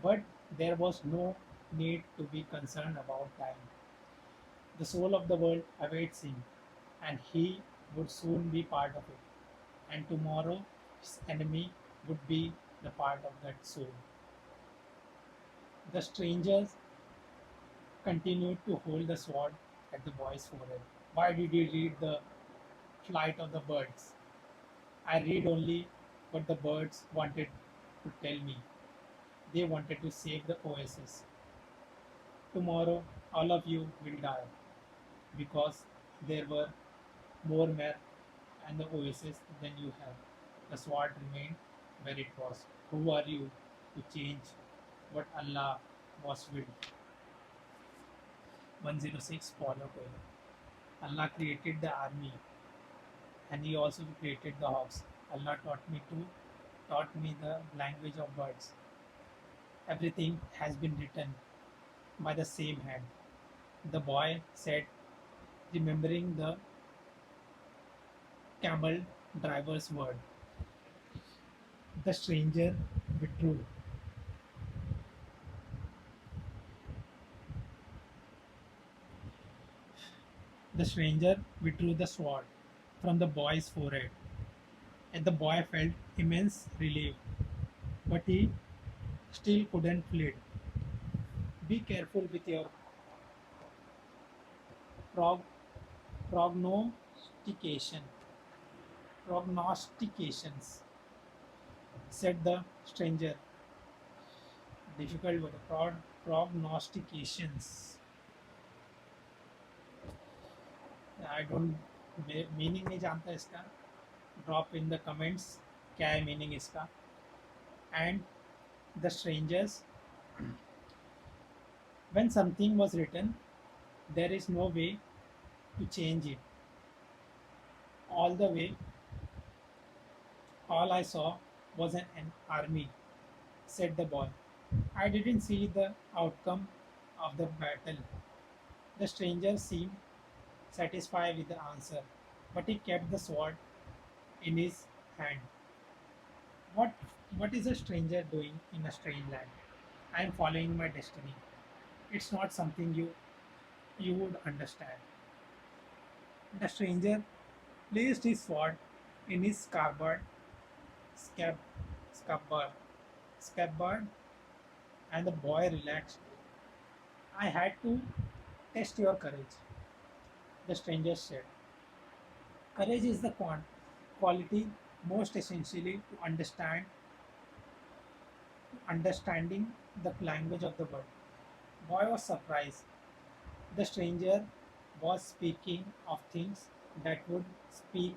but there was no need to be concerned about dying. The soul of the world awaits him, and he would soon be part of it. And tomorrow, his enemy would be the part of that soul. The strangers continued to hold the sword at the boy's forehead. Why did he read the flight of the birds? I read only what the birds wanted to tell me. They wanted to save the oasis. Tomorrow, all of you will die because there were more men and the oasis than you have. The sword remained where it was. Who are you to change what Allah was willed? 106 Paulo Coelho. Allah created the army and he also created the hawks. Allah taught me the language of birds. Everything has been written by the same hand. The boy said, remembering the camel driver's word. The stranger withdrew. The stranger withdrew the sword from the boy's forehead, and the boy felt immense relief, but he still couldn't flee. Be careful with your prog- prognostication. Prognostications, said the stranger. Difficult word. Prognostications. I don't meaning नहीं जानता इसका. Drop in the comments क्या है meaning इसका. And the strangers, when something was written, there is no way to change it. All the way, all I saw was an army, said the boy. I didn't see the outcome of the battle. The stranger seemed satisfied with the answer, but he kept the sword in his hand. What what is a stranger doing in a strange land? I am following my destiny. It's not something you would understand. The stranger placed his sword in his scab, scabbard, scabbard, and the boy relaxed. I had to test your courage, the stranger said. Courage is the quality most essentially to understanding the language of the world. Boy was surprised. The stranger was speaking of things that would speak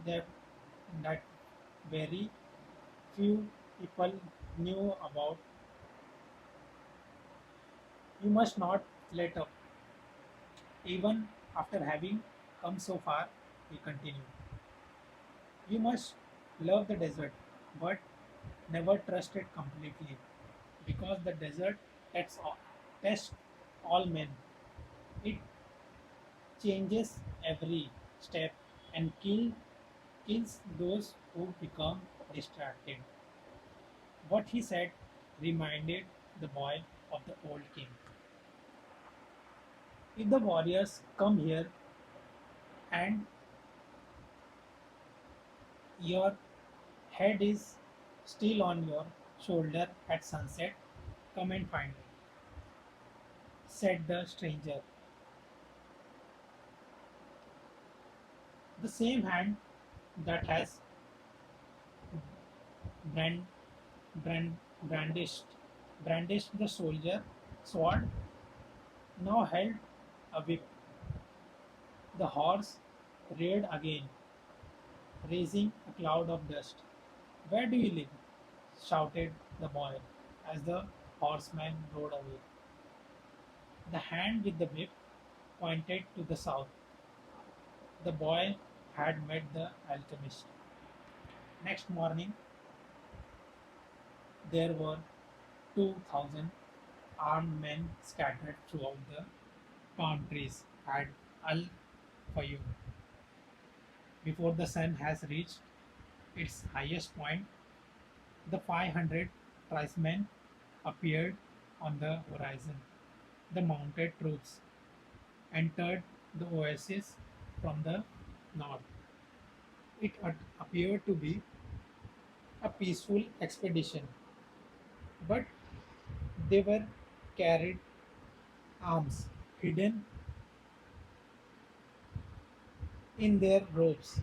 that that very few people knew about. You must not let up. Even after having come so far, he continued. You must love the desert, but never trust it completely, because the desert tests all men. It changes every step and kills those who become distracted. What he said reminded the boy of the old king. If the warriors come here and your head is still on your shoulder at sunset, come and find me, said the stranger. The same hand that has brand, brandished, brandished the soldier sword now held a whip. The horse reared again, raising a cloud of dust. Where do you live? Shouted the boy as the horseman rode away. The hand with the whip pointed to the south. The boy had met the alchemist. Next morning, there were 2,000 armed men scattered throughout the palm trees at Al Fayoum. Before the sun has reached its highest point, the 500 tribesmen appeared on the horizon. The mounted troops entered the oasis from the north. It appeared to be a peaceful expedition, but they were carried arms hidden in their robes.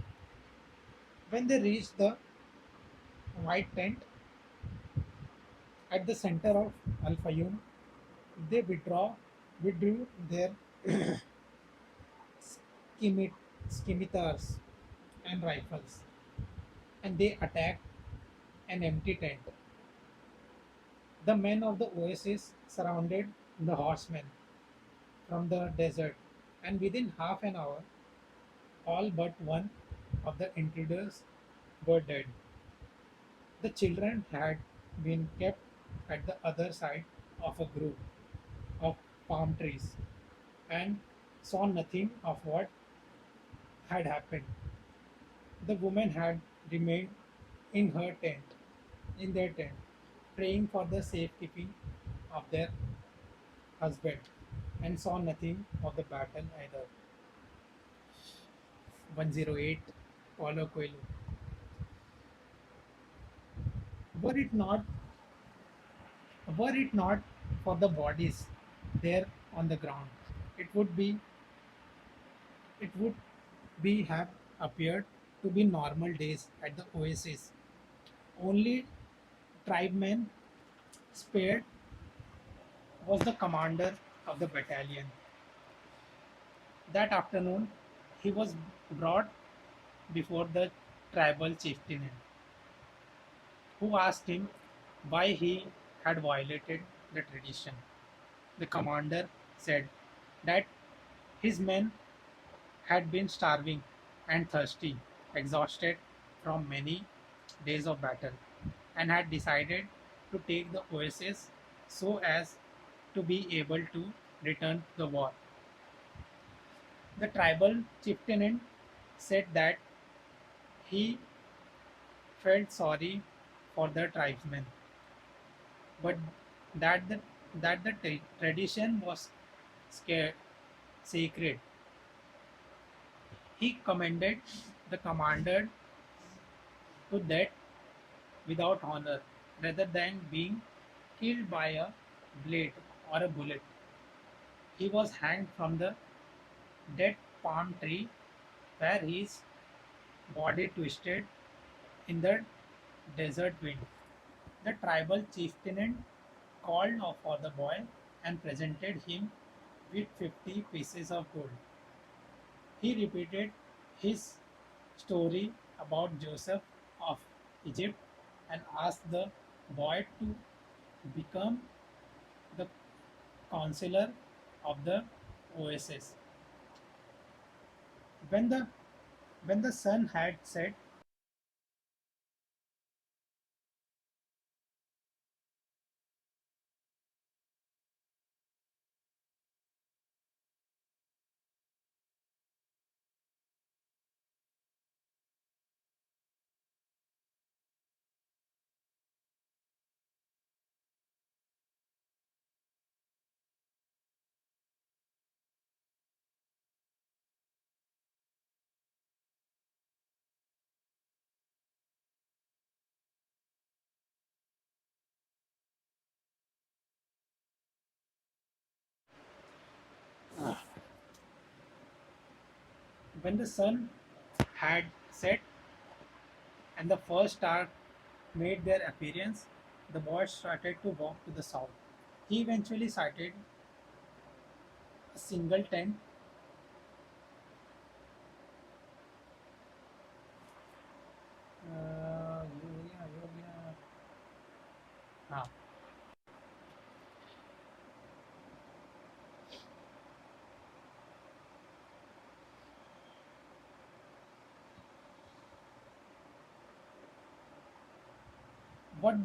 When they reached the white tent at the center of Al Fayoum, they withdrew their scimit, scimitars and rifles, and they attacked an empty tent. The men of the oasis surrounded the horsemen from the desert, and within half an hour, all but one of the intruders were dead. The children had been kept at the other side of a group of palm trees and saw nothing of what had happened. The woman had remained in her tent, in their tent, praying for the safekeeping of their husband, and saw nothing of the battle either. 108 Paulo Coelho. Were it not were it not for the bodies there on the ground, it would be it would be have appeared to be normal days at the oasis. Only tribeman spared was the commander of the battalion. That afternoon, he was brought before the tribal chieftain, who asked him why he had violated the tradition. The commander said that his men had been starving and thirsty, exhausted from many days of battle, and had decided to take the oasis so as to be able to return to the war. The tribal chieftain said that he felt sorry for the tribesmen, but that the tradition was scared, sacred. He commended the commander to death without honor, rather than being killed by a blade or a bullet. He was hanged from the dead palm tree, where his body twisted in the desert wind. The tribal chieftain called for the boy and presented him with 50 pieces of gold. He repeated his story about Joseph of Egypt and asked the boy to become the counselor of the oasis. When the when the sun had set, when the sun had set and the first star made their appearance, the boy started to walk to the south. He eventually sighted a single tent. Yeah, हाँ, What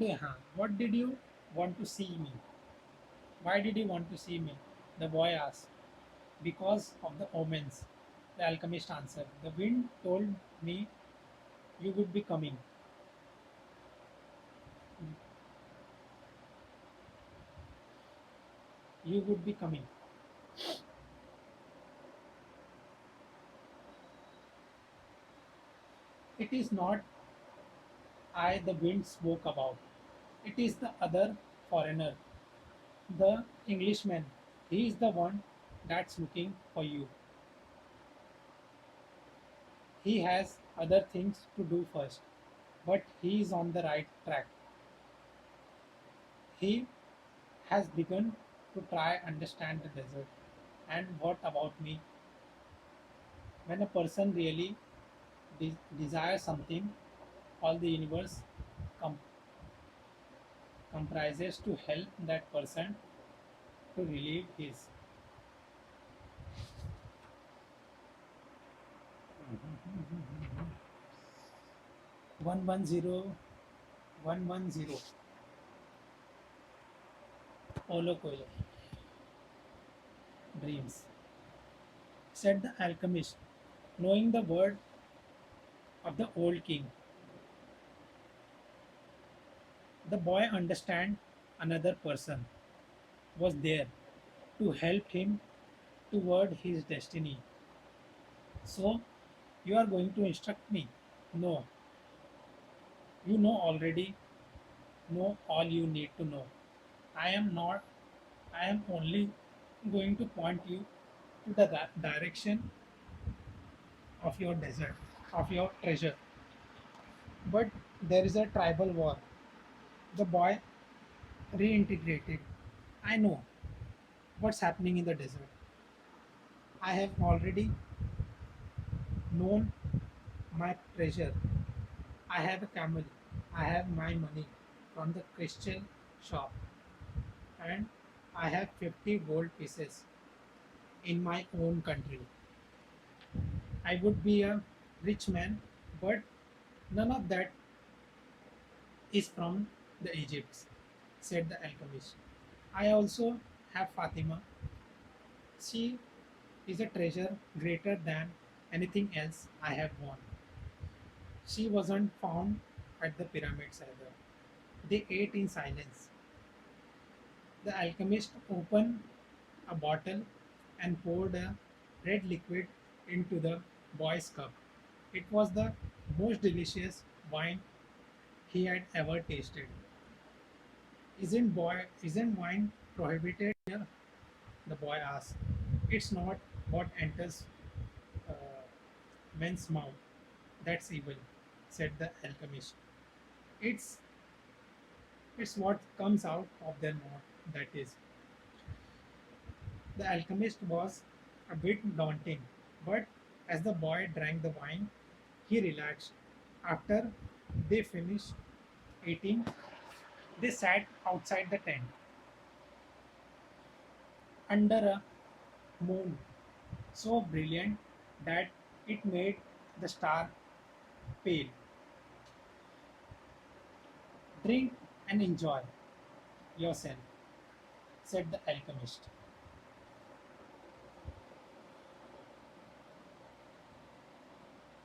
did you want to see me? Why did you want to see me? The boy asked. Because of the omens, the alchemist answered. The wind told me you would be coming. You would be coming. It is not I the wind spoke about. It is the other foreigner, the Englishman. He is the one that's looking for you. He has other things to do first, but he is on the right track. He has begun to try understand the desert. And what about me? When a person really desires something, all the universe com- comprises to help that person to relieve his. 110, 110. Paulo Coelho, dreams. Said the alchemist, knowing the word of the old king. The boy understand another person was there to help him toward his destiny. So you are going to instruct me? No, you know already know all you need to know. I am not I am only going to point you to the direction of your desert, of your treasure. But there is a tribal war. The boy reintegrated. I know what's happening in the desert. I have already known my treasure. I have a camel. I have my money from the crystal shop. And I have 50 gold pieces in my own country. I would be a rich man, but none of that is from the Egypt, said the alchemist. I also have Fatima. She is a treasure greater than anything else I have won. She wasn't found at the pyramids either. They ate in silence. The alchemist opened a bottle and poured a red liquid into the boy's cup. It was the most delicious wine he had ever tasted. Isn't wine prohibited here? The boy asked. It's not what enters uh, men's mouth. That's evil, said the alchemist. It's it's what comes out of their mouth that is. The alchemist was a bit daunting, but as the boy drank the wine, he relaxed. After they finished eating, they sat outside the tent under a moon so brilliant that it made the star pale. Drink and enjoy yourself, said the alchemist.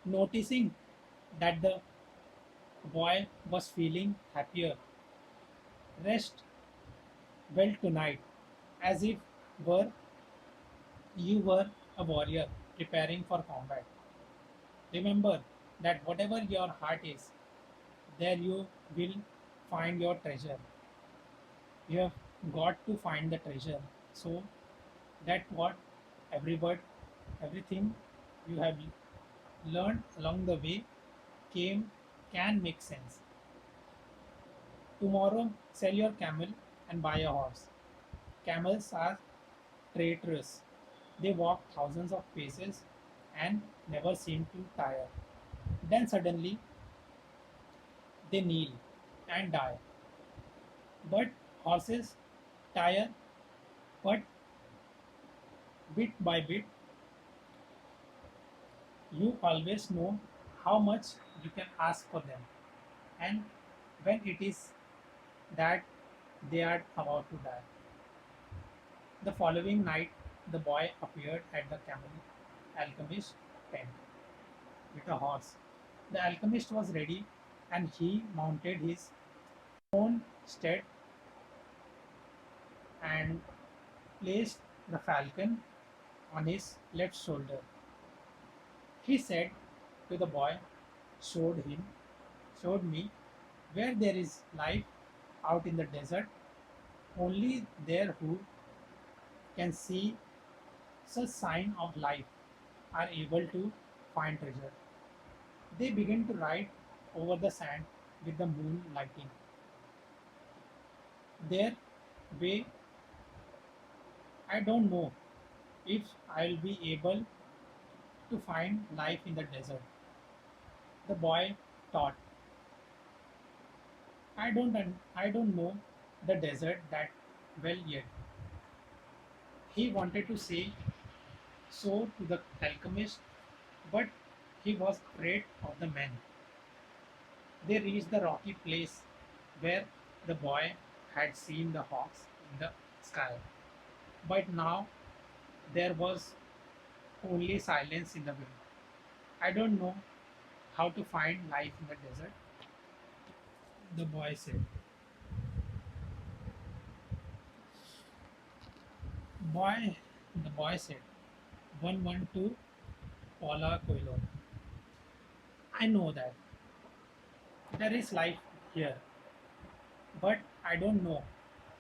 Noticing that the boy was feeling happier, rest well tonight, as if were you were a warrior preparing for combat. Remember that whatever your heart is, there you will find your treasure. You have got to find the treasure. So that what everybody, everything you have learned along the way came can make sense. Tomorrow, sell your camel and buy a horse. Camels are traitorous. They walk thousands of paces and never seem to tire. Then suddenly they kneel and die. But horses tire, but bit by bit, you always know how much you can ask for them. And when it is that they are about to die. The following night, the boy appeared at the alchemist tent with a horse. The alchemist was ready and he mounted his own steed and placed the falcon on his left shoulder. He said to the boy, showed him, showed me where there is life out in the desert, only there who can see such sign of life are able to find treasure. They began to ride over the sand with the moon lighting their way. I don't know if I'll be able to find life in the desert. The boy thought, I don't know the desert that well yet. He wanted to say so to the alchemist, but he was afraid of the men. They reached the rocky place where the boy had seen the hawks in the sky. But now there was only silence in the wind. I don't know how to find life in the desert, the boy said. Boy, the boy said, 112 Paula Coelho. I know that there is life here, but I don't know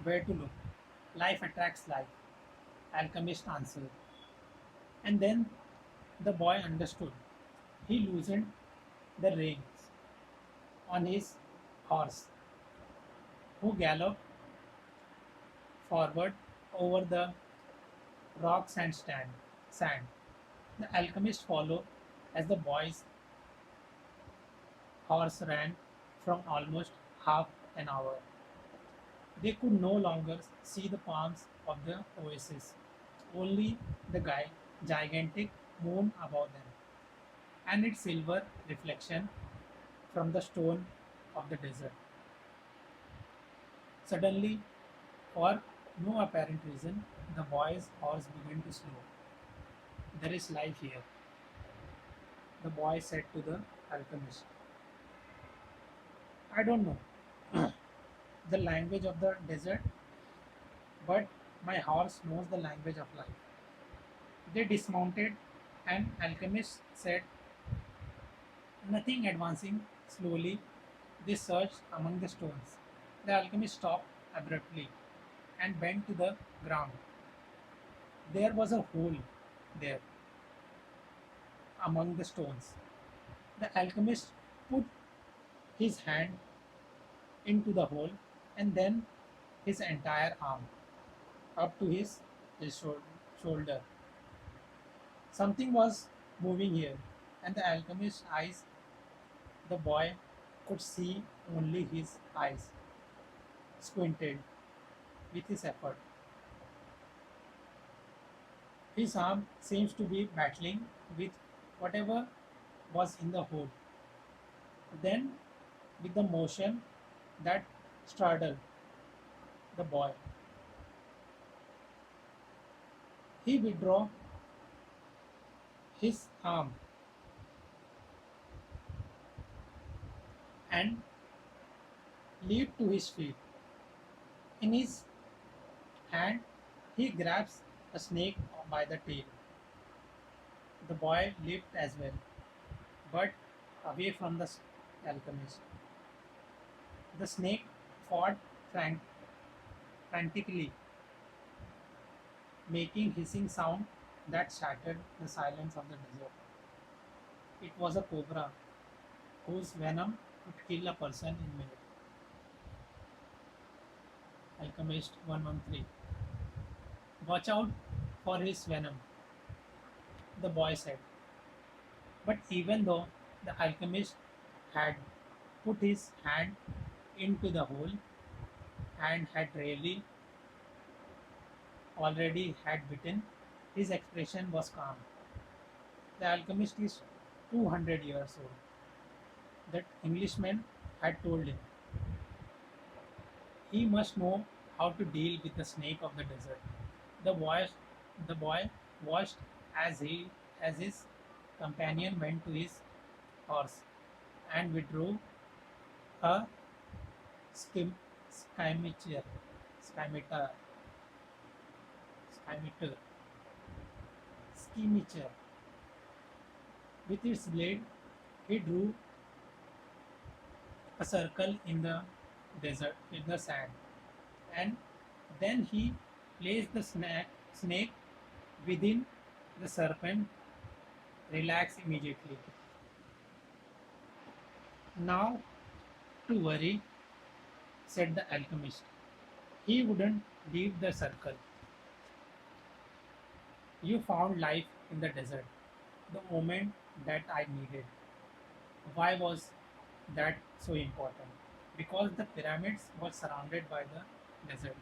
where to look. Life attracts life, Alchemist answered. And then the boy understood. He loosened the reins on his horse, who galloped forward over the rocks and sand. The alchemist followed as the boy's horse ran from almost half an hour. They could no longer see the palms of the oasis, only the gigantic moon above them, and its silver reflection from the stone of the desert. Suddenly, for no apparent reason, the boy's horse began to slow. There is life here, the boy said to the alchemist. I don't know the language of the desert, but my horse knows the language of life. They dismounted, and alchemist said nothing, advancing slowly. They searched among the stones. The alchemist stopped abruptly and bent to the ground. There was a hole there among the stones. The alchemist put his hand into the hole and then his entire arm up to his shoulder. Something was moving here, and the alchemist's eyes, the boy could see only his eyes, squinted with his effort. His arm seems to be battling with whatever was in the hole. Then, with the motion that startled the boy, he withdrew his arm and leaped to his feet. In his hand, he grabs a snake by the tail. The boy leaped as well, but away from the alchemist. The snake fought frantically, making hissing sound that shattered the silence of the desert. It was a cobra whose venom could kill a person in minutes. Alchemist 113. Watch out for his venom, the boy said. But even though the alchemist had put his hand into the hole and had really already had bitten, his expression was calm. The alchemist is 200 years old. That Englishman had told him. He must know how to deal with the snake of the desert. The boy, the boy watched as his companion went to his horse and withdrew a skim, skimitar, skimitar, skimitar, skimitar. With its blade, he drew a circle in the desert, in the sand, and then he placed the snake within the serpent, relaxed immediately. Now to worry, said the alchemist. He wouldn't leave the circle. You found life in the desert, the moment that I needed. Why was that so important? Because the pyramids were surrounded by the desert.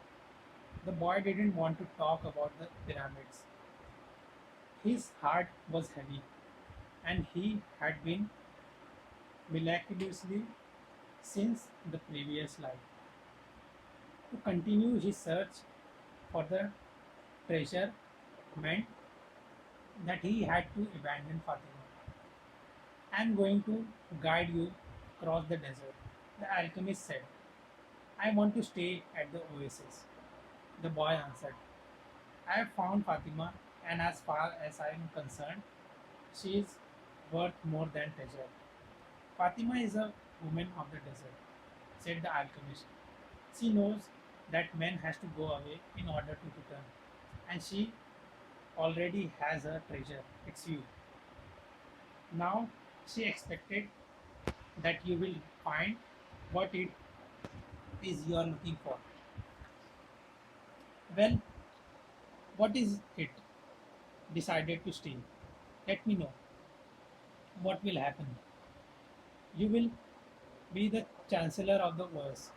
The boy didn't want to talk about the pyramids. His heart was heavy, and he had been miraculously since the previous life. To continue his search for the treasure meant that he had to abandon Fatima. I am going to guide you across the desert, the alchemist said. I want to stay at the oasis. The boy answered, I have found Fatima, and as far as I am concerned, she is worth more than treasure. Fatima is a woman of the desert, said the alchemist. She knows that man has to go away in order to return, and she already has a treasure. It's you. Now she expected that you will find what it is you are looking for. Well, what is it? Decided to steal. Let me know what will happen. You will be the chancellor of the verse.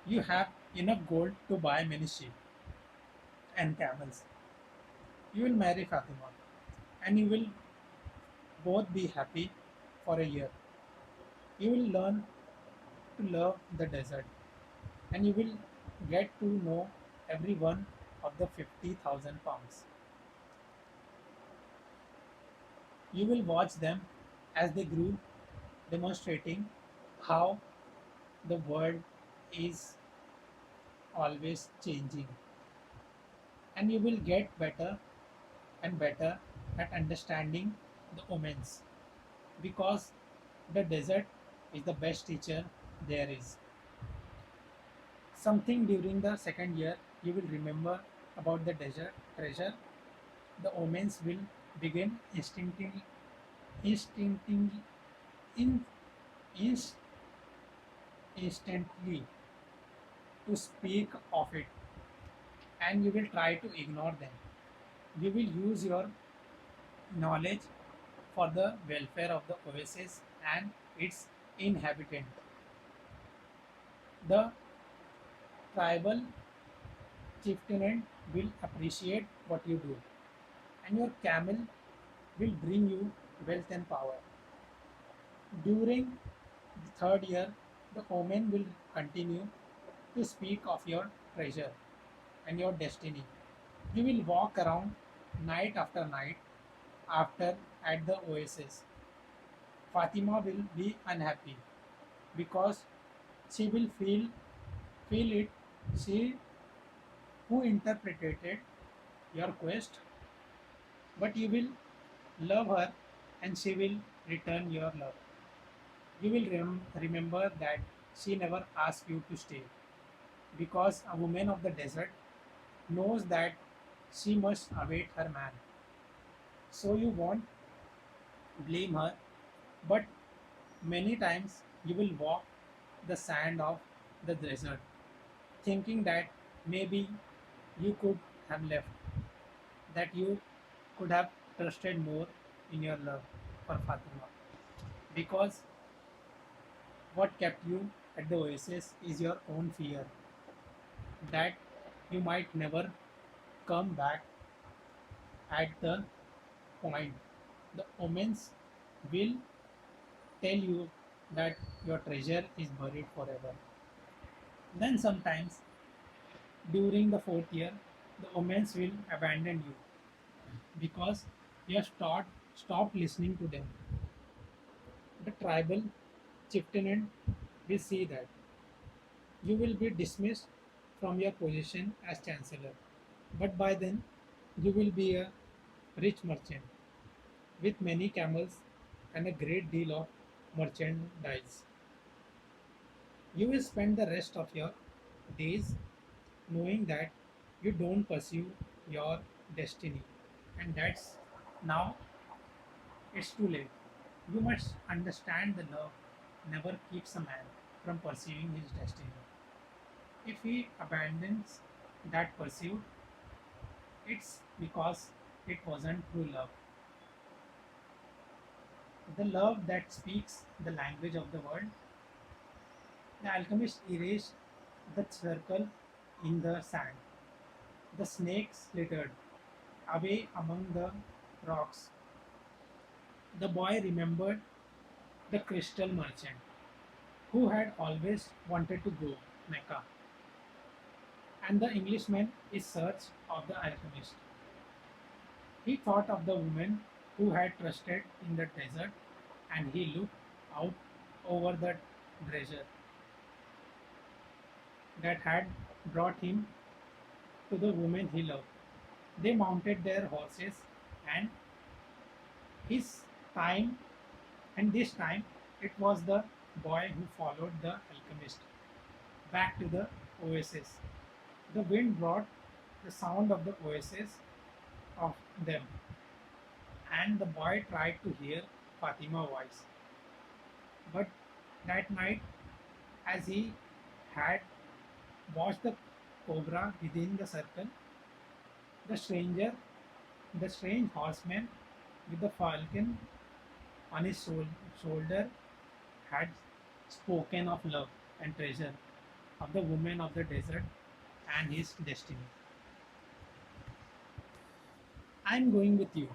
You have enough gold to buy many sheep and camels. You will marry Fatima, and you will both be happy for a year. You will learn to love the desert, and you will get to know every one of the 50,000 pounds. You will watch them as they grew, demonstrating how the world is always changing, and you will get better and better at understanding the omens because the desert is the best teacher there is. Something during the second year you will remember about the desert treasure. The omens will begin instinctively, in, inst, instantly to speak of it, and you will try to ignore them. You will use your knowledge for the welfare of the oasis and its inhabitant. The tribal chieftain will appreciate what you do, and your camel will bring you wealth and power. During the third year, the omen will continue to speak of your treasure and your destiny. You will walk around night after night after at the oasis. Fatima will be unhappy because she will feel it. She who interpreted your quest, but you will love her and she will return your love. You will remember that she never asked you to stay because a woman of the desert knows that she must await her man. So you won't blame her, but many times you will walk the sand of the desert thinking that maybe you could have left, that you could have trusted more in your love for Fatima. Because what kept you at the oasis is your own fear that you might never come back at the point. The omens will tell you that your treasure is buried forever. Then sometimes during the fourth year, the omens will abandon you because you have stopped listening to them. The tribal chieftain will see that you will be dismissed from your position as chancellor. But by then, you will be a rich merchant with many camels and a great deal of merchandise. You will spend the rest of your days knowing that you don't pursue your destiny, and that's now it's too late. You must understand the love never keeps a man from pursuing his destiny. If he abandons that pursuit, it's because it wasn't true love. The love that speaks the language of the world. The alchemist erased the circle in the sand. The snake slithered away among the rocks. The boy remembered the crystal merchant who had always wanted to go Mecca, and the Englishman in search of the alchemist. He thought of the woman who had trusted in the desert, and he looked out over the treasure that had brought him to the woman he loved. They mounted their horses, and his time and this time it was the boy who followed the alchemist back to the oasis. The wind brought the sound of the oasis of them, and the boy tried to hear Fatima's voice. But that night, as he had watched the cobra within the circle, the stranger, the strange horseman with the falcon on his shoulder, had spoken of love and treasure, of the woman of the desert and his destiny. I am going with you.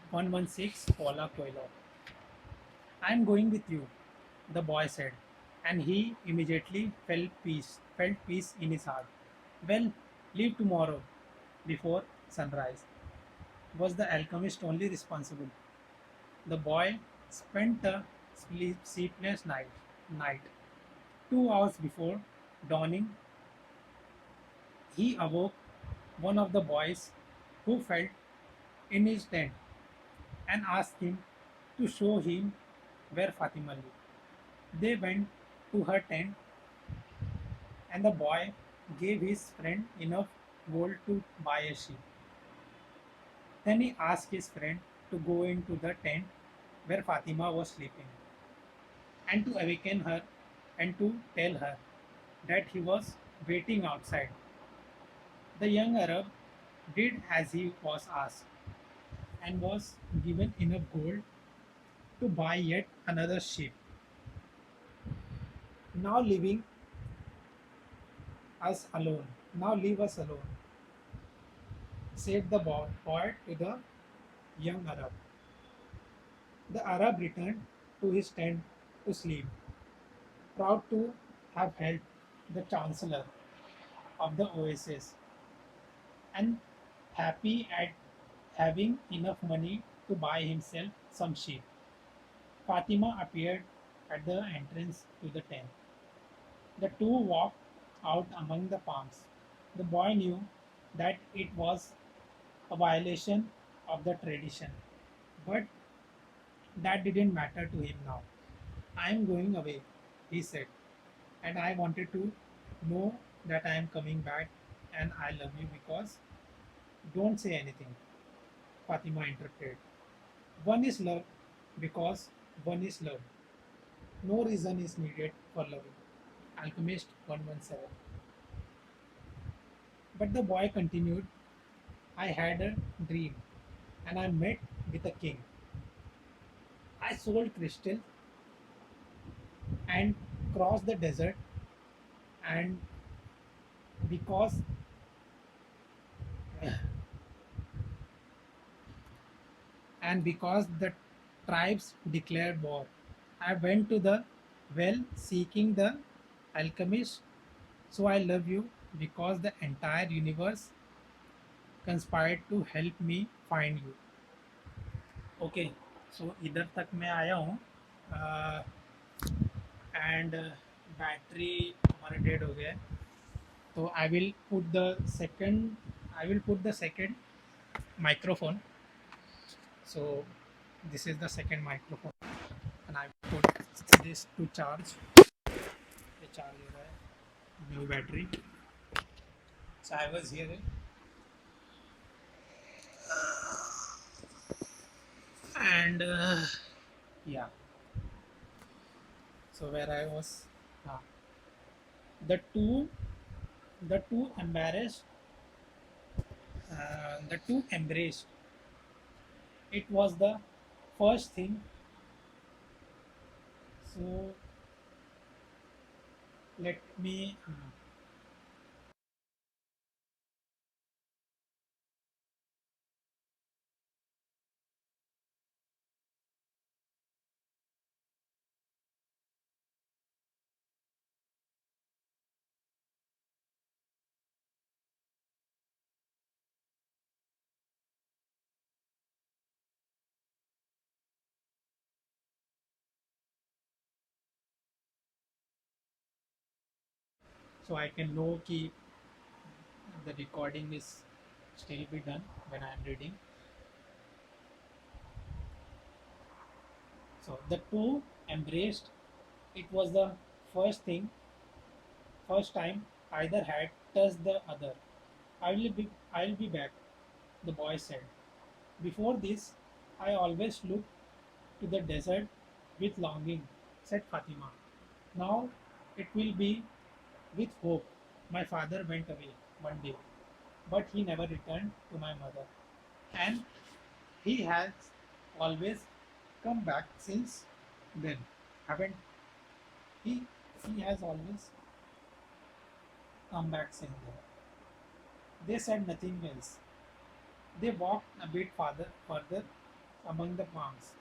116 Paulo Coelho. I am going with you, the boy said, and he immediately felt peace in his heart. Well, leave tomorrow before sunrise. Was the alchemist only responsible? The boy spent a sleepless night. 2 hours before dawning, he awoke one of the boys who felt in his tent and asked him to show him where Fatima lived. They went to her tent, and the boy gave his friend enough gold to buy a sheep. Then he asked his friend to go into the tent where Fatima was sleeping and to awaken her and to tell her that he was waiting outside. The young Arab did as he was asked and was given enough gold to buy yet another sheep. Now leaving us alone. Now leave us alone, said the boy to the young Arab. The Arab returned to his tent to sleep, proud to have helped the chancellor of the oasis and happy at having enough money to buy himself some sheep. Fatima appeared at the entrance to the tent. The two walked out among the palms. The boy knew that it was a violation of the tradition, but that didn't matter to him now. I am going away, he said, and I wanted to know that I am coming back and I love you because don't say anything, Fatima interrupted. One is love because one is love. No reason is needed for loving. Alchemist 117. But the boy continued, I had a dream and I met with a king. I sold crystal and crossed the desert, and because and because the tribes declared war, I went to the Well, seeking the alchemist, so I love you because the entire universe conspired to help me find you. Okay, so इधर तक मैं आया हूँ and battery हमारा dead हो गया है. तो I will put the second microphone. So this is the second microphone and I put this to charge. ये चार्ज हो रहा है new battery. So I was here and yeah. So where I was, uh, the two the two embarrassed, the two embraced. It was the first thing. So let me. So I can know कि the recording is still be done when I am reading. So the two embraced. It was the first thing, first time either had touched the other. I'll be back, the boy said. Before this, I always looked to the desert with longing, said Fatima. Now it will be with hope. My father went away one day, but he never returned to my mother. And he has always come back since then. Haven't he? He has always come back since then. They said nothing else. They walked a bit further among the palms,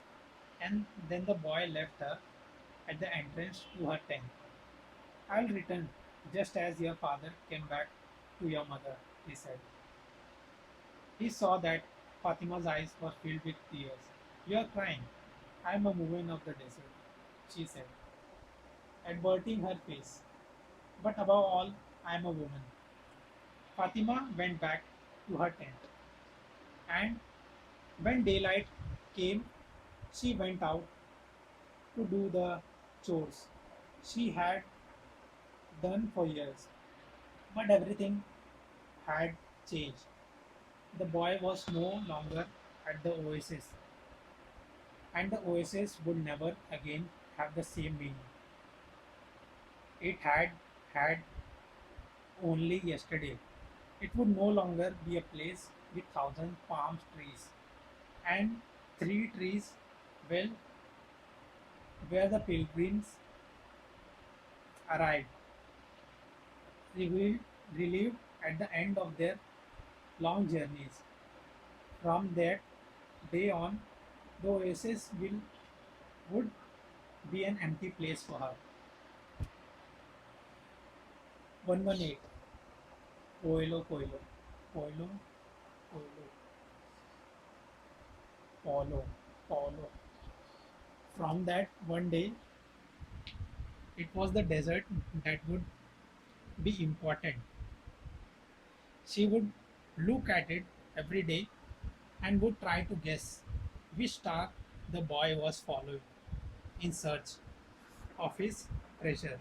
and then the boy left her at the entrance to her tent. I'll return just as your father came back to your mother, he said. He saw that Fatima's eyes were filled with tears. You are crying. I am a woman of the desert, she said, averting her face. But above all, I am a woman. Fatima went back to her tent, and when daylight came, she went out to do the chores she had done for years. But everything had changed. The boy was no longer at the oasis, and the oasis would never again have the same meaning it had had only yesterday. It would no longer be a place with thousand palm trees and three trees, well, where the pilgrims arrived, relieved, relieved at the end of their long journeys. From that day on, the oasis would be an empty place for her. 118. Coelho, Coelho, Coelho, Coelho, Paulo, Paulo. From that one day, it was the desert that would be important. She would look at it every day and would try to guess which star the boy was following in search of his treasure.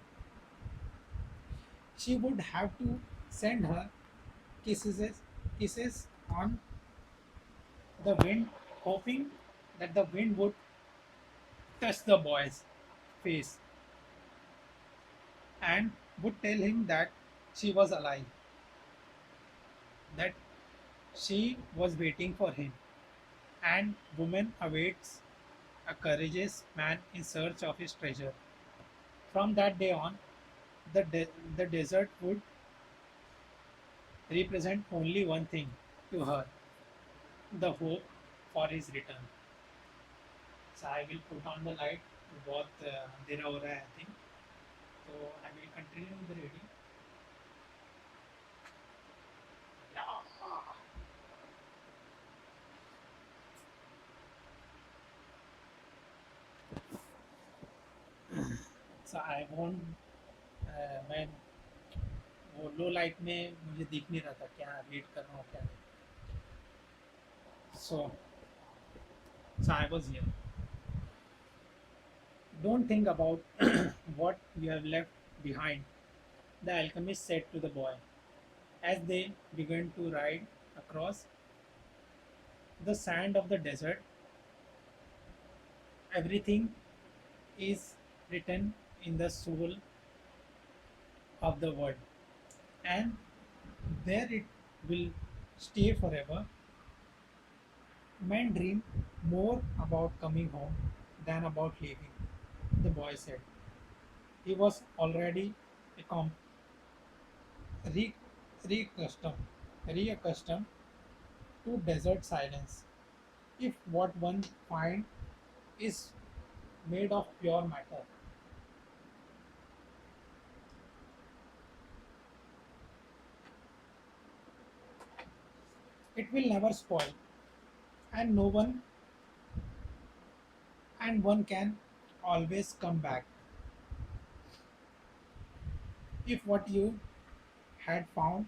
She would have to send her kisses, kisses on the wind, hoping that the wind would touch the boy's face and would tell him that she was alive, that she was waiting for him, and woman awaits a courageous man in search of his treasure. From that day on, the desert would represent only one thing to her, the hope for his return. So I will put on the light बहुत अंधेरा हो रहा है I think, तो I will continue the reading. So I want, मैं वो लो light में मुझे दिख नहीं रहा था क्या रीड कर रहा हूँ क्या नहीं. So I was here. Don't think about what you have left behind, the alchemist said to the boy as they began to ride across the sand of the desert. Everything is written in the soul of the world, and there it will stay forever. Men dream more about coming home than about leaving, the boy said. He was already accom- re- reaccustomed, reaccustomed to desert silence. If what one finds is made of pure matter, it will never spoil, and no one and one can always come back. If what you had found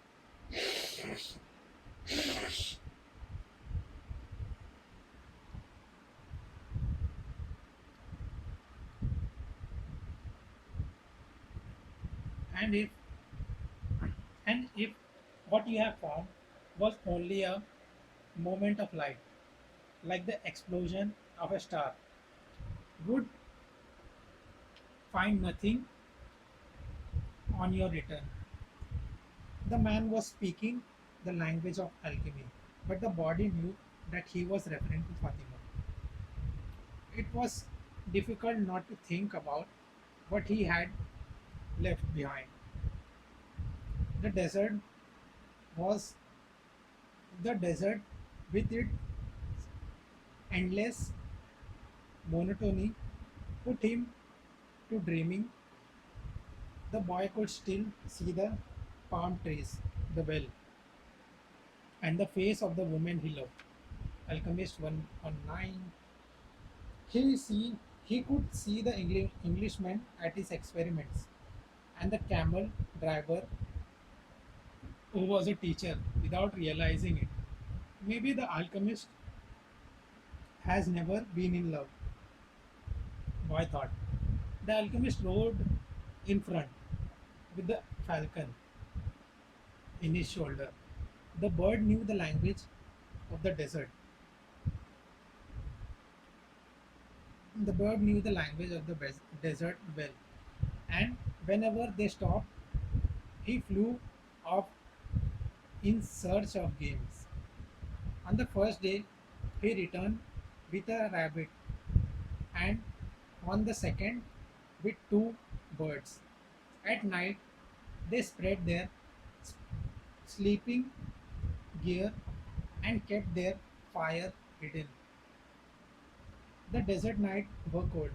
and if what you have found was only a moment of light, like the explosion of a star, would find nothing on your return. The man was speaking the language of alchemy, but the body knew that he was referring to Fatima. It was difficult not to think about what he had left behind. The desert was the desert with its endless monotony put him to dreaming. The boy could still see the palm trees, the well, and the face of the woman he loved. Alchemist 119. He could see the Englishman at his experiments and the camel driver who was a teacher without realizing it. Maybe the alchemist has never been in love, boy thought. The alchemist rode in front with the falcon in his shoulder. The bird knew the language of the desert. The bird knew the language of the desert well, and whenever they stopped, he flew off in search of games. On the first day, he returned with a rabbit, and on the second, with two birds. At night, they spread their sleeping gear and kept their fire hidden. The desert nights were cold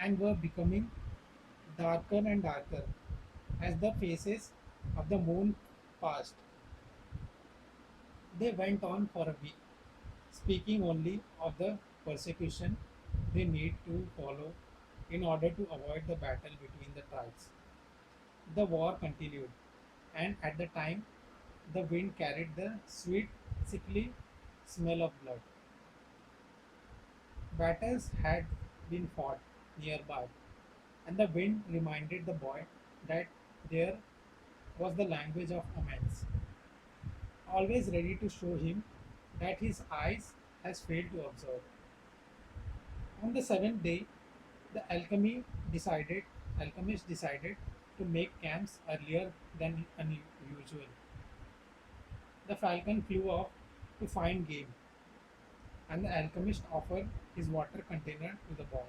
and were becoming darker and darker as the phases of the moon passed. They went on for a week, speaking only of the persecution they need to follow in order to avoid the battle between the tribes. The war continued, and at the time, the wind carried the sweet, sickly smell of blood. Battles had been fought nearby, and the wind reminded the boy that there was the language of omens, always ready to show him that his eyes has failed to observe. On the seventh day, the alchemist decided to make camps earlier than usual. The falcon flew off to find game, and the alchemist offered his water container to the boy.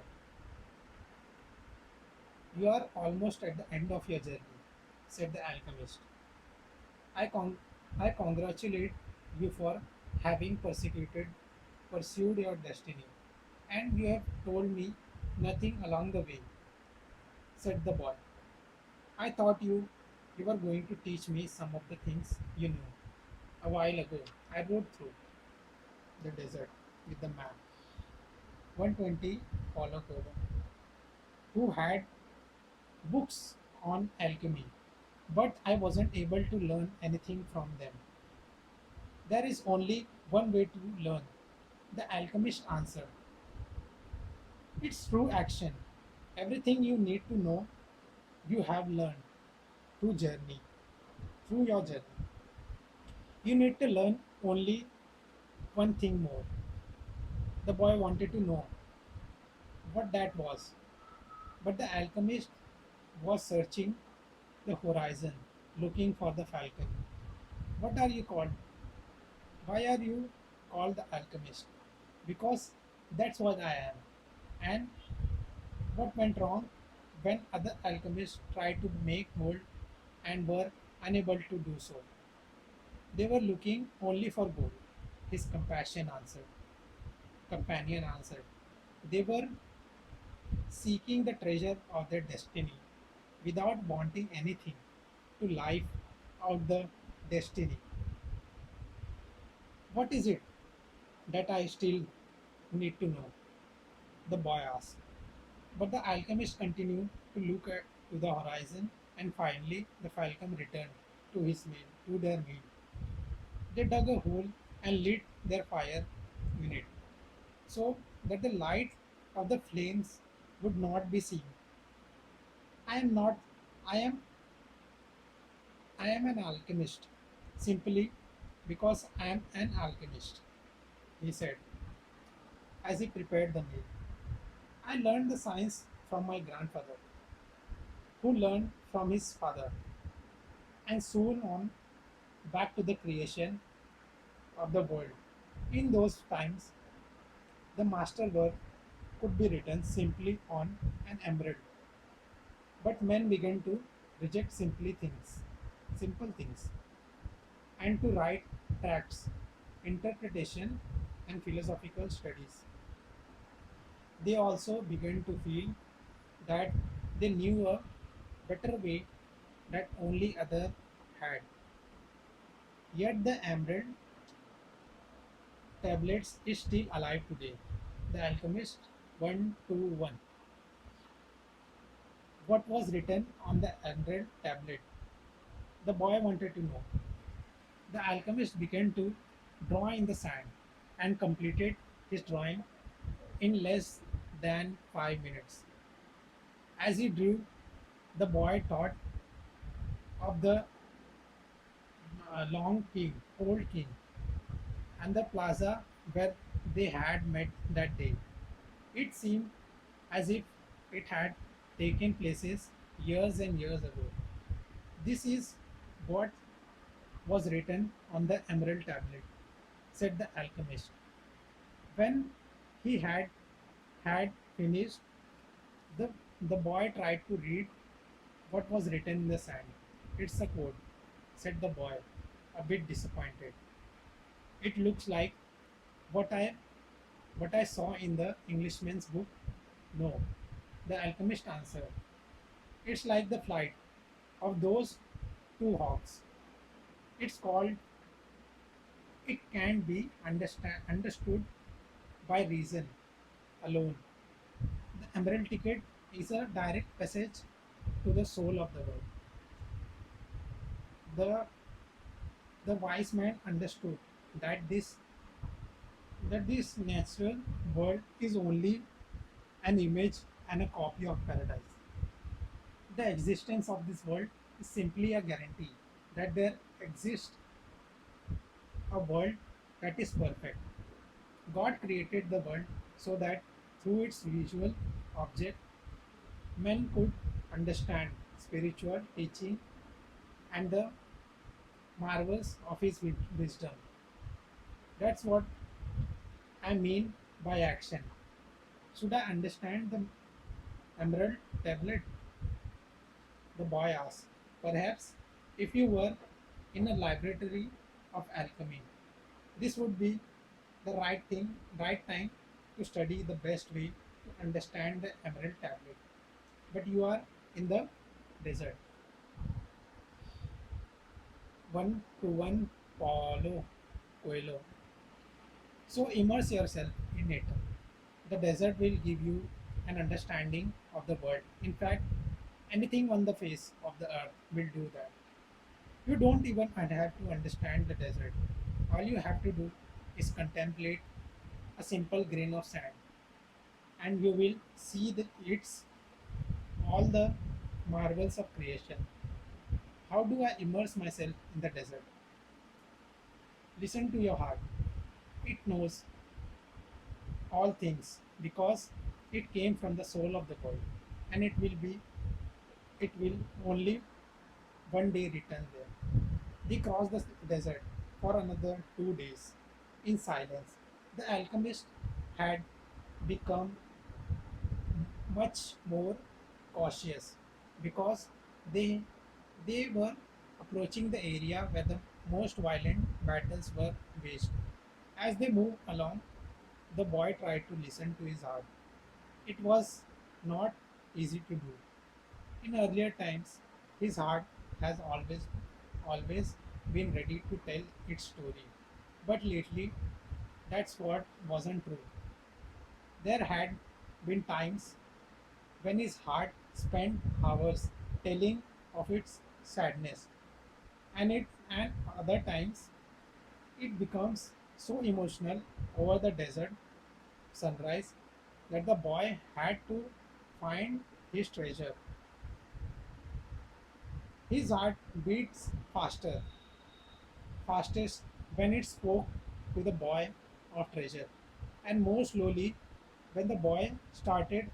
You are almost at the end of your journey, said the alchemist. I, con- I congratulate you for having pursued your destiny, and you have told me Nothing along the way, said the boy. I thought you were going to teach me some of the things you knew. A while ago, I rode through the desert with the map. 120 Paulo Coelho, who had books on alchemy, but I wasn't able to learn anything from them. There is only one way to learn, the alchemist answered. It's through action. Everything you need to know, you have learned through journey, through your journey. You need to learn only one thing more. The boy wanted to know what that was, but the alchemist was searching the horizon, looking for the falcon. What are you called? Why are you called the alchemist? Because that's what I am. And what went wrong when other alchemists tried to make gold and were unable to do so? They were looking only for gold. His companion answered. They were seeking the treasure of their destiny without wanting anything to life out the destiny. What is it that I still need to know? The boy asked. But the alchemist continued to to the horizon, and finally the falcon returned to their meal. They dug a hole and lit their fire in it, so that the light of the flames would not be seen. I am not. I am. I am an alchemist, simply because I am an alchemist, he said as he prepared the meal. I learned the science from my grandfather, who learned from his father, and soon on back to the creation of the world. In those times, the masterwork could be written simply on an emerald, but men began to reject simple things, and to write tracts, interpretation, and philosophical studies. They also began to feel that they knew a better way that only other had. Yet the emerald tablets is still alive today. The Alchemist 121. What was written on the emerald tablet? The boy wanted to know. The alchemist began to draw in the sand and completed his drawing in less than 5 minutes. As he drew, the boy thought of the old king, and the plaza where they had met that day. It seemed as if it had taken places years and years ago. This is what was written on the emerald tablet, said the alchemist. When he had finished, the, the boy tried to read what was written in the sand. It's a code, said the boy, a bit disappointed. It looks like what I what I saw in the Englishman's book. No, the alchemist answered. It's like the flight of those two hawks. It's called it can be understood by reason alone. The emerald ticket is a direct passage to the soul of the world. The the wise man understood that this natural world is only an image and a copy of paradise. The existence of this world is simply a guarantee that there exists a world that is perfect. God created the world so that through its visual object, men could understand spiritual teaching and the marvels of his wisdom. That's what I mean by action. Should I understand the emerald tablet? The boy asked. Perhaps if you were in a laboratory of alchemy, this would be the right time to study the best way to understand the emerald tablet, but you are in the desert. One to one, Paulo Coelho. So immerse yourself in it. The desert will give you an understanding of the world. In fact, anything on the face of the earth will do that. You don't even have to understand the desert. All you have to do is contemplate a simple grain of sand, and you will see its all the marvels of creation. How do I immerse myself in the desert? Listen to your heart. It knows all things because it came from the soul of the world, and it will only one day return there. They crossed the desert for another 2 days in silence. The alchemist had become much more cautious because they they were approaching the area where the most violent battles were waged. As they moved along, the boy tried to listen to his heart. It was not easy to do. In earlier times, his heart has always been ready to tell its story. But lately, that's what wasn't true. There had been times when his heart spent hours telling of its sadness, and other times it becomes so emotional over the desert sunrise that the boy had to find his treasure. His heart beats fastest when it spoke to the boy of treasure, and more slowly when the boy started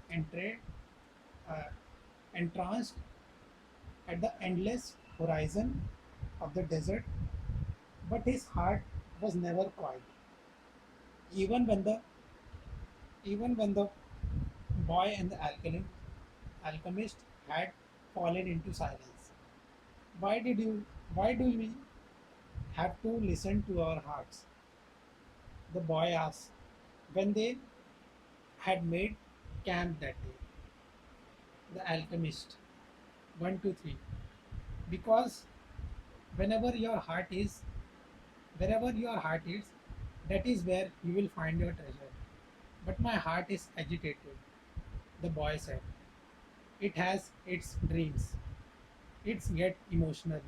uh, entranced at the endless horizon of the desert. But his heart was never quiet, even when the even when the boy and the alchemist had fallen into silence. Why did you? Why do we have to listen to our hearts? The boy asked when they had made camp that day. The alchemist, 1, 2, 3. Because whenever your heart is, wherever your heart is, that is where you will find your treasure. But my heart is agitated, the boy said. It has its dreams, it's get emotional,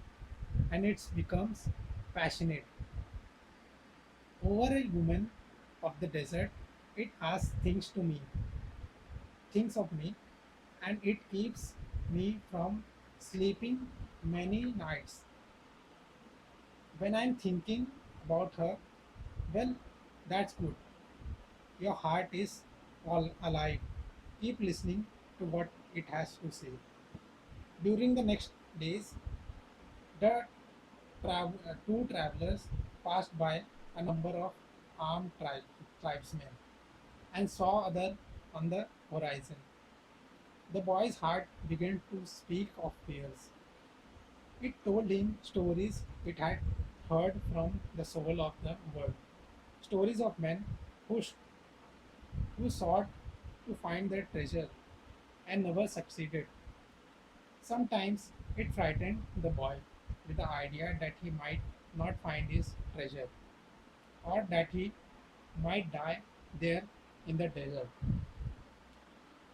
and it becomes passionate. Over a woman of the desert, it asks things of me, and it keeps me from sleeping many nights. When I'm thinking about her, well, that's good. Your heart is all alive. Keep listening to what it has to say. During the next days, the two travelers passed by a number of armed tribesmen and saw other on the horizon. The boy's heart began to speak of fears. It told him stories it had heard from the soul of the world. Stories of men who, who sought to find their treasure and never succeeded. Sometimes it frightened the boy with the idea that he might not find his treasure or that he might die there in the desert.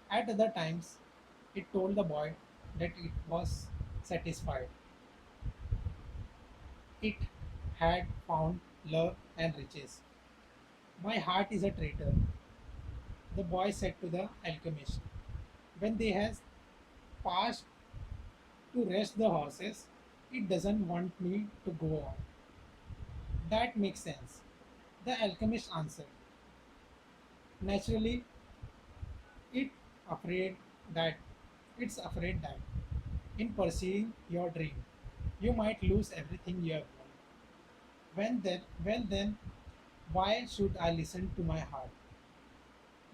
At other times, it told the boy that it was satisfied. It had found love and riches. My heart is a traitor, the boy said to the alchemist. When they has passed to rest the horses, it doesn't want me to go on. That makes sense. The alchemist answered. Naturally, it afraid that it's afraid that in pursuing your dream, you might lose everything you have won. Well then, why should I listen to my heart?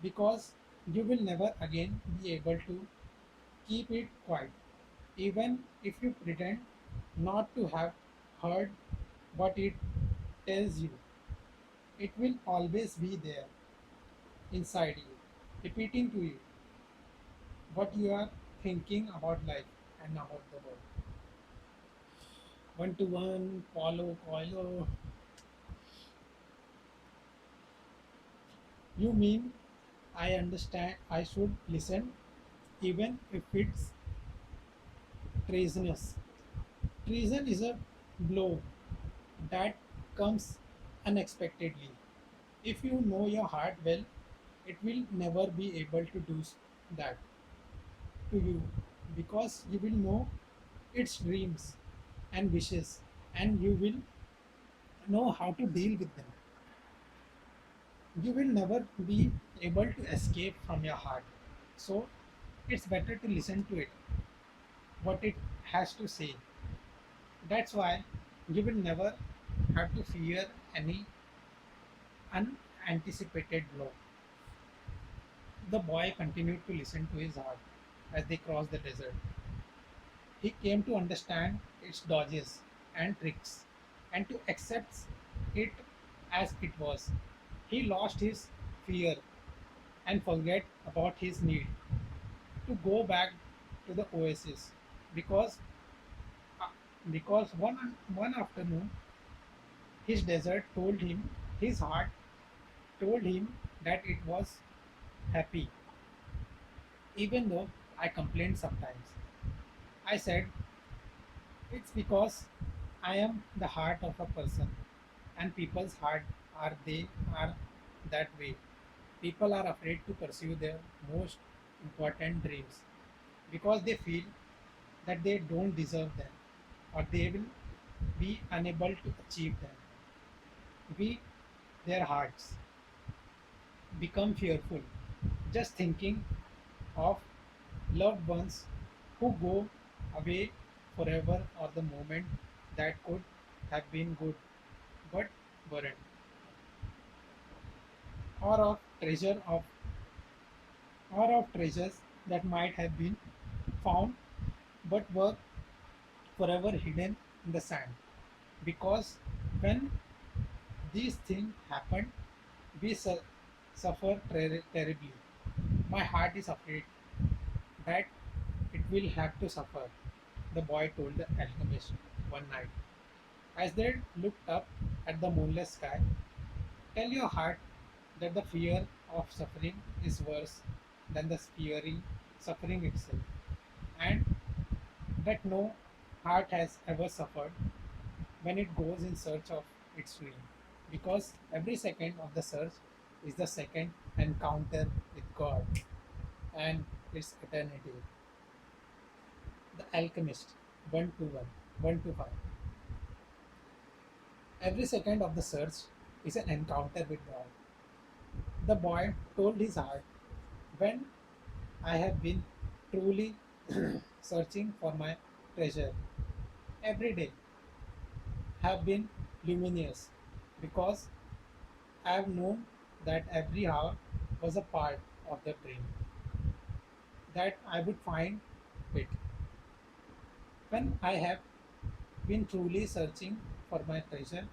Because you will never again be able to keep it quiet, even if you pretend not to have heard what it tells you. It will always be there inside you. repeating to you what you are thinking about life and about the world. One to one, Paulo Coelho. You mean I understand I should listen even if it's treasonous. Treason is a blow that comes unexpectedly. If you know your heart well, it will never be able to do that to you because you will know its dreams and wishes and you will know how to deal with them. You will never be able to escape from your heart. So it's better to listen to it, what it has to say. That's why you will never have to fear any unanticipated blow. The boy continued to listen to his heart as they crossed the desert. He came to understand its dodges and tricks and to accept it as it was. He lost his fear and forget about his need to go back to the oasis because uh, because one afternoon his desert told him his heart told him that it was happy even though I complained sometimes. I said it's because I am the heart of a person and people's heart are that way. People are afraid to pursue their most important dreams because they feel that they don't deserve them or they will be unable to achieve them. We, their hearts, become fearful just thinking of loved ones who go away forever or the moment that could have been good but weren't, or of treasures that might have been found but were forever hidden in the sand. Because when these things happen, we suffer terribly. My heart is afraid that it will have to suffer, the boy told the alchemist one night. As they looked up at the moonless sky, tell your heart that the fear of suffering is worse than the fearing suffering itself, and that no heart has ever suffered when it goes in search of its dream, because every second of the search is the second encounter with God and its eternity. The Alchemist 121, 125. Every second of the search is an encounter with God. The boy told his heart, when I have been truly searching for my treasure, every day have been luminous because I have known that every hour was a part of the dream, that I would find it. When I have been truly searching for my treasure,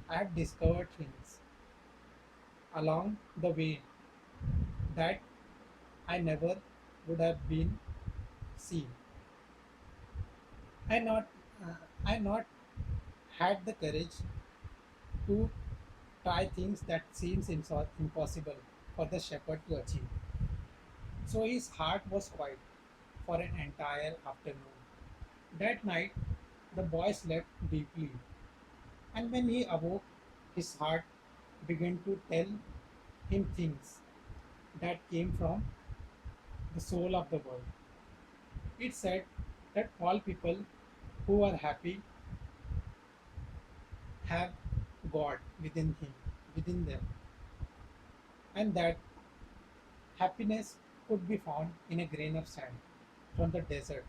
I have discovered things along the way that I never would have been seen. I not I not had the courage to try things that seems impossible for the shepherd to achieve. So his heart was quiet for an entire afternoon. That night, the boy slept deeply, and when he awoke, his heart began to tell him things that came from the soul of the world. It said that all people who are happy have God within them, and that happiness could be found in a grain of sand from the desert.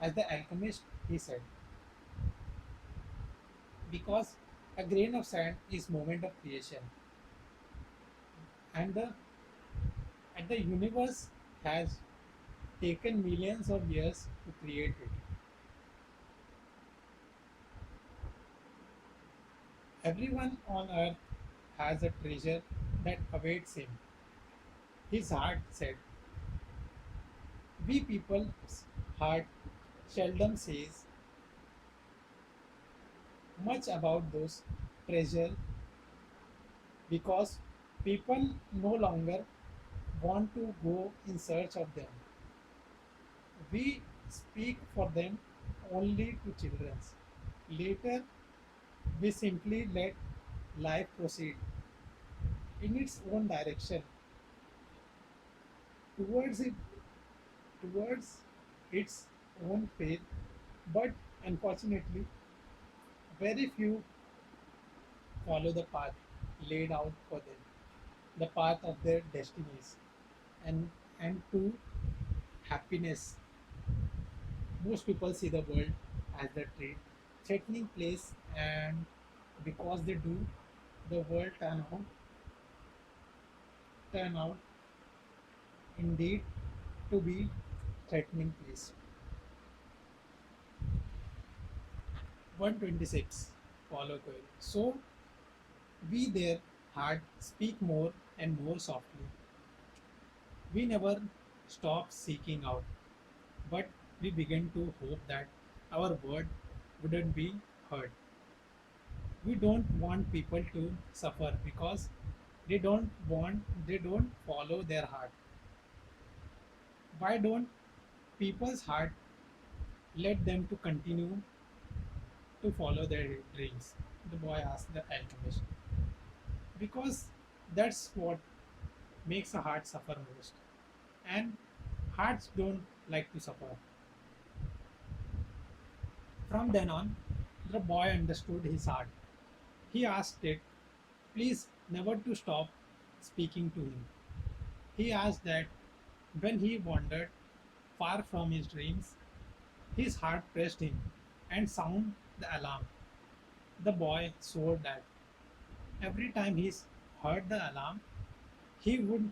As the alchemist, he said, because a grain of sand is moment of creation, and the universe has taken millions of years to create it. Everyone on earth has a treasure that awaits him, His heart said, "We people's heart seldom says much about those treasure because people no longer want to go in search of them. We speak for them only to children. Later, we simply let life proceed in its own direction towards it towards its own faith, but unfortunately, very few follow the path laid out for them, the path of their destinies, and to happiness. Most people see the world as the threatening place, and because they do, the world turn out indeed to be threatening place. 126 Paulo Coelho. So we their heart speak more and more softly. We never stop seeking out, but we begin to hope that our word wouldn't be heard. We don't want people to suffer because they don't follow their heart. Why don't people's heart let them to continue to follow their dreams? The boy asked the alchemist. Because that's what makes a heart suffer most. And hearts don't like to suffer. From then on, the boy understood his heart. He asked it, please never to stop speaking to him. He asked that when he wandered far from his dreams, his heart pressed him and sounded the alarm. The boy swore that every time he heard the alarm, he would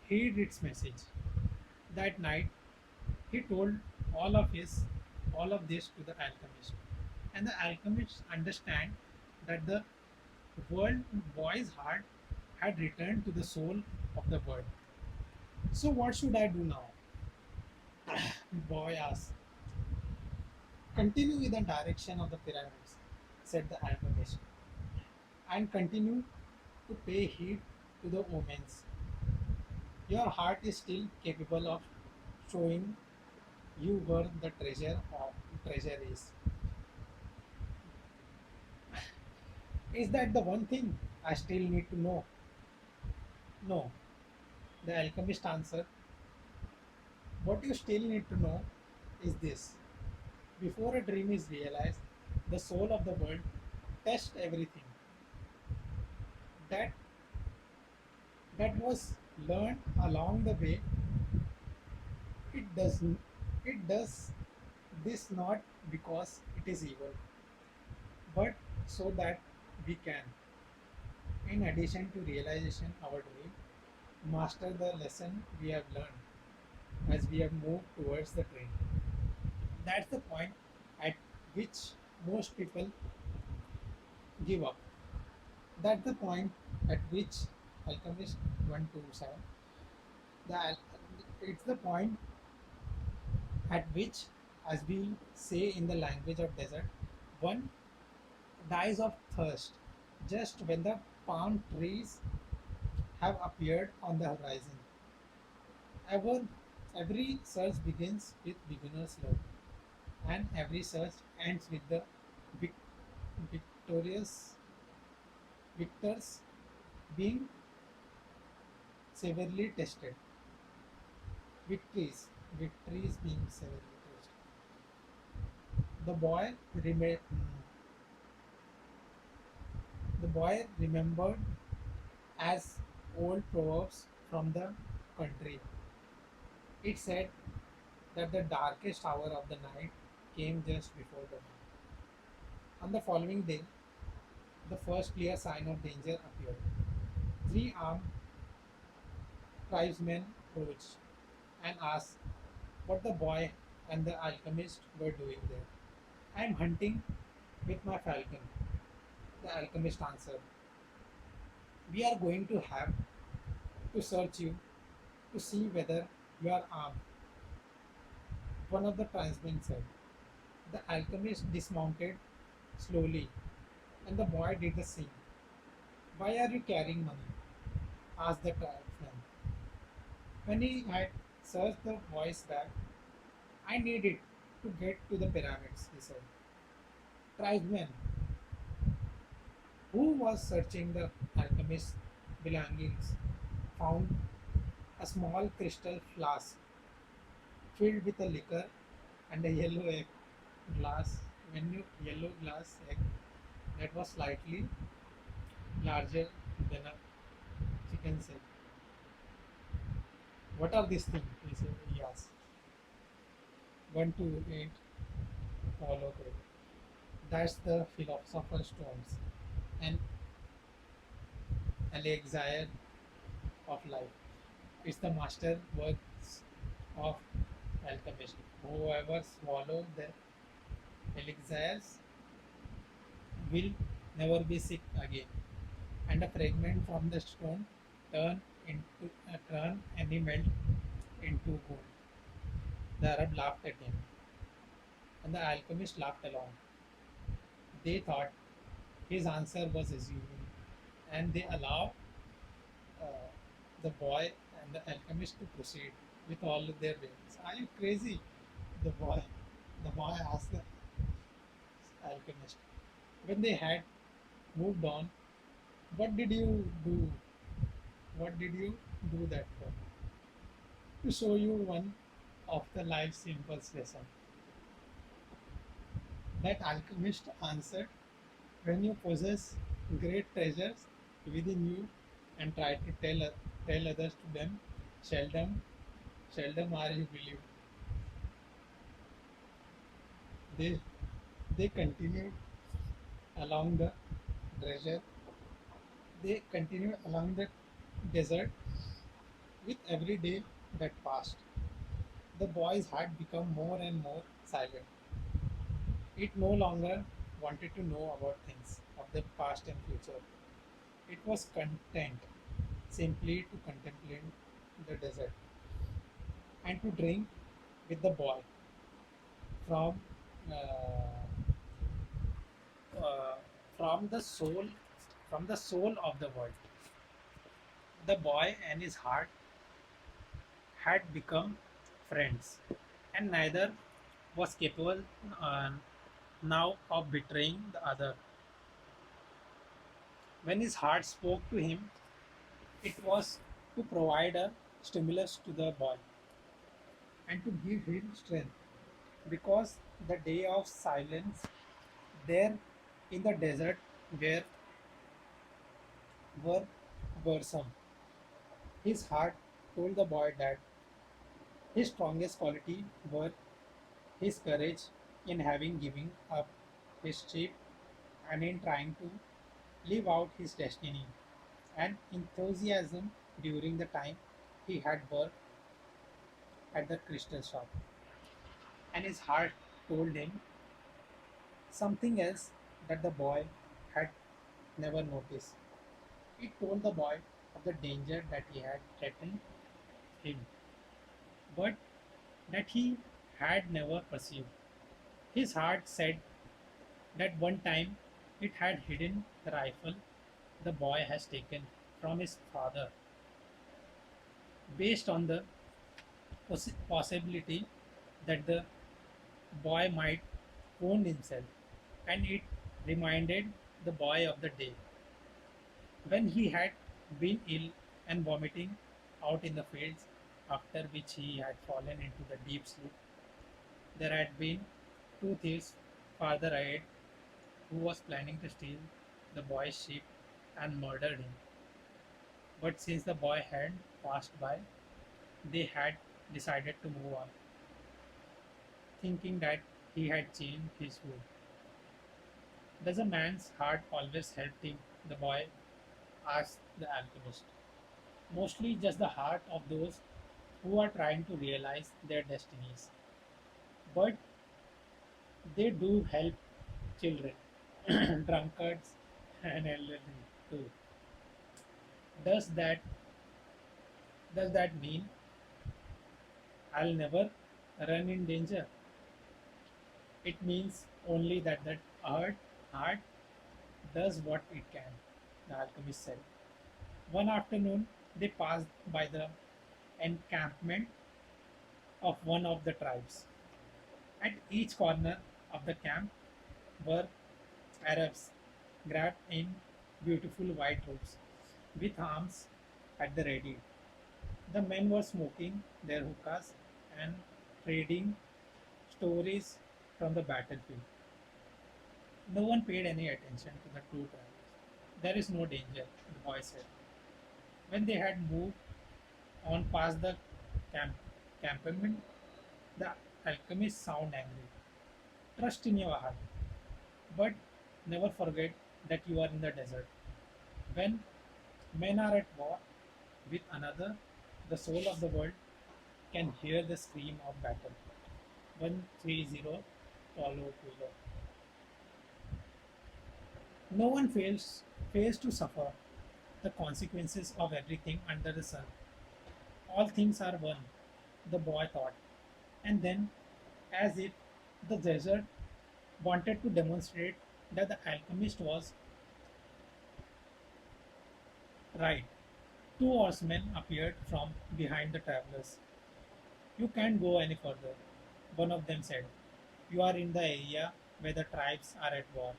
heed its message. That night, he told all of his all of this to the alchemist, and the alchemist understand that the world boy's heart had returned to the soul of the world. So what should I do now? Boy asked. Continue with the direction of the pyramids, said the alchemist, and continue to pay heed to the omens. Your heart is still capable of showing you where the treasure is. Is that the one thing I still need to know? No, the alchemist answered. What you still need to know is this. Before a dream is realized, the soul of the world tests everything that that was learned along the way. It does it does this not because it is evil, but so that we can, in addition to realization our dream, master the lesson we have learned as we have moved towards the dream. That's the point at which most people give up. That's the point at which Alchemist 127. The al- it's the point at which, as we say in the language of desert, one dies of thirst just when the palm trees have appeared on the horizon. Ever, every search begins with beginner's luck, and every search ends with the vic- victorious victors being severely tested. Victories being severely tested. The boy rema- the boy remembered as old proverbs from the country. It said that the darkest hour of the night came just before the dawn. On the following day, the first clear sign of danger appeared. Three armed tribesmen approached and asked what the boy and the alchemist were doing there. I am hunting with my falcon, the alchemist answered. We are going to have to search you to see whether you are armed, one of the tribesmen said. The alchemist dismounted slowly, and the boy did the same. Why are you carrying money? Asked the tribesman. When he had searched the boy's bag, I need it to get to the pyramids, he said. Tribesman, who was searching the alchemist's belongings, found a small crystal flask filled with a liquor and a yellow egg glass, yellow glass egg that was slightly larger than a chicken egg. What are these things? He said, yes. 1 to 8 Paulo Coelho. That's the philosopher's stones and elixir of life. It's the master works of alchemist. Whoever swallow the elixirs will never be sick again. And a fragment from the stone turn any melt into gold. The Arab laughed at him, and the alchemist laughed along. They thought his answer was assuming, and they allowed uh, the boy and the alchemist to proceed with all of their ways. Are you crazy? The boy, the boy asked the alchemist. When they had moved on, what did you do? What did you do that for? To show you one of the life's simple lesson. That alchemist answered, when you possess great treasures within you and try to tell others to them, seldom, seldom are you believed. They, they continued along the treasure. They continued along the desert with every day that passed. The boy's heart became more and more silent. It no longer wanted to know about things of the past and future. It was content simply to contemplate the desert and to drink with the boy from uh, uh, from the soul of the world. The boy and his heart had become friends, and neither was capable now of betraying the other. When his heart spoke to him, it was to provide a stimulus to the boy and to give him strength, because the day of silence there in the desert were wearisome. His heart told the boy that his strongest quality were his courage in having given up his sheep and in trying to live out his destiny, and enthusiasm during the time he had worked at the crystal shop. And his heart told him something else that the boy had never noticed. It told the boy of the danger that he had threatened him, but that he had never perceived. His heart said that one time it had hidden the rifle the boy has taken from his father, based on the possibility that the boy might wound himself, and it reminded the boy of the day when he had been ill and vomiting out in the fields, after which he had fallen into the deep sleep. There had been two thieves farther ahead who was planning to steal the boy's sheep and murdered him. But since the boy had passed by, they had decided to move on, thinking that he had changed his mood. Does a man's heart always help him? The boy asked the alchemist. Mostly just the heart of those who are trying to realize their destinies. But they do help children, drunkards, and elderly too. Does that does that mean I'll never run in danger. It means only that heart does what it can, the alchemist said. One afternoon, they passed by the encampment of one of the tribes. At each corner of the camp were Arabs wrapped in beautiful white robes, with arms at the ready. The men were smoking their hookahs and trading stories from the battlefield. No one paid any attention to the two travelers. There is no danger, the boy said. When they had moved on past the camp, campment, the alchemist sounded angry. Trust in your heart, but never forget that you are in the desert. When men are at war with another, the soul of the world can hear the scream of battle. 130 Paulo Coelho. No one fails to suffer the consequences of everything under the sun. All things are one, the boy thought. And then, as if the desert wanted to demonstrate that the alchemist was right, two horsemen appeared from behind the travelers. You can't go any further, one of them said. You are in the area where the tribes are at war.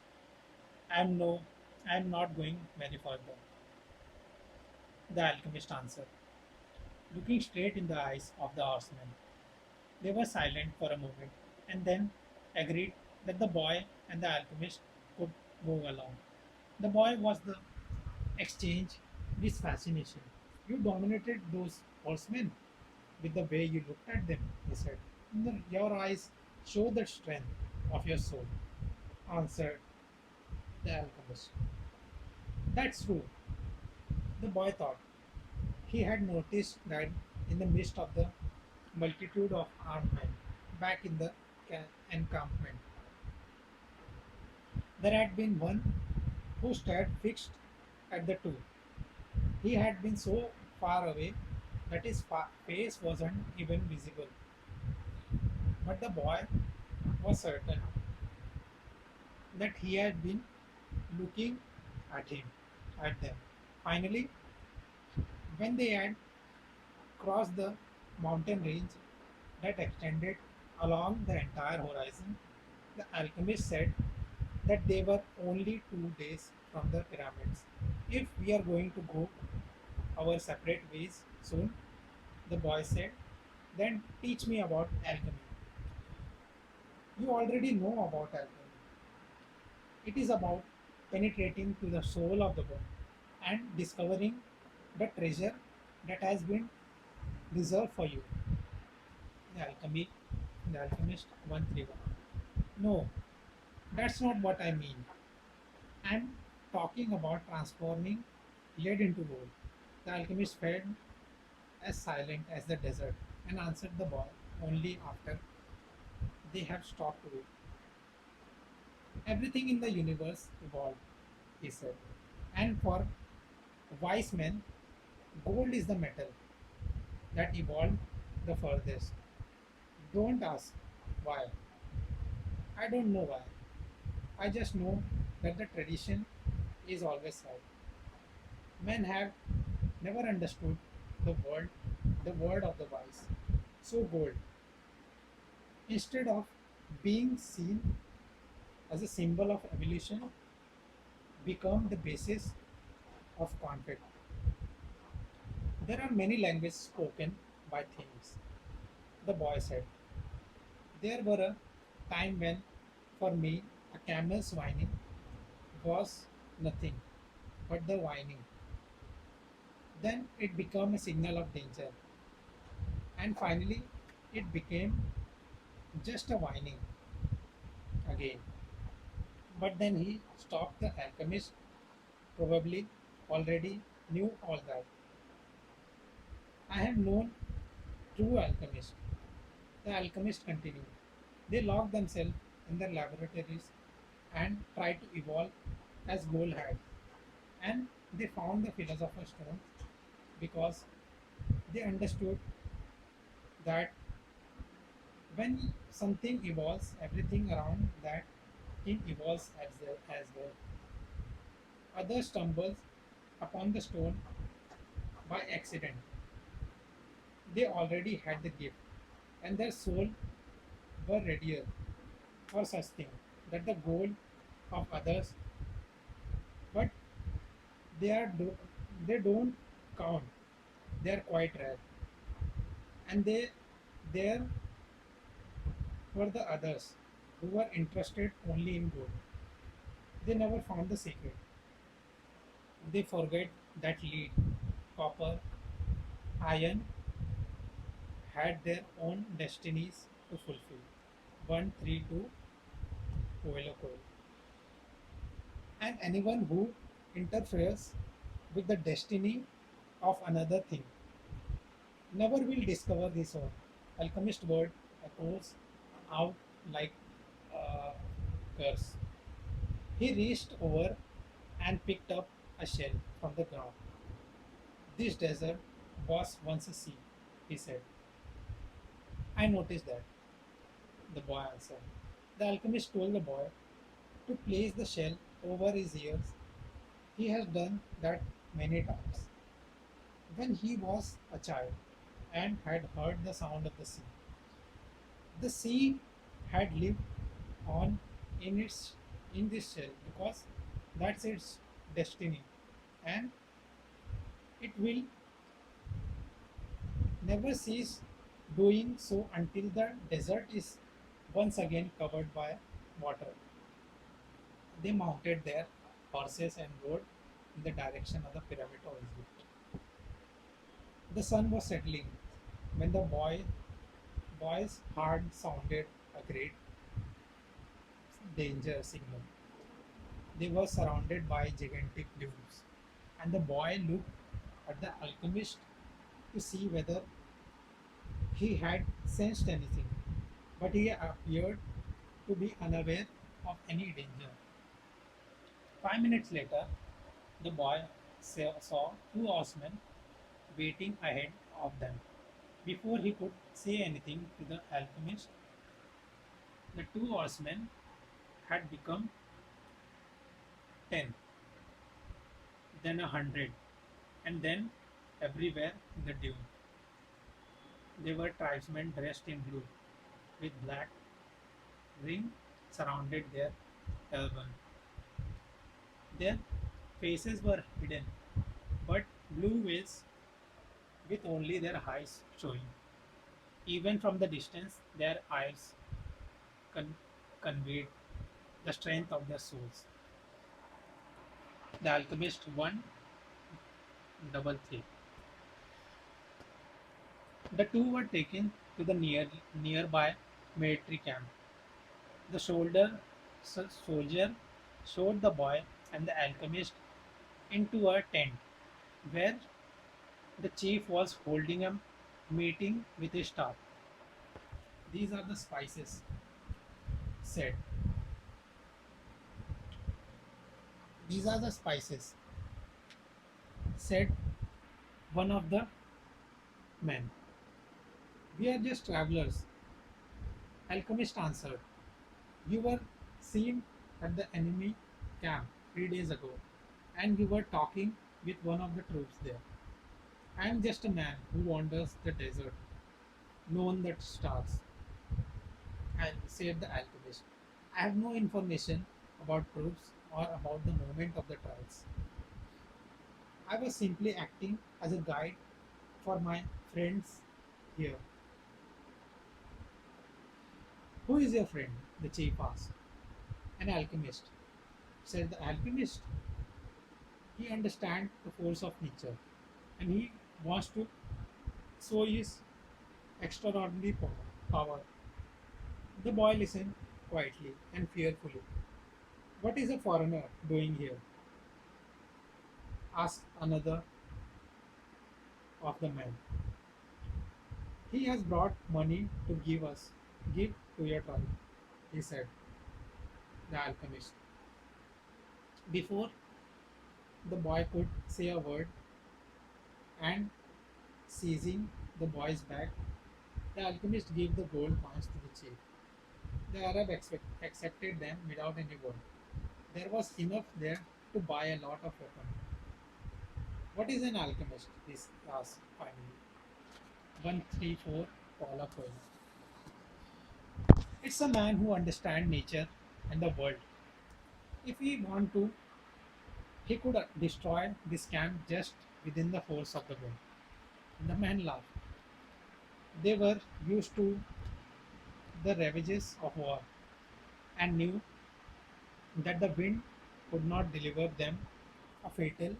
I'm no, I'm not going very further, the alchemist answered, looking straight in the eyes of the horsemen. They were silent for a moment and then agreed that the boy and the alchemist could move along. The boy was the exchange this fascination. You dominated those horsemen with the way you looked at them, he said. Your eyes show the strength of your soul, answered the alchemist. That's true, the boy thought. He had noticed that in the midst of the multitude of armed men back in the encampment, there had been one who stared fixed at the two. He had been so far away that his face wasn't even visible. But the boy was certain that he had been looking at him, at them. Finally, when they had crossed the mountain range that extended along the entire horizon, the alchemist said that they were only 2 days from the pyramids. If we are going to go our separate ways soon, the boy said, then teach me about alchemy. You already know about alchemy. It is about penetrating to the soul of the world and discovering the treasure that has been reserved for you. The alchemy, the alchemist 131. No, that's not what I mean. I'm talking about transforming lead into gold. The alchemist felt as silent as the desert and answered the boy only after they had stopped to wait. Everything in the universe evolved, he said. And for wise men, gold is the metal that evolved the furthest. Don't ask why. I don't know why. I just know that the tradition is always right. Men have never understood the word of the wise. So gold, instead of being seen as a symbol of evolution, become the basis of conflict. There are many languages spoken by things, the boy said. There were a time when, for me, a camel's whining was nothing but the whining. Then it became a signal of danger, and finally it became just a whining again. But then he stopped. The alchemist probably already knew all that. I have known true alchemists. The alchemist continued. They locked themselves in their laboratories and tried to evolve as gold had. And they found the philosopher's stone because they understood that When something evolves, everything around that thing evolves as well. Others stumbles upon the stone by accident. They already had the gift, and their soul were readier for such thing. That the goal of others, but they are they don't count. They are quite rare, and there were the others who were interested only in gold. They never found the secret. They forget that lead, copper, iron had their own destinies to fulfill. 132 Paulo Coelho. And anyone who interferes with the destiny of another thing never will discover his own. Alchemist word echoes out like a curse. He reached over and picked up a shell from the ground. This desert was once a sea, he said. I noticed that, the boy answered. The alchemist told the boy to place the shell over his ears. He has done that many times. When he was a child and had heard the sound of the sea had lived on in this shell because that's its destiny, and it will never cease doing so until the desert is once again covered by water. They mounted their horses and rode in the direction of the pyramid of Egypt. The sun was settling when the boy's heart sounded a great danger signal. They were surrounded by gigantic dunes, and the boy looked at the alchemist to see whether he had sensed anything, but he appeared to be unaware of any danger. 5 minutes later, the boy saw two horsemen waiting ahead of them. Before he could say anything to the alchemist, the two horsemen had become 10, then 100, and then everywhere in the dune. They were tribesmen dressed in blue, with black ring surrounded their turban. Their faces were hidden, but blue veils with only their eyes showing. Even from the distance, their eyes con- conveyed the strength of their souls. The alchemist won double thief. The two were taken to the nearby military camp. The soldier showed the boy and the alchemist into a tent where the chief was holding a meeting with his staff. These are the spices, said. These are the spices, said one of the men. We are just travelers, Alchemist answered. You were seen at the enemy camp 3 days ago, and you were talking with one of the troops there. I am just a man who wanders the desert, known the stars, and said the alchemist. I have no information about troops or about the movement of the trials. I was simply acting as a guide for my friends here. Who is your friend? The chief asked. An alchemist, said the alchemist. He understands the force of nature, and he wants to show his extraordinary power. The boy listened quietly and fearfully. What is a foreigner doing here? Asked another of the men. He has brought money to give to your tribe, he said, the alchemist. Before the boy could say a word, and seizing the boy's bag, The alchemist gave the gold coins to the chief. The Arab accepted them without any word. There was enough there to buy a lot of weapons. What is an alchemist? He asked finally. 134 Paulo Coelho. It's a man who understands nature and the world. If he want to, he could destroy this camp just within the force of the wind. The man laughed. They were used to the ravages of war and knew that the wind could not deliver them a fatal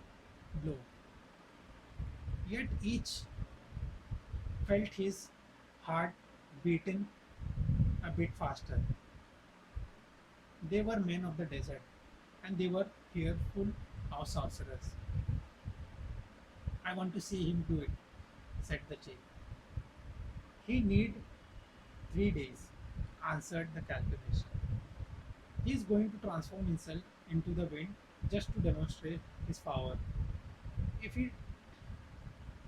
blow. Yet each felt his heart beating a bit faster. They were men of the desert, and they were fearful of sorcerers. I want to see him do it, said the chief. He need 3 days, answered the alchemist. He is going to transform himself into the wind just to demonstrate his power. If he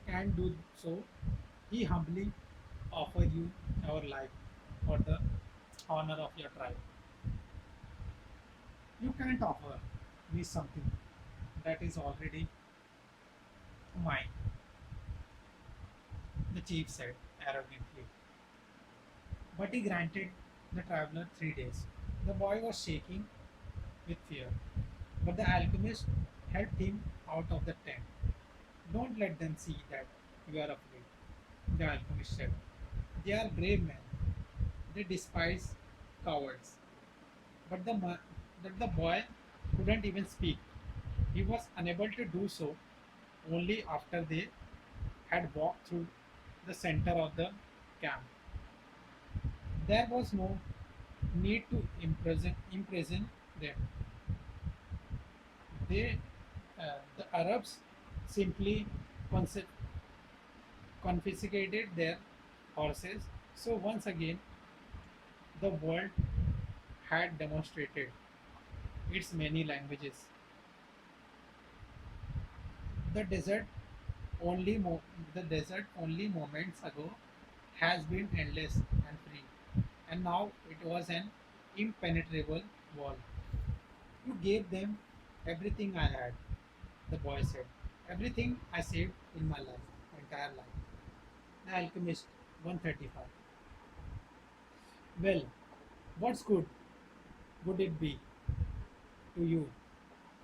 can do so, he humbly offer you our life for the honor of your tribe. You can't offer me something that is already mine, the chief said arrogantly. But he granted the traveler 3 days. The boy was shaking with fear, but the alchemist helped him out of the tent. Don't let them see that you are afraid, the alchemist said. They are brave men. They despise cowards. But the boy couldn't even speak. He was unable to do so only after they had walked through the center of the camp. There was no need to imprison them. They, the Arabs, simply conse- confiscated their horses. So once again, the world had demonstrated its many languages. The desert the desert only moments ago has been endless and free, and now it was an impenetrable wall. You gave them everything I had, the boy said. Everything I saved in my life, entire life. The Alchemist 135. Well, what's good would it be to you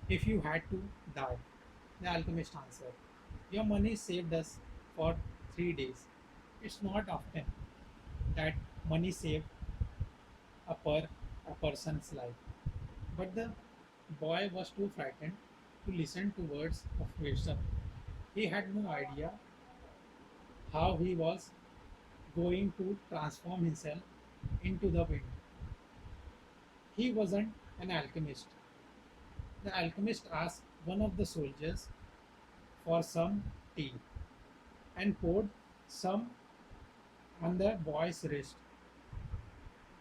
if you had to die? The Alchemist answered. Your money saved us for 3 days. It's not often that money saved a, a person's life. But the boy was too frightened to listen to words of wisdom. He had no idea how he was going to transform himself into the wind. He wasn't an alchemist. The alchemist asked one of the soldiers for some tea and poured some on the boy's wrist.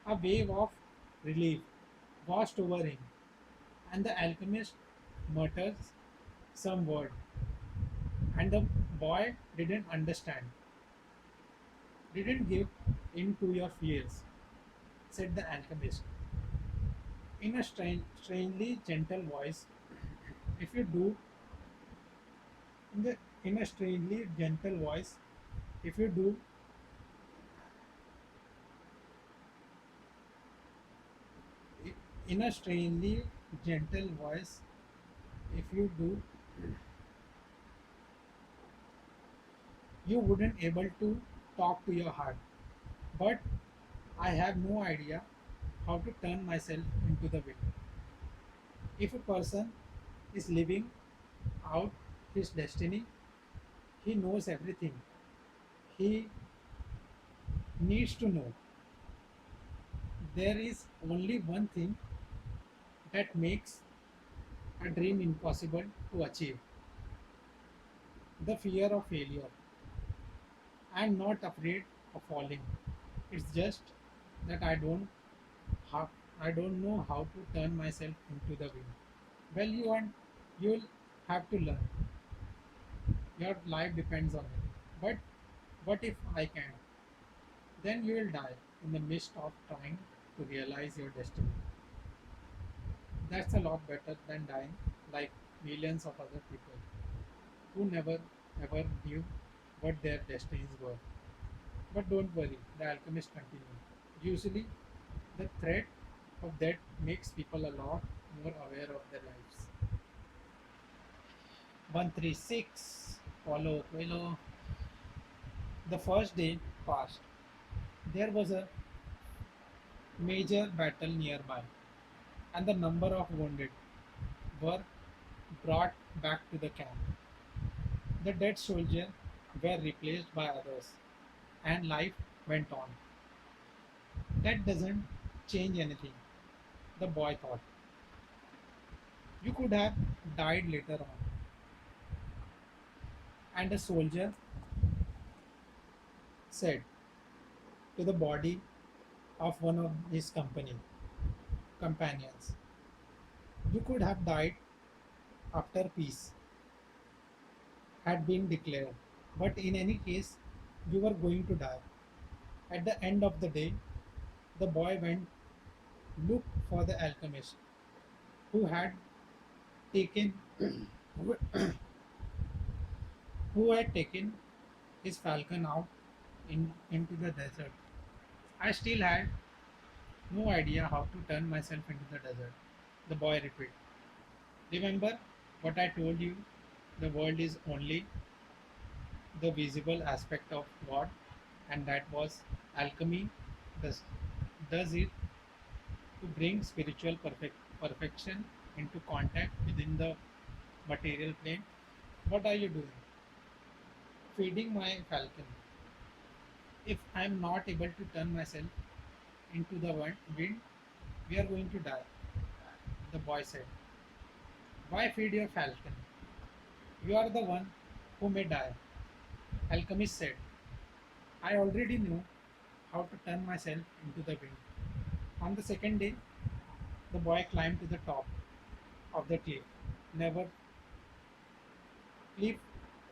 A wave of relief washed over him, and the alchemist muttered some word, and the boy didn't understand. Didn't give in to your fears, said the alchemist in a strangely gentle voice. If you do, in a strangely gentle voice, if you do, in a strangely gentle voice, if you do, you wouldn't able to talk to your heart. But I have no idea how to turn myself into the wind. If a person is living out his destiny, he knows everything. He needs to know. There is only one thing that makes a dream impossible to achieve, the fear of failure. I am not afraid of falling. It's just that how, I don't know how to turn myself into the wind. Well, you'll have to learn. Your life depends on it. But what if I can? Then you will die in the midst of trying to realize your destiny. That's a lot better than dying like millions of other people who never ever knew what their destinies were. But don't worry, the alchemist continued. Usually, the threat of death makes people a lot more aware of their lives. 136 Paulo Coelho. The first day passed. There was a major battle nearby, and the number of wounded were brought back to the camp. The dead soldiers were replaced by others, and life went on. That doesn't change anything, the boy thought. You could have died later on. And a soldier said to the body of one of his companions, you could have died after peace had been declared. But in any case, you were going to die. At the end of the day, the boy went look for the alchemist who had taken who who had taken his falcon out into the desert. I still had no idea how to turn myself into the desert. The boy repeated. Remember what I told you? The world is only the visible aspect of God, and that was alchemy does, does it to bring spiritual perfection into contact within the material plane. What are you doing? Feeding my falcon. If I am not able to turn myself into the wind, we are going to die, the boy said. Why feed your falcon? You are the one who may die. Alchemist said, I already knew how to turn myself into the wind. On the second day, the boy climbed to the top of the never cliff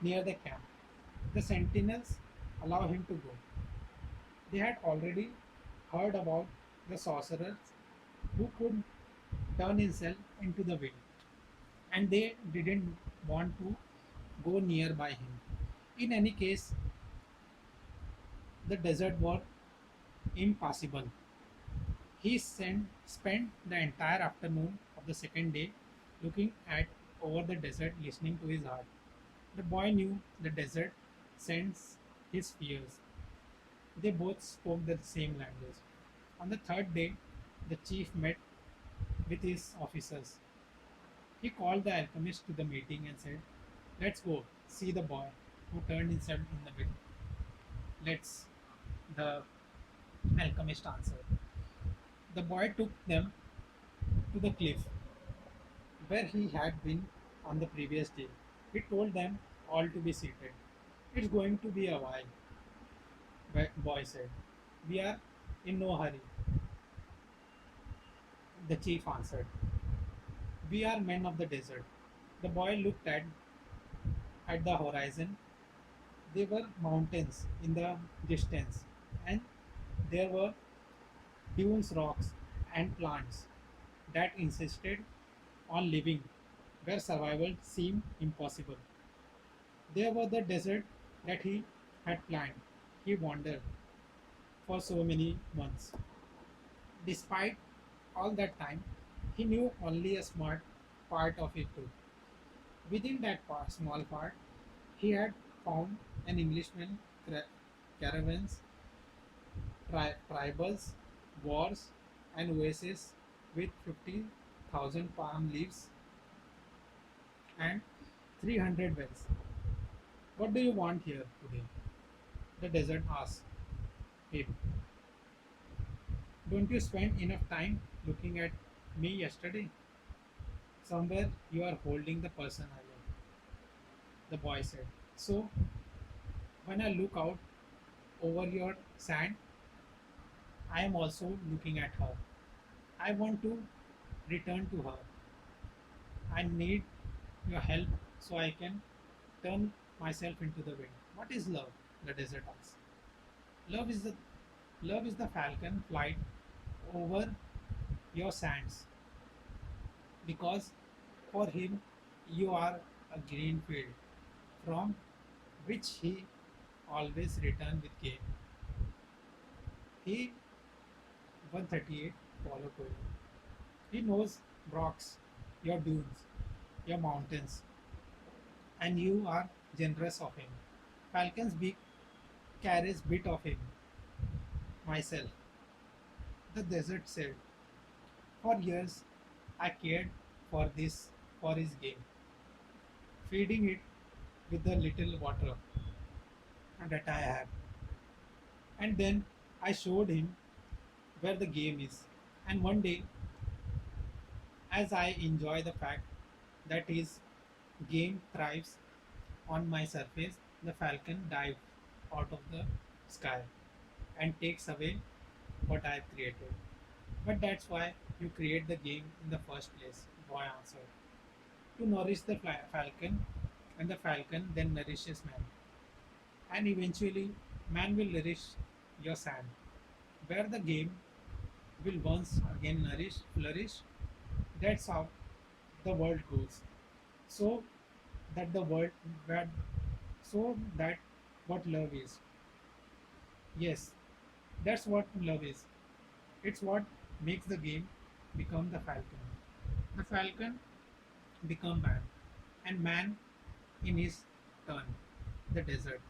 near the camp. The sentinels allow him to go. They had already heard about the sorcerers who could turn himself into the wind, and they didn't want to go nearby him. In any case, the desert was impassable. Spent the entire afternoon of the second day looking at over the desert, listening to his heart. The boy knew the desert sensed his fears. They both spoke the same language. On the third day, the chief met with his officers. He called the alchemist to the meeting and said, let's go see the boy who turned himself in the wind. Let's, the alchemist answered. The boy took them to the cliff where he had been on the previous day. He told them all to be seated. It's going to be a while, the boy said. We are in no hurry, the chief answered. We are men of the desert. The boy looked at the horizon. There were mountains in the distance, and there were dunes, rocks, and plants that insisted on living where survival seemed impossible. There was the desert that he had planned. He wandered for so many months. Despite all that time, he knew only a smart part of it too. Within that small part, he had found an Englishman, caravans, tribals, wars, and oases with 50,000 palm leaves and 300 wells. What do you want here today? The desert asked him. Don't you spend enough time looking at me yesterday? Somewhere you are holding the person I love, the boy said. So when I look out over your sand, I am also looking at her. I want to return to her. I need your help so I can turn myself into the wind. What is love? The desert asked. Love is the Love is the falcon flight over your sands, because for him you are a green field from which he always return with gain. He 138 Paulo Coelho. He knows rocks, your dunes, your mountains, and you are generous of him. Falcon's beak carries bit of him, myself. The desert said, for years I cared for this for his game, feeding it with the little water that I have. And then I showed him where the game is. And one day, as I enjoy the fact that his game thrives on my surface, the falcon dives out of the sky and takes away what I have created. But that's why you create the game in the first place, boy answered. To nourish the falcon, and the falcon then nourishes man. And eventually, man will nourish your sand, where the game will once again flourish. That's how the world goes. So that the world, where, so that what love is. Yes, that's what love is. It's what makes the game become the falcon. The falcon become man, and man in his turn, the desert.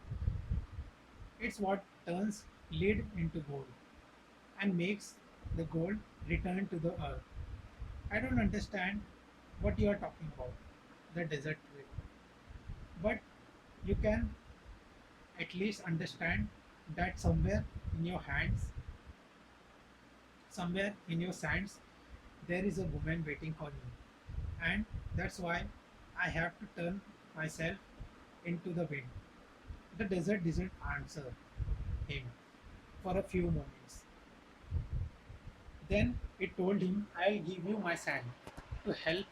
It's what turns lead into gold and makes the gold return to the earth. I don't understand what you are talking about, the desert tree. But you can at least understand that somewhere in your hands, somewhere in your sands, there is a woman waiting for you. And that's why I have to turn myself into the wind. The desert didn't answer him for a few moments. Then it told him, I'll give you my sand to help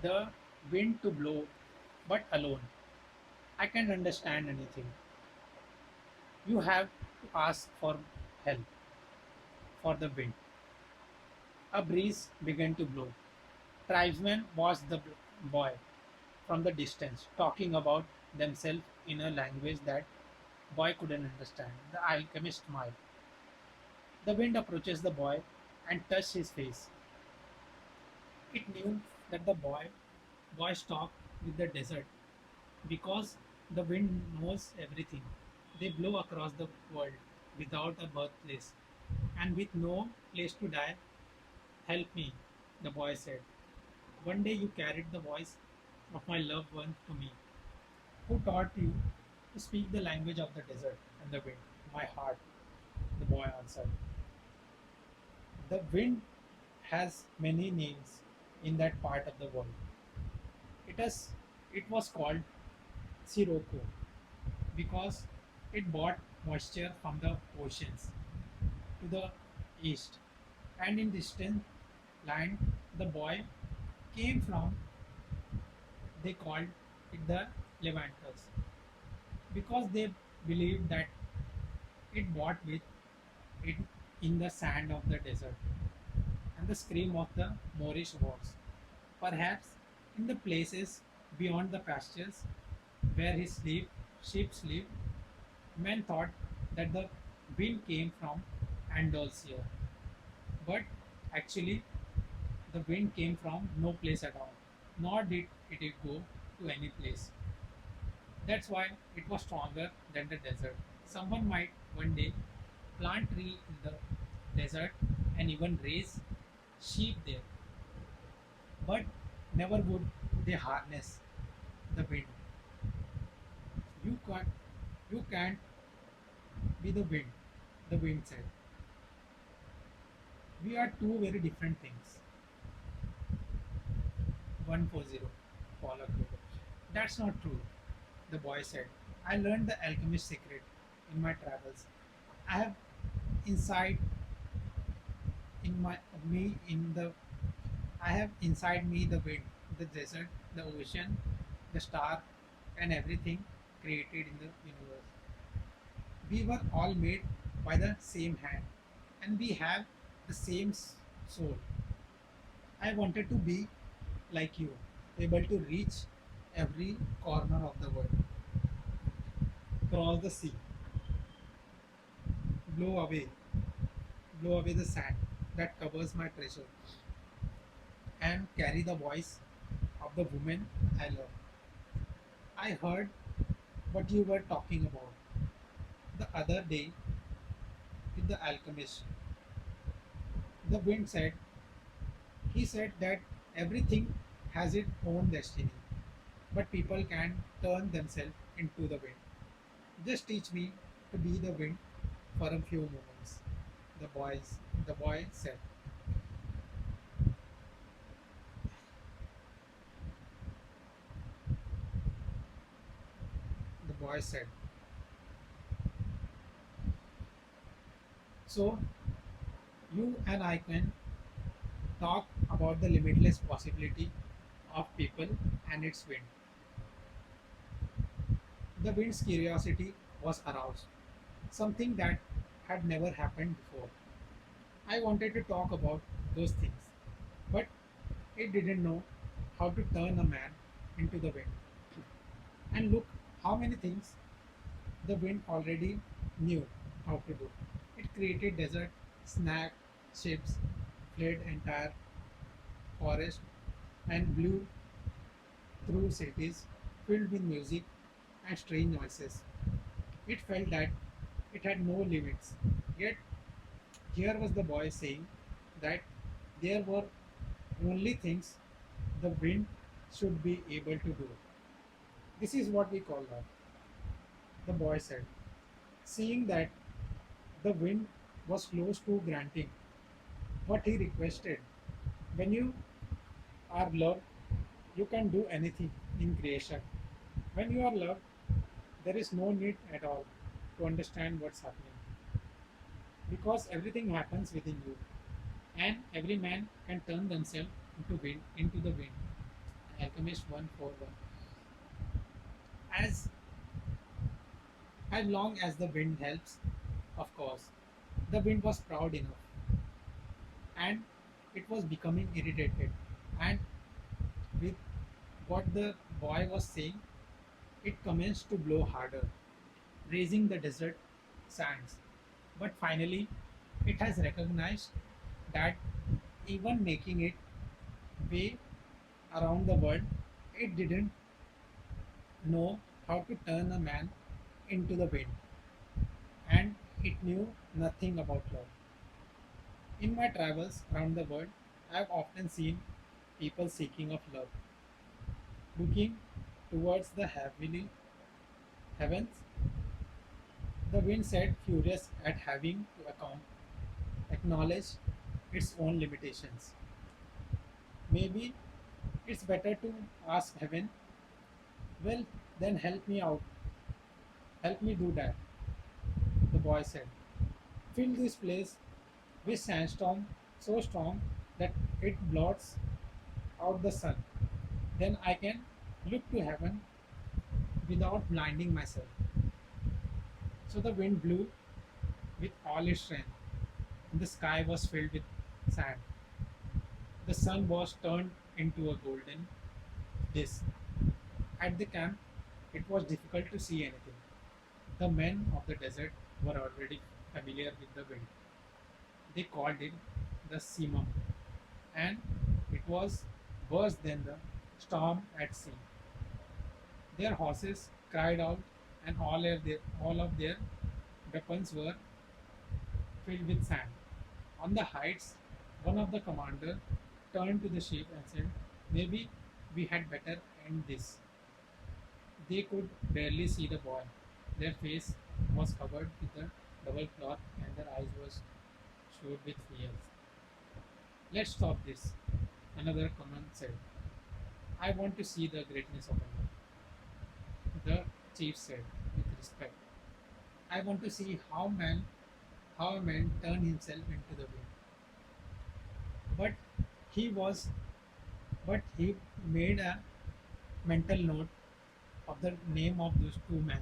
the wind to blow, but alone. I can't understand anything. You have to ask for help for the wind. A breeze began to blow. Tribesmen watched the boy from the distance, talking about themselves in a language that boy couldn't understand. The alchemist smiled. The wind approaches the boy and touched his face. It knew that the boy stopped with the desert because the wind knows everything. They blow across the world without a birthplace and with no place to die. Help me, the boy said. One day you carried the voice of my loved one to me. Who taught you to speak the language of the desert and the wind? My heart, the boy answered. The wind has many names in that part of the world. It, has, it was called Sirocco because it brought moisture from the oceans to the east. And in distant land the boy came from, they called it the Levantus because they believed that it brought with it in the sand of the desert and the scream of the Moorish wars. Perhaps in the places beyond the pastures where sheep sleep, men thought that the wind came from Andalusia, but actually the wind came from no place at all, nor did it go to any place. That's why it was stronger than the desert. Someone might one day plant tree in the desert and even raise sheep there, but never would they harness the wind. You can't, you can't be the wind, the wind said. We are two very different things. 140, Paulo Coelho. That's not true, the boy said. I learned the alchemist secret in my travels. I have inside in my me in the I have inside me the wind, the desert, the ocean, the star, and everything created in the universe. We were all made by the same hand, and we have the same soul. I wanted to be like you, able to reach every corner of the world, cross the sea, blow away, blow away the sand that covers my treasure, and carry the voice of the woman I love. I heard what you were talking about the other day with the alchemist. The wind said, he said that everything has its own destiny, but people can turn themselves into the wind. Just teach me to be the wind for a few moments. The boys, the boy said. The boy said. So you and I can talk about the limitless possibility of people and its wind. The wind's curiosity was aroused, something that had never happened before. I wanted to talk about those things, but it didn't know how to turn a man into the wind. And look how many things the wind already knew how to do. It created desert, snagged ships, fled entire forest, and blew through cities filled with music and strange noises. It felt that it had no limits. Yet here was the boy saying that there were only things the wind should be able to do. This is what we call love, the boy said, seeing that the wind was close to granting what he requested. When you are loved, you can do anything in creation. When you are loved, there is no need at all to understand what's happening because everything happens within you, and every man can turn themselves into the wind. Alchemist 141. As as long as the wind helps, of course. The wind was proud enough, and it was becoming irritated. And with what the boy was saying, it commenced to blow harder, raising the desert sands. But finally, it has recognized that even making it way around the world, it didn't know how to turn a man into the wind, and it knew nothing about love. In my travels around the world, I have often seen people seeking of love, looking towards the heavenly heavens. The wind said, furious at having to acknowledge its own limitations. Maybe it's better to ask heaven, well, then help me out, help me do that, the boy said. Fill this place with sandstorm so strong that it blots out the sun. Then I can look to heaven without blinding myself. So the wind blew with all its strength. The sky was filled with sand. The sun was turned into a golden disk. At the camp, it was difficult to see anything. The men of the desert were already familiar with the wind. They called it the simum, and it was worse than the storm at sea. Their horses cried out, and all of their weapons were filled with sand. On the heights, one of the commanders turned to the ship and said, maybe we had better end this. They could barely see the boy. Their face was covered with a double cloth and their eyes were showed with fears. Let's stop this, another command said. I want to see the greatness of Allah. The chief said with respect. I want to see how a man turn himself into the wind. But he was but he made a mental note of the name of those two men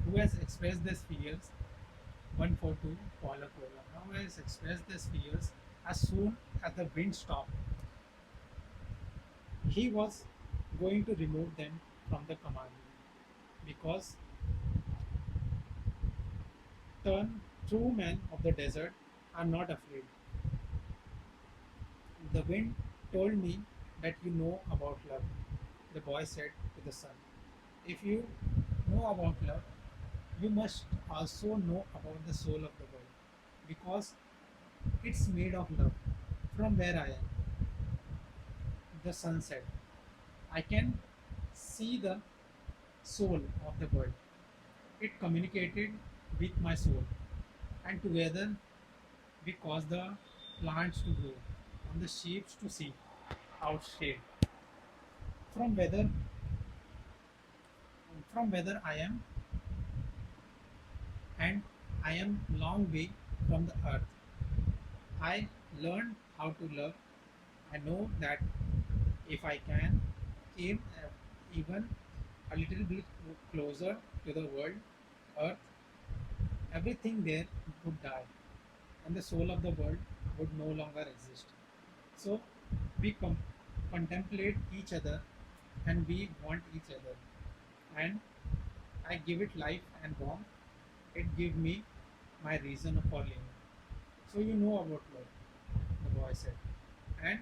who has expressed their fears 142 Paulo Coelho. Now has expressed these fears as soon as the wind stopped. He was going to remove them from the command because turn true men of the desert are not afraid. The wind told me that you know about love, the boy said to the sun. If you know about love, you must also know about the soul of the world because it's made of love. From where I am, the sun said, I can see the soul of the world. It communicated with my soul, and together we caused the plants to grow and the sheep to see out shade. From whether from whether I am and I am long way from the earth. I learned how to love. I know that if I can came even a little bit closer to the world, earth, everything there would die and the soul of the world would no longer exist. So we contemplate each other and we want each other. And I give it life and warmth. It give me my reason for living. So you know about love, the boy said. And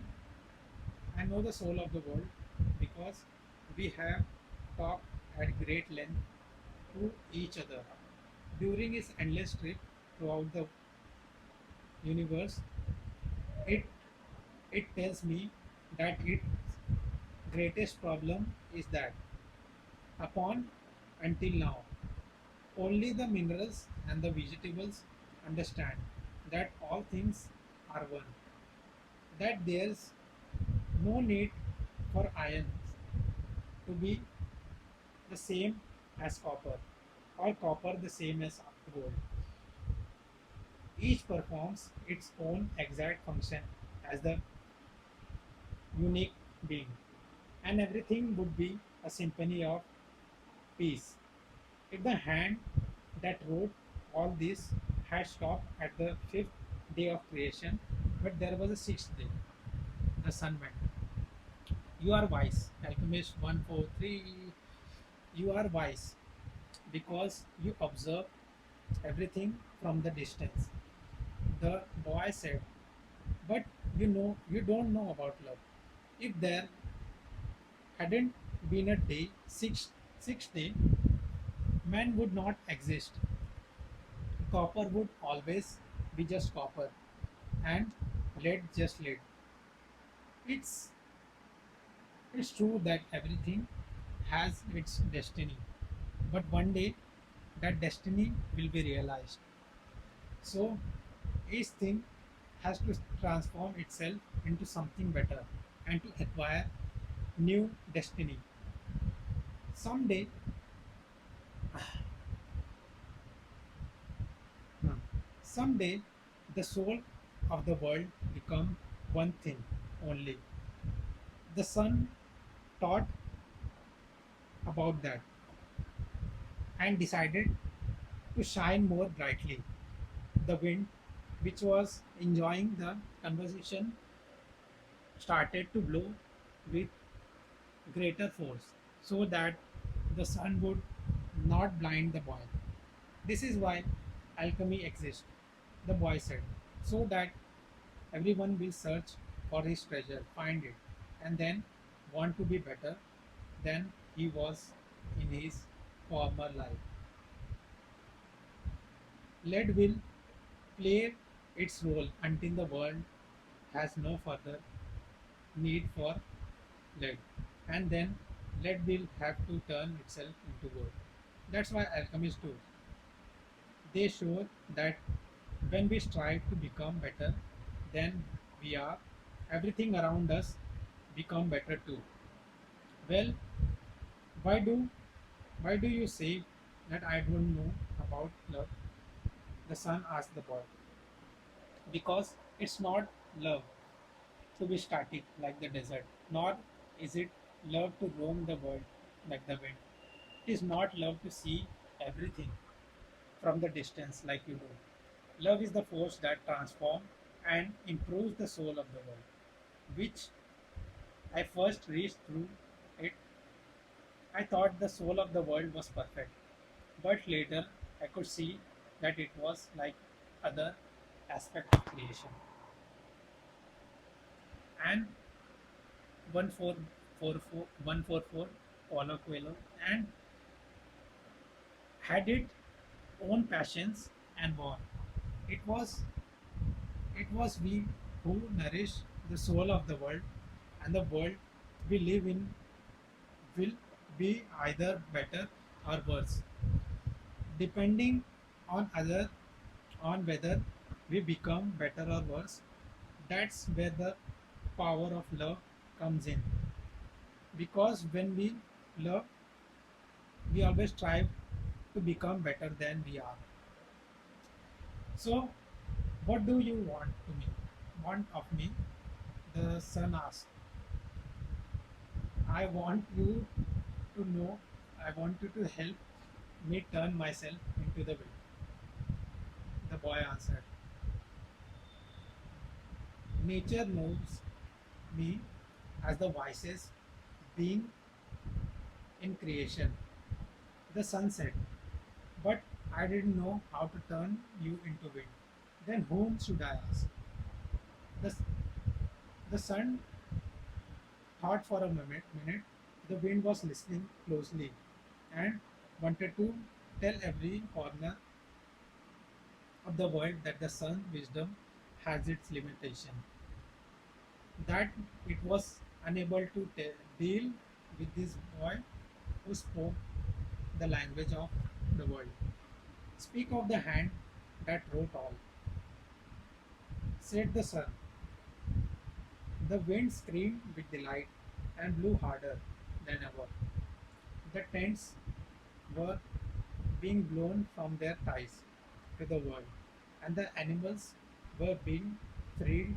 I know the soul of the world because we have talked at great length to each other. During his endless trip throughout the universe, it it tells me that its greatest problem is that upon until now only the minerals and the vegetables understand that all things are one, that there's no need for iron to be the same as copper or copper the same as gold. Each performs its own exact function as the unique being, and everything would be a symphony of peace. If the hand that wrote all this had stopped at the fifth day of creation, but there was a sixth day, the sun went. You are wise, Alchemist 143. You are wise because you observe everything from the distance. The boy said, but you don't know about love. If there hadn't been a day, sixth day, man would not exist. Copper would always be just copper, and lead just lead. It's it's true that everything has its destiny, but one day that destiny will be realized. So each thing has to transform itself into something better and to acquire new destiny. Someday, hmm, someday, the soul of the world become one thing only. The sun thought about that and decided to shine more brightly. The wind, which was enjoying the conversation, started to blow with greater force so that the sun would not blind the boy. This is why alchemy exists, the boy said, so that everyone will search for his treasure, find it, and then want to be better than he was in his former life. Lead will play its role until the world has no further need for lead, and then lead will have to turn itself into gold. That's why alchemists do. They show that when we strive to become better than we are, everything around us become better too. Well, why do why do you say that I don't know about love? The son asked the boy. Because it's not love to be static like the desert, nor is it love to roam the world like the wind. It is not love to see everything from the distance like you do. Love is the force that transforms and improves the soul of the world, which I first reached through it. I thought the soul of the world was perfect, but later I could see that it was like other aspect of creation. And 144 Paulo Coelho and had its own passions and war. It was it was we who nourish the soul of the world, and the world we live in will be either better or worse, depending on other on whether we become better or worse. That's where the power of love comes in. Because when we love, we always strive to become better than we are. So, what do you Want of me? The son asked. I want you to know, I want you to help me turn myself into the wind. The boy answered, nature knows me as the wisest being in creation. The son said, but I didn't know how to turn you into wind. Then whom should I ask? The, the son thought for a minute. The wind was listening closely and wanted to tell every corner of the world that the sun's wisdom has its limitation, that it was unable to deal with this boy who spoke the language of the world. Speak of the hand that wrote all, said the sun. The wind screamed with delight and blew harder than ever. The tents were being blown from their ties to the world, and the animals were being freed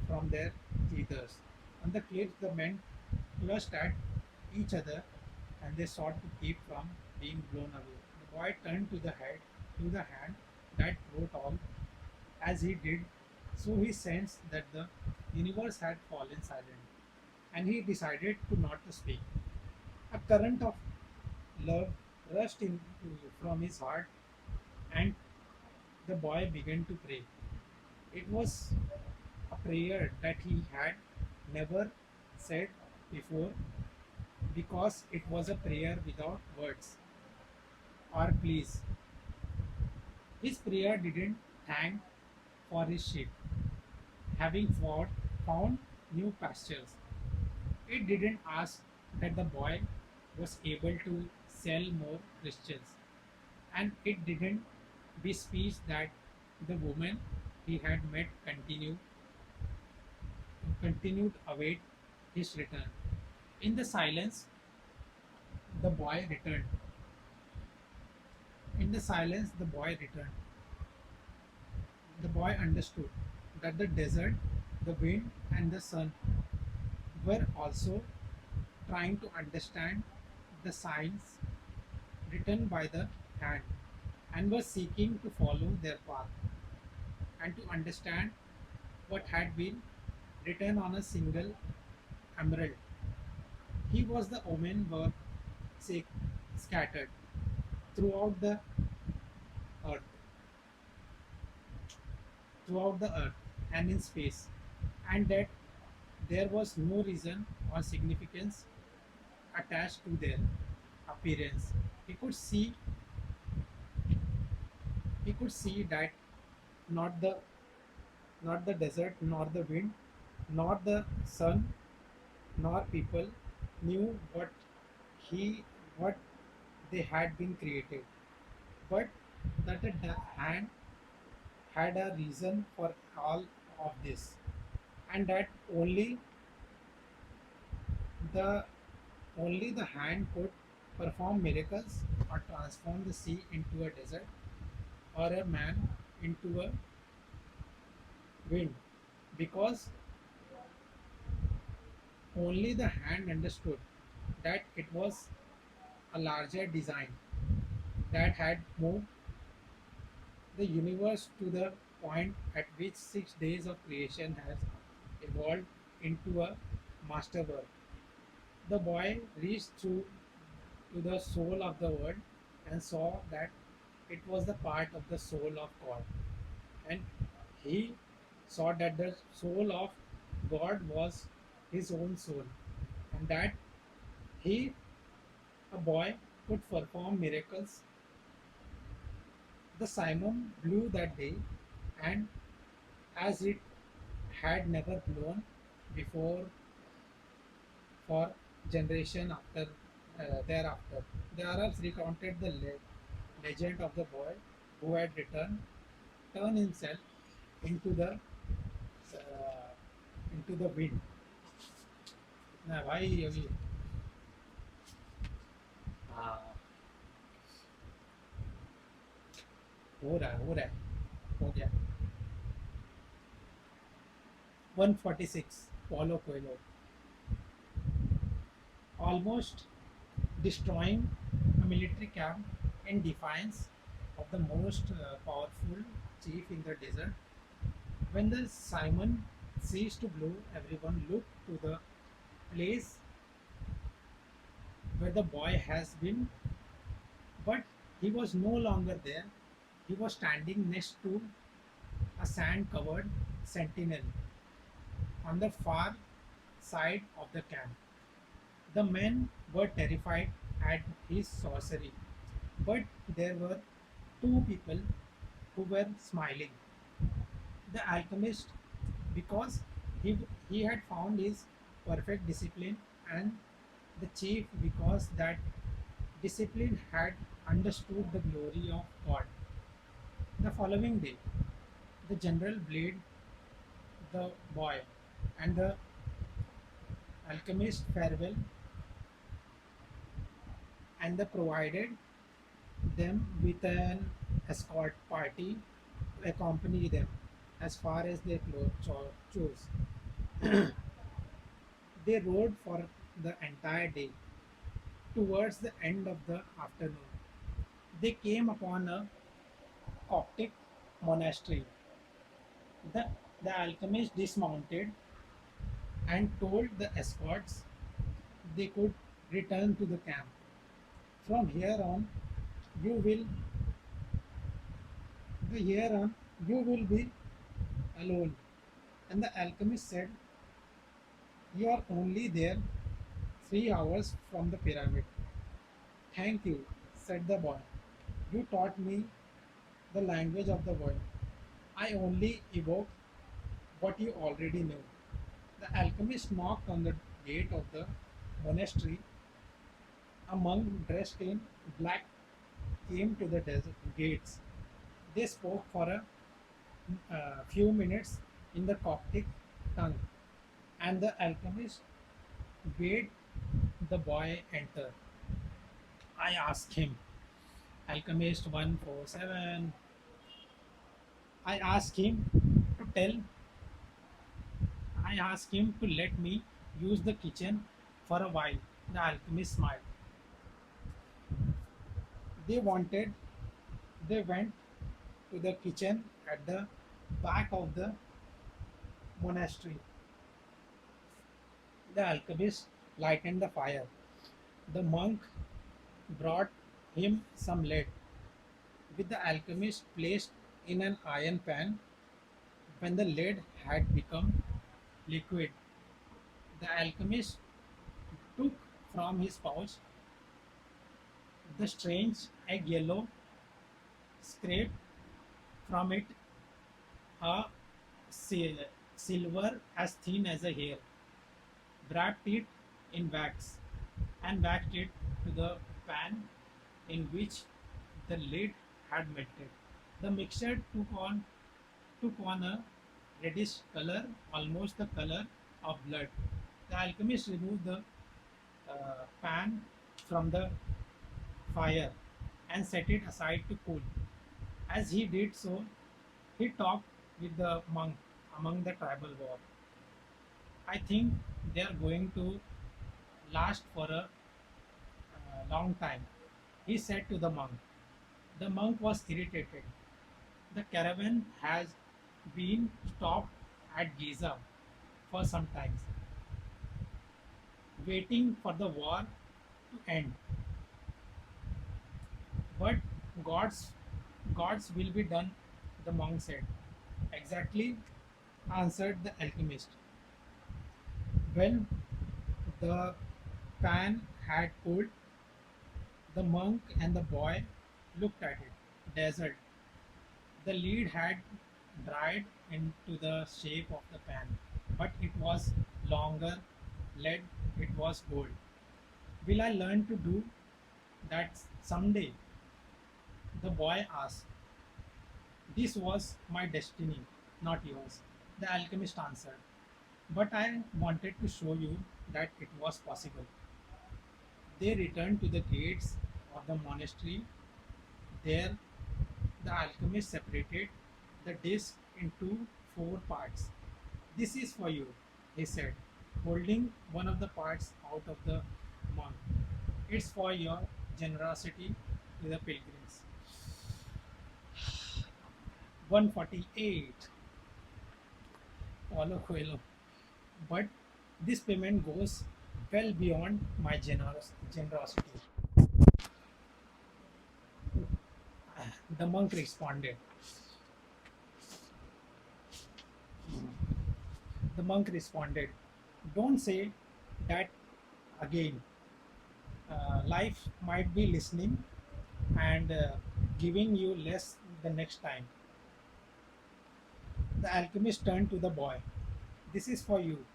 from their teethers. On the cliffs, the men clutched at each other and they sought to keep from being blown away. The boy turned to the hand that wrote all. As he did so, he sensed that the universe had fallen silent, and he decided to not to speak. A current of love rushed from his heart, and the boy began to pray. It was a prayer that he had never said before, because it was a prayer without words or pleas. His prayer didn't thank for his sheep having found new pastures. It didn't ask that the boy was able to sell more Christians, and it didn't bespeak that the woman he had met continued await his return. In the silence, the boy returned. In the silence, the boy returned. The boy understood that the desert, the wind, and the sun were also trying to understand the signs written by the hand, and were seeking to follow their path and to understand what had been written on a single emerald. He was the omen were sa- scattered throughout the earth, throughout the earth and in space, and that there was no reason or significance attached to their appearance. He could see he could see that not the not the desert, nor the wind, nor the sun, nor people knew he what they had been created, but that the hand had a reason for all of this, and that the only the hand could perform miracles or transform the sea into a desert or a man into a wind, because only the hand understood that it was a larger design that had moved the universe to the point at which 6 days of creation has evolved into a masterwork. The boy reached through to the soul of the world and saw that it was the part of the soul of God. And he saw that the soul of God was his own soul, and that he, a boy, could perform miracles. The Simon blew that day, and as it had never blown before for generation after thereafter. The Arabs recounted the legend of the boy who had turned himself into uh, the wind. ना भाई अभी हाँ हो गया 146 Paulo Coelho, almost destroying a military camp in defiance of the most powerful chief in the desert. When the Simon ceased to blow, everyone looked to the place where the boy has been, but he was no longer there. He was standing next to a sand covered sentinel on the far side of the camp. The men were terrified at his sorcery, but there were two people who were smiling. The alchemist, because he had found his perfect discipline, and the chief, because that discipline had understood the glory of God. The following day, the general bleed the boy, and the alchemist farewell, and they provided them with an escort party to accompany them as far as they chose. They rode for the entire day. Towards the end of the afternoon, they came upon a Coptic monastery. The, the alchemist dismounted and told the escorts they could return to the camp. From here on, you will the here on you will be alone. And the alchemist said, you are only there 3 hours from the pyramid. Thank you, said the boy. You taught me the language of the world. I only evoke what you already know. The alchemist knocked on the gate of the monastery. A monk dressed in black came to the desert gates. They spoke for a few minutes in the Coptic tongue, and the alchemist bade the boy enter. I asked him, Alchemist 147, I asked him to tell, I asked him to let me use the kitchen for a while. The alchemist smiled. They wanted, they went to the kitchen at the back of the monastery. The alchemist lightened the fire. The monk brought him some lead, which the alchemist placed in an iron pan. When the lead had become liquid, the alchemist took from his pouch the strange egg yellow, scraped from it a silver as thin as a hair, wrapped it in wax, and waxed it to the pan in which the lid had melted. The mixture took on a reddish color, almost the color of blood. The alchemist removed the pan from the fire and set it aside to cool. As he did so, he talked with the monk among the tribal war. I think they are going to last for a long time, he said to the monk. The monk was irritated. The caravan has been stopped at Giza for some time, waiting for the war to end. But God's God's will be done, the monk said. Exactly, answered the alchemist. When the pan had cooled, the monk and the boy looked at it. Desert. The lead had dried into the shape of the pan, but it was longer, lead, it was gold. Will I learn to do that someday? The boy asked. This was my destiny, not yours. The alchemist answered. But I wanted to show you that it was possible. They returned to the gates of the monastery. There, the alchemist separated the disc into four parts. This is for you, he said, holding one of the parts out of the monk. It's for your generosity to the pilgrims. 148. Paulo Coelho. But this payment goes well beyond my generosity. The monk responded. The monk responded, don't say that again. Life might be listening and giving you less the next time. The alchemist turned to the boy. This is for you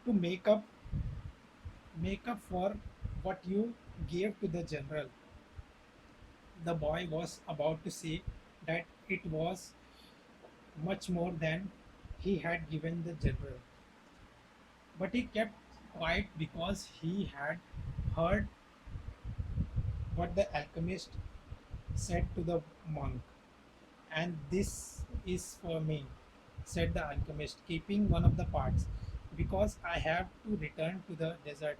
to make up for what you gave to the general. The boy was about to say that it was much more than he had given the general, but he kept quiet because he had heard what the alchemist said to the monk. And this is for me, said the alchemist, keeping one of the parts, because I have to return to the desert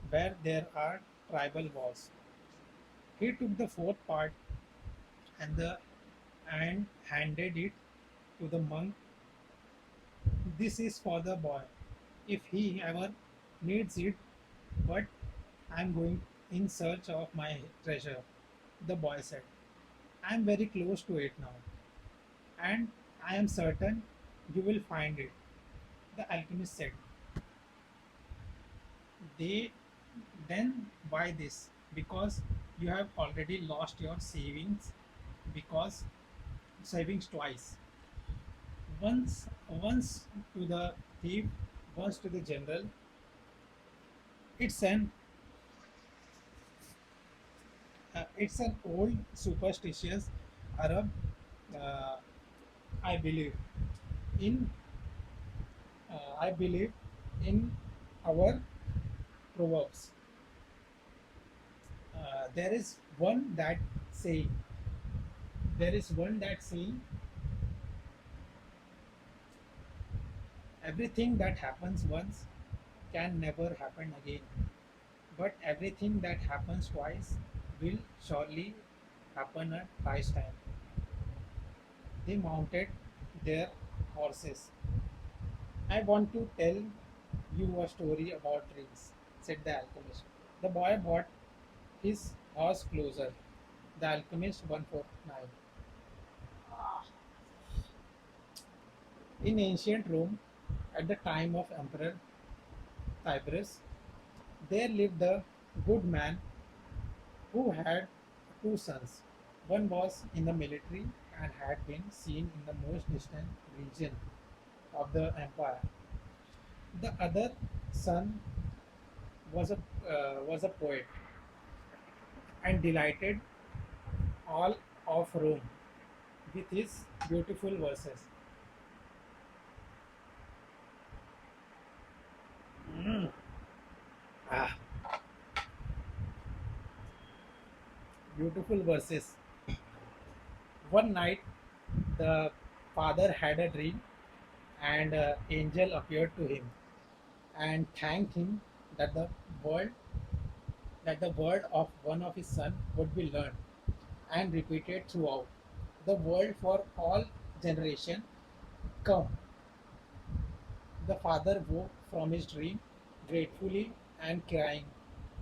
where there are tribal wars. He took the fourth part and handed it to the monk. This is for the boy, if he ever needs it, but I'm going in search of my treasure. The boy said, I'm very close to it now, and I am certain you will find it. The alchemist said, they then buy this because you have already lost your savings, because savings twice. Once to the thief, once to the general. It's an it's an old superstitious Arab, uh, I believe in I believe in our proverbs. There is one that saying. There is one that saying, everything that happens once can never happen again, but everything that happens twice will surely happen a thrice time. They mounted their horses. I want to tell you a story about dreams, said the alchemist. The boy brought his horse closer. The alchemist 149. In ancient Rome, at the time of Emperor Tiberius, there lived a good man who had two sons. One was in the military and had been seen in the most distant region of the empire. The other son was a poet and delighted all of Rome with his beautiful verses. Mm. Ah, beautiful verses. One night, the father had a dream, and an angel appeared to him and thanked him that word the word of one of his son would be learned and repeated throughout. The world for all generation come. The father woke from his dream gratefully and crying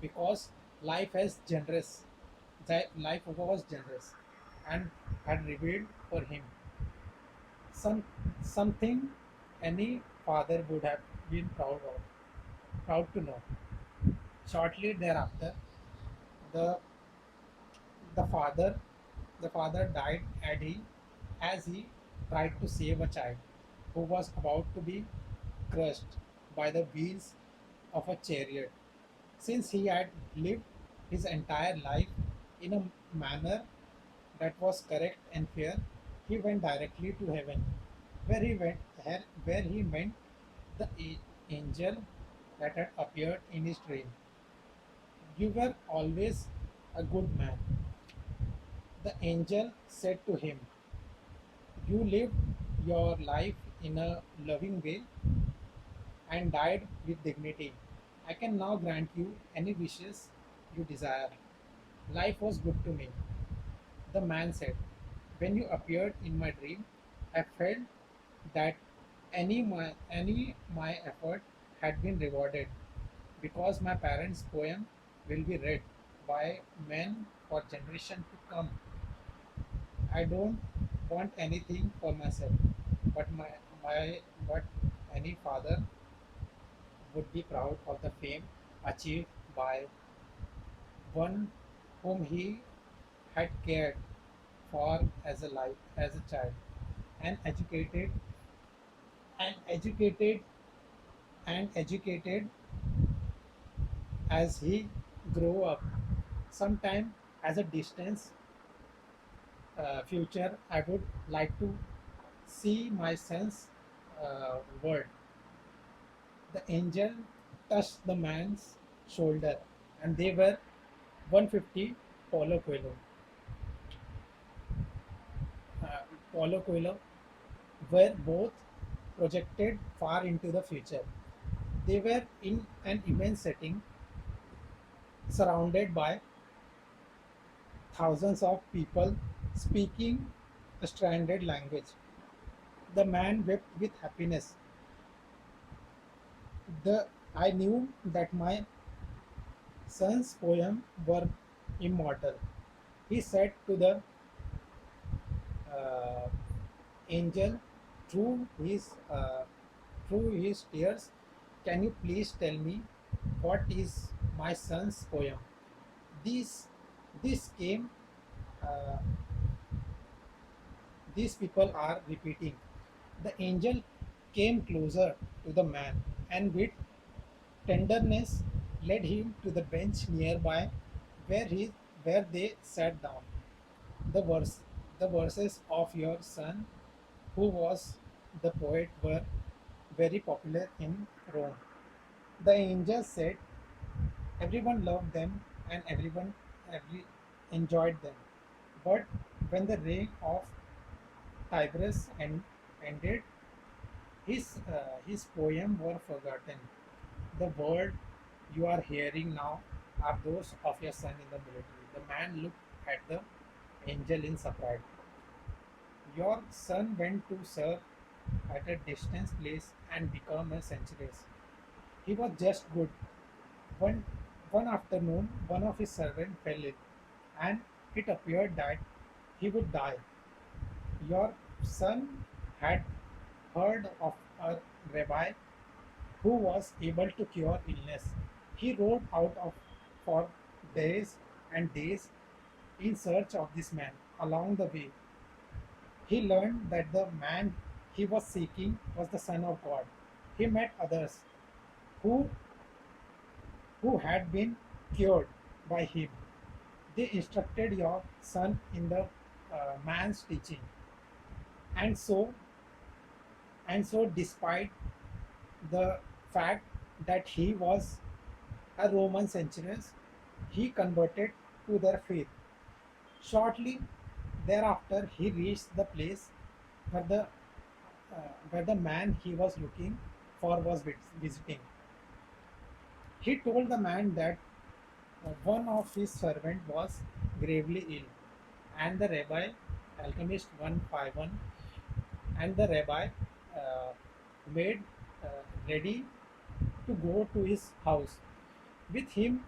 because life is generous. That life was generous and had revealed for him some something any father would have been proud to know. Shortly thereafter, the the father the father died as he tried to save a child who was about to be crushed by the wheels of a chariot. Since he had lived his entire life in a manner that was correct and fair, he went directly to heaven, where he met the angel that had appeared in his dream. You were always a good man, the angel said to him. You lived your life in a loving way and died with dignity. I can now grant you any wishes you desire. Life was good to me, the man said. When you appeared in my dream, I felt that any my effort had been rewarded because my parents' poem will be read by men for generation to come. I don't want anything for myself, but my but any father would be proud of the fame achieved by one whom he had cared for as a child, and and educated educated as he grew up. Sometime as a distance future, I would like to see my son's world. The angel touched the man's shoulder, and they were 150 Paulo Coelho. Uh, Paulo Coelho were both projected far into the future. They were in an immense setting surrounded by thousands of people speaking a stranded language. The man wept with happiness. I knew that my son's poem were immortal. He said to the uh, angel through his tears, "Can you please tell me what is my son's poem?" These this came. Uh, these people are repeating. The angel came closer to the man and with tenderness led him to the bench nearby where he where they sat down. The verse the verses of your son who was the poet were very popular in Rome. The angel said everyone loved them and every enjoyed them. But when the reign of Tiberius ended, his poem were forgotten. The word you are hearing now are those of your son in the military. The man looked at the angel in surprise. Your son went to serve at a distant place and become a centurist. He was just good. One, one afternoon, one of his servants fell ill, and it appeared that he would die. Your son had heard of a rabbi who was able to cure illness. He rode out of for days and days in search of this man. Along the way, he learned that the man he was seeking was the Son of God. He met others who who had been cured by him. They instructed your son in the man's teaching, and despite the fact that he was a Roman centurion, he converted to their faith. Shortly thereafter, he reached the place where the man he was looking for was visiting. He told the man that one of his servants was gravely ill, and the rabbi Alchemist 151, and the rabbi uh, made ready to go to his house with him,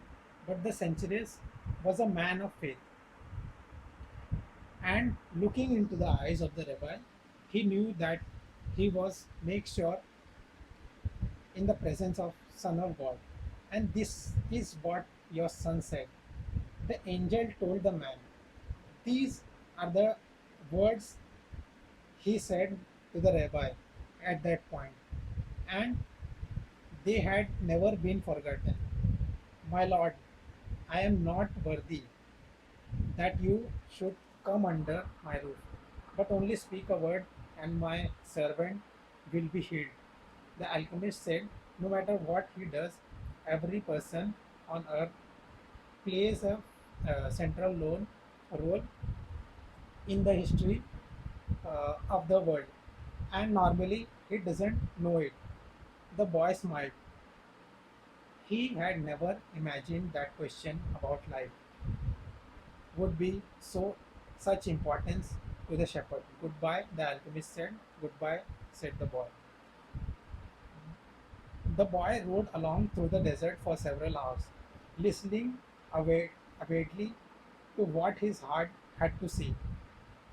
but the centuries was a man of faith. And looking into the eyes of the rabbi, he knew that he was make sure in the presence of Son of God. And this is what your son said. The angel told the man, these are the words he said to the rabbi at that point, and they had never been forgotten. My lord, I am not worthy that you should come under my roof, but only speak a word, and my servant will be healed. The alchemist said, no matter what he does, every person on earth plays a central role in the history of the world, and normally he doesn't know it. The boy smiled. He had never imagined that question about life would be such importance to the shepherd. Goodbye, the alchemist said. Goodbye, said the boy. The boy rode along through the desert for several hours, listening avidly to what his heart had to say.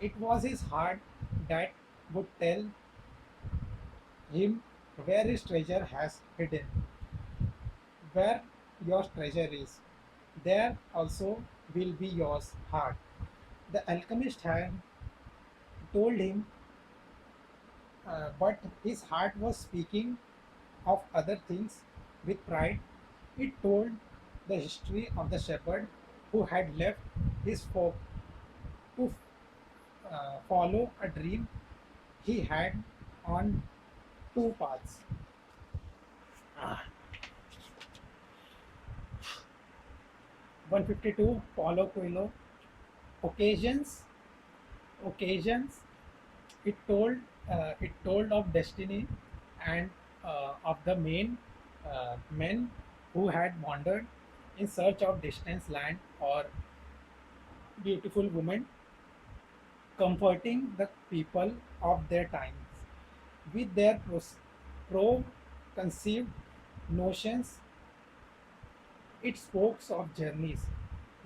It was his heart that would tell him where his treasure has hidden. Where your treasure is, there also will be your heart. The alchemist had told him, but his heart was speaking of other things with pride. It told the history of the shepherd who had left his folk to follow a dream he had on two paths. 152, Paulo Coelho. Occasions, occasions. It told of destiny and of the main men who had wandered in search of distant land or beautiful women, comforting the people of their times with their pro-conceived notions. It spoke of journeys,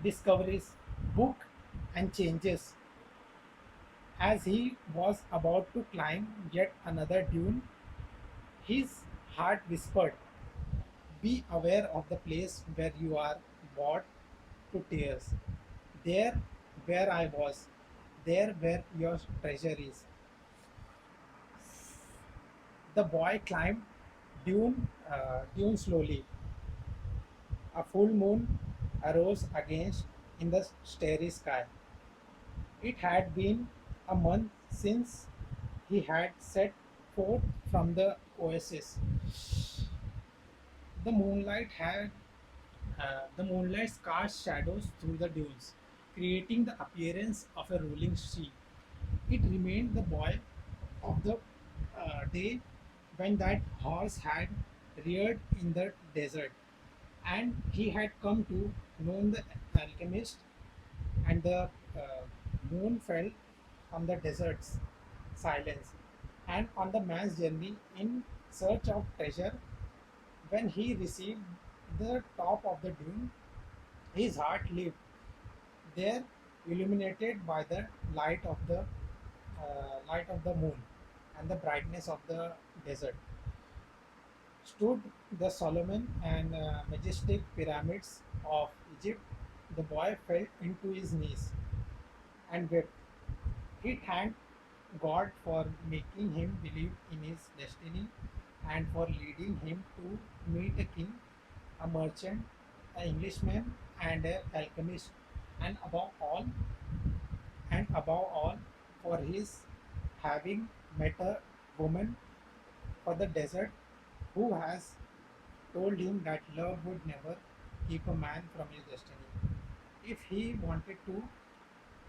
discoveries, book, and changes. As he was about to climb yet another dune, his heart whispered, be aware of the place where you are brought to tears. There where I was, there where your treasure is. The boy climbed dune slowly. A full moon arose against in the starry sky. It had been a month since he had set forth from the oasis. The moonlight had the moonlight cast shadows through the dunes, creating the appearance of a rolling sea. It remained the boy of the day when that horse had reared in the desert, and he had come to know the alchemist, and the uh, moon fell on the desert's silence, and on the man's journey in search of treasure. When he received the top of the dune, his heart lived there, illuminated by the light of the moon and the brightness of the desert. Stood the Solomon and majestic pyramids of Egypt. The boy fell into his knees and wept. He thanked God for making him believe in his destiny and for leading him to meet a king, a merchant, an Englishman, and an alchemist, and above all, for his having met a woman for the desert who has told him that love would never keep a man from his destiny. If he wanted to,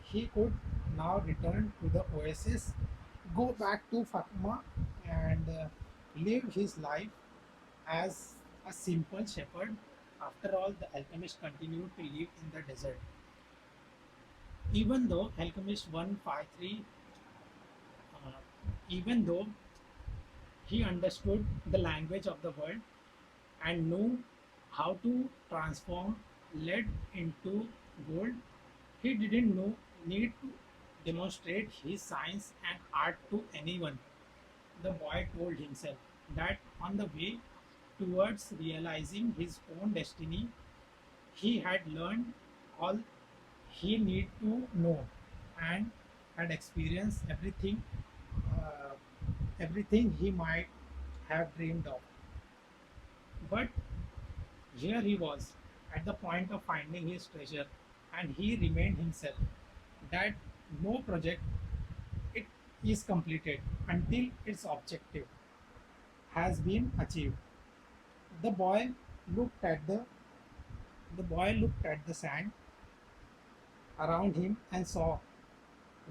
he could now return to the oasis, go back to Fatima, and live his life as a simple shepherd. After all, the alchemist continued to live in the desert. Even though Alchemist 153, uh, even though he understood the language of the world and knew how to transform lead into gold, he didn't know, need to demonstrate his science and art to anyone. The boy told himself that on the way towards realizing his own destiny, he had learned all he need to know and had experienced uh, everything he might have dreamed of. But here he was at the point of finding his treasure, and he remained himself that no project it is completed until its objective has been achieved. The boy looked at the sand around him and saw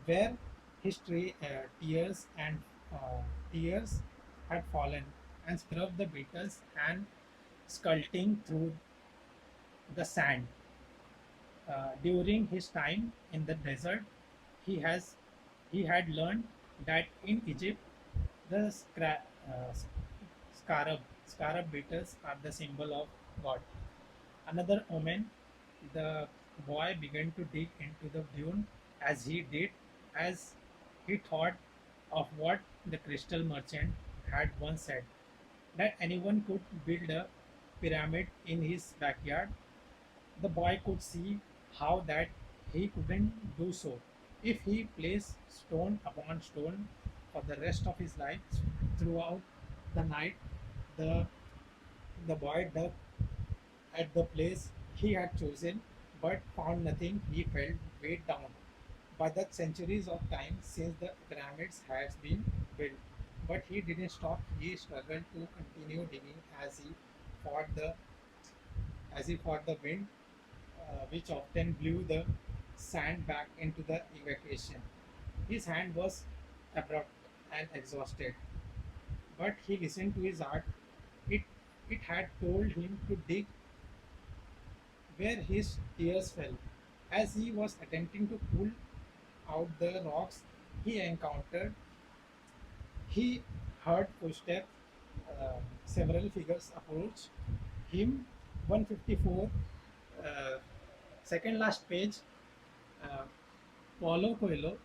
where his tears and tears had fallen and scrubbed the beetles and sculpting through the sand. During his time in the desert, he has he had learned that in Egypt the scarab beetles are the symbol of God. Another omen, the boy began to dig into the dune as he thought of what the crystal merchant had once said, that anyone could build a pyramid in his backyard. The boy could see how that he couldn't do so if he placed stone upon stone for the rest of his life. Throughout the night, the the boy dug at the place he had chosen, but found nothing. He felt weighed down by the centuries of time since the pyramids had been built. But he didn't stop. He struggled to continue digging fought the as he fought the wind, which often blew the sand back into the evacuation. His hand was abrupt and exhausted, but he listened to his heart. It it had told him to dig where his tears fell. As he was attempting to pull out the rocks he encountered, he heard footsteps. Several figures approached him. 154, uh, second last page. Uh, Paulo Coelho.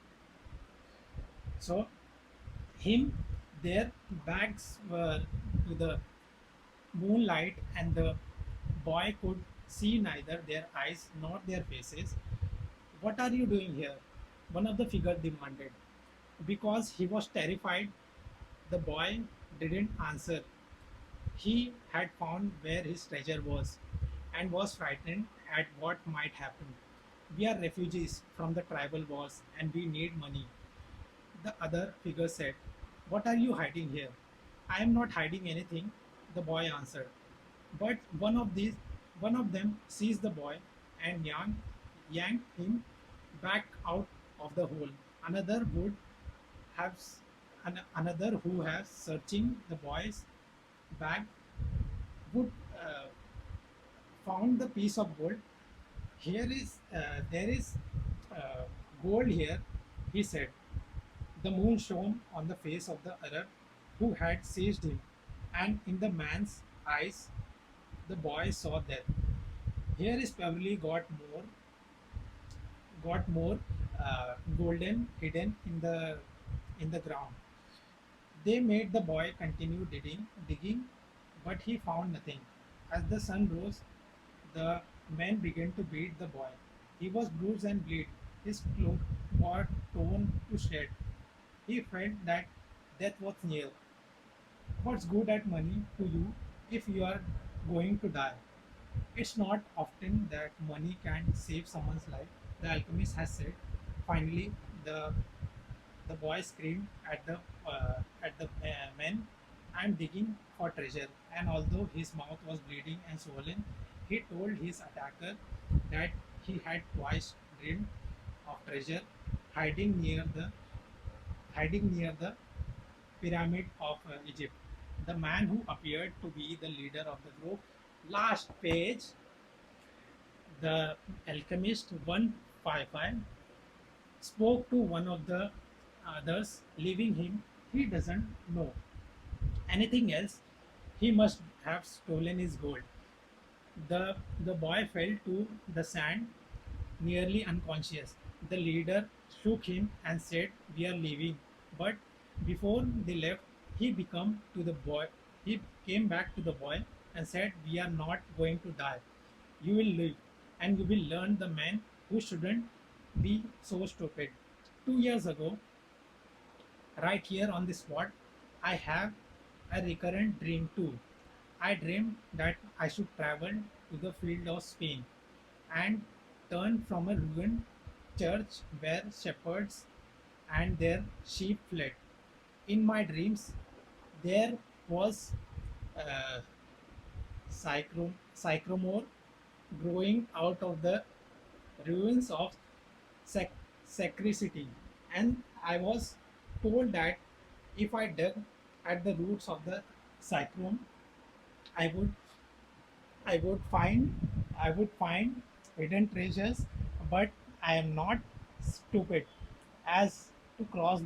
So him, their backs were to the moonlight, and the boy could see neither their eyes nor their faces. What are you doing here? One of the figures demanded. Because he was terrified, the boy didn't answer. He had found where his treasure was and was frightened at what might happen. We are refugees from the tribal wars and we need money. The other figure said, "What are you hiding here?" "I am not hiding anything," the boy answered. But one of them seized the boy and yanked him back out of the hole. Another would have another who has searching the boy's bag would found the piece of gold. There is gold here," he said. The moon shone on the face of the Arab who had seized him, and in the man's eyes the boy saw death. Here is probably got more golden hidden in the ground. They made the boy continue digging, but he found nothing. As the sun rose, the men began to beat the boy. He was bruised and bleed. His clothes were torn to shreds. He felt that death was near. What's good at money to you if you are going to die? It's not often that money can save someone's life, the alchemist has said. Finally, the boy screamed at the men, "I'm digging for treasure." And although his mouth was bleeding and swollen, he told his attacker that he had twice dreamed of treasure hiding near the hiding near the pyramid of Egypt. The man who appeared to be the leader of the group. Last page, the Alchemist 155. spoke to one of the others, leaving him. He doesn't know anything else. He must have stolen his gold. The boy fell to the sand, nearly unconscious. The leader shook him and said, "We are leaving." But before they left, he became to the boy. He came back to the boy and said, "We are not going to die. You will live, and you will learn the man who shouldn't be so stupid." 2 years ago, right here on the spot, I have a recurrent dream too. I dreamed that I should travel to the field of Spain and turn from a ruined church where shepherds and their sheep fled. In my dreams, there was a sycamore growing out of the ruins of sac- sacristy, and I was told that if I dug at the roots of the sycamore, I would I would find hidden treasures, but I am not stupid as to cross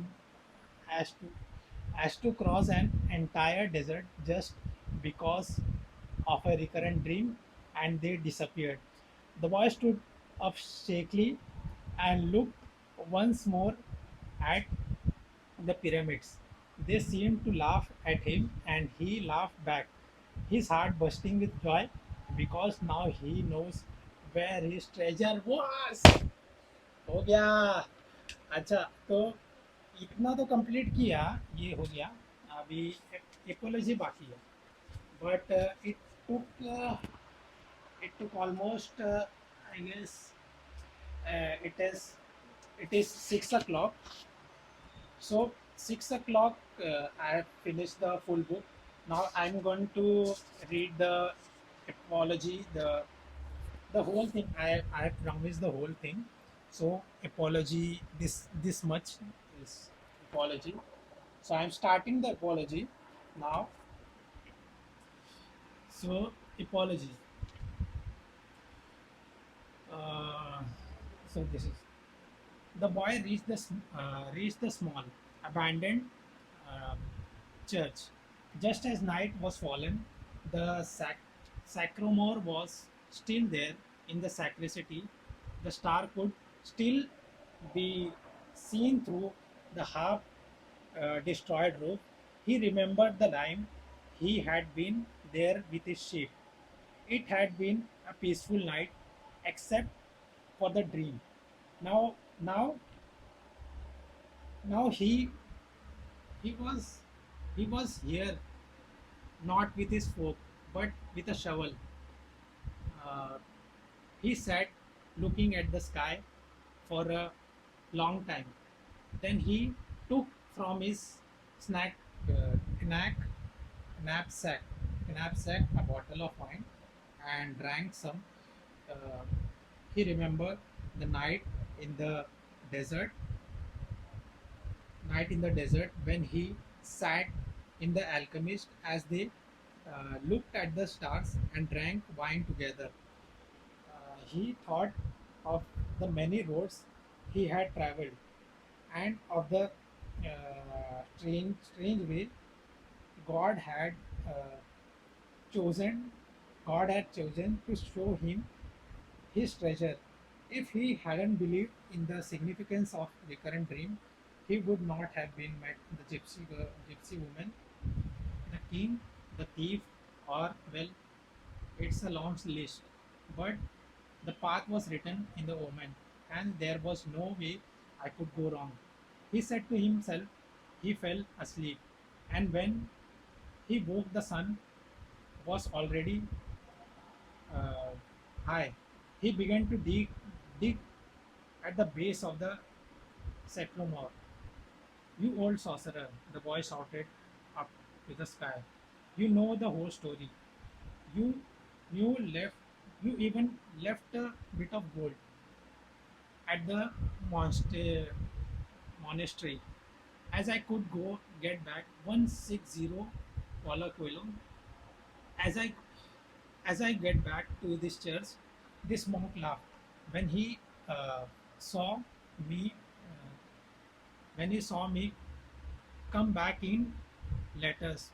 as to cross an entire desert just because of a recurrent dream, and they disappeared. The boy stood up shakily and looked once more at the pyramids. They seemed to laugh at him, and he laughed back, his heart bursting with joy because now he knows where his treasure was. हो गया. अच्छा, तो इतना तो complete किया, ये हो गया. अभी एपोलॉजी बाकी है, but took it took almost I guess it is 6 o'clock. So 6 o'clock, I have finished the full book. Now I'm going to read the apology, the whole thing. I have promised the whole thing. So apology, this much is apology. So I'm starting the apology now. So apology. Uh, so this is the boy reached the small, abandoned uh, church. Just as night was fallen, the sacromore was still there in the sacristy. The star could still be seen through the half destroyed roof. He remembered the time he had been there with his sheep. It had been a peaceful night, except for the dream. Now, now, now he was he was here, not with his fork, but with a shovel. Uh, he sat looking at the sky for a long time. Then he took from his snack knack, knapsack a bottle of wine and drank some. Uh, he remembered the in the desert night in the desert when he sat in the alchemist as they looked at the stars and drank wine together. He thought of the many roads he had traveled and of the strange way God had uh, chosen God had chosen to show him his treasure. If he hadn't believed in the significance of recurrent dream, he would not have been met the gypsy woman, the king, the thief, or well, it's a long list. But the path was written in the omen, and there was no way I could go wrong. He said to himself. He fell asleep, and when he woke, the sun was already uh, high. He began to dig at the base of the sycamore. "You old sorcerer," the boy shouted up to the sky. "You know the whole story. You you left you even left a bit of gold at the monster, monastery. As I could go get back 160 Paulo Coelho. As I as I get back to this church, this monk laughed when he uh, saw me. when he saw me come back in letters.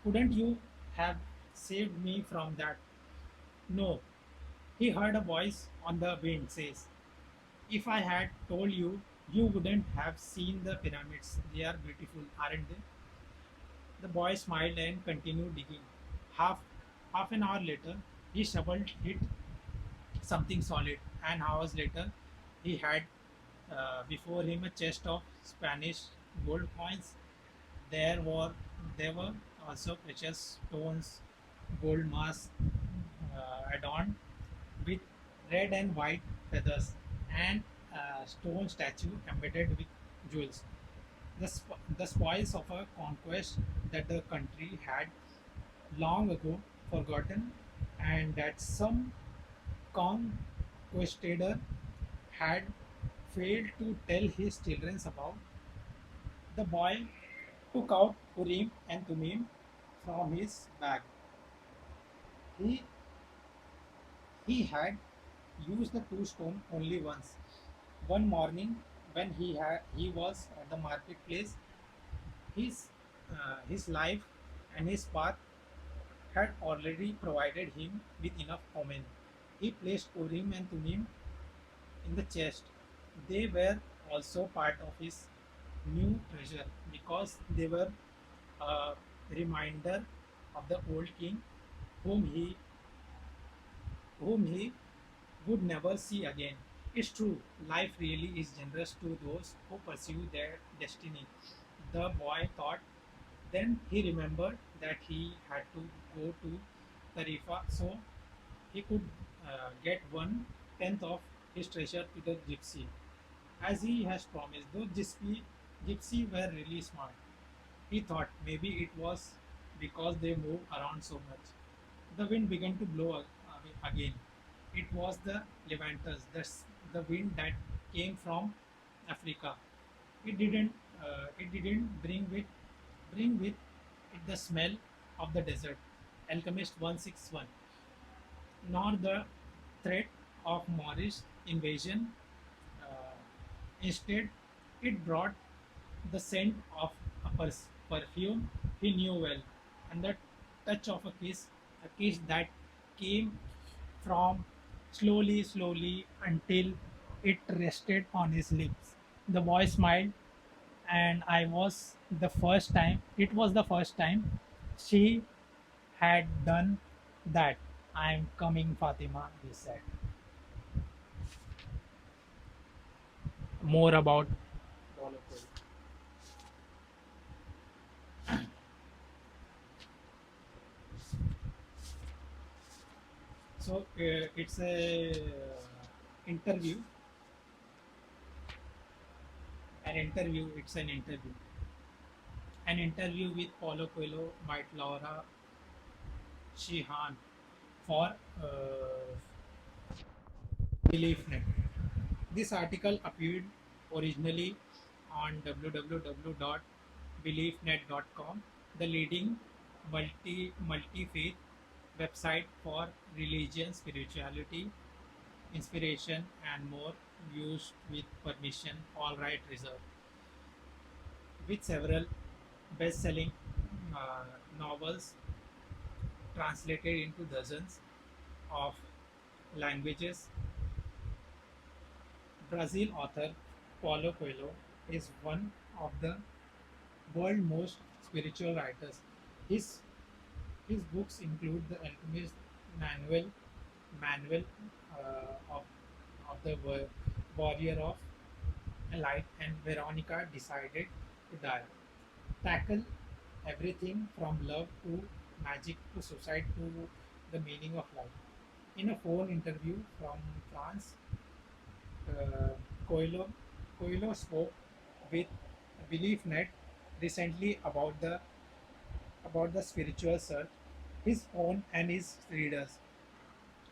Couldn't you have saved me from that? No. He heard a voice on the wind says, if I had told you, you wouldn't have seen the pyramids. They are beautiful, aren't they? The boy smiled and continued digging. Half half an hour later, he shoveled hit something solid. An hours later, he had before him a chest of Spanish gold coins. There were there were also precious stones, gold masks adorned with red and white feathers, and a stone statue embedded with jewels. The spoils of a conquest that the country had long ago forgotten, and that some conquistador had failed to tell his children about. The boy took out Urim and Tumim from his bag. He, he had used the two stones only once. One morning, when he was at the marketplace, his his life and his path had already provided him with enough omen. He placed Urim and Tumim in the chest. They were also part of his new treasure because they were a reminder of the old king whom he whom he would never see again. It's true, life really is generous to those who pursue their destiny. The boy thought. Then he remembered that he had to go to Tarifa so he could get 1/10 of his treasure to the gypsy. As he has promised, those gypsy were really smart. He thought maybe it was because they move around so much. The wind began to blow again. It was the Levantus, the wind that came from Africa. It didn't bring with it the smell of the desert. Alchemist 161, nor the threat of Moorish invasion. Uh, Instead, it brought the scent of a perfume he knew well, and the touch of a kiss that came from slowly until it rested on his lips. The boy smiled, and it was the first time she had done that. I'm coming, Fatima, he said. More about Paulo Coelho. So it's a interview, an interview with Paulo Coelho by Laura Sheehan for BeliefNet. This article appeared originally on www.beliefnet.com, the leading multi-faith website for religion, spirituality, inspiration, and more, used with permission, all right reserved, with several best-selling uh, novels translated into dozens of languages. Brazil author Paulo Coelho is one of the world's most spiritual writers. His his books include The Alchemist Manual of the Warrior of Light, and Veronica Decided to Die. Tackle everything from love to magic to suicide to the meaning of life. In a phone interview from France, uh, Coelho, Coelho spoke with BeliefNet recently about the spiritual search, his own and his readers.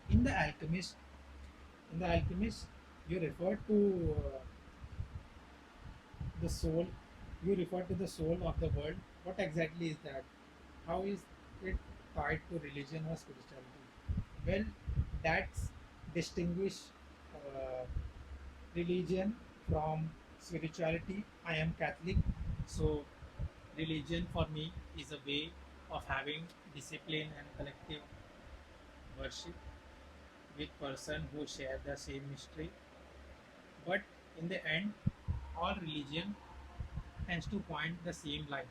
In the Alchemist, you refer to the soul. You refer to the soul of the world. What exactly is that? How is it tied to religion or spirituality? Well, that's distinguish uh, religion from spirituality, I am Catholic, so religion for me is a way of having discipline and collective worship with person who share the same mystery. But in the end, all religion tends to point the same light.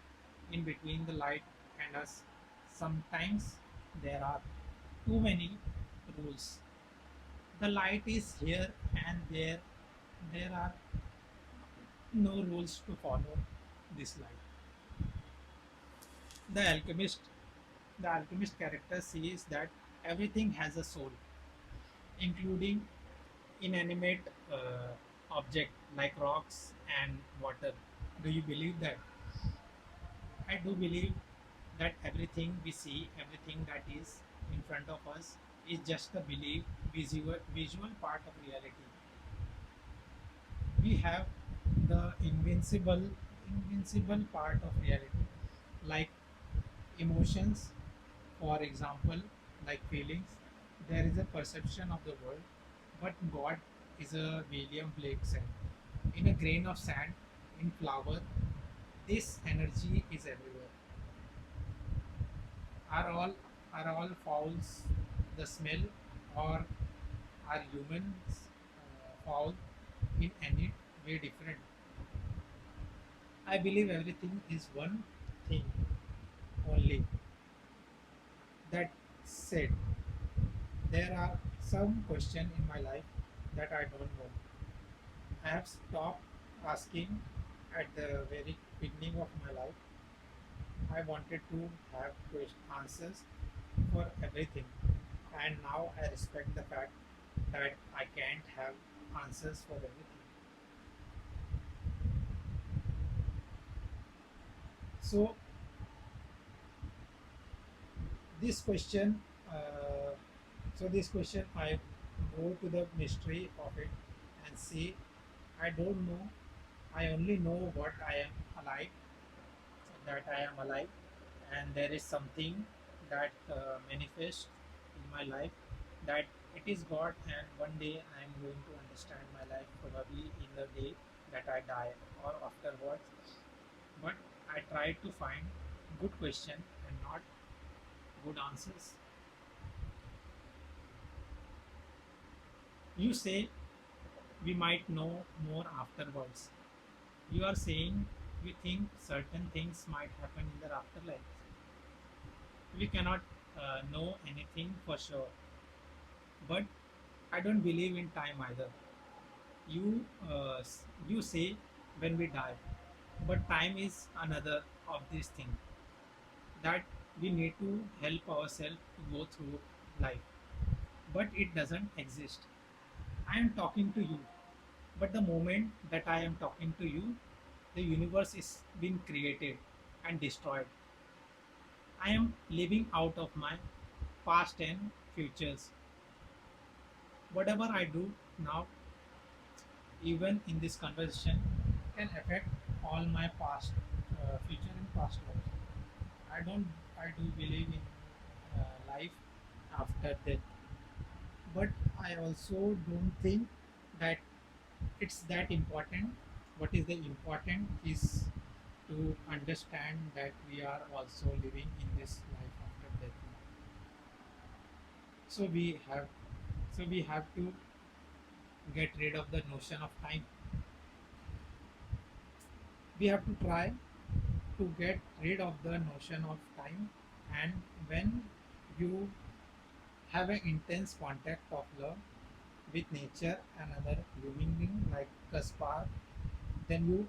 In between the light and us, sometimes there are too many rules. The light is here and there are no rules to follow this light. The alchemist the alchemist character sees that everything has a soul, including inanimate object like rocks and water. Do you believe that? I do believe that everything we see, everything that is in front of us, is just a visual part of reality. We have the invincible part of reality, like emotions, for example, like feelings. There is a perception of the world, but God is a William Blake said. In a grain of sand, in flower, this energy is everywhere. Are all fowls the smell, or are humans foul in any way different? I believe everything is one thing only. That said, there are some questions in my life that I don't know. I have stopped asking at the very beginning of my life. I wanted to have answers for everything, and now I respect the fact that I can't have answers for everything. So this question, uh, this question, I go to the mystery of it and say, I don't know. I only know what I am alive, that I am alive, and there is something that manifests in my life, that it is God, and one day I am going to understand my life, probably in the day that I die or afterwards. But I try to find good question and not good answers. You say we might know more afterwards. You are saying we think certain things might happen in the afterlife. We cannot know anything for sure. But I don't believe in time either. You say when we die, but time is another of these things that we need to help ourselves to go through life. But it doesn't exist. I am talking to you, but the moment that I am talking to you, the universe is being created and destroyed. I am living out of my past and futures. Whatever I do now, even in this conversation, can affect all my past, future and past lives. I don't. I do believe in life after death, but I also don't think that it's that important. What is the important is to understand that we are also living in this life after death. So we have to get rid of the notion of time. We have to try to get rid of the notion of time, and when you have an intense contact of love with nature and other living being like a spark, then you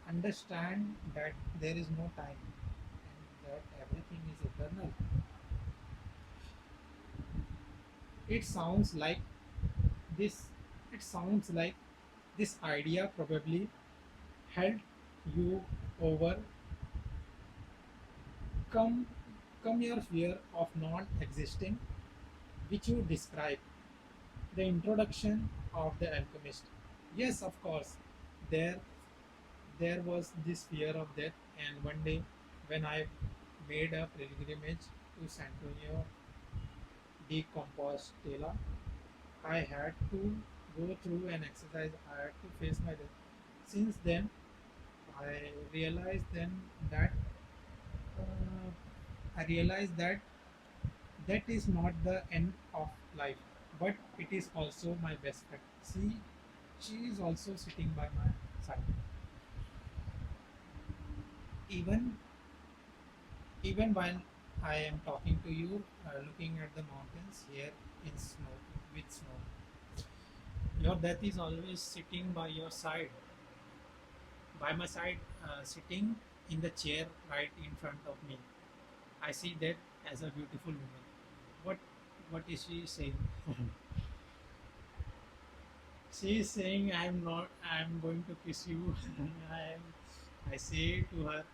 understand that there is no time and that everything is eternal. It sounds like this it sounds like this idea probably helped you overcome come your fear of not existing, which you describe. The introduction of the alchemist. Yes, of course, there was this fear of death, and one day when I made a pilgrimage to Santonio de Compostela, I had to go through an exercise. I had to face my death. Since then, I realized then that uh, I realized that that is not the end of life, but it is also my best friend. See, she is also sitting by my side. Even even while I am talking to you, looking at the mountains here in snow with snow, your death is always sitting by your side, by my side, sitting in the chair right in front of me. I see that as a beautiful woman. What what is she saying? She is saying, "I'm not. I'm going to kiss you." I am. I say to her,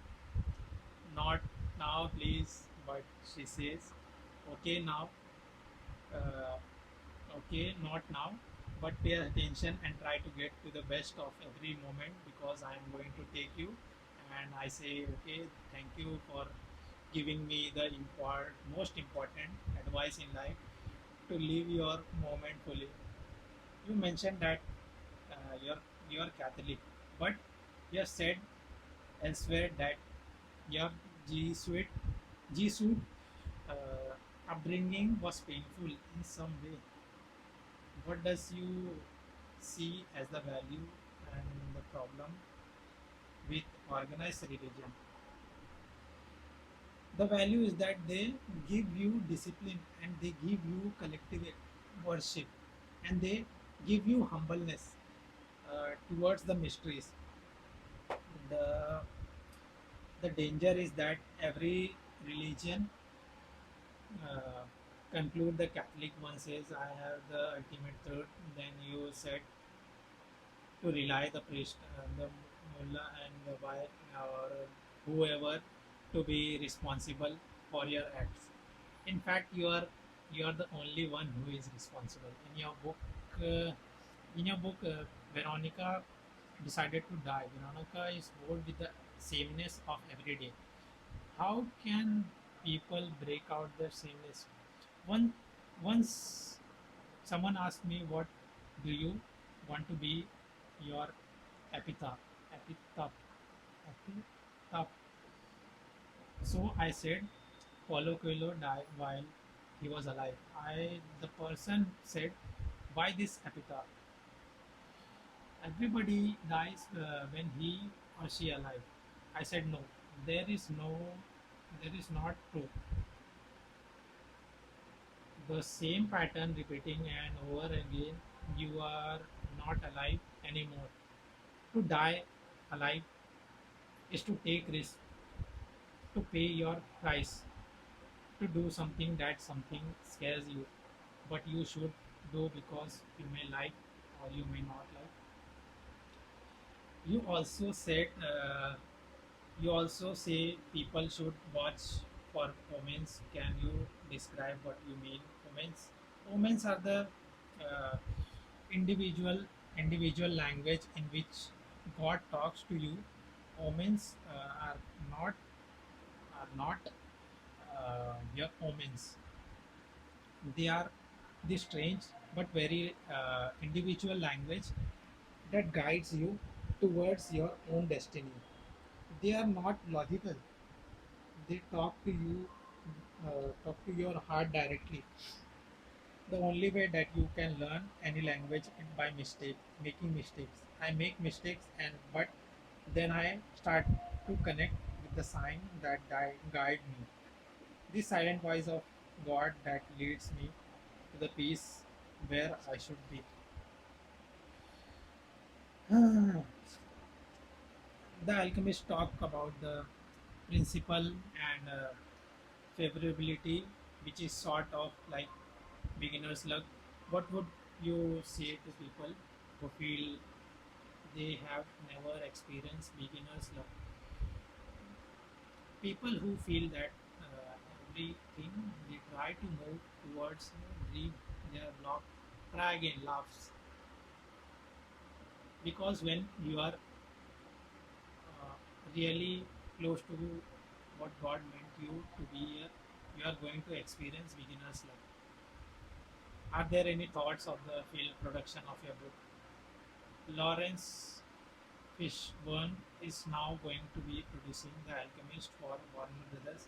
"Not now, please." But she says, "Okay now. Uh, okay, not now. But pay attention and try to get to the best of every moment because I am going to take you." And I say, "Okay, thank you for giving me the most important advice in life to live your moment fully." You mentioned that you're Catholic, but you have said elsewhere that your Jesuit Jesuit upbringing was painful in some way. What does you see as the value and the problem with organized religion? The value is that they give you discipline and they give you collective worship and they give you humbleness towards the mysteries. The the danger is that every religion uh, conclude the Catholic one says I have the ultimate truth. Then you said to rely the priest, the mullah, and the why or whoever to be responsible for your acts. In fact, you are the only one who is responsible. Uh, in your book, Veronica decided to die. Veronica is bored with the sameness of every day. How can people break out their sameness? One once someone asked me, "What do you want to be your epitaph?" Epitaph. Epitaph. So I said, Paulo Coelho died while he was alive. The person said, "Why this epitaph? Everybody dies when he or she alive." I said, "No, there is no, there is not true. The same pattern repeating and over again. You are not alive anymore. To die alive is to take risk, to pay your price, to do something that something scares you, but you should do because you may like or you may not like." You also said, you also say people should watch for omens. Can you describe what you mean, omens? Omens are the uh, individual individual language in which God talks to you. Omens are not your omens. They are the strange but very individual language that guides you towards your own destiny. They are not logical. They talk to your heart directly. The only way that you can learn any language is by making mistakes. I make mistakes, and but then I start to connect with the sign that guide me. The silent voice of God that leads me to the peace where I should be. The alchemists talk about the principle and favorability, which is sort of like beginner's luck. What would you say to people who feel they have never experienced beginner's luck? People who feel that everything they try to move towards dream, they are blocked. Try again, laughs. Because when you are uh, really close to what God meant you to be here, you are going to experience beginner's luck. Are there any thoughts of the field production of your book? Lawrence Fishburne is now going to be producing The Alchemist for Warner Brothers.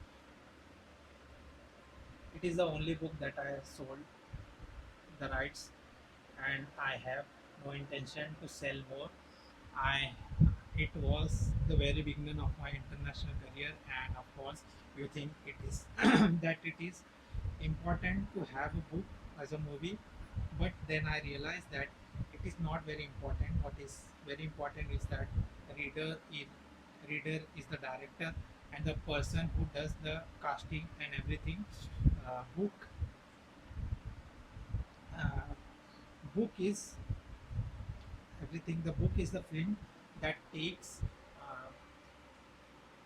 It is the only book that I have sold the rights, and I have no intention to sell more. I It was the very beginning of my international career, and of course, you think it is that it is important to have a book as a movie, but then I realized that it is not very important. What is very important is that reader is reader is the director and the person who does the casting and everything. Book uh, book is everything. The book is the film that takes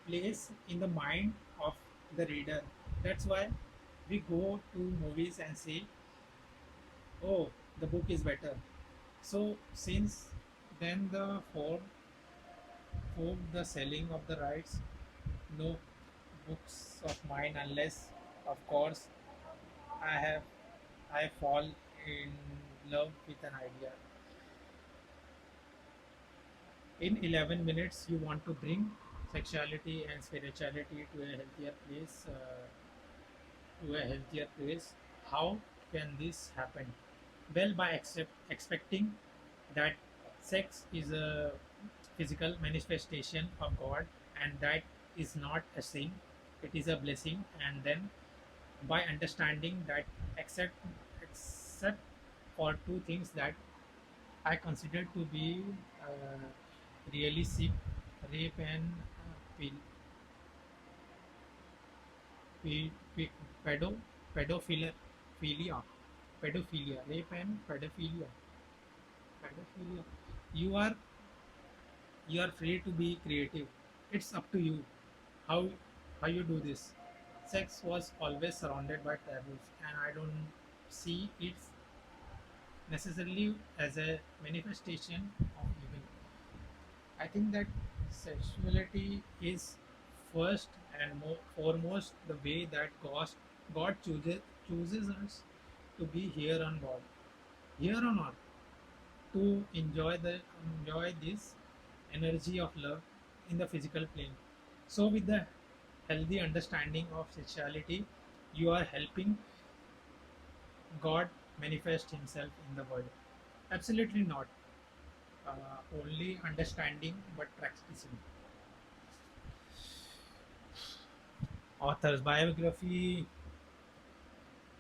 place in the mind of the reader. That's why we go to movies and say, "Oh, the book is better." So since then, for the selling of the rights, no books of mine unless, of course, I have I fall in love with an idea. In 11 minutes, you want to bring sexuality and spirituality to a healthier place. How can this happen? Well, by expecting that sex is a physical manifestation of God and that is not a sin, it is a blessing, and then by understanding that except for two things that I consider to be really sick, rape and ped- pedo pedophilia, philia, pedophilia, rape and pedophilia. You are you are free to be creative. It's up to you how you do this. Sex was always surrounded by taboos, and I don't see it necessarily as a manifestation of evil. I think that sexuality is first and foremost the way that God chooses us to be here on earth, to enjoy this energy of love in the physical plane. So, with the healthy understanding of sexuality, you are helping God manifest Himself in the world. Absolutely not. Only understanding, but practicing. Author's biography.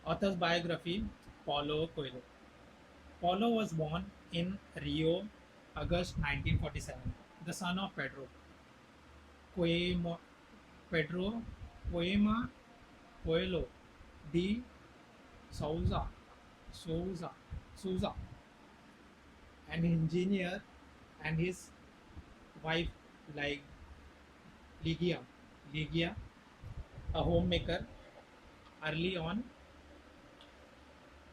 Author's biography. Paulo Coelho. Paulo was born in Rio, August 1947, the son of Coelho, Pedro Poema Coelho de Souza, Souza, Souza, an engineer, and his wife like Ligia, Ligia, a homemaker. Early on,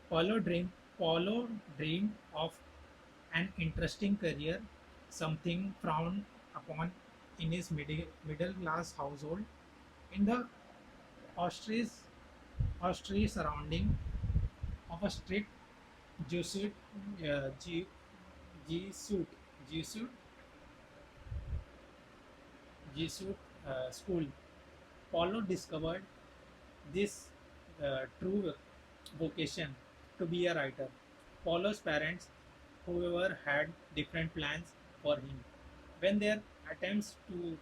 Paulo dreamed of an interesting career, something frowned upon in his middle class household. In the austere, austere surrounding of a strict Jesuit, G, Jesuit, Jesuit, Jesuit school, Paulo discovered this true vocation to be a writer. Paulo's parents, however, had different plans for him. When their attempts to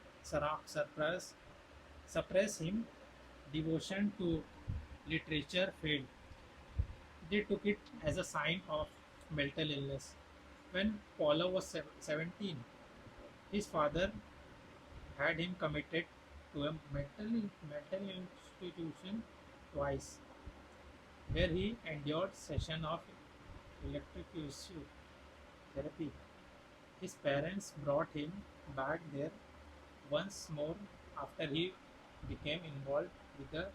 suppress him, devotion to literature failed. They took it as a sign of mental illness. When Paulo was 17, his father had him committed to a mental institution twice, where he endured sessions of electrocution therapy. His parents brought him back there once more after he became involved with the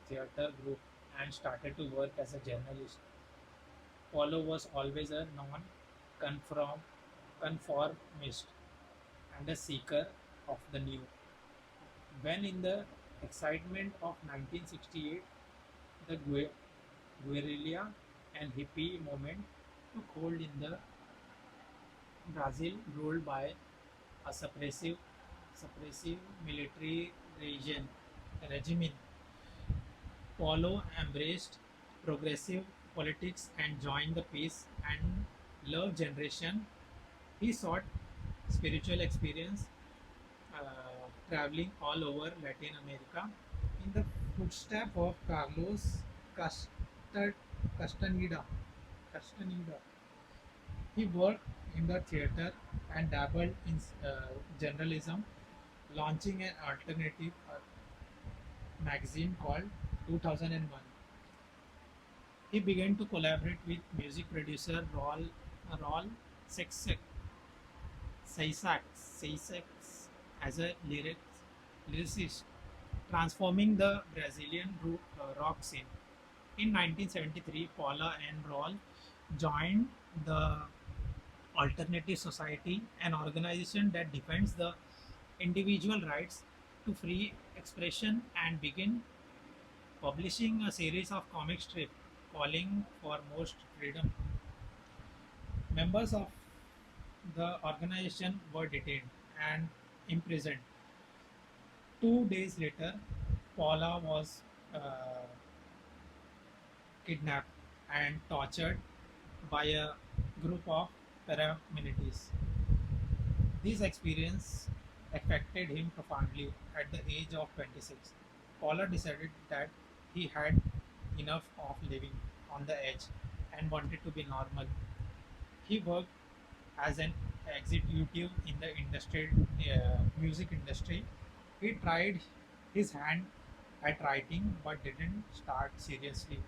theater group and started to work as a journalist. Paulo was always a conformist and a seeker of the new. When in the excitement of 1968, the guerrilla and hippie movement took hold in the Brazil, ruled by a suppressive military regime, Paulo embraced progressive politics and joined the peace and love generation. He sought spiritual experience, traveling all over Latin America in the footsteps of Carlos Castad- Castaneda. Castaneda. He worked in the theater and dabbled in journalism, launching an alternative magazine called 2001. He began to collaborate with music producer Raul Seixas as a lyricist, transforming the Brazilian rock scene. In 1973, Paula and Raul joined the Alternative Society, an organization that defends the individual rights to free expression, and began publishing a series of comic strips calling for most freedom. Members of the organization were detained and imprisoned. 2 days later, Paula was uh, kidnapped and tortured by a group of paramilitaries. This experience affected him profoundly. At the age of 26, Paula decided that he had enough of living on the edge and wanted to be normal. He worked as an executive in the music industry. He tried his hand at writing but didn't start seriously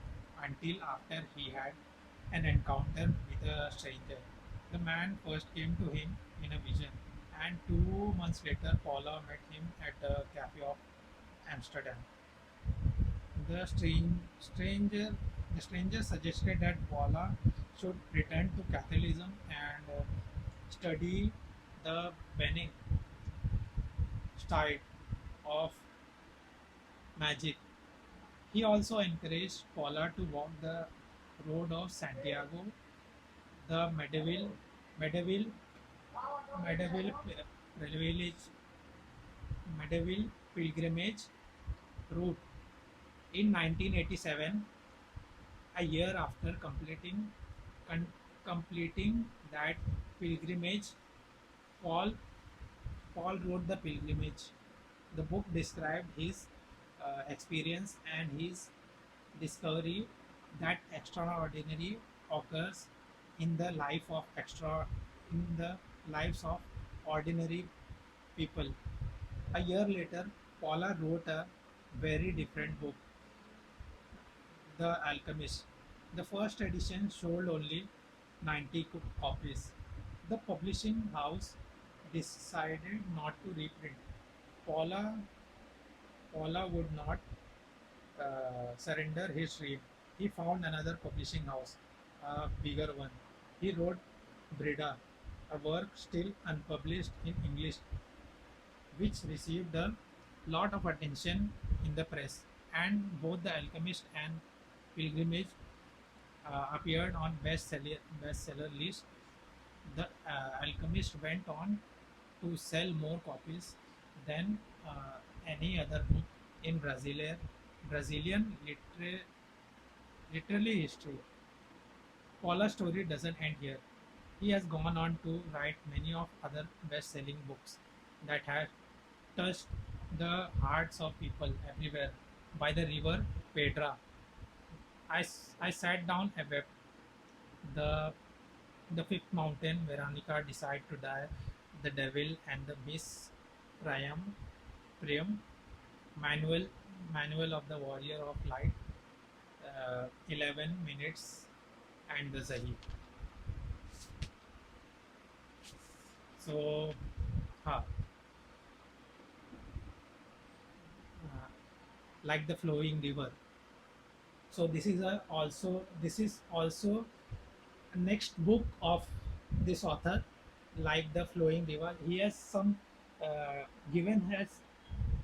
until after he had an encounter with a stranger. The man first came to him in a vision, and 2 months later, Paula met him at the cafe of Amsterdam. The stranger suggested that Paula should return to Catholicism and study the Benin style of magic. He also encouraged Paula to walk the road of Santiago, the medieval, medieval pilgrimage, medieval pilgrimage route. In 1987, a year after completing that pilgrimage, Paul Paul wrote The Pilgrimage. The book described his experience and his discovery that extraordinary occurs in the in the lives of ordinary people. A year later, Paula wrote a very different book, The Alchemist. The first edition sold only 90 copies. The publishing house decided not to reprint. Paula Paula would not surrender his dream. He found another publishing house, a bigger one. He wrote Brida, a work still unpublished in English, which received a lot of attention in the press. And both The Alchemist and Pilgrimage appeared on bestseller list. The Alchemist went on to sell more copies than any other book in Brazilian literary history. Paula's story doesn't end here. He has gone on to write many of other best-selling books that have touched the hearts of people everywhere. By the river Pedra, I sat down and wept. The the fifth mountain, Veronica decided to die. The devil and the Miss Priam, Manual Manual of the Warrior of Light, 11 minutes, and the Zahi. So, huh, uh, like the flowing river. So this is also a next book of this author, like the flowing river. Uh, given has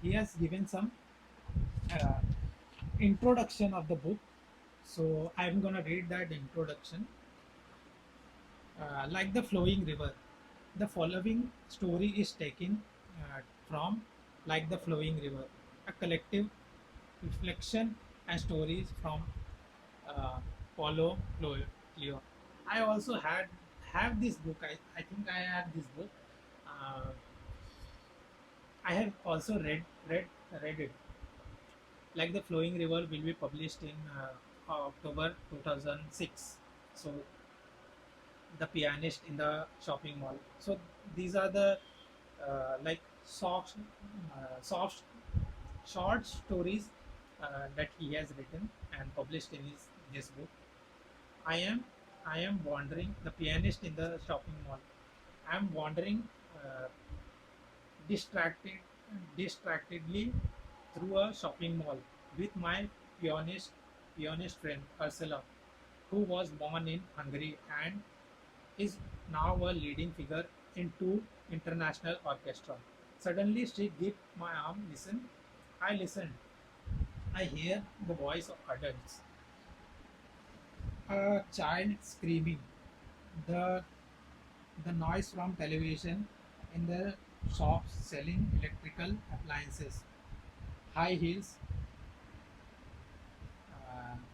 he has given some uh, introduction of the book. So I'm gonna read that introduction. Like the flowing river. The following story is taken from Like the Flowing River, a collective reflection and stories from uh, Paulo Coelho. I also have this book. I think I have this book. Uh, I have also read it. Like the Flowing River will be published in October 2006. So the pianist in the shopping mall. So these are the like soft short stories that he has written and published in his book. I am I am wandering the pianist in the shopping mall. I am wandering uh, distracted distractedly through a shopping mall with my pianist friend Ursula, who was born in Hungary and is now a leading figure in two international orchestra. Suddenly she gripped my arm. Listen. I listened. I hear the voice of adults. A child screaming. The the noise from television in the shops selling electrical appliances. High heels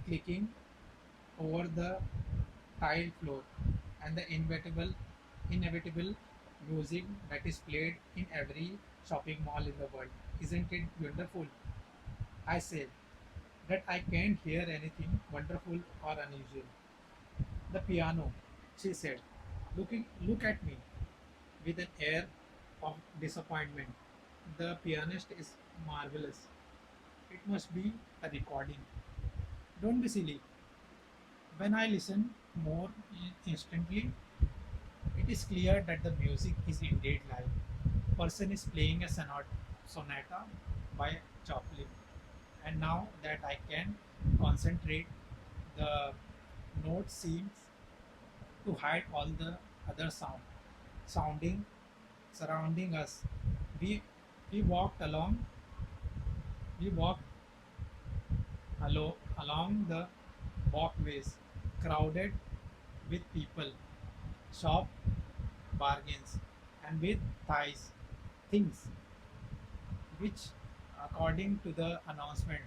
clicking over the tile floor, and the inevitable music that is played in every shopping mall in the world. Isn't it wonderful? I said that I can't hear anything wonderful or unusual. The piano, she said, look at me with an air of disappointment. The pianist is marvelous. It must be a recording. Don't be silly. When I listen more instantly, it is clear that the music is indeed live. Person is playing a sonata by Chopin, and now that I can concentrate, the note seems to hide all the other sounding surrounding us. We we walked along we walked along the walkways, crowded with people, shop bargains, and with things which, according to the announcement,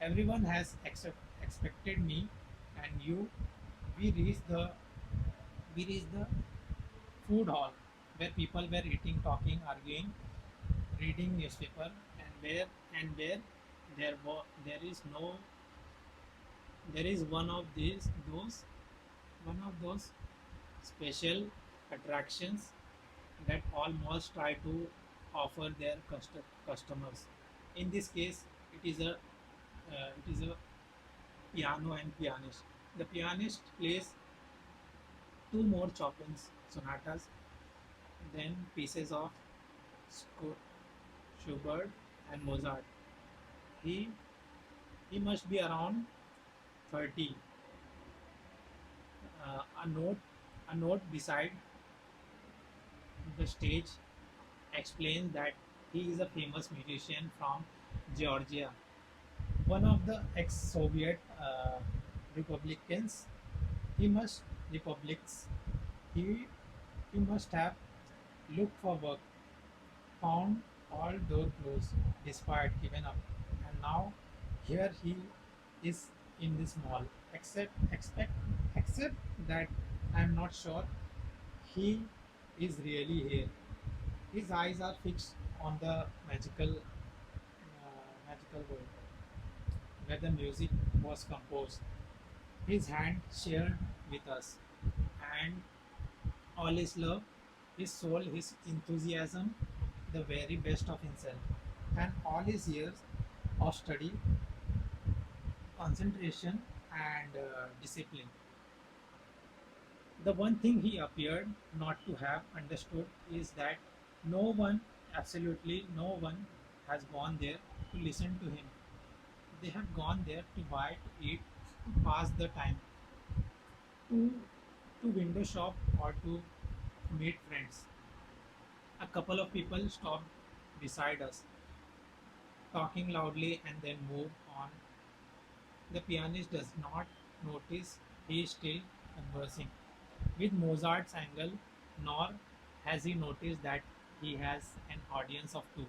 everyone has expected me and you. We reached the food hall where people were eating, talking, arguing, reading newspaper, and where there is no there is one of those special attractions that all malls try to offer their customers. In this case, it is a piano and pianist. The pianist plays two more Chopin's sonatas, then pieces of Sco- Schubert and Mozart. He he must be around 30. A note beside the stage explains that he is a famous musician from Georgia, one of the ex-Soviet republicans. He must republics. He he must have looked for work, found all door closed, despite given up, and now here he is in this mall. Except that I am not sure he is really here. His eyes are fixed on the magical world where the music was composed. His hand shared with us, and all his love, his soul, his enthusiasm, the very best of himself, and all his years of study, concentration, and discipline. The one thing he appeared not to have understood is that no one, absolutely no one, has gone there to listen to him. They have gone there to buy, to eat, to pass the time, to window shop, or to meet friends. A couple of people stopped beside us, talking loudly, and then moved on. The pianist does not notice he is still conversing with Mozart's angle, nor has he noticed that he has an audience of two.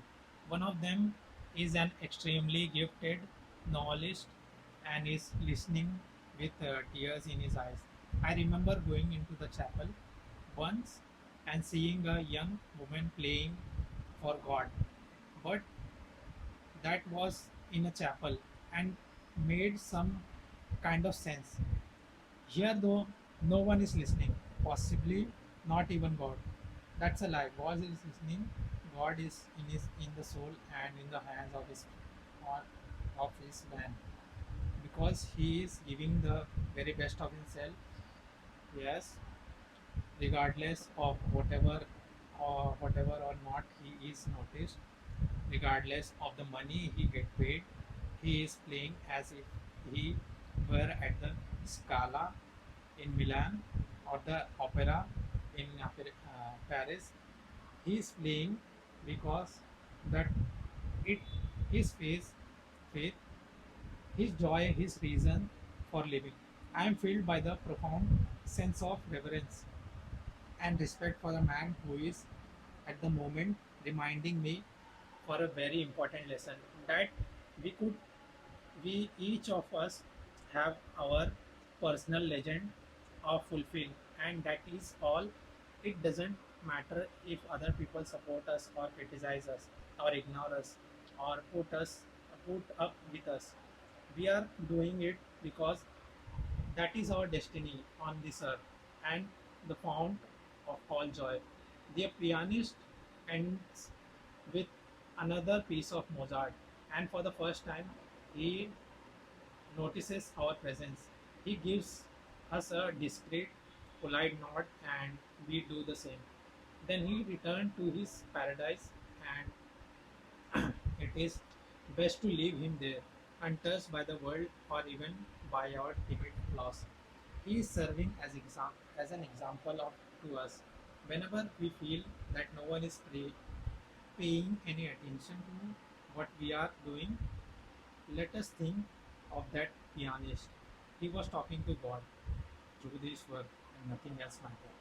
One of them is an extremely gifted novelist and is listening with tears in his eyes. I remember going into the chapel once and seeing a young woman playing for God, but that was in a chapel and made some kind of sense. Here, though, no one is listening, possibly not even God. That's a lie. God is listening. God is in the soul and in the hands of his or of his man, because he is giving the very best of himself. Yes, regardless of whatever or not he is noticed, regardless of the money he get paid, he is playing as if he were at the Scala in Milan or the opera in Paris. He is playing because that it his faith, his joy, his reason for living. I am filled by the profound sense of reverence and respect for the man who is at the moment reminding me for a very important lesson that we could we each of us have our personal legend of fulfill, and that is all. It doesn't matter if other people support us or criticize us or ignore us or put up with us. We are doing it because that is our destiny on this earth and the fount of all joy. The pianist ends with another piece of Mozart, and for the first time, he notices our presence. He gives us a discreet, polite nod, and we do the same. Then he returned to his paradise, and it is best to leave him there, untouched by the world or even by our timid flaws. He is serving as an example of to us. Whenever we feel that no one is paying any attention to what we are doing, let us think of that pianist. He was talking to God through this work and nothing else mattered.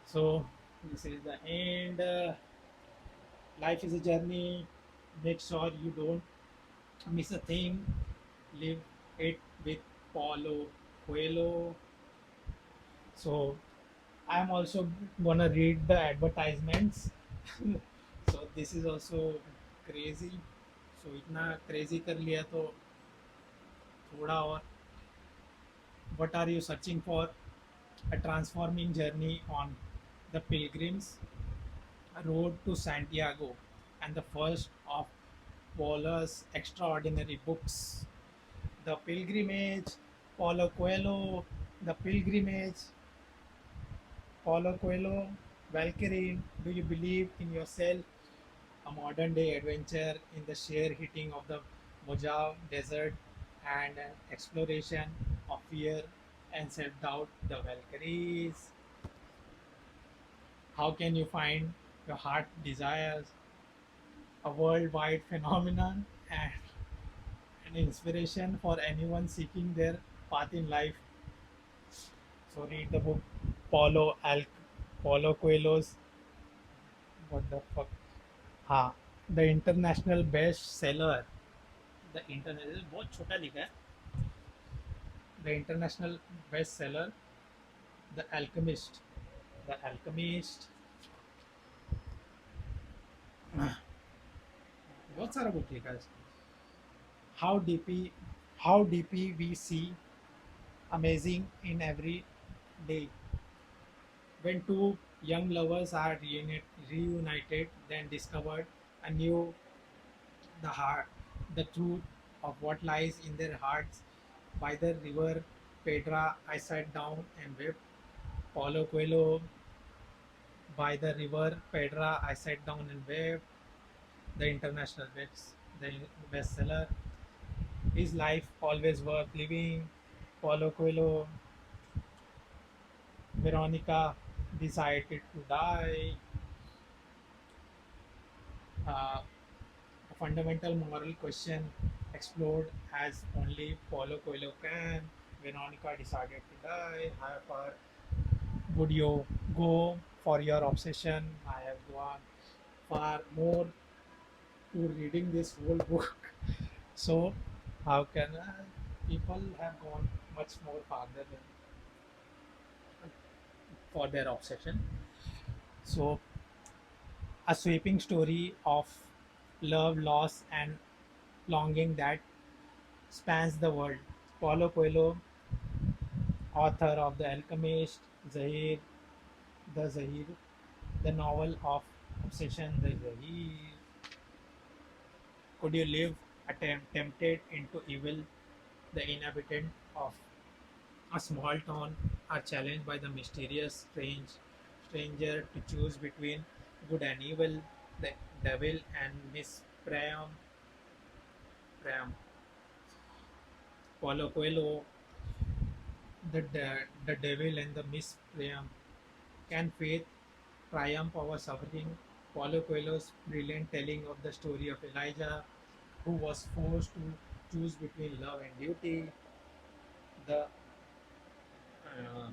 So this is the end. Life is a journey. Make sure you don't miss a thing. Live it with Paulo Coelho. So I'm also gonna read the advertisements. So this is also crazy. So इतना crazy कर लिया तो थोड़ा और. What are you searching for? A transforming journey on the pilgrim's road to Santiago, and the first of Paul's extraordinary books. The Pilgrimage, Paulo Coelho, The Pilgrimage, Paulo Coelho, Valkyrie, Do You Believe in Yourself? A modern day adventure in the sheer hitting of the Mojave Desert and an exploration of fear and self doubt. The Valkyries. How can you find your heart desires? A worldwide phenomenon and an inspiration for anyone seeking their path in life. So read the book Paulo Coelho's what the fuck? हाँ, the international bestseller. The international बहुत छोटा लिखा है. The international bestseller, The Alchemist. The Alchemist. बहुत सारा book लिखा है इसका. How deeply, how deeply we see amazing in every day. When two young lovers are reunited, then discovered anew the heart, the truth of what lies in their hearts. By the river Pedra, I sat down and wept. Paulo Coelho, By the river Pedra, I sat down and wept. The international the bestseller. Is life always worth living? Paulo Coelho, Veronica decided to die. A fundamental moral question explored as only Paulo Coelho can. Veronica decided to die. However, would you go for your obsession? I have gone far more to reading this whole book. So, how can people have gone much more farther for their obsession? So, a sweeping story of love, loss, and longing that spans the world. Paulo Coelho, author of The Alchemist, Zahir, the Zahir, the novel of obsession, the Zahir. Could you live tempted into evil? The inhabitant of a small town are challenged by the mysterious stranger to choose between good and evil, the devil and Miss Priam. Paulo Coelho, the devil and the Miss Priam. Can faith triumph over suffering? Paulo Coelho's brilliant telling of the story of Elijah, who was forced to choose between love and duty. The uh,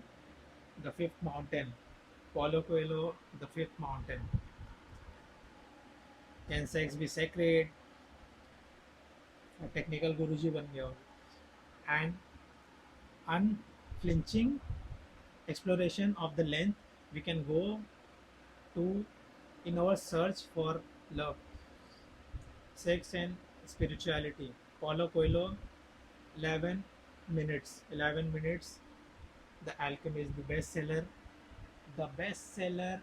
the fifth mountain. Paulo Coelho, the fifth mountain. Can sex be sacred? Technical guruji बन गया हो and unflinching exploration of the length we can go to in our search for love, sex and spirituality. Paulo Coelho, 11 minutes. The Alchemist, the bestseller,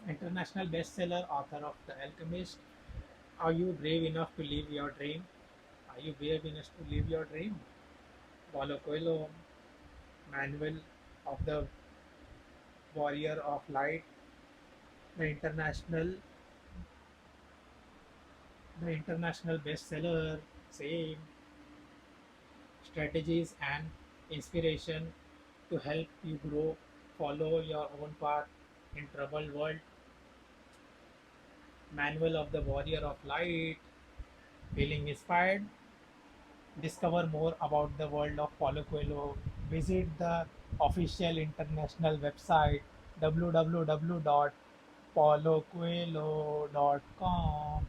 international bestseller author of The Alchemist. Are you brave enough to live your dream? Are you brave enough to live your dream? Paulo Coelho, Manual of the Warrior of Light, the international, the international bestseller, same strategies and inspiration to help you grow, follow your own path in troubled world. Manual of the Warrior of Light, feeling inspired. Discover more about the world of Paulo Coelho. Visit the official international website www.paulocoelho.com.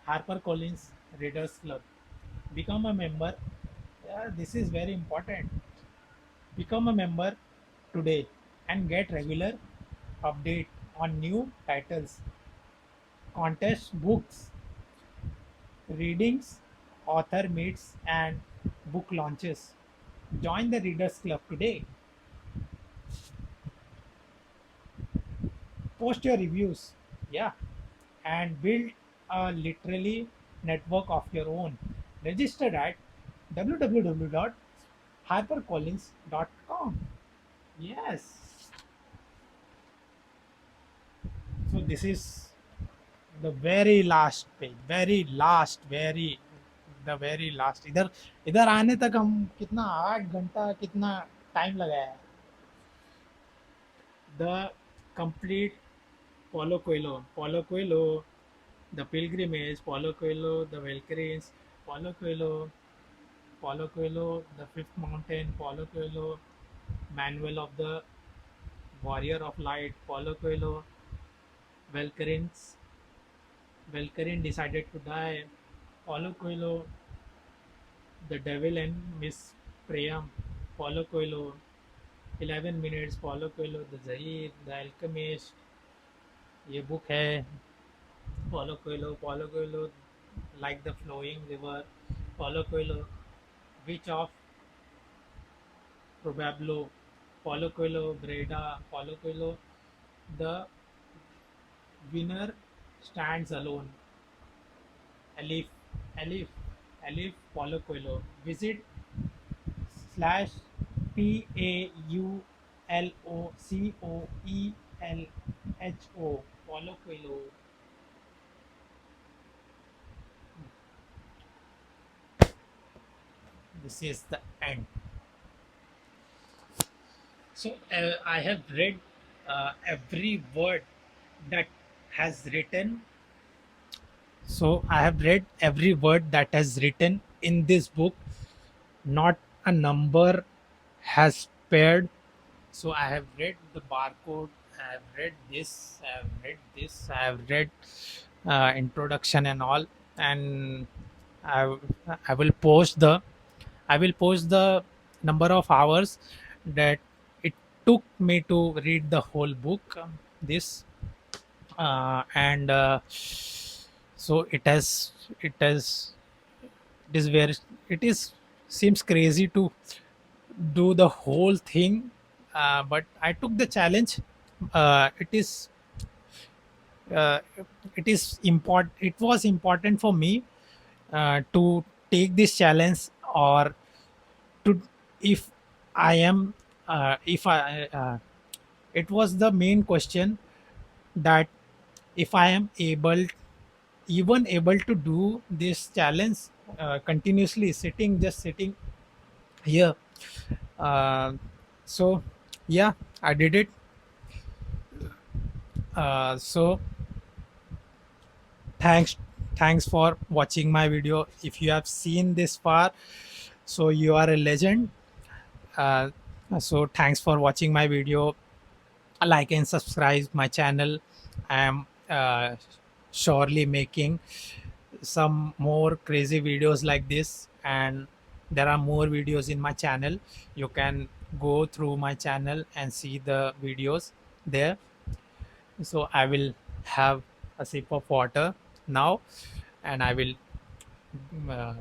HarperCollins Readers Club. Become a member. Yeah, this is very important. Become a member today and get regular update on new titles, contests, books, readings, author meets, and book launches. Join the Readers Club today. Post your reviews, yeah, and build a literally network of your own. Register at www.harpercollins.com. Yes. So this is the very last page, very last, very the very last. इधर इधर आने तक हम कितना 8 घंटा कितना time लगाया है. The complete Paulo Coelho, the pilgrimage, Paulo Coelho, the Valkyries, Paulo Coelho, Paulo Coelho, the fifth mountain, Paulo Coelho, manual of the warrior of light, Paulo Coelho, Valkyries, Valkyrie decided to die, Paulo Coelho, the devil and Miss Priam, Paulo Coelho, 11 minutes, Paulo Coelho, the Zahir, the Alchemist. ये book है Paulo Coelho, like the flowing river, Paulo Coelho, Witch of Probablo, Paulo Coelho, Breda, Paulo Coelho, the winner stands alone, Alif, Alif, Alif, Paulo Coelho. Visit slash PAULOCOELHO, Paulo Coelho. This is the end. So I have read every word that has written. So I have read every word that has written in this book. Not a number has paired. So I have read the barcode, I have read this, I have read this, I have read introduction and all, and I, I will post the I will post the number of hours that it took me to read the whole book. This and so it has it is very it is seems crazy to do the whole thing, but I took the challenge. It is uh, it is important. It was important for me to take this challenge, or to if I am if I it was the main question, that if I am able to do this challenge continuously, sitting here. uh, so yeah, I did it. So thanks thanks for watching my video. If you have seen this far, so you are a legend. uh, so thanks for watching my video. Like and subscribe my channel. I am surely making some more crazy videos like this, and there are more videos in my channel. You can go through my channel and see the videos there. So I will have a sip of water now, and I will uh,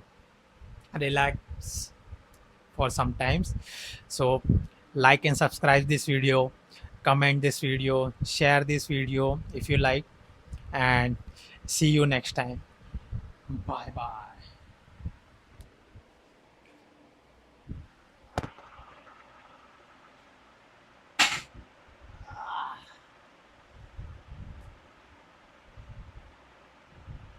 relax for some times. So like and subscribe this video, comment this video, share this video if you like, and see you next time. Bye bye.